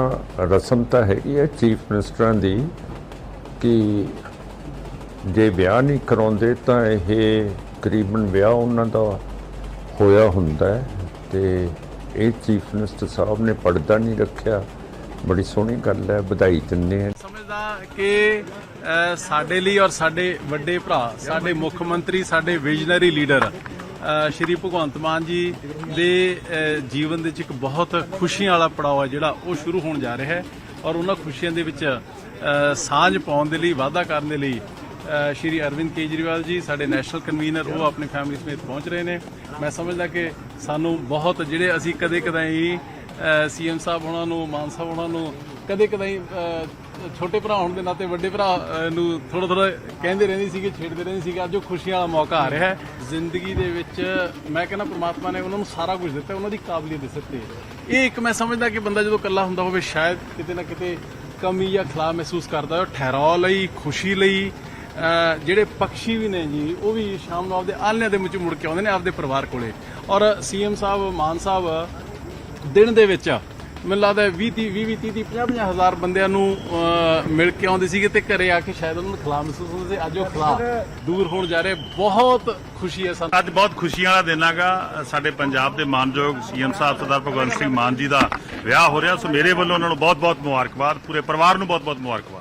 ਰਸਮ ਤਾਂ ਹੈਗੀ ਹੈ ਚੀਫ ਮਿਨਿਸਟਰਾਂ ਦੀ ਕਿ ਜੇ ਵਿਆਹ ਨਹੀਂ ਕਰਾਉਂਦੇ ਤਾਂ ਇਹ ਤਕਰੀਬਨ ਵਿਆਹ ਉਹਨਾਂ ਦਾ ਹੋਇਆ ਹੁੰਦਾ ਹੈ ਤੇ ਇਹ ਚੀਫ ਮਿਨਿਸਟਰ ਸਾਹਿਬ ਨੇ ਪਰਦਾ ਨਹੀਂ ਰੱਖਿਆ। ਬੜੀ ਸੋਹਣੀ ਗੱਲ ਹੈ, ਵਧਾਈ ਦਿੰਦੇ ਹਾਂ। ਸਮਝਦਾ ਕਿ ਸਾਡੇ ਲਈ ਔਰ ਸਾਡੇ ਵੱਡੇ ਭਰਾ, ਸਾਡੇ ਮੁੱਖ ਮੰਤਰੀ, ਸਾਡੇ ਵਿਜ਼ਨਰੀ ਲੀਡਰ ਸ਼੍ਰੀ ਭਗਵੰਤ ਮਾਨ ਜੀ ਦੇ ਜੀਵਨ ਦੇ ਵਿੱਚ ਇੱਕ ਬਹੁਤ ਖੁਸ਼ੀਆਂ ਵਾਲਾ ਪੜਾਅ ਹੈ ਜਿਹੜਾ ਉਹ ਸ਼ੁਰੂ ਹੋਣ ਜਾ ਰਿਹਾ ਹੈ ਔਰ ਉਹਨਾਂ ਖੁਸ਼ੀਆਂ ਦੇ ਵਿੱਚ ਸਾਂਝ ਪਾਉਣ ਦੇ ਲਈ, ਵਾਅਦਾ ਕਰਨ ਦੇ ਲਈ ਸ਼੍ਰੀ ਅਰਵਿੰਦ ਕੇਜਰੀਵਾਲ ਜੀ ਸਾਡੇ ਨੈਸ਼ਨਲ ਕਨਵੀਨਰ ਉਹ ਆਪਣੀ ਫੈਮਿਲੀ ਸਮੇਤ ਪਹੁੰਚ ਰਹੇ ਨੇ। ਮੈਂ ਸਮਝਦਾ ਕਿ ਸਾਨੂੰ ਬਹੁਤ ਜਿਹੜੇ ਅਸੀਂ ਕਦੇ-ਕਦਾਈ ਸੀਐਮ ਸਾਹਿਬ ਉਹਨਾਂ ਨੂੰ, ਮਾਨ ਸਾਹਿਬ ਉਹਨਾਂ ਨੂੰ ਕਦੇ-ਕਦਾਈ ਛੋਟੇ ਭਰਾ ਹੋਣ ਦੇ ਨਾਤੇ ਵੱਡੇ ਭਰਾ ਨੂੰ ਥੋੜਾ ਕਹਿੰਦੇ ਰਹਿੰਦੇ ਸੀਗੇ, ਛੇੜਦੇ ਰਹਿੰਦੇ ਸੀਗੇ। ਅੱਜ ਉਹ ਖੁਸ਼ੀਆਂ ਵਾਲਾ ਮੌਕਾ ਆ ਰਿਹਾ ਹੈ ਜ਼ਿੰਦਗੀ ਦੇ ਵਿੱਚ। ਮੈਂ ਕਹਿੰਦਾ ਪ੍ਰਮਾਤਮਾ ਨੇ ਉਹਨਾਂ ਨੂੰ ਸਾਰਾ ਕੁਝ ਦਿੱਤਾ, ਉਹਨਾਂ ਦੀ ਕਾਬਲੀਅਤ ਦਿੱਤੀ। ਇਹ ਇੱਕ ਮੈਂ ਸਮਝਦਾ ਕਿ ਬੰਦਾ ਜਦੋਂ ਇਕੱਲਾ ਹੁੰਦਾ ਹੋਵੇ ਸ਼ਾਇਦ ਕਿਤੇ ਨਾ ਕਿਤੇ ਕਮੀ ਜਾਂ ਖਲਾ ਮਹਿਸੂਸ ਕਰਦਾ ਹੈ। ਠਹਿਰਾਅ ਲਈ, ਖੁਸ਼ੀ ਲਈ ਜਿਹੜੇ ਪੰਛੀ ਵੀ ਨੇ ਜੀ ਉਹ ਵੀ ਸ਼ਾਮ ਨੂੰ ਆਪਦੇ ਆਲ੍ਹਣਿਆਂ ਦੇ ਵਿੱਚ ਮੁੜ ਕੇ ਆਉਂਦੇ ਨੇ ਆਪਦੇ ਪਰਿਵਾਰ ਕੋਲੇ। ਔਰ ਸੀਐਮ ਸਾਹਿਬ, ਮਾਨ ਸਾਹਿਬ ਦਿਨ ਦੇ ਵਿੱਚ ਮੈਨੂੰ ਲੱਗਦਾ 20-30 ਹਜ਼ਾਰ ਬੰਦਿਆਂ ਨੂੰ ਮਿਲ ਕੇ ਆਉਂਦੇ ਸੀਗੇ ਤੇ ਘਰੇ ਆ ਕੇ ਸ਼ਾਇਦ ਉਹਨਾਂ ਨੂੰ ਖਲਾ ਮਹਿਸੂਸ ਹੁੰਦਾ ਸੀ। ਅੱਜ ਉਹ ਖਲਾ ਦੂਰ ਹੋਣ ਜਾ ਰਿਹਾ, ਬਹੁਤ ਖੁਸ਼ੀ ਹੈ ਸਾਨੂੰ। ਅੱਜ ਬਹੁਤ ਖੁਸ਼ੀਆਂ ਵਾਲਾ ਦਿਨ ਹੈਗਾ। ਸਾਡੇ ਪੰਜਾਬ ਦੇ ਮਾਨਯੋਗ ਸੀਐਮ ਸਾਹਿਬ ਸਰਦਾਰ ਭਗਵੰਤ ਸਿੰਘ ਮਾਨ ਜੀ ਦਾ ਵਿਆਹ ਹੋ ਰਿਹਾ, ਸੋ ਮੇਰੇ ਵੱਲੋਂ ਉਹਨਾਂ ਨੂੰ ਬਹੁਤ-ਬਹੁਤ ਮੁਬਾਰਕਬਾਦ, ਪੂਰੇ ਪਰਿਵਾਰ ਨੂੰ ਬਹੁਤ-ਬਹੁਤ ਮੁਬਾਰਕਬਾਦ।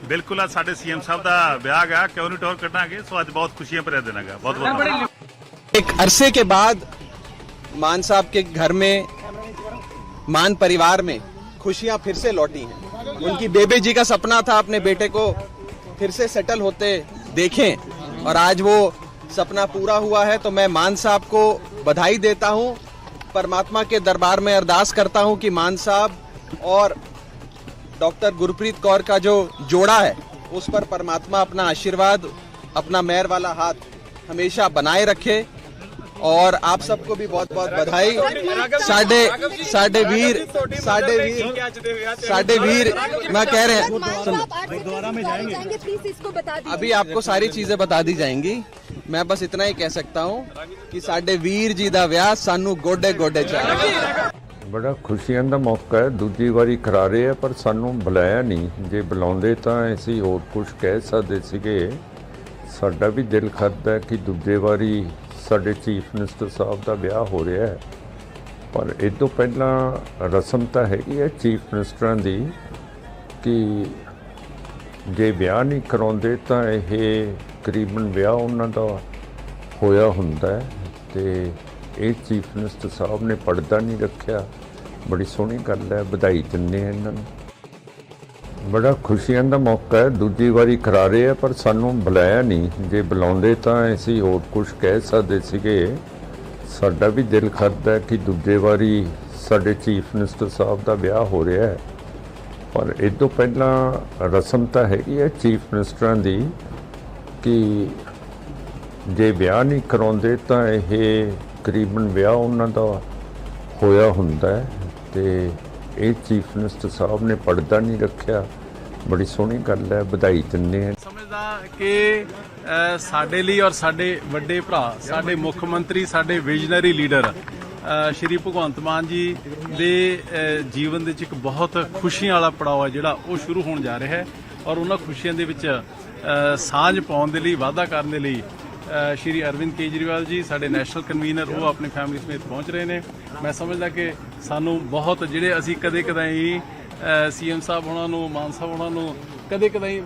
ਬਿਲਕੁਲ ਅੱਜ ਸਾਡੇ ਸੀਐਮ ਸਾਹਿਬ ਦਾ ਵਿਆਹ ਹੈਗਾ, ਕਿਉਂ ਨਹੀਂ ਟੌਰ ਕੱਢਾਂਗੇ। ਸੋ ਅੱਜ ਬਹੁਤ ਖੁਸ਼ੀਆਂ ਭਰਿਆ ਦਿਨ ਹੈਗਾ। ਬਹੁਤ-ਬਹੁਤ एक अरसे के बाद मान साहब के घर में, मान परिवार में खुशियां फिर से लौटी हैं। उनकी बेबे जी का सपना था अपने बेटे को फिर से सेटल होते देखें और आज वो सपना पूरा हुआ है तो मैं मान साहब को बधाई देता हूं। परमात्मा के दरबार में अरदास करता हूं कि मान साहब और डॉक्टर गुरप्रीत कौर का जो जोड़ा है उस पर परमात्मा अपना आशीर्वाद, अपना मेहर वाला हाथ हमेशा बनाए रखे। और आप सबको भी बहुत बहुत बधाई। साडे वीर मैं कह रहे हैं, दोबारा में जाएंगे प्लीज इसको बता दीजिए। अभी आपको सारी चीजें बता दी जाएंगी। मैं बस इतना ही कह सकता हूँ कि साडे वीर जी दा विआह सानू गोडे गोडे चाहिए। ਬੜਾ ਖੁਸ਼ੀਆਂ ਦਾ ਮੌਕਾ ਹੈ। ਦੂਜੀ ਵਾਰੀ ਕਰਾ ਰਹੇ ਆ ਪਰ ਸਾਨੂੰ ਬੁਲਾਇਆ ਨਹੀਂ। ਜੇ ਬੁਲਾਉਂਦੇ ਤਾਂ ਅਸੀਂ ਹੋਰ ਕੁਝ ਕਹਿ ਸਕਦੇ ਸੀਗੇ। ਸਾਡਾ ਵੀ ਦਿਲ ਕਰਦਾ ਹੈ ਕਿ ਦੂਜੇ ਵਾਰੀ ਸਾਡੇ ਚੀਫ ਮਿਨਿਸਟਰ ਸਾਹਿਬ ਦਾ ਵਿਆਹ ਹੋ ਰਿਹਾ ਹੈ, ਪਰ ਇਹ ਤੋਂ ਪਹਿਲਾਂ ਰਸਮ ਤਾਂ ਹੈਗੀ ਹੈ ਚੀਫ ਮਿਨਿਸਟਰਾਂ ਦੀ ਕਿ ਜੇ ਵਿਆਹ ਨਹੀਂ ਕਰਾਉਂਦੇ ਤਾਂ ਇਹ ਤਕਰੀਬਨ ਵਿਆਹ ਉਹਨਾਂ ਦਾ ਹੋਇਆ ਹੁੰਦਾ ਹੈ। ਤੇ ਇਹ ਚੀਫ ਮਿਨਿਸਟਰ ਸਾਹਿਬ ਨੇ ਪਰਦਾ ਨਹੀਂ ਰੱਖਿਆ। ਬੜੀ ਸੋਹਣੀ ਗੱਲ ਹੈ, ਵਧਾਈ ਦਿੰਦੇ ਹਾਂ ਇਹਨਾਂ ਨੂੰ। ਬੜਾ ਖੁਸ਼ੀਆਂ ਦਾ ਮੌਕਾ ਹੈ। ਦੂਜੀ ਵਾਰੀ ਕਰਾ ਰਹੇ ਆ ਪਰ ਸਾਨੂੰ ਬੁਲਾਇਆ ਨਹੀਂ। ਜੇ ਬੁਲਾਉਂਦੇ ਤਾਂ ਅਸੀਂ ਹੋਰ ਕੁਝ ਕਹਿ ਸਕਦੇ ਸੀਗੇ। ਸਾਡਾ ਵੀ ਦਿਲ ਕਰਦਾ ਹੈ ਕਿ ਦੂਜੇ ਵਾਰੀ ਸਾਡੇ ਚੀਫ ਮਿਨਿਸਟਰ ਸਾਹਿਬ ਦਾ ਵਿਆਹ ਹੋ ਰਿਹਾ ਹੈ, ਪਰ ਇਹ ਤੋਂ ਪਹਿਲਾਂ ਰਸਮ ਤਾਂ ਹੈਗੀ ਹੈ ਚੀਫ ਮਿਨਿਸਟਰਾਂ ਦੀ ਕਿ ਜੇ ਵਿਆਹ ਨਹੀਂ ਕਰਾਉਂਦੇ ਤਾਂ ਇਹ ਤਕਰੀਬਨ ਵਿਆਹ ਉਹਨਾਂ ਦਾ ਹੋਇਆ ਹੁੰਦਾ ਹੈ। ਤੇ ਇਹ ਚੀਫ ਮਿਨਿਸਟਰ ਸਾਹਿਬ ਨੇ ਪਰਦਾ ਨਹੀਂ ਰੱਖਿਆ। ਬੜੀ ਸੋਹਣੀ ਗੱਲ ਹੈ, ਵਧਾਈ ਦਿੰਦੇ ਹਾਂ। ਸਮਝਦਾ ਕਿ ਸਾਡੇ ਲਈ ਔਰ ਸਾਡੇ ਵੱਡੇ ਭਰਾ, ਸਾਡੇ ਮੁੱਖ ਮੰਤਰੀ, ਸਾਡੇ ਵਿਜ਼ਨਰੀ ਲੀਡਰ ਸ਼੍ਰੀ ਭਗਵੰਤ ਮਾਨ ਜੀ ਦੇ ਜੀਵਨ ਦੇ ਵਿੱਚ ਇੱਕ ਬਹੁਤ ਖੁਸ਼ੀਆਂ ਵਾਲਾ ਪੜਾਅ ਹੈ ਜਿਹੜਾ ਉਹ ਸ਼ੁਰੂ ਹੋਣ ਜਾ ਰਿਹਾ ਹੈ। ਔਰ ਉਹਨਾਂ ਖੁਸ਼ੀਆਂ ਦੇ ਵਿੱਚ ਸਾਂਝ ਪਾਉਣ ਦੇ ਲਈ, ਵਾਅਦਾ ਕਰਨ ਦੇ ਲਈ ਸ਼੍ਰੀ ਅਰਵਿੰਦ ਕੇਜਰੀਵਾਲ ਜੀ ਸਾਡੇ ਨੈਸ਼ਨਲ ਕਨਵੀਨਰ ਉਹ ਆਪਣੀ ਫੈਮਿਲੀ ਸਮੇਤ ਪਹੁੰਚ ਰਹੇ ਨੇ। ਮੈਂ ਸਮਝਦਾ ਕਿ ਸਾਨੂੰ ਬਹੁਤ ਜਿਹੜੇ ਅਸੀਂ ਕਦੇ ਕਦਾਈ ਸੀਐਮ ਸਾਹਿਬ ਉਹਨਾਂ ਨੂੰ, ਮਾਨ ਸਾਹਿਬ ਉਹਨਾਂ ਨੂੰ ਕਦੇ ਕਦਾਈ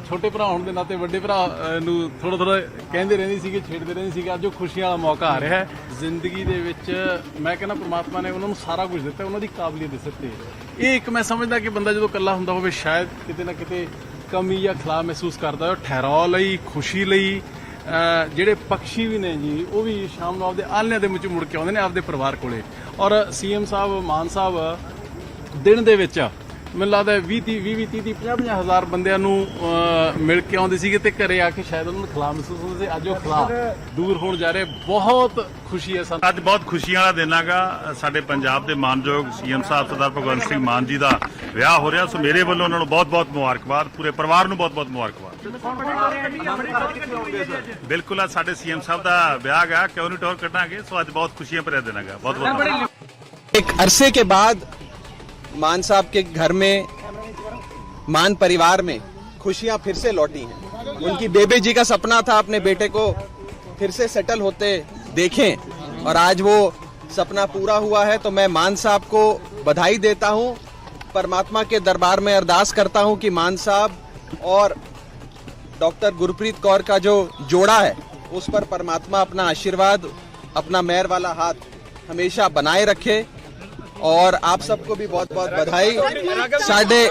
ਛੋਟੇ ਭਰਾ ਹੋਣ ਦੇ ਨਾਤੇ ਵੱਡੇ ਭਰਾ ਨੂੰ ਥੋੜਾ ਕਹਿੰਦੇ ਰਹਿੰਦੇ ਸੀਗੇ, ਛੇੜਦੇ ਰਹਿੰਦੇ ਸੀਗੇ। ਅੱਜ ਉਹ ਖੁਸ਼ੀਆਂ ਵਾਲਾ ਮੌਕਾ ਆ ਰਿਹਾ ਹੈ। ਜ਼ਿੰਦਗੀ ਦੇ ਵਿੱਚ ਮੈਂ ਕਹਿੰਦਾ ਪ੍ਰਮਾਤਮਾ ਨੇ ਉਹਨਾਂ ਨੂੰ ਸਾਰਾ ਕੁਝ ਦਿੱਤਾ, ਉਹਨਾਂ ਦੀ ਕਾਬਲੀਅਤ ਦੇ ਸਿਰ ਤੇ। ਇਹ ਇੱਕ ਮੈਂ ਸਮਝਦਾ ਕਿ ਬੰਦਾ ਜਦੋਂ ਇਕੱਲਾ ਹੁੰਦਾ ਹੋਵੇ ਸ਼ਾਇਦ ਕਿਤੇ ਨਾ ਕਿਤੇ ਕਮੀ ਜਾਂ ਖਲਾਅ ਮਹਿਸੂਸ ਕਰਦਾ। ਠਹਿਰਾਅ ਲਈ, ਖੁਸ਼ੀ ਲਈ ਜਿਹੜੇ ਪਕਸ਼ੀ ਵੀ ਨੇ ਜੀ ਉਹ ਵੀ ਸ਼ਾਮ ਨੂੰ ਆਪਦੇ ਆਲ੍ਹਣਿਆਂ ਦੇ ਵਿੱਚ ਮੁੜ ਕੇ ਆਉਂਦੇ ਨੇ ਆਪਦੇ ਪਰਿਵਾਰ ਕੋਲੇ। ਔਰ ਸੀਐਮ ਸਾਹਿਬ, ਮਾਨ ਸਾਹਿਬ ਦਿਨ ਦੇ ਵਿੱਚ ਮੈਨੂੰ ਲੱਗਦਾ 20-30 ਹਜ਼ਾਰ ਬੰਦਿਆਂ ਨੂੰ ਮਿਲ ਕੇ ਆਉਂਦੇ ਸੀਗੇ ਤੇ ਘਰੇ ਆ ਕੇ ਸ਼ਾਇਦ ਉਹਨਾਂ ਨੂੰ ਖਲਾਅ ਮਹਿਸੂਸ ਹੁੰਦਾ ਸੀ। ਅੱਜ ਉਹ ਖਲਾਅ ਦੂਰ ਹੋਣ ਜਾ ਰਿਹਾ। ਬਹੁਤ ਖੁਸ਼ੀ ਹੈ ਸਾਨੂੰ। ਅੱਜ ਬਹੁਤ ਖੁਸ਼ੀਆਂ ਵਾਲਾ ਦਿਨ ਹੈਗਾ। ਸਾਡੇ ਪੰਜਾਬ ਦੇ ਮਾਨਯੋਗ ਸੀਐਮ ਸਾਹਿਬ ਸਰਦਾਰ ਭਗਵੰਤ ਸਿੰਘ ਮਾਨ ਜੀ ਦਾ ਵਿਆਹ ਹੋ ਰਿਹਾ। ਸੋ ਮੇਰੇ ਵੱਲੋਂ ਉਹਨਾਂ ਨੂੰ ਬਹੁਤ-ਬਹੁਤ ਮੁਬਾਰਕਬਾਦ, ਪੂਰੇ ਪਰਿਵਾਰ ਨੂੰ ਬਹੁਤ-ਬਹੁਤ ਮੁਬਾਰਕਬਾਦ। ਬਿਲਕੁਲ ਆ ਸਾਡੇ ਸੀਐਮ ਸਾਹਿਬ ਦਾ ਵਿਆਹ ਹੈਗਾ, ਕਿਉਂ ਨਹੀਂ ਟੌਰ ਕੱਢਾਂਗੇ। ਸੋ ਅੱਜ ਬਹੁਤ ਖੁਸ਼ੀਆਂ ਭਰਿਆ ਦਿਨ ਹੈਗਾ। ਬਹੁਤ-ਬਹੁਤ एक अरसे के बाद मान साहब के घर में, मान परिवार में खुशियां फिर से लौटी हैं। उनकी बेबे जी का सपना था अपने बेटे को फिर से सेटल होते देखें और आज वो सपना पूरा हुआ है तो मैं मान साहब को बधाई देता हूं। परमात्मा के दरबार में अरदास करता हूं कि मान साहब और डॉक्टर गुरप्रीत कौर का जो जोड़ा है उस पर परमात्मा अपना आशीर्वाद, अपना मेहर वाला हाथ हमेशा बनाए रखे। और आप सबको भी बहुत बहुत बधाई। साडे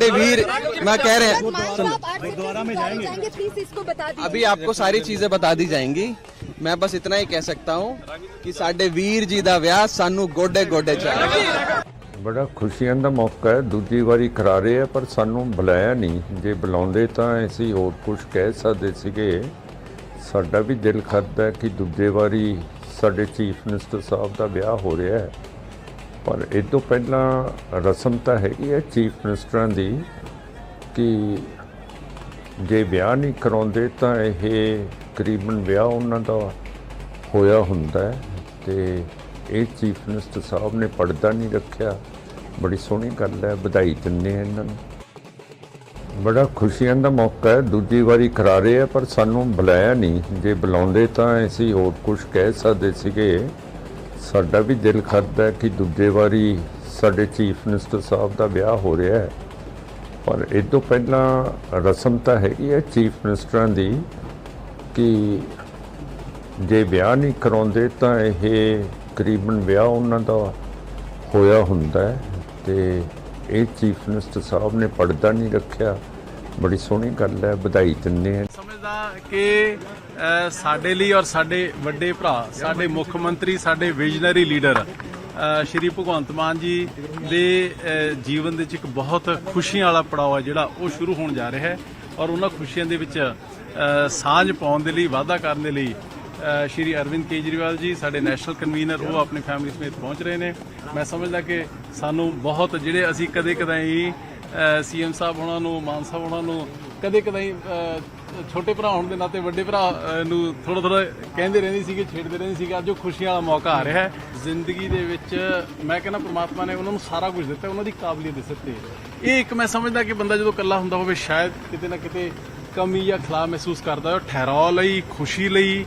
वीर मैं कह रहे हैं, दोबारा में जाएंगे प्लीज इसको बता दीजिए। अभी आपको सारी चीजें बता दी जाएंगी। मैं बस इतना ही कह सकता हूँ कि साडे वीर जी दा विआह सानू गोडे गोडे चाहिए। ਬੜਾ ਖੁਸ਼ੀਆਂ ਦਾ ਮੌਕਾ ਹੈ। ਦੂਜੀ ਵਾਰੀ ਕਰਾ ਰਹੇ ਆ ਪਰ ਸਾਨੂੰ ਬੁਲਾਇਆ ਨਹੀਂ। ਜੇ ਬੁਲਾਉਂਦੇ ਤਾਂ ਅਸੀਂ ਹੋਰ ਕੁਝ ਕਹਿ ਸਕਦੇ ਸੀਗੇ। ਸਾਡਾ ਵੀ ਦਿਲ ਕਰਦਾ ਹੈ ਕਿ ਦੂਜੇ ਵਾਰੀ ਸਾਡੇ ਚੀਫ ਮਿਨਿਸਟਰ ਸਾਹਿਬ ਦਾ ਵਿਆਹ ਹੋ ਰਿਹਾ ਹੈ, ਪਰ ਇਹ ਤੋਂ ਪਹਿਲਾਂ ਰਸਮ ਤਾਂ ਹੈਗੀ ਹੈ ਚੀਫ ਮਿਨਿਸਟਰਾਂ ਦੀ ਕਿ ਜੇ ਵਿਆਹ ਨਹੀਂ ਕਰਾਉਂਦੇ ਤਾਂ ਇਹ ਤਕਰੀਬਨ ਵਿਆਹ ਉਹਨਾਂ ਦਾ ਹੋਇਆ ਹੁੰਦਾ ਹੈ। ਤੇ ਇਹ ਚੀਫ ਮਿਨਿਸਟਰ ਸਾਹਿਬ ਨੇ ਪਰਦਾ ਨਹੀਂ ਰੱਖਿਆ। ਬੜੀ ਸੋਹਣੀ ਗੱਲ ਹੈ, ਵਧਾਈ ਦਿੰਦੇ ਹਾਂ ਇਹਨਾਂ ਨੂੰ। ਬੜਾ ਖੁਸ਼ੀਆਂ ਦਾ ਮੌਕਾ ਹੈ। ਦੂਜੀ ਵਾਰੀ ਕਰਾ ਰਹੇ ਆ ਪਰ ਸਾਨੂੰ ਬੁਲਾਇਆ ਨਹੀਂ। ਜੇ ਬੁਲਾਉਂਦੇ ਤਾਂ ਅਸੀਂ ਹੋਰ ਕੁਝ ਕਹਿ ਸਕਦੇ ਸੀਗੇ। ਸਾਡਾ ਵੀ ਦਿਲ ਕਰਦਾ ਹੈ ਕਿ ਦੂਜੇ ਵਾਰੀ ਸਾਡੇ ਚੀਫ ਮਿਨਿਸਟਰ ਸਾਹਿਬ ਦਾ ਵਿਆਹ ਹੋ ਰਿਹਾ ਹੈ, ਪਰ ਇਹ ਤੋਂ ਪਹਿਲਾਂ ਰਸਮ ਤਾਂ ਹੈਗੀ ਹੈ ਚੀਫ ਮਿਨਿਸਟਰਾਂ ਦੀ ਕਿ ਜੇ ਵਿਆਹ ਨਹੀਂ ਕਰਾਉਂਦੇ ਤਾਂ ਇਹ ਤਕਰੀਬਨ ਵਿਆਹ ਉਹਨਾਂ ਦਾ ਹੋਇਆ ਹੁੰਦਾ ਹੈ। ਤੇ ਇਹ ਚੀਫ ਮਿਨਿਸਟਰ ਸਾਹਿਬ ਨੇ ਪਰਦਾ ਨਹੀਂ ਰੱਖਿਆ। ਬੜੀ ਸੋਹਣੀ ਗੱਲ ਹੈ, ਵਧਾਈ ਦਿੰਦੇ ਹਾਂ। ਸਮਝਦਾ ਕਿ ਸਾਡੇ ਲਈ ਔਰ ਸਾਡੇ ਵੱਡੇ ਭਰਾ, ਸਾਡੇ ਮੁੱਖ ਮੰਤਰੀ, ਸਾਡੇ ਵਿਜ਼ਨਰੀ ਲੀਡਰ ਸ਼੍ਰੀ ਭਗਵੰਤ ਮਾਨ ਜੀ ਦੇ ਜੀਵਨ ਦੇ ਵਿੱਚ ਇੱਕ ਬਹੁਤ ਖੁਸ਼ੀਆਂ ਵਾਲਾ ਪੜਾਅ ਹੈ ਜਿਹੜਾ ਉਹ ਸ਼ੁਰੂ ਹੋਣ ਜਾ ਰਿਹਾ ਹੈ ਔਰ ਉਹਨਾਂ ਖੁਸ਼ੀਆਂ ਦੇ ਵਿੱਚ ਸਾਂਝ ਪਾਉਣ ਦੇ ਲਈ, ਵਾਅਦਾ ਕਰਨ ਦੇ ਲਈ ਸ਼੍ਰੀ ਅਰਵਿੰਦ ਕੇਜਰੀਵਾਲ ਜੀ ਸਾਡੇ ਨੈਸ਼ਨਲ ਕਨਵੀਨਰ ਉਹ ਆਪਣੀ ਫੈਮਿਲੀ ਸਮੇਤ ਪਹੁੰਚ ਰਹੇ ਨੇ। ਮੈਂ ਸਮਝਦਾ ਕਿ ਸਾਨੂੰ ਬਹੁਤ ਜਿਹੜੇ ਅਸੀਂ ਕਦੇ-ਕਦਾਈ ਸੀਐਮ ਸਾਹਿਬ ਉਹਨਾਂ ਨੂੰ, ਮਾਨ ਸਾਹਿਬ ਉਹਨਾਂ ਨੂੰ ਕਦੇ-ਕਦਾਈ ਛੋਟੇ ਭਰਾ ਹੋਣ ਦੇ ਨਾਤੇ ਵੱਡੇ ਭਰਾ ਨੂੰ ਥੋੜਾ ਕਹਿੰਦੇ ਰਹਿੰਦੇ ਸੀਗੇ, ਛੇੜਦੇ ਰਹਿੰਦੇ ਸੀਗੇ। ਅੱਜ ਉਹ ਖੁਸ਼ੀਆਂ ਵਾਲਾ ਮੌਕਾ ਆ ਰਿਹਾ ਹੈ ਜ਼ਿੰਦਗੀ ਦੇ ਵਿੱਚ। ਮੈਂ ਕਹਿੰਦਾ ਪ੍ਰਮਾਤਮਾ ਨੇ ਉਹਨਾਂ ਨੂੰ ਸਾਰਾ ਕੁਝ ਦਿੱਤਾ, ਉਹਨਾਂ ਦੀ ਕਾਬਲੀਅਤ ਦੇ ਸਿਰ ਤੇ। ਇਹ ਇੱਕ ਮੈਂ ਸਮਝਦਾ ਕਿ ਬੰਦਾ ਜਦੋਂ ਇਕੱਲਾ ਹੁੰਦਾ ਹੋਵੇ ਸ਼ਾਇਦ ਕਿਤੇ ਨਾ ਕਿਤੇ ਕਮੀ ਜਾਂ ਖਲਾ ਮਹਿਸੂਸ ਕਰਦਾ ਹੈ। ਠਹਿਰਾਅ ਲਈ, ਖੁਸ਼ੀ ਲਈ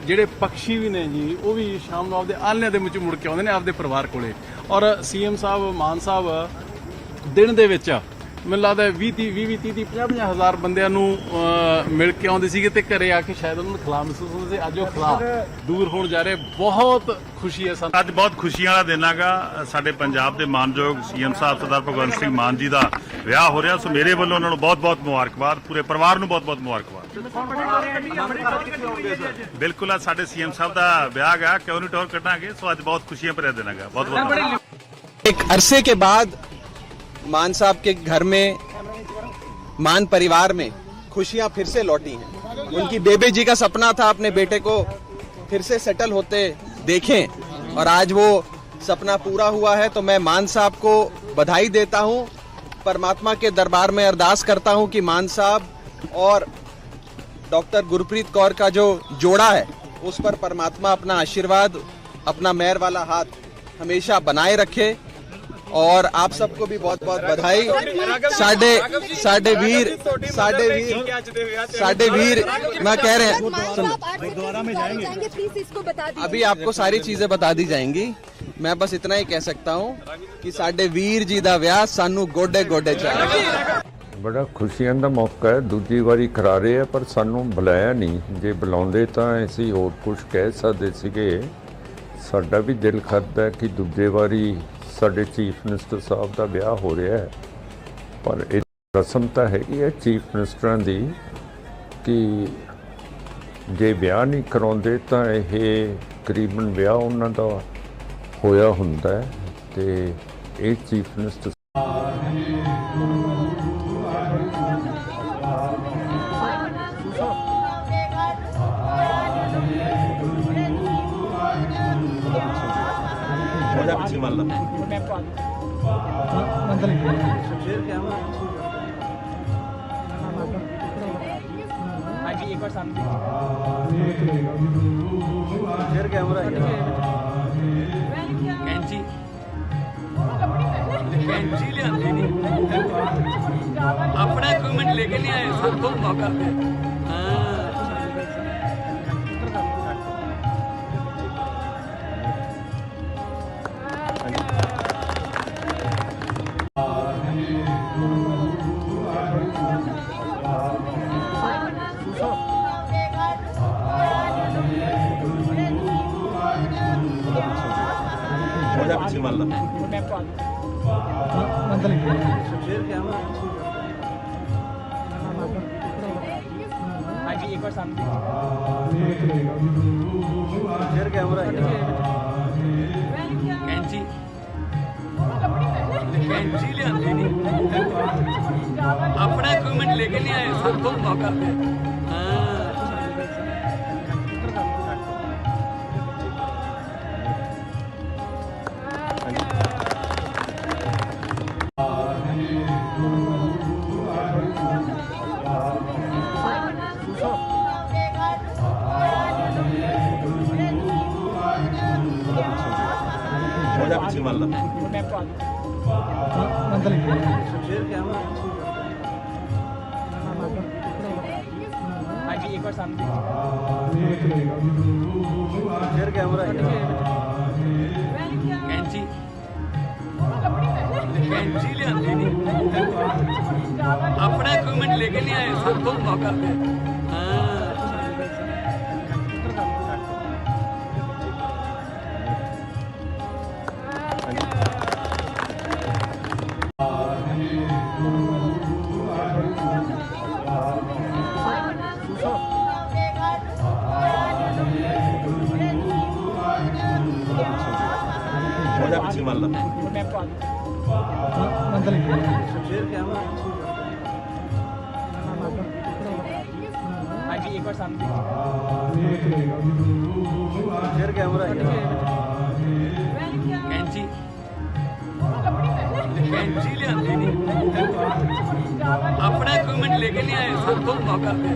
ਜਿਹੜੇ ਪੰਛੀ ਵੀ ਨੇ ਜੀ ਉਹ ਵੀ ਸ਼ਾਮ ਨੂੰ ਆਪਦੇ ਆਲ੍ਹਣਿਆਂ ਦੇ ਵਿੱਚ ਮੁੜ ਕੇ ਆਉਂਦੇ ਨੇ ਆਪਦੇ ਪਰਿਵਾਰ ਕੋਲੇ। ਔਰ ਸੀਐਮ ਸਾਹਿਬ, ਮਾਨ ਸਾਹਿਬ ਦਿਨ ਦੇ ਵਿੱਚ ਮੈਨੂੰ ਲੱਗਦਾ 20-30 ਹਜ਼ਾਰ ਬੰਦਿਆਂ ਨੂੰ ਮਿਲ ਕੇ ਆਉਂਦੇ ਸੀਗੇ ਤੇ ਘਰੇ ਆ ਕੇ ਸ਼ਾਇਦ ਉਹਨਾਂ ਨੂੰ ਖਲਾ ਮਹਿਸੂਸ ਹੁੰਦਾ ਸੀ। ਅੱਜ ਉਹ ਖਲਾ ਦੂਰ ਹੋਣ ਜਾ ਰਿਹਾ। ਬਹੁਤ ਖੁਸ਼ੀ ਹੈ ਸਾਨੂੰ। ਅੱਜ ਬਹੁਤ ਖੁਸ਼ੀਆਂ ਵਾਲਾ ਦਿਨ ਹੈਗਾ। ਸਾਡੇ ਪੰਜਾਬ ਦੇ ਮਾਨਯੋਗ ਸੀਐਮ ਸਾਹਿਬ ਸਰਦਾਰ ਭਗਵੰਤ ਸਿੰਘ ਮਾਨ ਜੀ ਦਾ ਵਿਆਹ ਹੋ ਰਿਹਾ। ਸੋ ਮੇਰੇ ਵੱਲੋਂ ਉਹਨਾਂ ਨੂੰ ਬਹੁਤ-ਬਹੁਤ ਮੁਬਾਰਕਬਾਦ, ਪੂਰੇ ਪਰਿਵਾਰ ਨੂੰ ਬਹੁਤ-ਬਹੁਤ ਮੁਬਾਰਕਬਾਦ। ਬਿਲਕੁਲ ਆ ਸਾਡੇ ਸੀਐਮ ਸਾਹਿਬ ਦਾ ਵਿਆਹ ਹੈਗਾ, ਕਿਉਂ ਨਹੀਂ ਟੌਰ ਕੱਢਾਂਗੇ। ਸੋ ਅੱਜ ਬਹੁਤ ਖੁਸ਼ੀਆਂ ਭਰਿਆ ਦਿਨ ਹੈਗਾ। ਬਹੁਤ-ਬਹੁਤ एक अरसे के बाद मान साहब के घर में, मान परिवार में खुशियां फिर से लौटी हैं। उनकी बेबे जी का सपना था अपने बेटे को फिर से सेटल होते देखें और आज वो सपना पूरा हुआ है। तो मैं मान साहब को बधाई देता हूं, परमात्मा के दरबार में अरदास करता हूं कि मान साहब और डॉक्टर गुरप्रीत कौर का जो जोड़ा है उस पर परमात्मा अपना आशीर्वाद, अपना मेहर वाला हाथ हमेशा बनाए रखे। और आप सबको भी बहुत बहुत बधाई। साडे वीर मैं कह रहे हैं गुरुद्वारा में जाएंगे, प्लीज इसको बता दीजिए। अभी आपको सारी चीजें बता दी जाएंगी। मैं बस इतना ही कह सकता हूँ कि साडे वीर जी दा विआह सानू गोडे गोडे चाहिए। ਬੜਾ ਖੁਸ਼ੀਆਂ ਦਾ ਮੌਕਾ ਹੈ, ਦੂਜੀ ਵਾਰੀ ਕਰਾ ਰਹੇ ਆ ਪਰ ਸਾਨੂੰ ਬੁਲਾਇਆ ਨਹੀਂ। ਜੇ ਬੁਲਾਉਂਦੇ ਤਾਂ ਅਸੀਂ ਹੋਰ ਕੁਝ ਕਹਿ ਸਕਦੇ ਸੀਗੇ। ਸਾਡਾ ਵੀ ਦਿਲ ਕਰਦਾ ਕਿ ਦੂਜੇ ਵਾਰੀ ਸਾਡੇ ਚੀਫ ਮਿਨਿਸਟਰ ਸਾਹਿਬ ਦਾ ਵਿਆਹ ਹੋ ਰਿਹਾ ਹੈ, ਪਰ ਇਹ ਰਸਮ ਤਾਂ ਹੈਗੀ ਹੈ ਚੀਫ ਮਿਨਿਸਟਰਾਂ ਦੀ ਕਿ ਜੇ ਵਿਆਹ ਨਹੀਂ ਕਰਾਉਂਦੇ ਤਾਂ ਇਹ ਕਰੀਬਨ ਵਿਆਹ ਉਹਨਾਂ ਦਾ ਹੋਇਆ ਹੁੰਦਾ ਹੈ। ਤੇ ਇਹ ਚੀਫ ਮਿਨਿਸਟਰ कैंची लियांदी नहीं अपना इक्विपमेंट लेके नहीं आए, सबको मौका दे। कैंची लियांदी नहीं अपना इक्विपमेंट लेके नहीं आए, सबको मौका दे। कैंची कैंची लियांदी नहीं अपना इक्विपमेंट लेके नहीं आए, सबको मौका दे। जा पीछे मान लो कैंची कैंची लियांदी नहीं अपना इक्विपमेंट लेके नहीं आए सबको मौका दे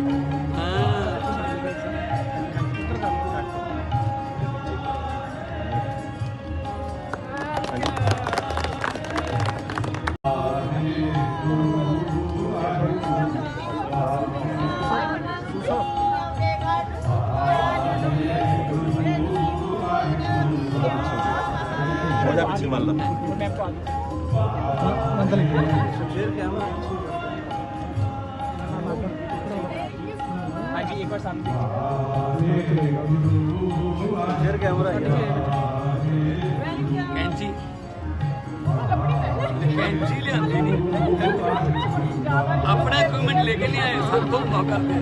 हो जा पीछे मान लो कैंची कैंची लियांदी नहीं अपना इक्विपमेंट लेके नहीं आए सबको मौका दे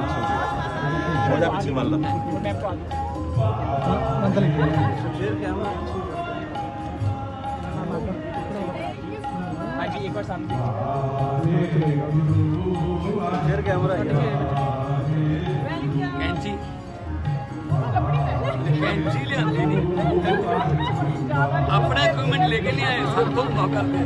हो जा पीछे मान लो कैंची कैंची लियांदी नहीं अपना इक्विपमेंट लेके नहीं आए सबको मौका दे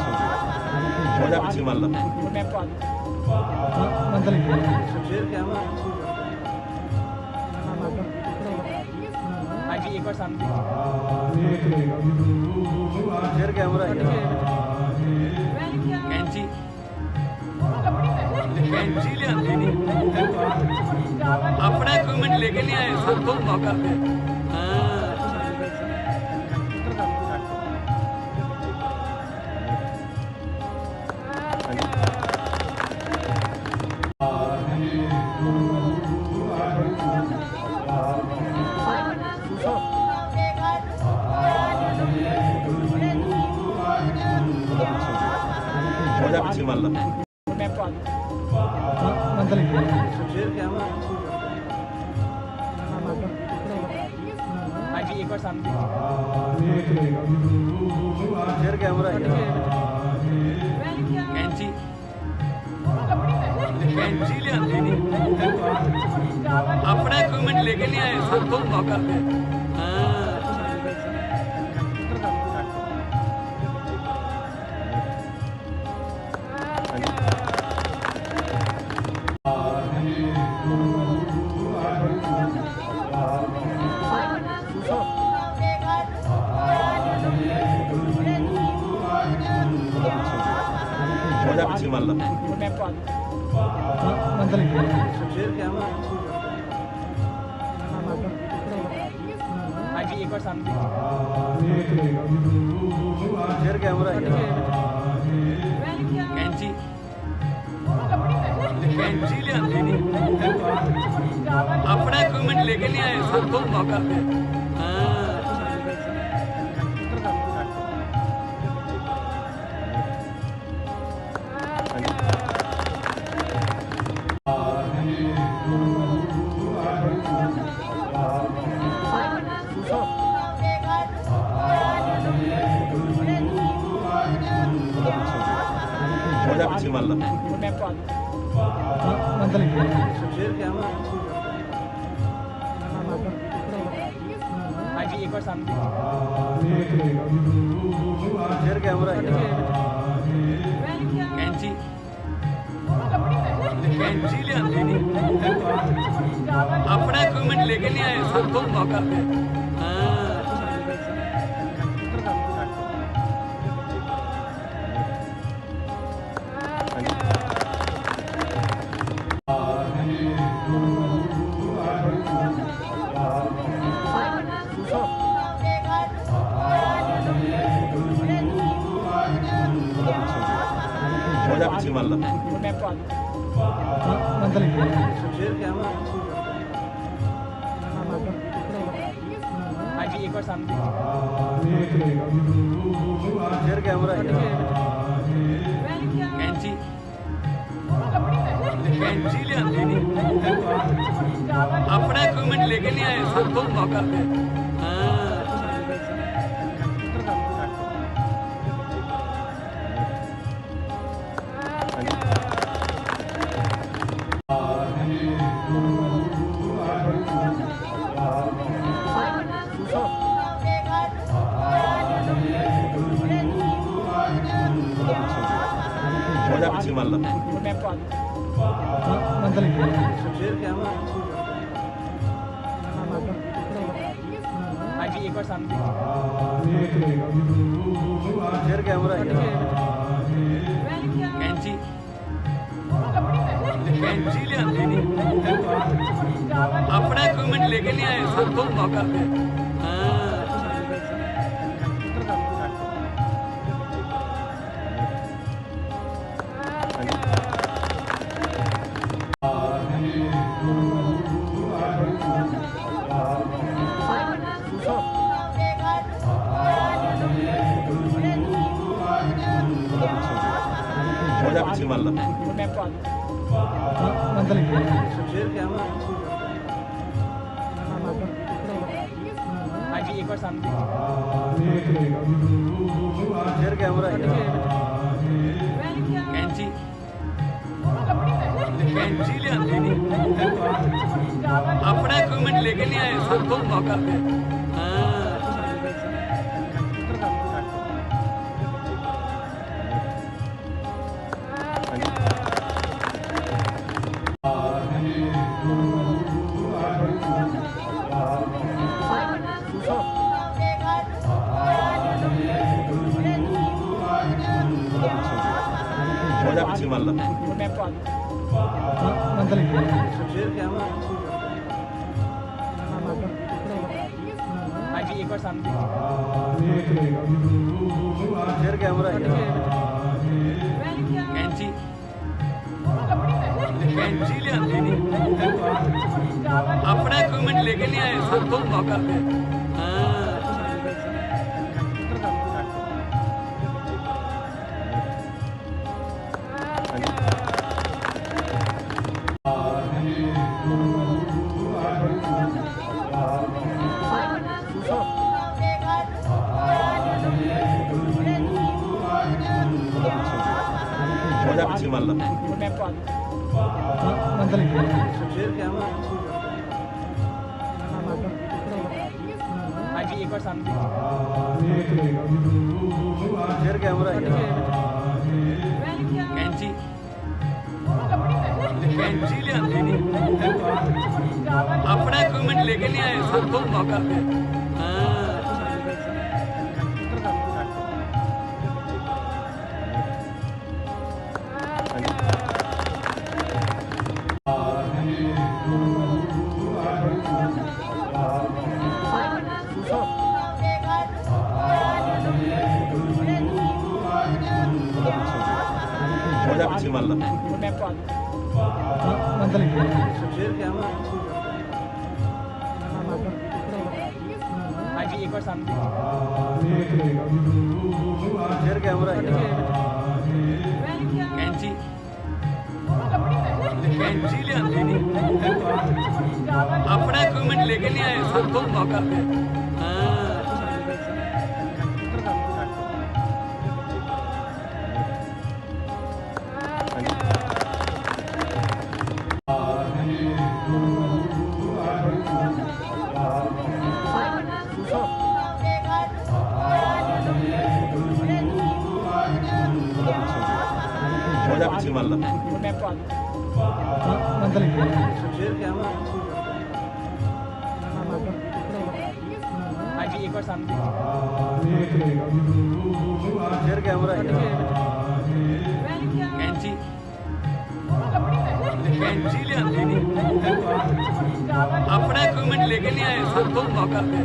हो जा पीछे मान लो कैंची कैंची लियांदी नहीं अपना इक्विपमेंट लेके नहीं आए सबको मौका दे हो जा पीछे मान लो कैंची कैंची लियांदी नहीं अपना इक्विपमेंट लेके नहीं आए सबको मौका दे हो जा पीछे मान लो कैंची कैंची लियांदी नहीं अपना इक्विपमेंट लेके नहीं आए सबको मौका दे हो जा पीछे मान लो कैंची कैंची लियांदी नहीं अपना इक्विपमेंट लेके नहीं आए सबको मौका दे जा पीछे मान लो कैंची कैंची लियांदी नहीं अपना इक्विपमेंट लेके नहीं आए सबको मौका दे जा पीछे मान लो कैंची कैंची लियांदी नहीं अपना इक्विपमेंट लेके नहीं आए सबको मौका दे जा पीछे मान लो कैंची कैंची लियांदी नहीं अपना इक्विपमेंट लेके नहीं आए सबको मौका दे जा पीछे मान लो कैंची कैंची लियांदी नहीं अपना इक्विपमेंट लेके नहीं आए सबको मौका दे जा पीछे मान लो कैंची कैंची लियांदी नहीं अपना इक्विपमेंट लेके नहीं आए सबको मौका दे जा पीछे मान लो कैंची कैंची लियांदी नहीं अपना इक्विपमेंट लेके नहीं आए सबको मौका दे जा पीछे मान लो कैंची कैंची लियांदी नहीं अपना इक्विपमेंट लेके नहीं आए सबको मौका दे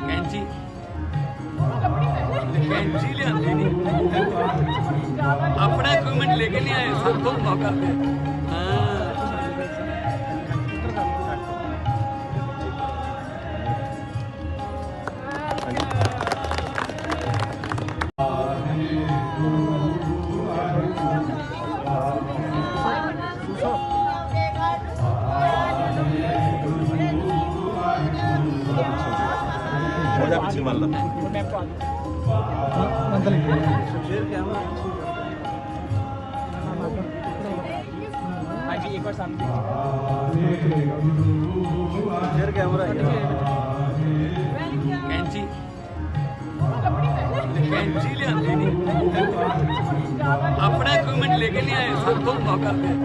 कैंची कैंची लियांदी नहीं अपना इक्विपमेंट लेके नहीं आए सब तो मौका पे कैंची कैंची लियांदी नहीं अपना इक्विपमेंट लेके नहीं आए सब तो मौका पे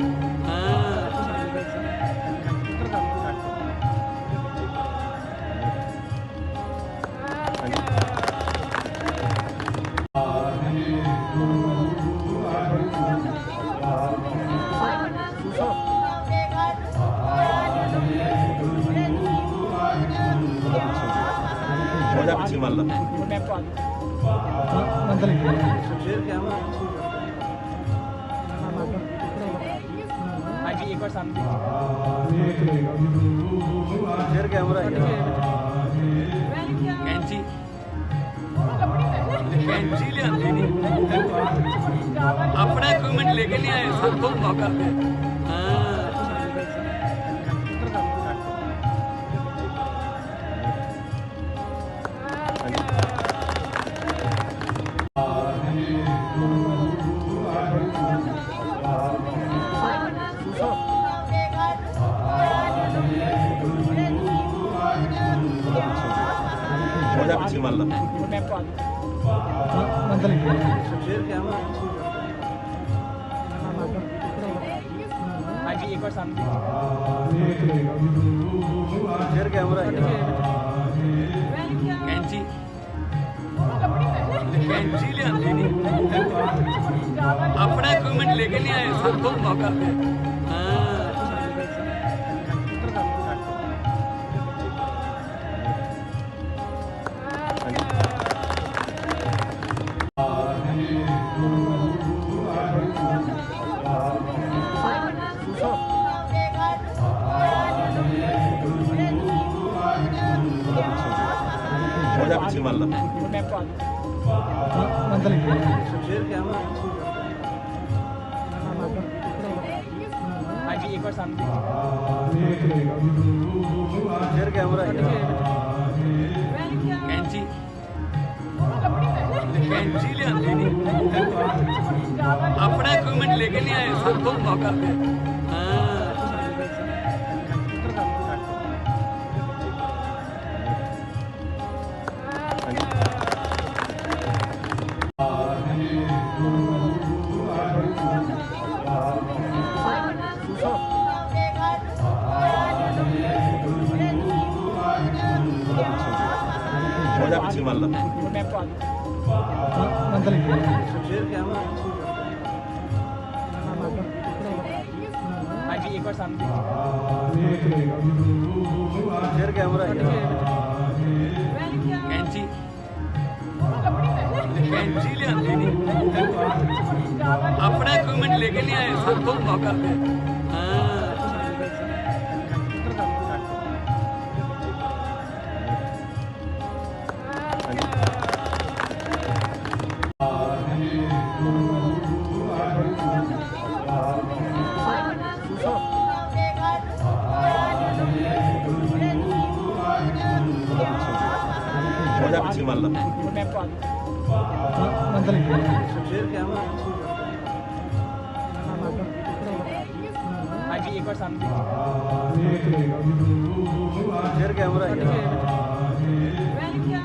कैंची कैंची लियांदी नहीं अपना इक्विपमेंट लेके नहीं आए सब तो मौका पे कैंची कैंची लियांदी नहीं अपना इक्विपमेंट लेके नहीं आए सब तो मौका पे कैंची कैंची लियांदी नहीं अपना इक्विपमेंट लेके नहीं आए सब तो मौका पे कैंची कैंची लियांदी नहीं अपना इक्विपमेंट लेके नहीं आए सब तो मौका पे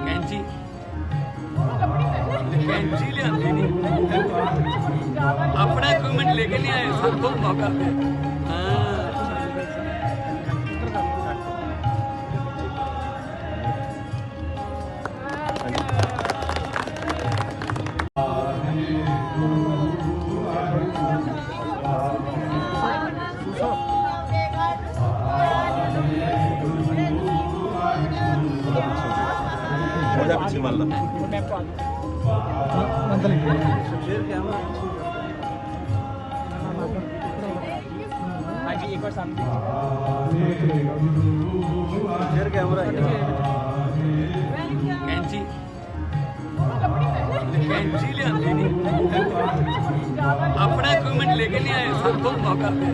कैंची कैंची लियांदी नहीं अपना इक्विपमेंट लेके नहीं आए सब तो मौका पे पीछे मान लो कैंची कैंची लियांदी नहीं अपना इक्विपमेंट लेके नहीं आए सब तो मौका पे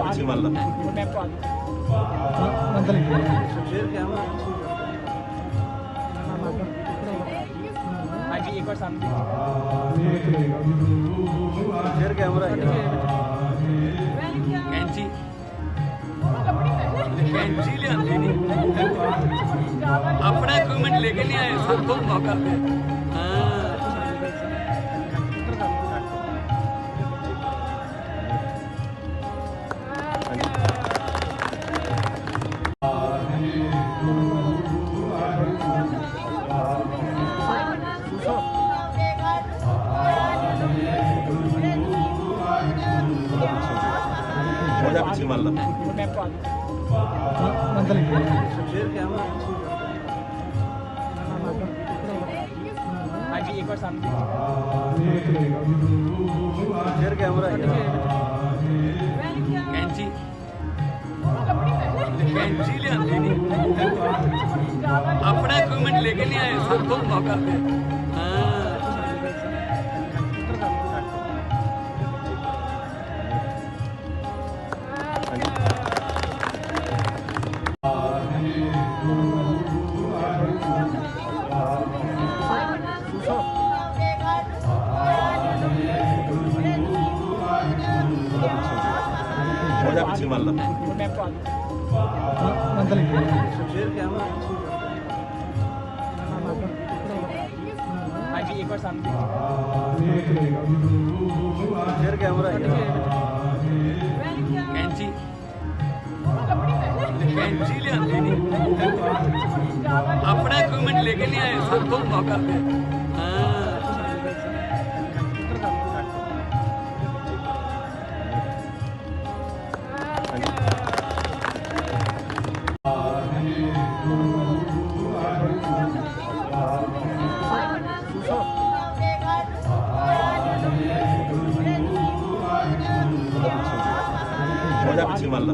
पीछे मान लो कैंची कैंची लियांदी नहीं अपना इक्विपमेंट लेके नहीं आए सब तो मौका पे पीछे मान लो कैंची कैंची लियांदी नहीं अपना इक्विपमेंट लेके नहीं आए सब तो मौका पे पीछे मान लो कैंची कैंची लियांदी नहीं अपना इक्विपमेंट लेके नहीं आए सब तो मौका पे पीछे मान लो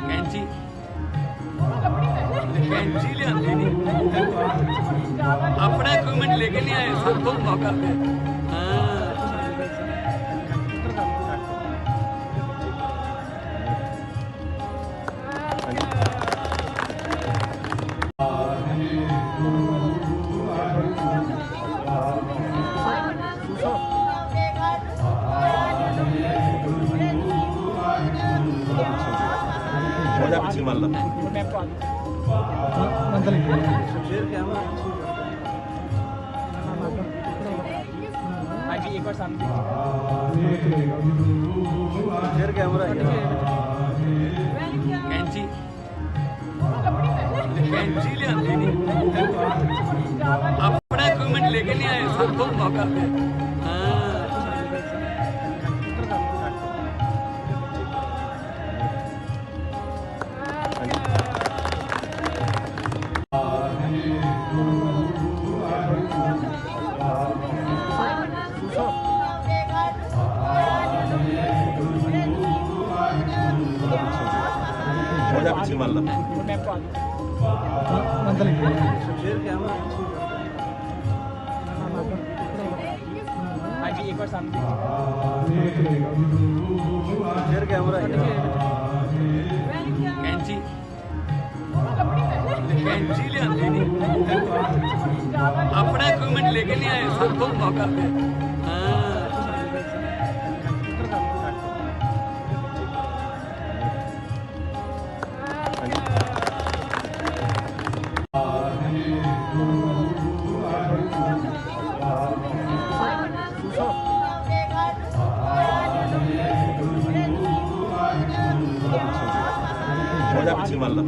कैंची कैंची लियांदी नहीं अपना इक्विपमेंट लेके नहीं आए सब तो मौका पे पीछे मान लो कैंची कैंची लियांदी नहीं अपना इक्विपमेंट लेके नहीं आए सब तो मौका पे पीछे मान लो कैंची कैंची लियांदी नहीं अपना इक्विपमेंट लेके नहीं आए सब तो मौका पे पीछे मान लो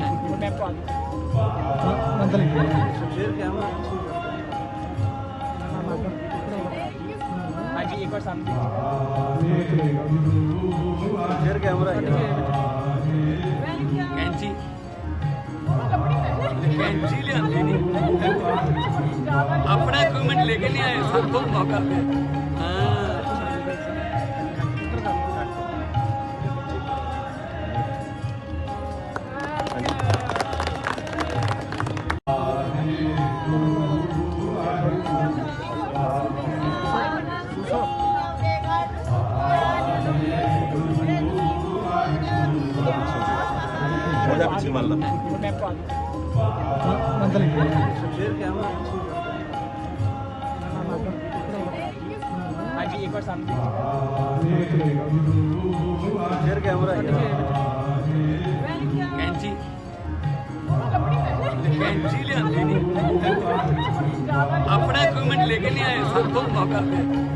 कैंची कैंची लियांदी नहीं अपना इक्विपमेंट लेके नहीं आए सबको मौका दे पीछे मान लो कैंची कैंची लियांदी नहीं अपना इक्विपमेंट लेके नहीं आए सबको मौका दे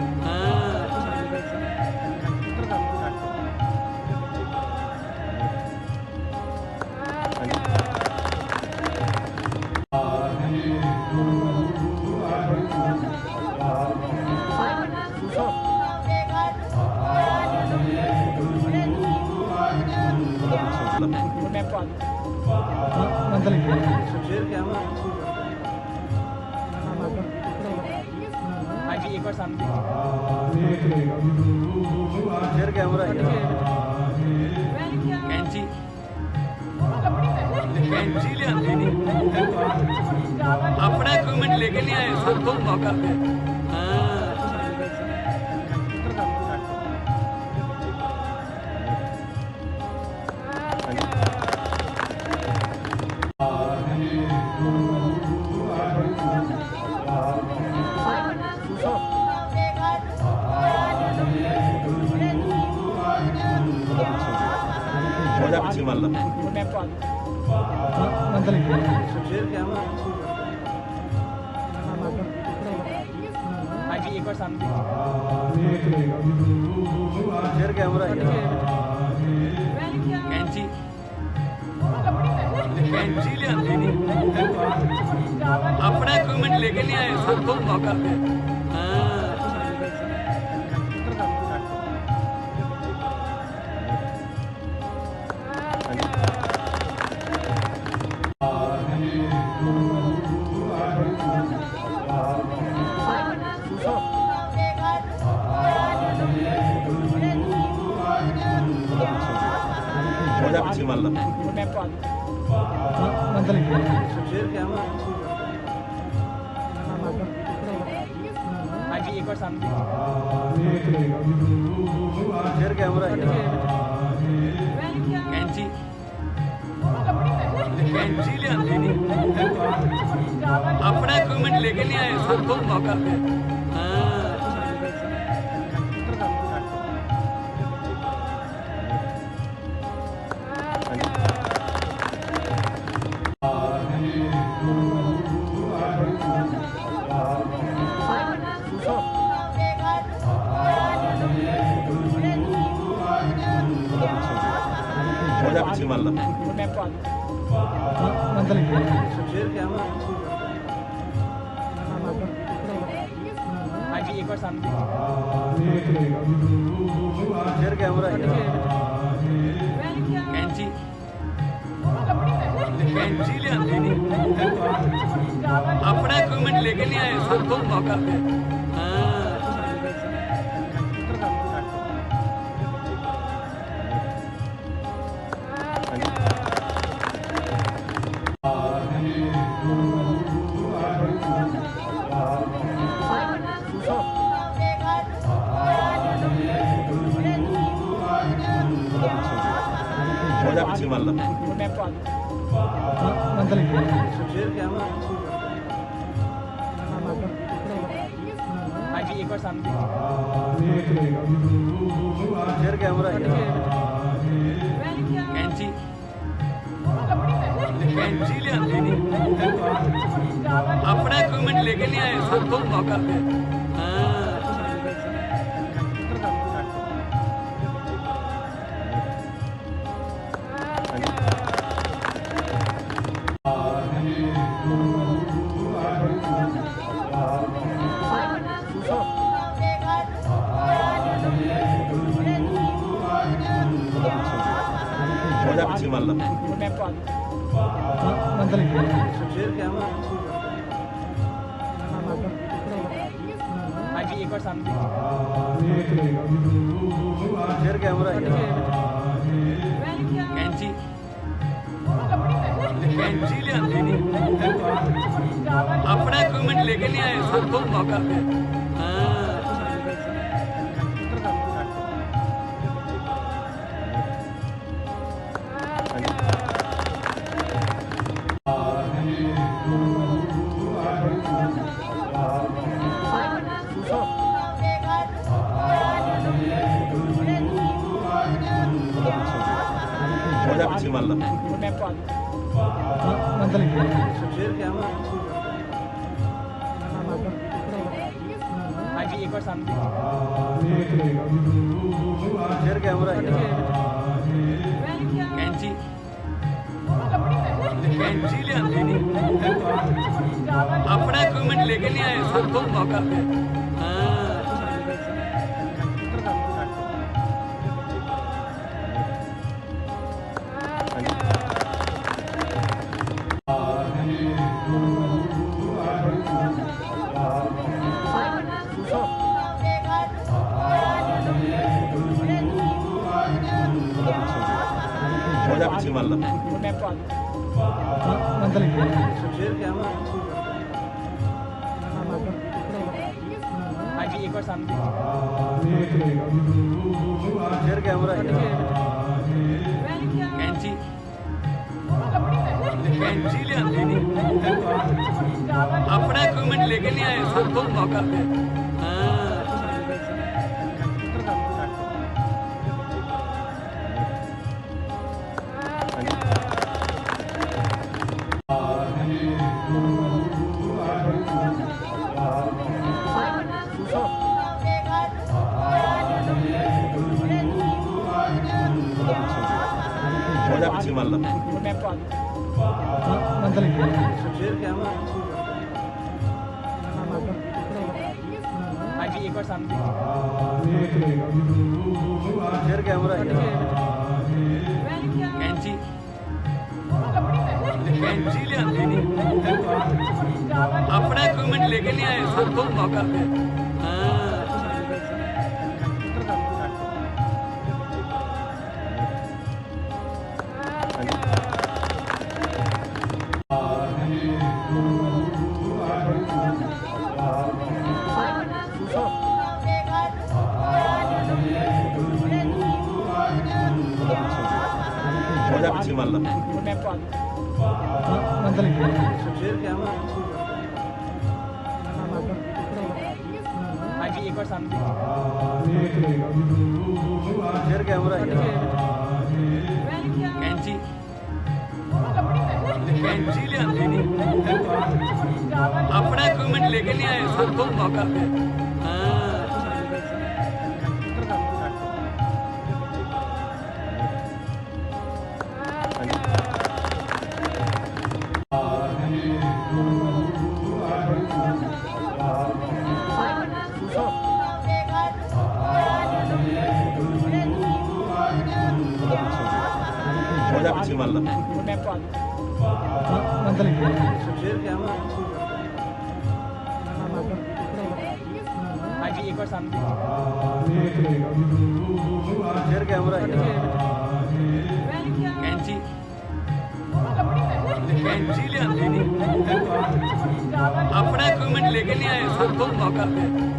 कैंची कैंची लियांदी नहीं अपना इक्विपमेंट लेके नहीं आए सबको मौका दे पीछे मान लो कैंची कैंची लियांदी नहीं अपना इक्विपमेंट लेके नहीं आए सबको मौका दे पीछे मान लो कैंची कैंची लियांदी नहीं अपना इक्विपमेंट लेके नहीं आए सबको मौका दे पीछे मान लो कैंची कैंची लियांदी नहीं अपना इक्विपमेंट लेके नहीं आए सबको मौका दे पीछे मान लो कैंची कैंची लियांदी नहीं अपना इक्विपमेंट लेके नहीं आए सबको मौका दे कैंची कैंची लियांदी नहीं अपना इक्विपमेंट लेके नहीं आए सब तो मौका दे कैंची कैंची लियांदी नहीं अपना इक्विपमेंट लेके नहीं आए सब तो मौका दे कैंची कैंची लियांदी नहीं अपना इक्विपमेंट लेके नहीं आए सब तो मौका दे कैंची कैंची लियांदी नहीं अपना इक्विपमेंट लेके नहीं आए सब तो मौका दे कैंची कैंची लियांदी नहीं अपना इक्विपमेंट लेके नहीं आए सब तो मौका दे कैंची कैंची लियांदी नहीं अपना इक्विपमेंट लेके नहीं आए सब तो मौका दे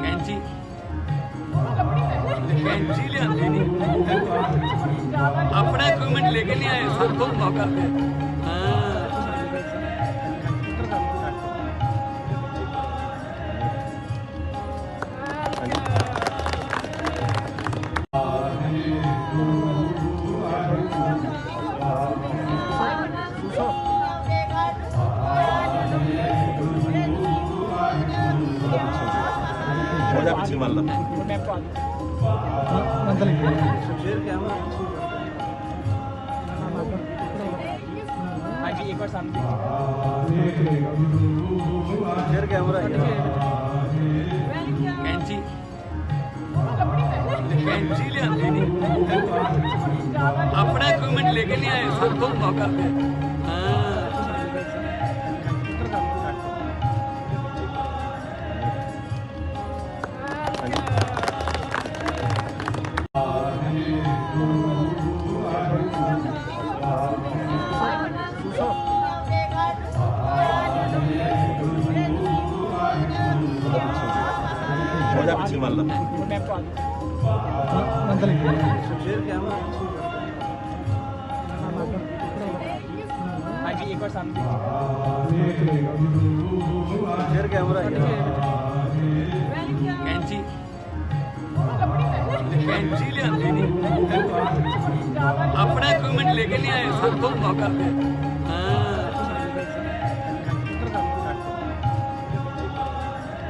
कैंची कैंची लियांदी नहीं लेके नहीं आए, सब तुम मौका दे। हाँ। कैंची कैंची लियांदी नहीं, अपना इक्विपमेंट लेके नहीं आए, सब तुम मौका दे। हाँ। कैंची कैंची लियांदी नहीं, अपना इक्विपमेंट लेके नहीं आए, सब तुम मौका दे। हाँ।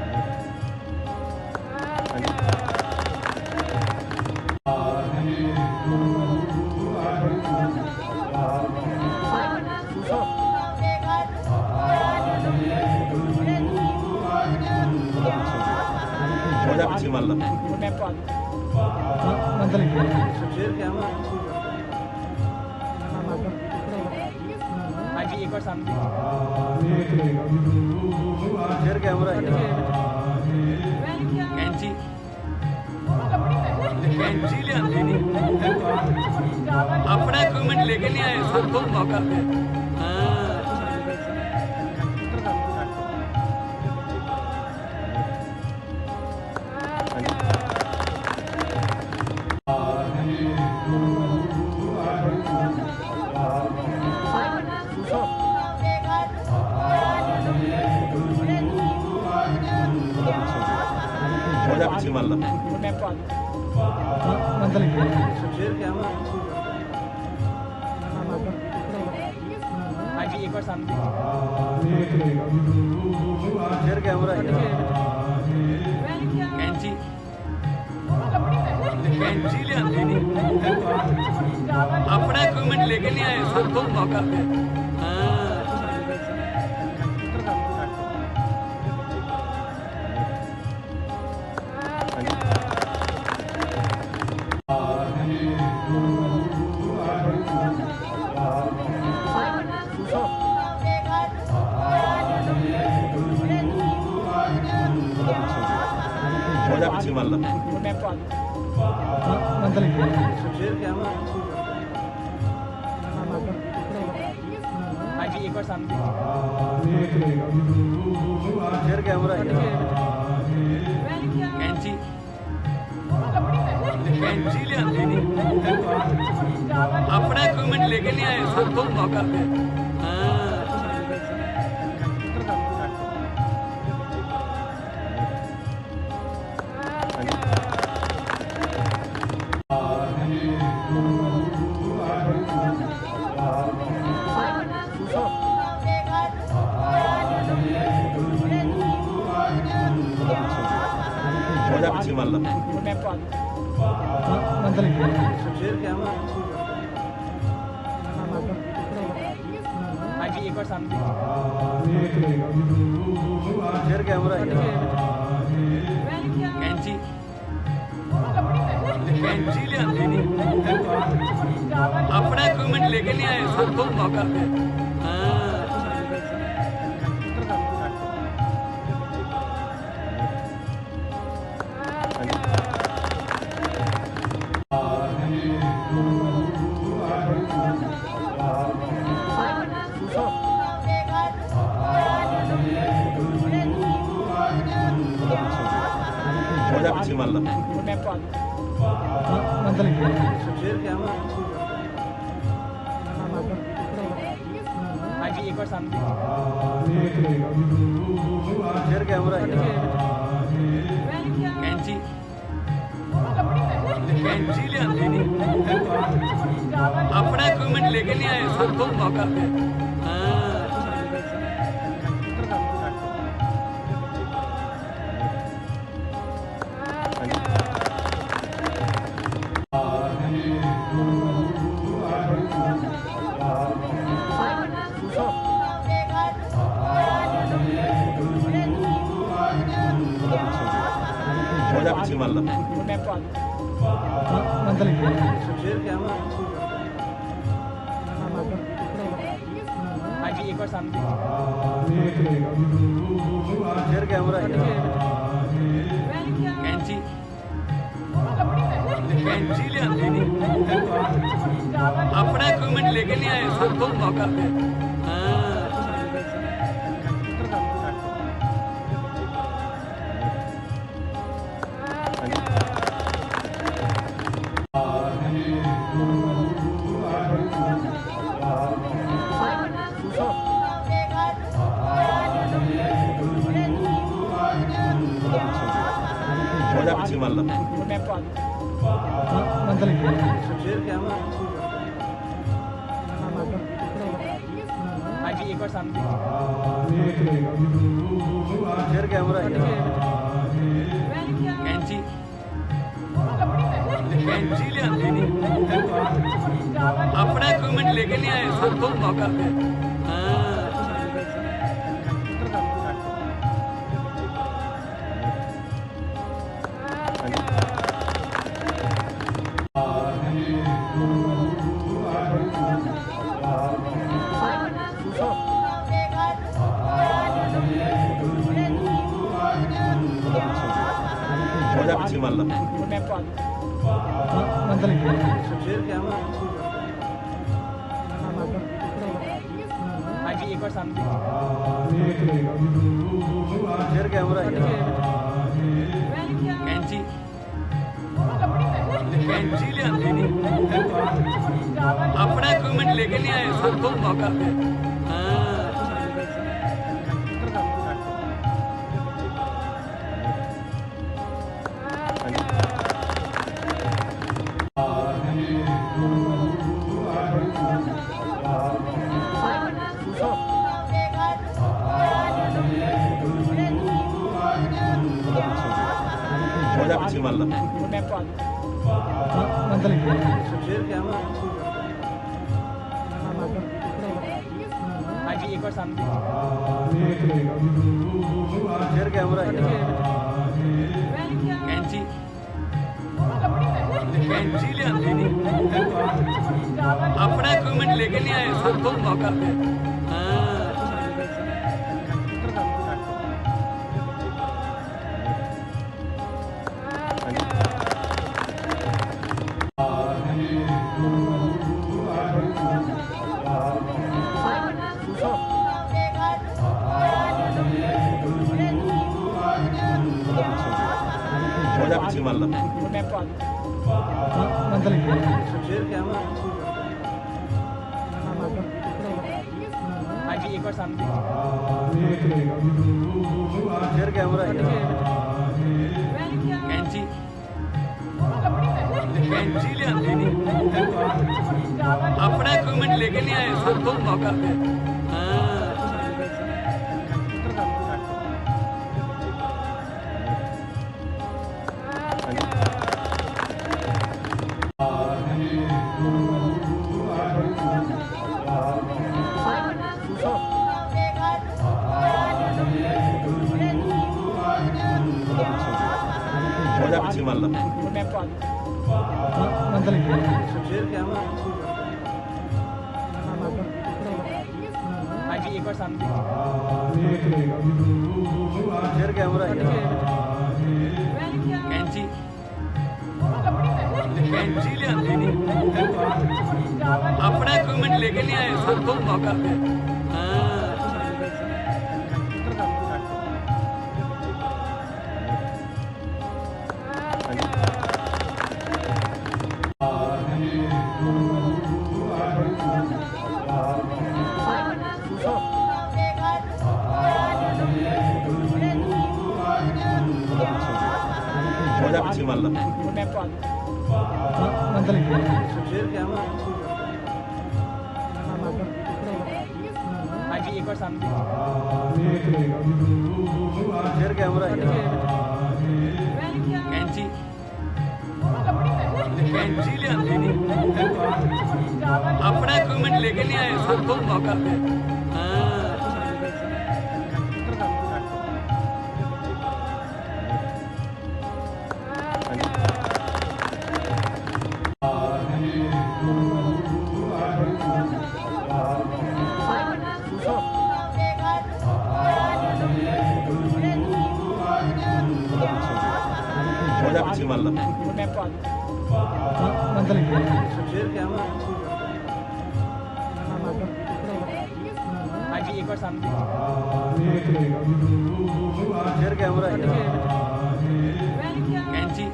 कैंची कैंची लियांदी नहीं, अपना इक्विपमेंट लेके नहीं आए, सब तुम मौका दे। हाँ। कैंची कैंची लियांदी नहीं, अपना इक्विपमेंट लेके नहीं आए, सब तुम मौका दे। हाँ। कैंची कैंची लियांदी नहीं, अपना इक्विपमेंट लेके नहीं आए, सब तुम मौका दे। हाँ। कैंची कैंची लियांदी नहीं, अपना इक्विपमेंट लेके नहीं आए, सब तुम मौका दे। हाँ। कैंची कैंची लियांदी नहीं अपना इक्विपमेंट लेके नहीं आए सबको मौका दे हाँ कैंची कैंची लियांदी नहीं अपना इक्विपमेंट लेके नहीं आए सबको मौका दे हाँ कैंची कैंची लियांदी नहीं अपना इक्विपमेंट लेके नहीं आए सबको मौका दे हाँ कैंची कैंची लियांदी नहीं अपना इक्विपमेंट लेके नहीं आए सबको मौका दे हाँ कैंची कैंची लियांदी नहीं अपना इक्विपमेंट लेके नहीं आए सबको मौका दे हाँ कैंची कैंची लियांदी नहीं अपना इक्विपमेंट लेके नहीं आए सबको मौका दे हाँ कैंची कैंची लियांदी नहीं अपना इक्विपमेंट लेके नहीं आए सबको मौका दे हाँ Stop. कैंची कैंची लियांदी नहीं अपना इक्विपमेंट लेके नहीं आए सबको मौका दे कैंची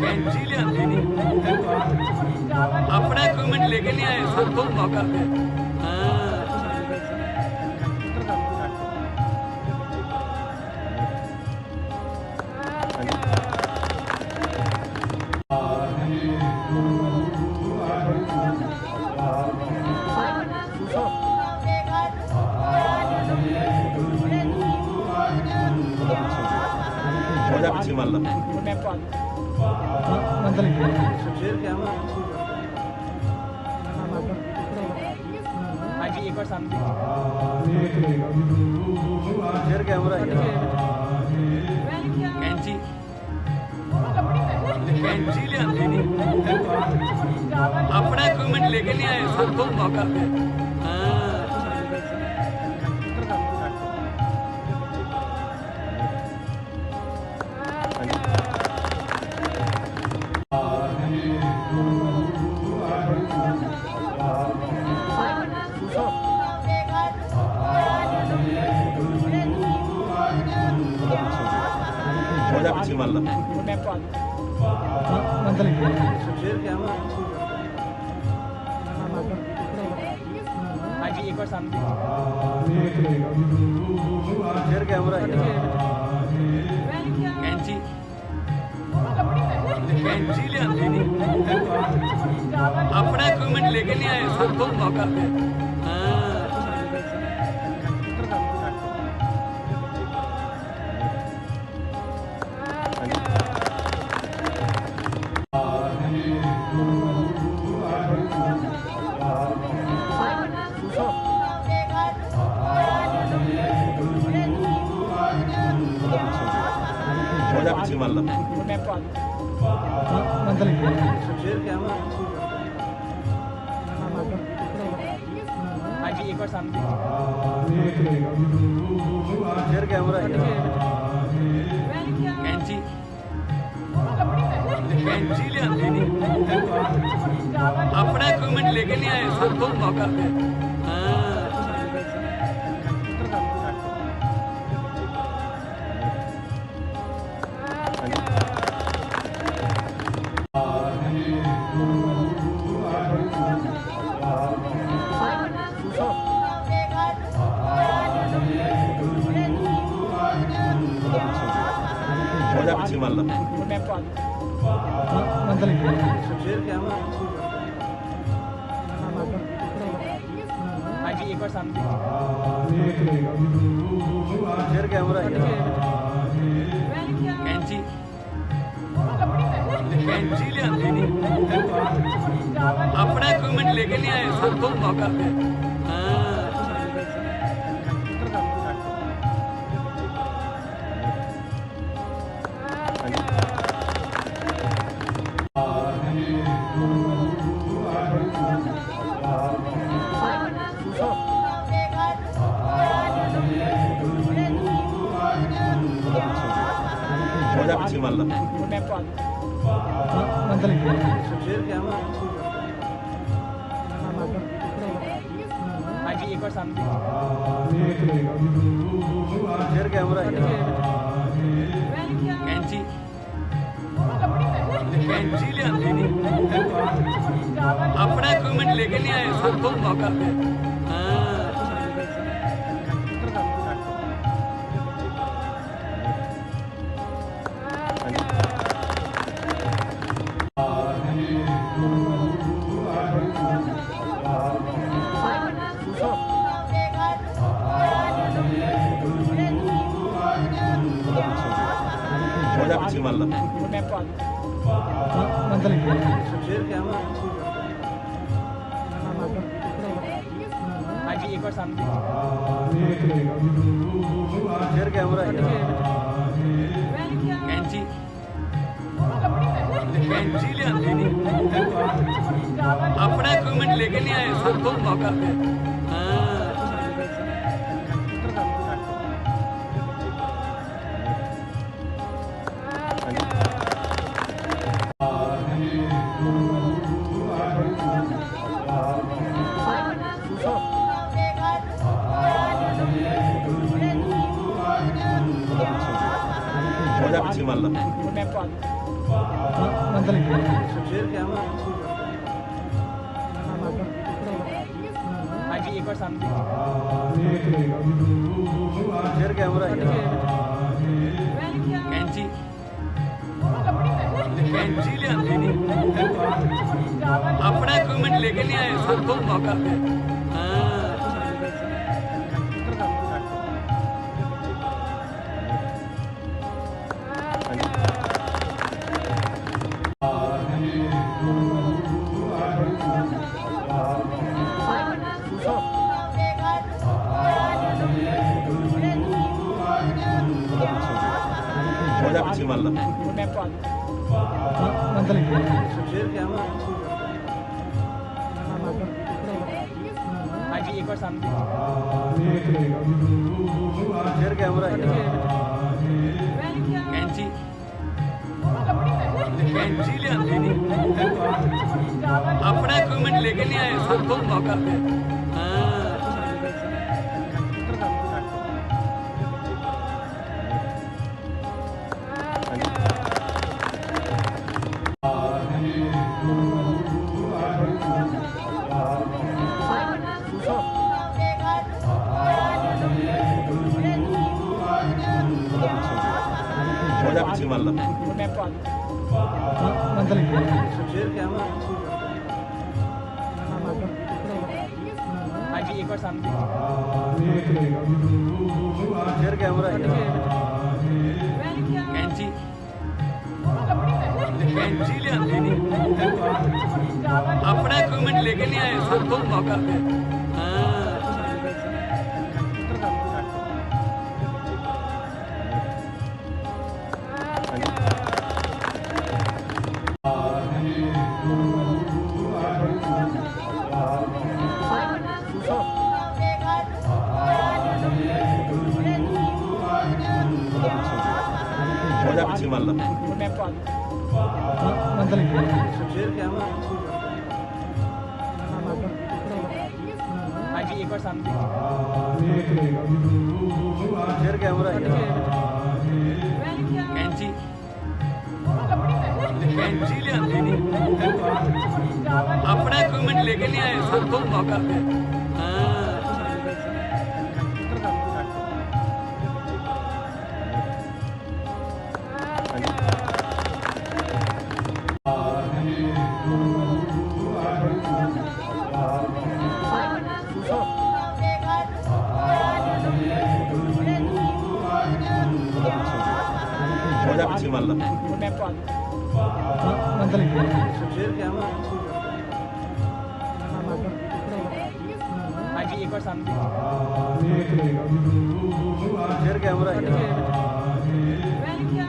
कैंची लियांदी नहीं अपना इक्विपमेंट लेके नहीं आए सबको मौका दे कैंची कैंची लियांदी नहीं अपना इक्विपमेंट लेके नहीं आए सबको मौका दे कैंची कैंची लियांदी नहीं अपना इक्विपमेंट लेके नहीं आए सबको मौका दे कैंची कैंची लियांदी नहीं अपना इक्विपमेंट लेके नहीं आए सबको मौका दे कैंची कैंची लियांदी नहीं अपना इक्विपमेंट लेके नहीं आए सबको मौका दे कैंची कैंची लियांदी नहीं अपना इक्विपमेंट लेके नहीं आए सबको मौका दे कैंची कैंची लियांदी नहीं अपना इक्विपमेंट लेके नहीं आए सबको मौका दे कैंची कैंची लियांदी नहीं अपना इक्विपमेंट लेके नहीं आए सबको मौका दे कैंची कैंची लियांदी नहीं अपना इक्विपमेंट लेके नहीं आए सबको मौका दे कैंची कैंची लियांदी नहीं अपना इक्विपमेंट लेके नहीं आए सबको मौका दे कैंची कैंची लियांदी नहीं अपना इक्विपमेंट लेके नहीं आए सबको मौका दे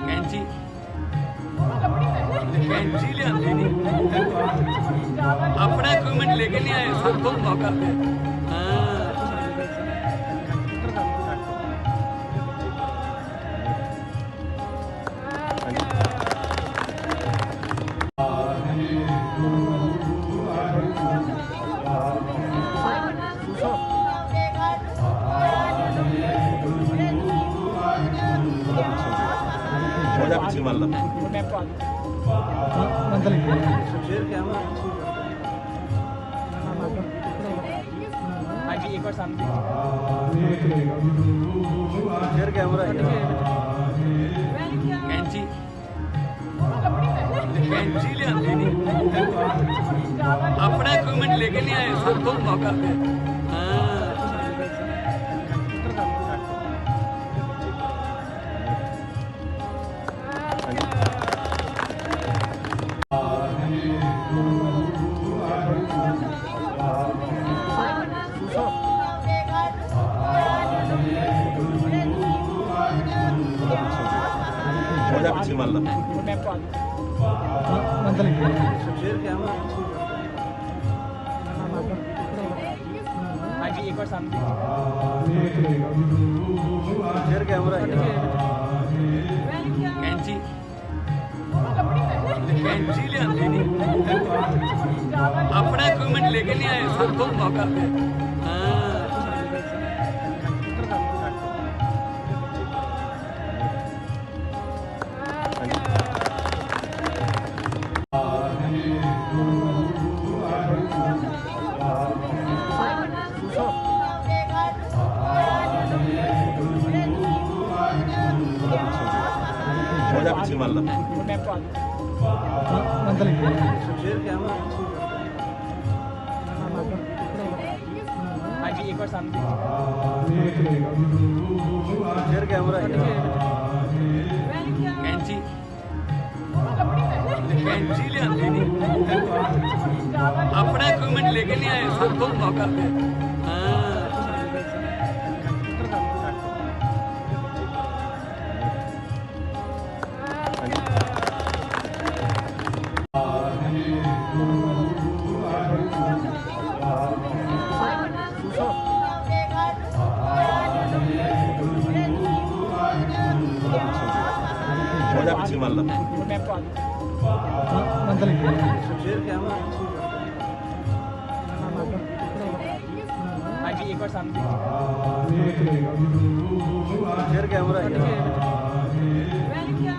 कैंची कैंची लियांदी नहीं अपना इक्विपमेंट लेके नहीं आए सबको मौका दे कैंची कैंची लियांदी नहीं संतों मौका दे हाँ कैंची कैंची लियांदी नहीं अपना इक्विपमेंट लेके नहीं आए संतों मौका दे हाँ कैंची कैंची लियांदी नहीं अपना इक्विपमेंट लेके नहीं आए संतों मौका दे हाँ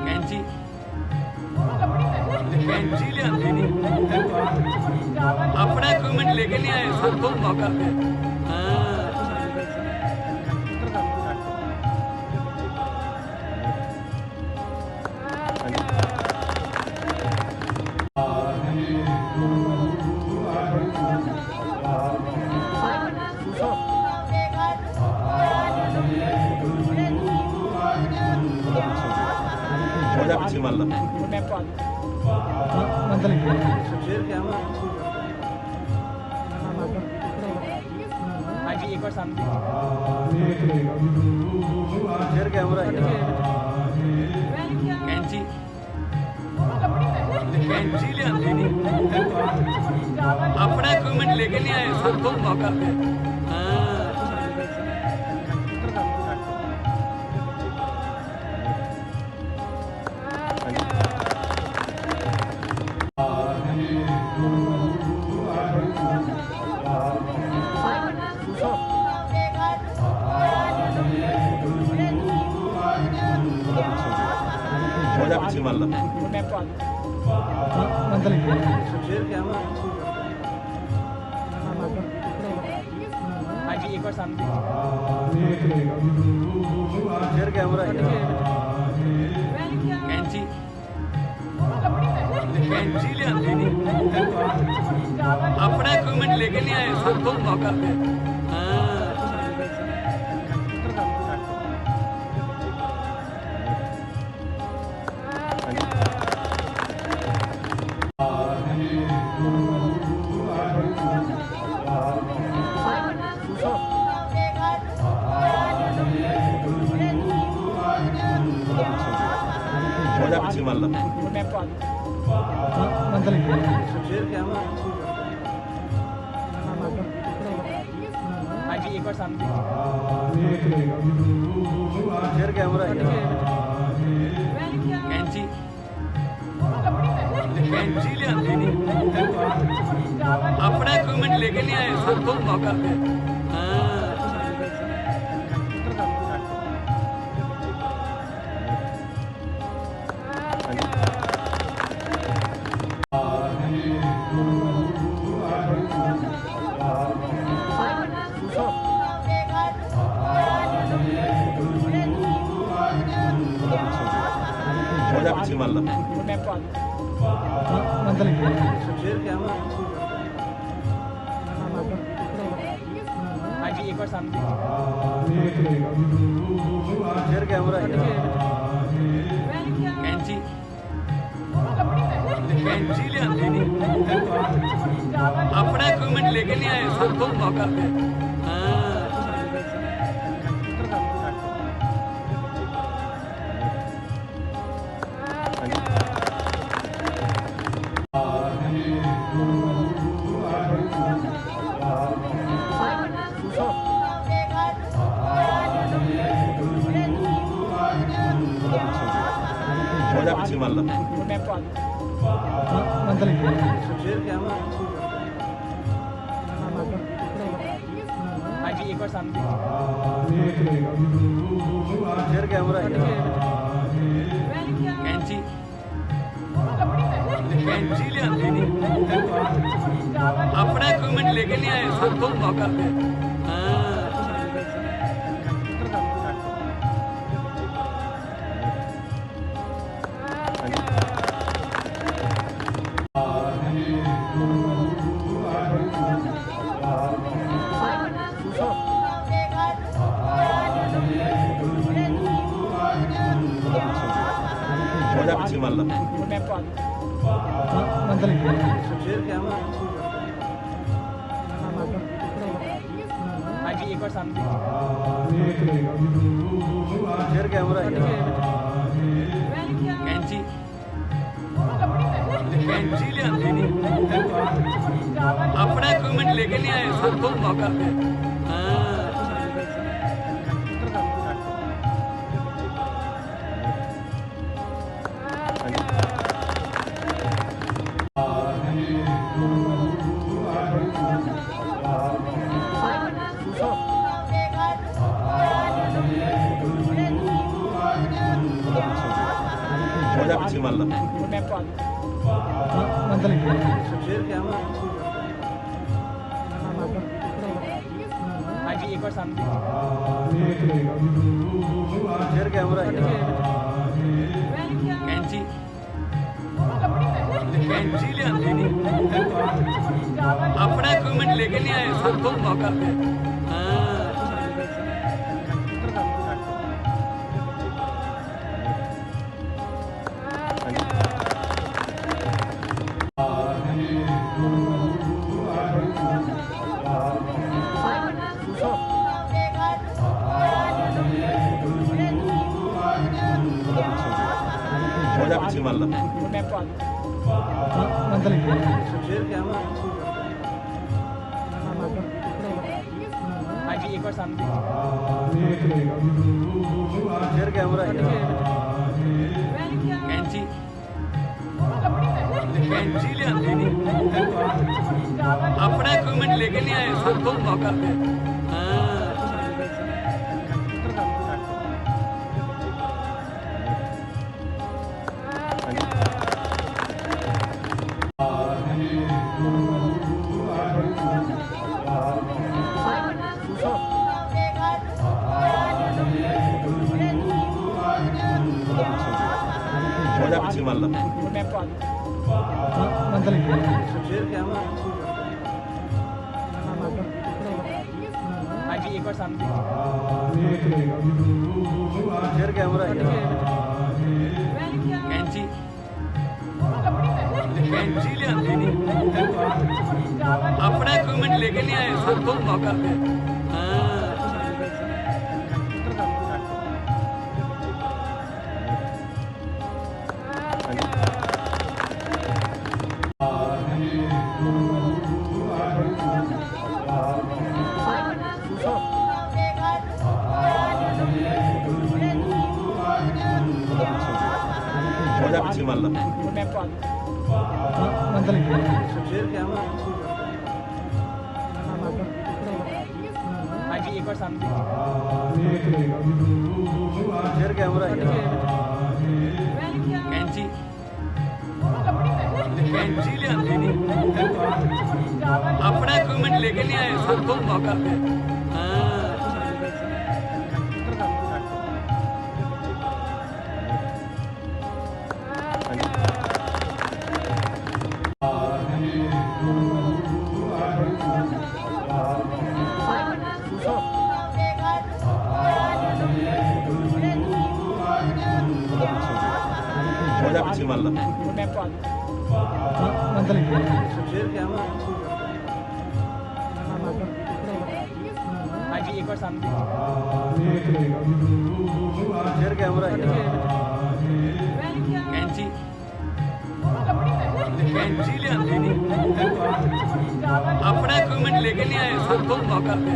कैंची कैंची लियांदी नहीं अपना इक्विपमेंट लेके नहीं आए संतों मौका दे हाँ कैंची कैंची लियांदी नहीं अपना इक्विपमेंट लेके नहीं आए संतों मौका दे हाँ कैंची कैंची लियांदी नहीं अपना इक्विपमेंट लेके नहीं आए संतों मौका दे हाँ कैंची कैंची लियांदी नहीं अपना इक्विपमेंट लेके नहीं आए संतों मौका दे हाँ कैंची कैंची लियांदी नहीं अपना इक्विपमेंट लेके नहीं आए सब तो मौका पे हाँ कैंची कैंची लियांदी नहीं अपना इक्विपमेंट लेके नहीं आए सब तो मौका पे हाँ कैंची कैंची लियांदी नहीं अपना इक्विपमेंट लेके नहीं आए सब तो मौका पे हाँ कैंची कैंची लियांदी नहीं अपना इक्विपमेंट लेके नहीं आए सब तो मौका पे हाँ कैंची कैंची लियांदी नहीं अपना इक्विपमेंट लेके नहीं आए सब तो मौका पे हाँ कैंची कैंची लियांदी नहीं अपना इक्विपमेंट लेके नहीं आए सब तो मौका पे हाँ कैंची कैंची लियांदी नहीं अपना इक्विपमेंट लेके नहीं आए सब तो मौका पे हाँ जा पीछे मान लो कैंची कैंची लियांदी नहीं अपना इक्विपमेंट लेके नहीं आए सब तो मौका पे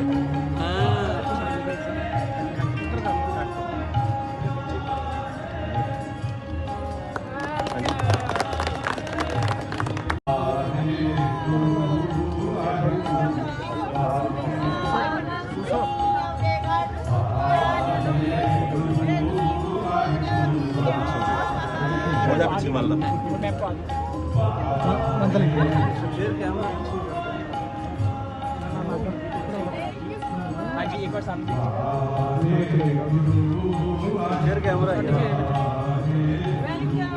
हो जा पीछे मान लो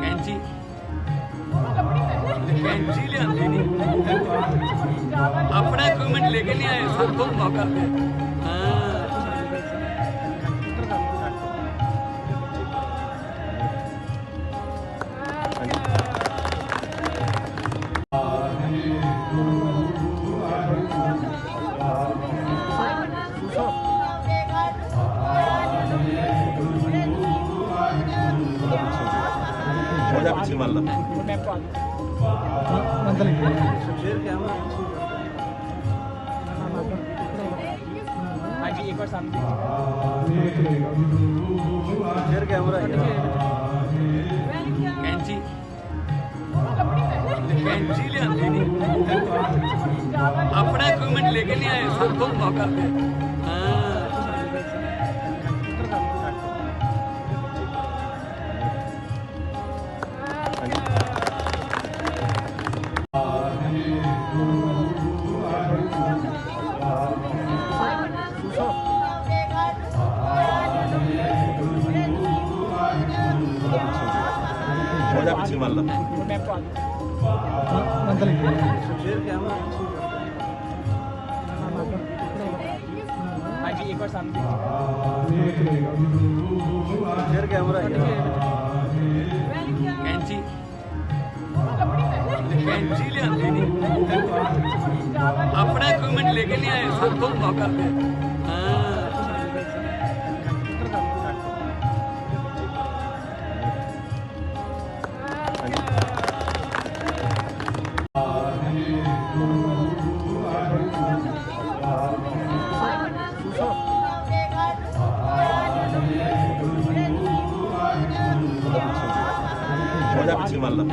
कैंची कैंची लियांदी नहीं अपना इक्विपमेंट लेके नहीं आए सब तो मौका पे हो जा पीछे मान लो कैंची कैंची लियांदी नहीं अपना इक्विपमेंट लेके नहीं आए सब तो मौका पे हो जा पीछे मान लो कैंची कैंची लियांदी नहीं अपना इक्विपमेंट लेके नहीं आए सब तो मौका पे हो जा पीछे मान लो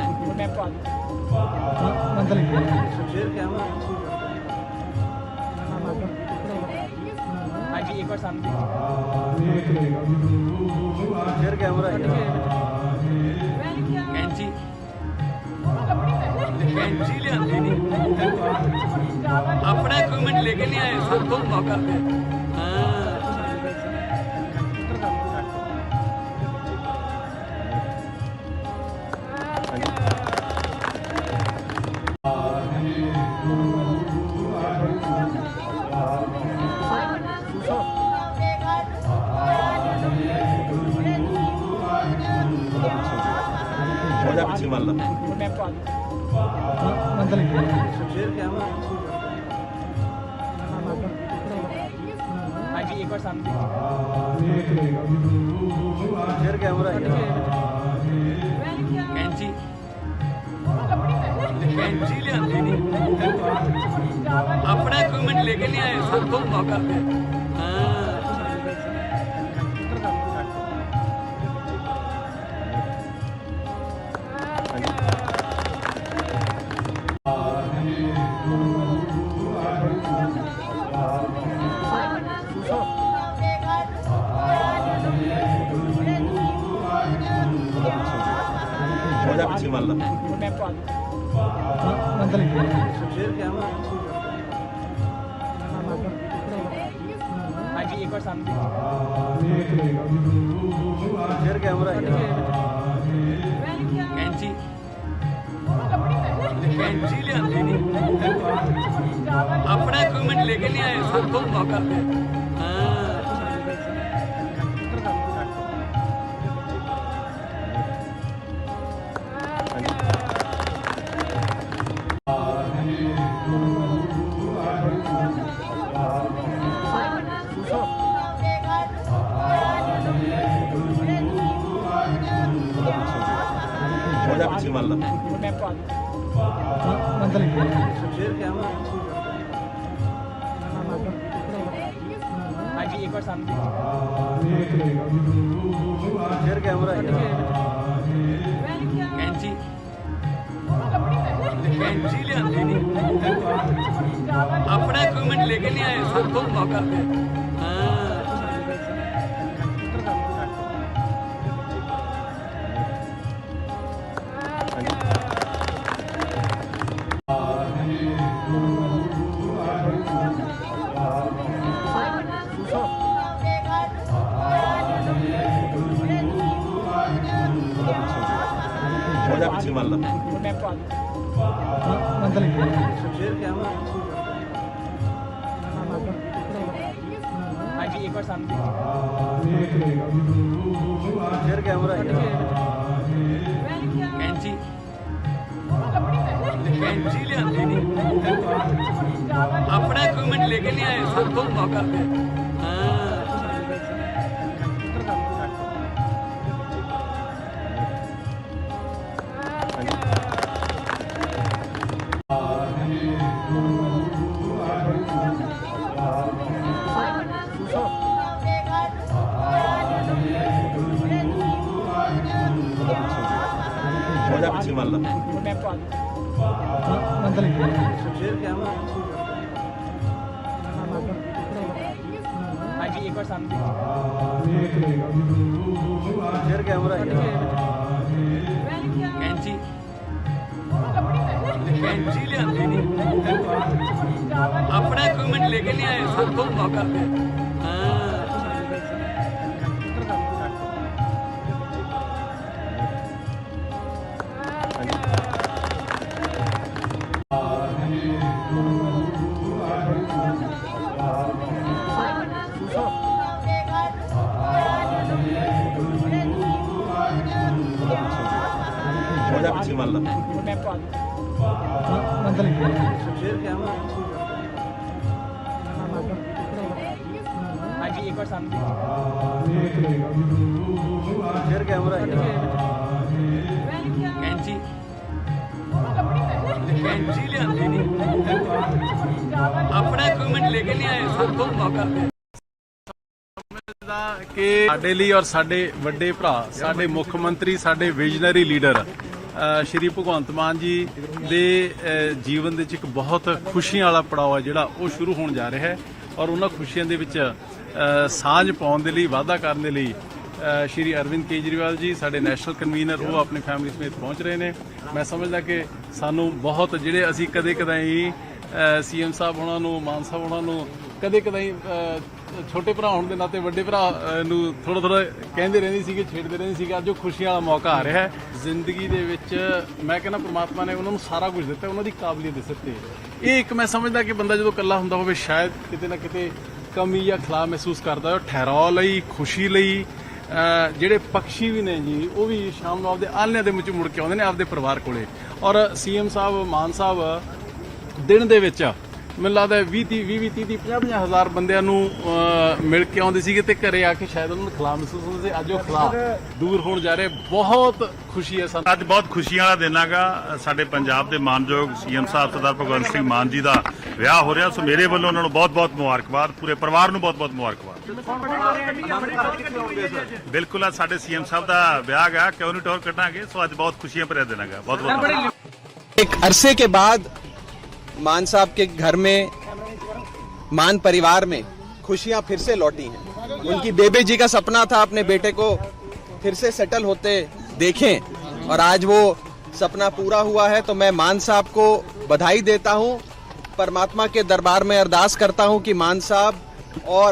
कैंची कैंची लियांदी नहीं अपना इक्विपमेंट लेके नहीं आए सब तो मौका पे हो जा पीछे मान लो कैंची कैंची लियांदी नहीं अपना इक्विपमेंट लेके नहीं आए सब तो मौका पे हो जा पीछे मान लो कैंची कैंची लियांदी नहीं अपना इक्विपमेंट लेके नहीं आए सब तो मौका पे जा पीछे मान लो कैंची कैंची लियांदी नहीं अपना इक्विपमेंट लेके नहीं आए सबको मौका दे हाँ हो जा पीछे मान लो कैंची कैंची लियांदी नहीं अपना इक्विपमेंट लेके नहीं आए सबको मौका दे हाँ हो जा पीछे मान लो कैंची कैंची लियांदी नहीं अपना इक्विपमेंट लेके नहीं आए सबको मौका दे हाँ हो जा पीछे मान लो कैंची कैंची लियांदी नहीं अपना इक्विपमेंट लेके नहीं आए सबको मौका दे ਕਿ ਸਾਡੇ ਲਈ ਔਰ ਸਾਡੇ ਵੱਡੇ ਭਰਾ ਸਾਡੇ ਮੁੱਖ ਮੰਤਰੀ ਸਾਡੇ ਵਿਜ਼ਨਰੀ ਲੀਡਰ ਸ਼੍ਰੀ ਭਗਵੰਤ ਮਾਨ ਜੀ ਦੇ ਜੀਵਨ ਦੇ ਵਿੱਚ ਇੱਕ ਬਹੁਤ ਖੁਸ਼ੀਆਂ ਵਾਲਾ ਪੜਾਅ ਹੈ ਜਿਹੜਾ ਉਹ ਸ਼ੁਰੂ ਹੋਣ ਜਾ ਰਿਹਾ ਹੈ ਔਰ ਉਹਨਾਂ ਖੁਸ਼ੀਆਂ ਦੇ ਵਿੱਚ ਸਾਂਝ ਪਾਉਣ ਦੇ ਲਈ ਵਾਅਦਾ ਕਰਨ ਦੇ ਲਈ ਸ਼੍ਰੀ ਅਰਵਿੰਦ ਕੇਜਰੀਵਾਲ ਜੀ ਸਾਡੇ ਨੈਸ਼ਨਲ ਕਨਵੀਨਰ ਉਹ ਆਪਣੀ ਫੈਮਿਲੀ ਸਮੇਤ ਪਹੁੰਚ ਰਹੇ ਨੇ। ਮੈਂ ਸਮਝਦਾ ਕਿ ਸਾਨੂੰ ਬਹੁਤ ਜਿਹੜੇ ਅਸੀਂ ਕਦੇ ਕਦਾਈ ਸੀਐਮ ਸਾਹਿਬ ਉਹਨਾਂ ਨੂੰ ਮਾਨ ਸਾਹਿਬ ਉਹਨਾਂ ਨੂੰ ਕਦੇ ਕਦਾਈ ਛੋਟੇ ਭਰਾ ਹੋਣ ਦੇ ਨਾਤੇ ਵੱਡੇ ਭਰਾ ਨੂੰ ਥੋੜਾ ਥੋੜਾ ਕਹਿੰਦੇ ਰਹਿੰਦੇ ਸੀਗੇ ਛੇੜਦੇ ਰਹਿੰਦੇ ਸੀਗੇ। ਅੱਜ ਉਹ ਖੁਸ਼ੀਆਂ ਵਾਲਾ ਮੌਕਾ ਆ ਰਿਹਾ ਹੈ ਜ਼ਿੰਦਗੀ ਦੇ ਵਿੱਚ। ਮੈਂ ਕਹਿੰਦਾ ਪ੍ਰਮਾਤਮਾ ਨੇ ਉਹਨਾਂ ਨੂੰ ਸਾਰਾ ਕੁਝ ਦਿੱਤਾ, ਉਹਨਾਂ ਦੀ ਕਾਬਲੀਅਤ ਦਿੱਤੀ। ਇਹ ਇੱਕ ਮੈਂ ਸਮਝਦਾ ਕਿ ਬੰਦਾ ਜਦੋਂ ਇਕੱਲਾ ਹੁੰਦਾ ਹੋਵੇ ਸ਼ਾਇਦ ਕਿਤੇ ਨਾ ਕਿਤੇ ਕਮੀ ਜਾਂ ਖਲਾ ਮਹਿਸੂਸ ਕਰਦਾ ਹੈ। ਠਹਿਰਾਅ ਲਈ ਖੁਸ਼ੀ ਲਈ ਜਿਹੜੇ ਪਕਸ਼ੀ ਵੀ ਨੇ ਜੀ ਉਹ ਵੀ ਸ਼ਾਮ ਨੂੰ ਆਪਦੇ ਆਲ੍ਹਣਿਆਂ ਦੇ ਵਿੱਚ ਮੁੜ ਕੇ ਆਉਂਦੇ ਨੇ ਆਪਦੇ ਪਰਿਵਾਰ ਕੋਲੇ। ਔਰ ਸੀਐਮ ਸਾਹਿਬ ਮਾਨ ਸਾਹਿਬ ਦਿਨ ਦੇ ਵਿੱਚ ਮੈਨੂੰ ਲੱਗਦਾ 20-30 ਹਜ਼ਾਰ ਬੰਦਿਆਂ ਨੂੰ ਮਿਲ ਕੇ ਆਉਂਦੇ ਸੀਗੇ ਤੇ ਘਰੇ ਆ ਕੇ ਸ਼ਾਇਦ ਉਹਨਾਂ ਨੂੰ ਖਲਾ ਮਹਿਸੂਸ ਹੁੰਦਾ ਸੀ। ਅੱਜ ਉਹ ਖਲਾ ਦੂਰ ਹੋਣ ਜਾ ਰਿਹਾ। ਬਹੁਤ ਖੁਸ਼ੀ ਹੈ ਸਾਨੂੰ। ਅੱਜ ਬਹੁਤ ਖੁਸ਼ੀਆਂ ਵਾਲਾ ਦਿਨ ਹੈਗਾ। ਸਾਡੇ ਪੰਜਾਬ ਦੇ ਮਾਨਯੋਗ ਸੀਐਮ ਸਾਹਿਬ ਸਰਦਾਰ ਭਗਵੰਤ ਸਿੰਘ ਮਾਨ ਜੀ ਦਾ ਵਿਆਹ ਹੋ ਰਿਹਾ। ਸੋ ਮੇਰੇ ਵੱਲੋਂ ਉਹਨਾਂ ਨੂੰ ਬਹੁਤ-ਬਹੁਤ ਮੁਬਾਰਕਬਾਦ, ਪੂਰੇ ਪਰਿਵਾਰ ਨੂੰ ਬਹੁਤ-ਬਹੁਤ ਮੁਬਾਰਕਬਾਦ। ਬਿਲਕੁਲ ਅੱਜ ਸਾਡੇ ਸੀਐਮ ਸਾਹਿਬ ਦਾ ਵਿਆਹ ਹੈਗਾ, ਕਿਉਂ ਨਹੀਂ ਟੌਰ ਕੱਢਾਂਗੇ। ਸੋ ਅੱਜ ਬਹੁਤ ਖੁਸ਼ੀਆਂ ਭਰਿਆ ਦਿਨ ਹੈਗਾ। ਬਹੁਤ-ਬਹੁਤ एक अरसे के बाद मान साहब के घर में मान परिवार में खुशियां फिर से लौटी हैं। उनकी बेबे जी का सपना था अपने बेटे को फिर से सेटल होते देखें और आज वो सपना पूरा हुआ है। तो मैं मान साहब को बधाई देता हूं, परमात्मा के दरबार में अरदास करता हूं कि मान साहब और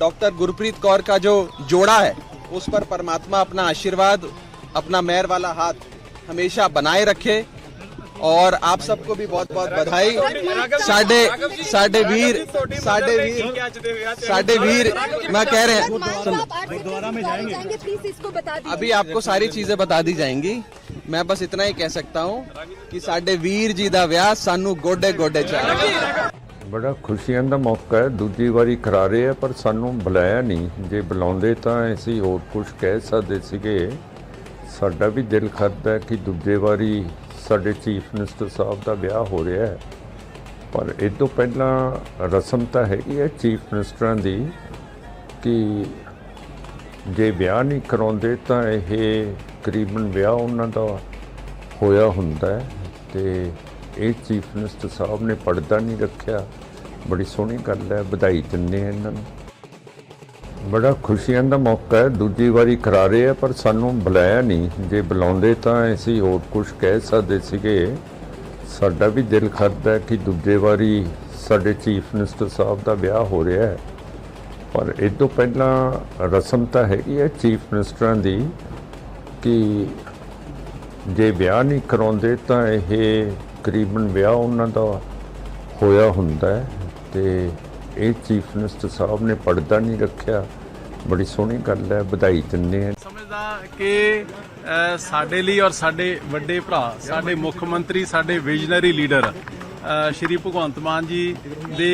डॉक्टर गुरप्रीत कौर का जो जोड़ा है उस पर परमात्मा अपना आशीर्वाद, अपना मेहर वाला हाथ हमेशा बनाए रखे। और आप सबको भी बहुत बहुत बधाई। साडे वीर मैं कह रहे हैं दोबारा में जाएंगे प्लीज इसको बता दीजिए। अभी आपको सारी चीजें बता दी जाएंगी। मैं बस इतना ही कह सकता हूँ कि साडे वीर जी दा विआह सानू गोडे गोडे चाहिए। ਬੜਾ ਖੁਸ਼ੀਆਂ ਦਾ ਮੌਕਾ ਹੈ। ਦੂਜੀ ਵਾਰੀ ਕਰਾ ਰਹੇ ਆ ਪਰ ਸਾਨੂੰ ਬੁਲਾਇਆ ਨਹੀਂ। ਜੇ ਬੁਲਾਉਂਦੇ ਤਾਂ ਅਸੀਂ ਹੋਰ ਕੁਝ ਕਹਿ ਸਕਦੇ ਸੀਗੇ। ਸਾਡਾ ਵੀ ਦਿਲ ਕਰਦਾ ਕਿ ਦੂਜੇ ਵਾਰੀ ਸਾਡੇ ਚੀਫ ਮਿਨਿਸਟਰ ਸਾਹਿਬ ਦਾ ਵਿਆਹ ਹੋ ਰਿਹਾ ਹੈ, ਪਰ ਇਹ ਤੋਂ ਪਹਿਲਾਂ ਰਸਮ ਤਾਂ ਹੈਗੀ ਹੈ ਚੀਫ ਮਿਨਿਸਟਰਾਂ ਦੀ ਕਿ ਜੇ ਵਿਆਹ ਨਹੀਂ ਕਰਾਉਂਦੇ ਤਾਂ ਇਹ ਤਕਰੀਬਨ ਵਿਆਹ ਉਹਨਾਂ ਦਾ ਹੋਇਆ ਹੁੰਦਾ ਹੈ ਤੇ ਇਹ ਚੀਫ ਮਿਨਿਸਟਰ ਸਾਹਿਬ ਨੇ ਪਰਦਾ ਨਹੀਂ ਰੱਖਿਆ। ਬੜੀ ਸੋਹਣੀ ਗੱਲ ਹੈ, ਵਧਾਈ ਦਿੰਦੇ ਹਾਂ ਇਹਨਾਂ ਨੂੰ। ਬੜਾ ਖੁਸ਼ੀਆਂ ਦਾ ਮੌਕਾ ਹੈ, ਦੂਜੀ ਵਾਰੀ ਕਰਾ ਰਹੇ ਆ ਪਰ ਸਾਨੂੰ ਬੁਲਾਇਆ ਨਹੀਂ। ਜੇ ਬੁਲਾਉਂਦੇ ਤਾਂ ਅਸੀਂ ਹੋਰ ਕੁਝ ਕਹਿ ਸਕਦੇ ਸੀਗੇ। ਸਾਡਾ ਵੀ ਦਿਲ ਕਰਦਾ ਕਿ ਦੂਜੇ ਵਾਰੀ ਸਾਡੇ ਚੀਫ ਮਿਨਿਸਟਰ ਸਾਹਿਬ ਦਾ ਵਿਆਹ ਹੋ ਰਿਹਾ ਹੈ, ਪਰ ਇਹ ਤੋਂ ਪਹਿਲਾਂ ਰਸਮ ਤਾਂ ਹੈਗੀ ਹੈ ਚੀਫ ਮਿਨਿਸਟਰਾਂ ਦੀ ਕਿ ਜੇ ਵਿਆਹ ਨਹੀਂ ਕਰਾਉਂਦੇ ਤਾਂ ਇਹ ਤਕਰੀਬਨ ਵਿਆਹ ਉਹਨਾਂ ਦਾ ਹੋਇਆ ਹੁੰਦਾ ਹੈ ਤੇ ਇਹ ਚੀਫ ਮਿਨਿਸਟਰ ਸਾਹਿਬ ਨੇ ਪਰਦਾ ਨਹੀਂ ਰੱਖਿਆ। ਬੜੀ ਸੋਹਣੀ ਗੱਲ ਹੈ, ਵਧਾਈ ਦਿੰਦੇ ਹਾਂ। ਸਮਝਦਾ ਕਿ ਸਾਡੇ ਲਈ ਔਰ ਸਾਡੇ ਵੱਡੇ ਭਰਾ, ਸਾਡੇ ਮੁੱਖ ਮੰਤਰੀ, ਸਾਡੇ ਵਿਜ਼ਨਰੀ ਲੀਡਰ ਸ਼੍ਰੀ ਭਗਵੰਤ ਮਾਨ ਜੀ ਦੇ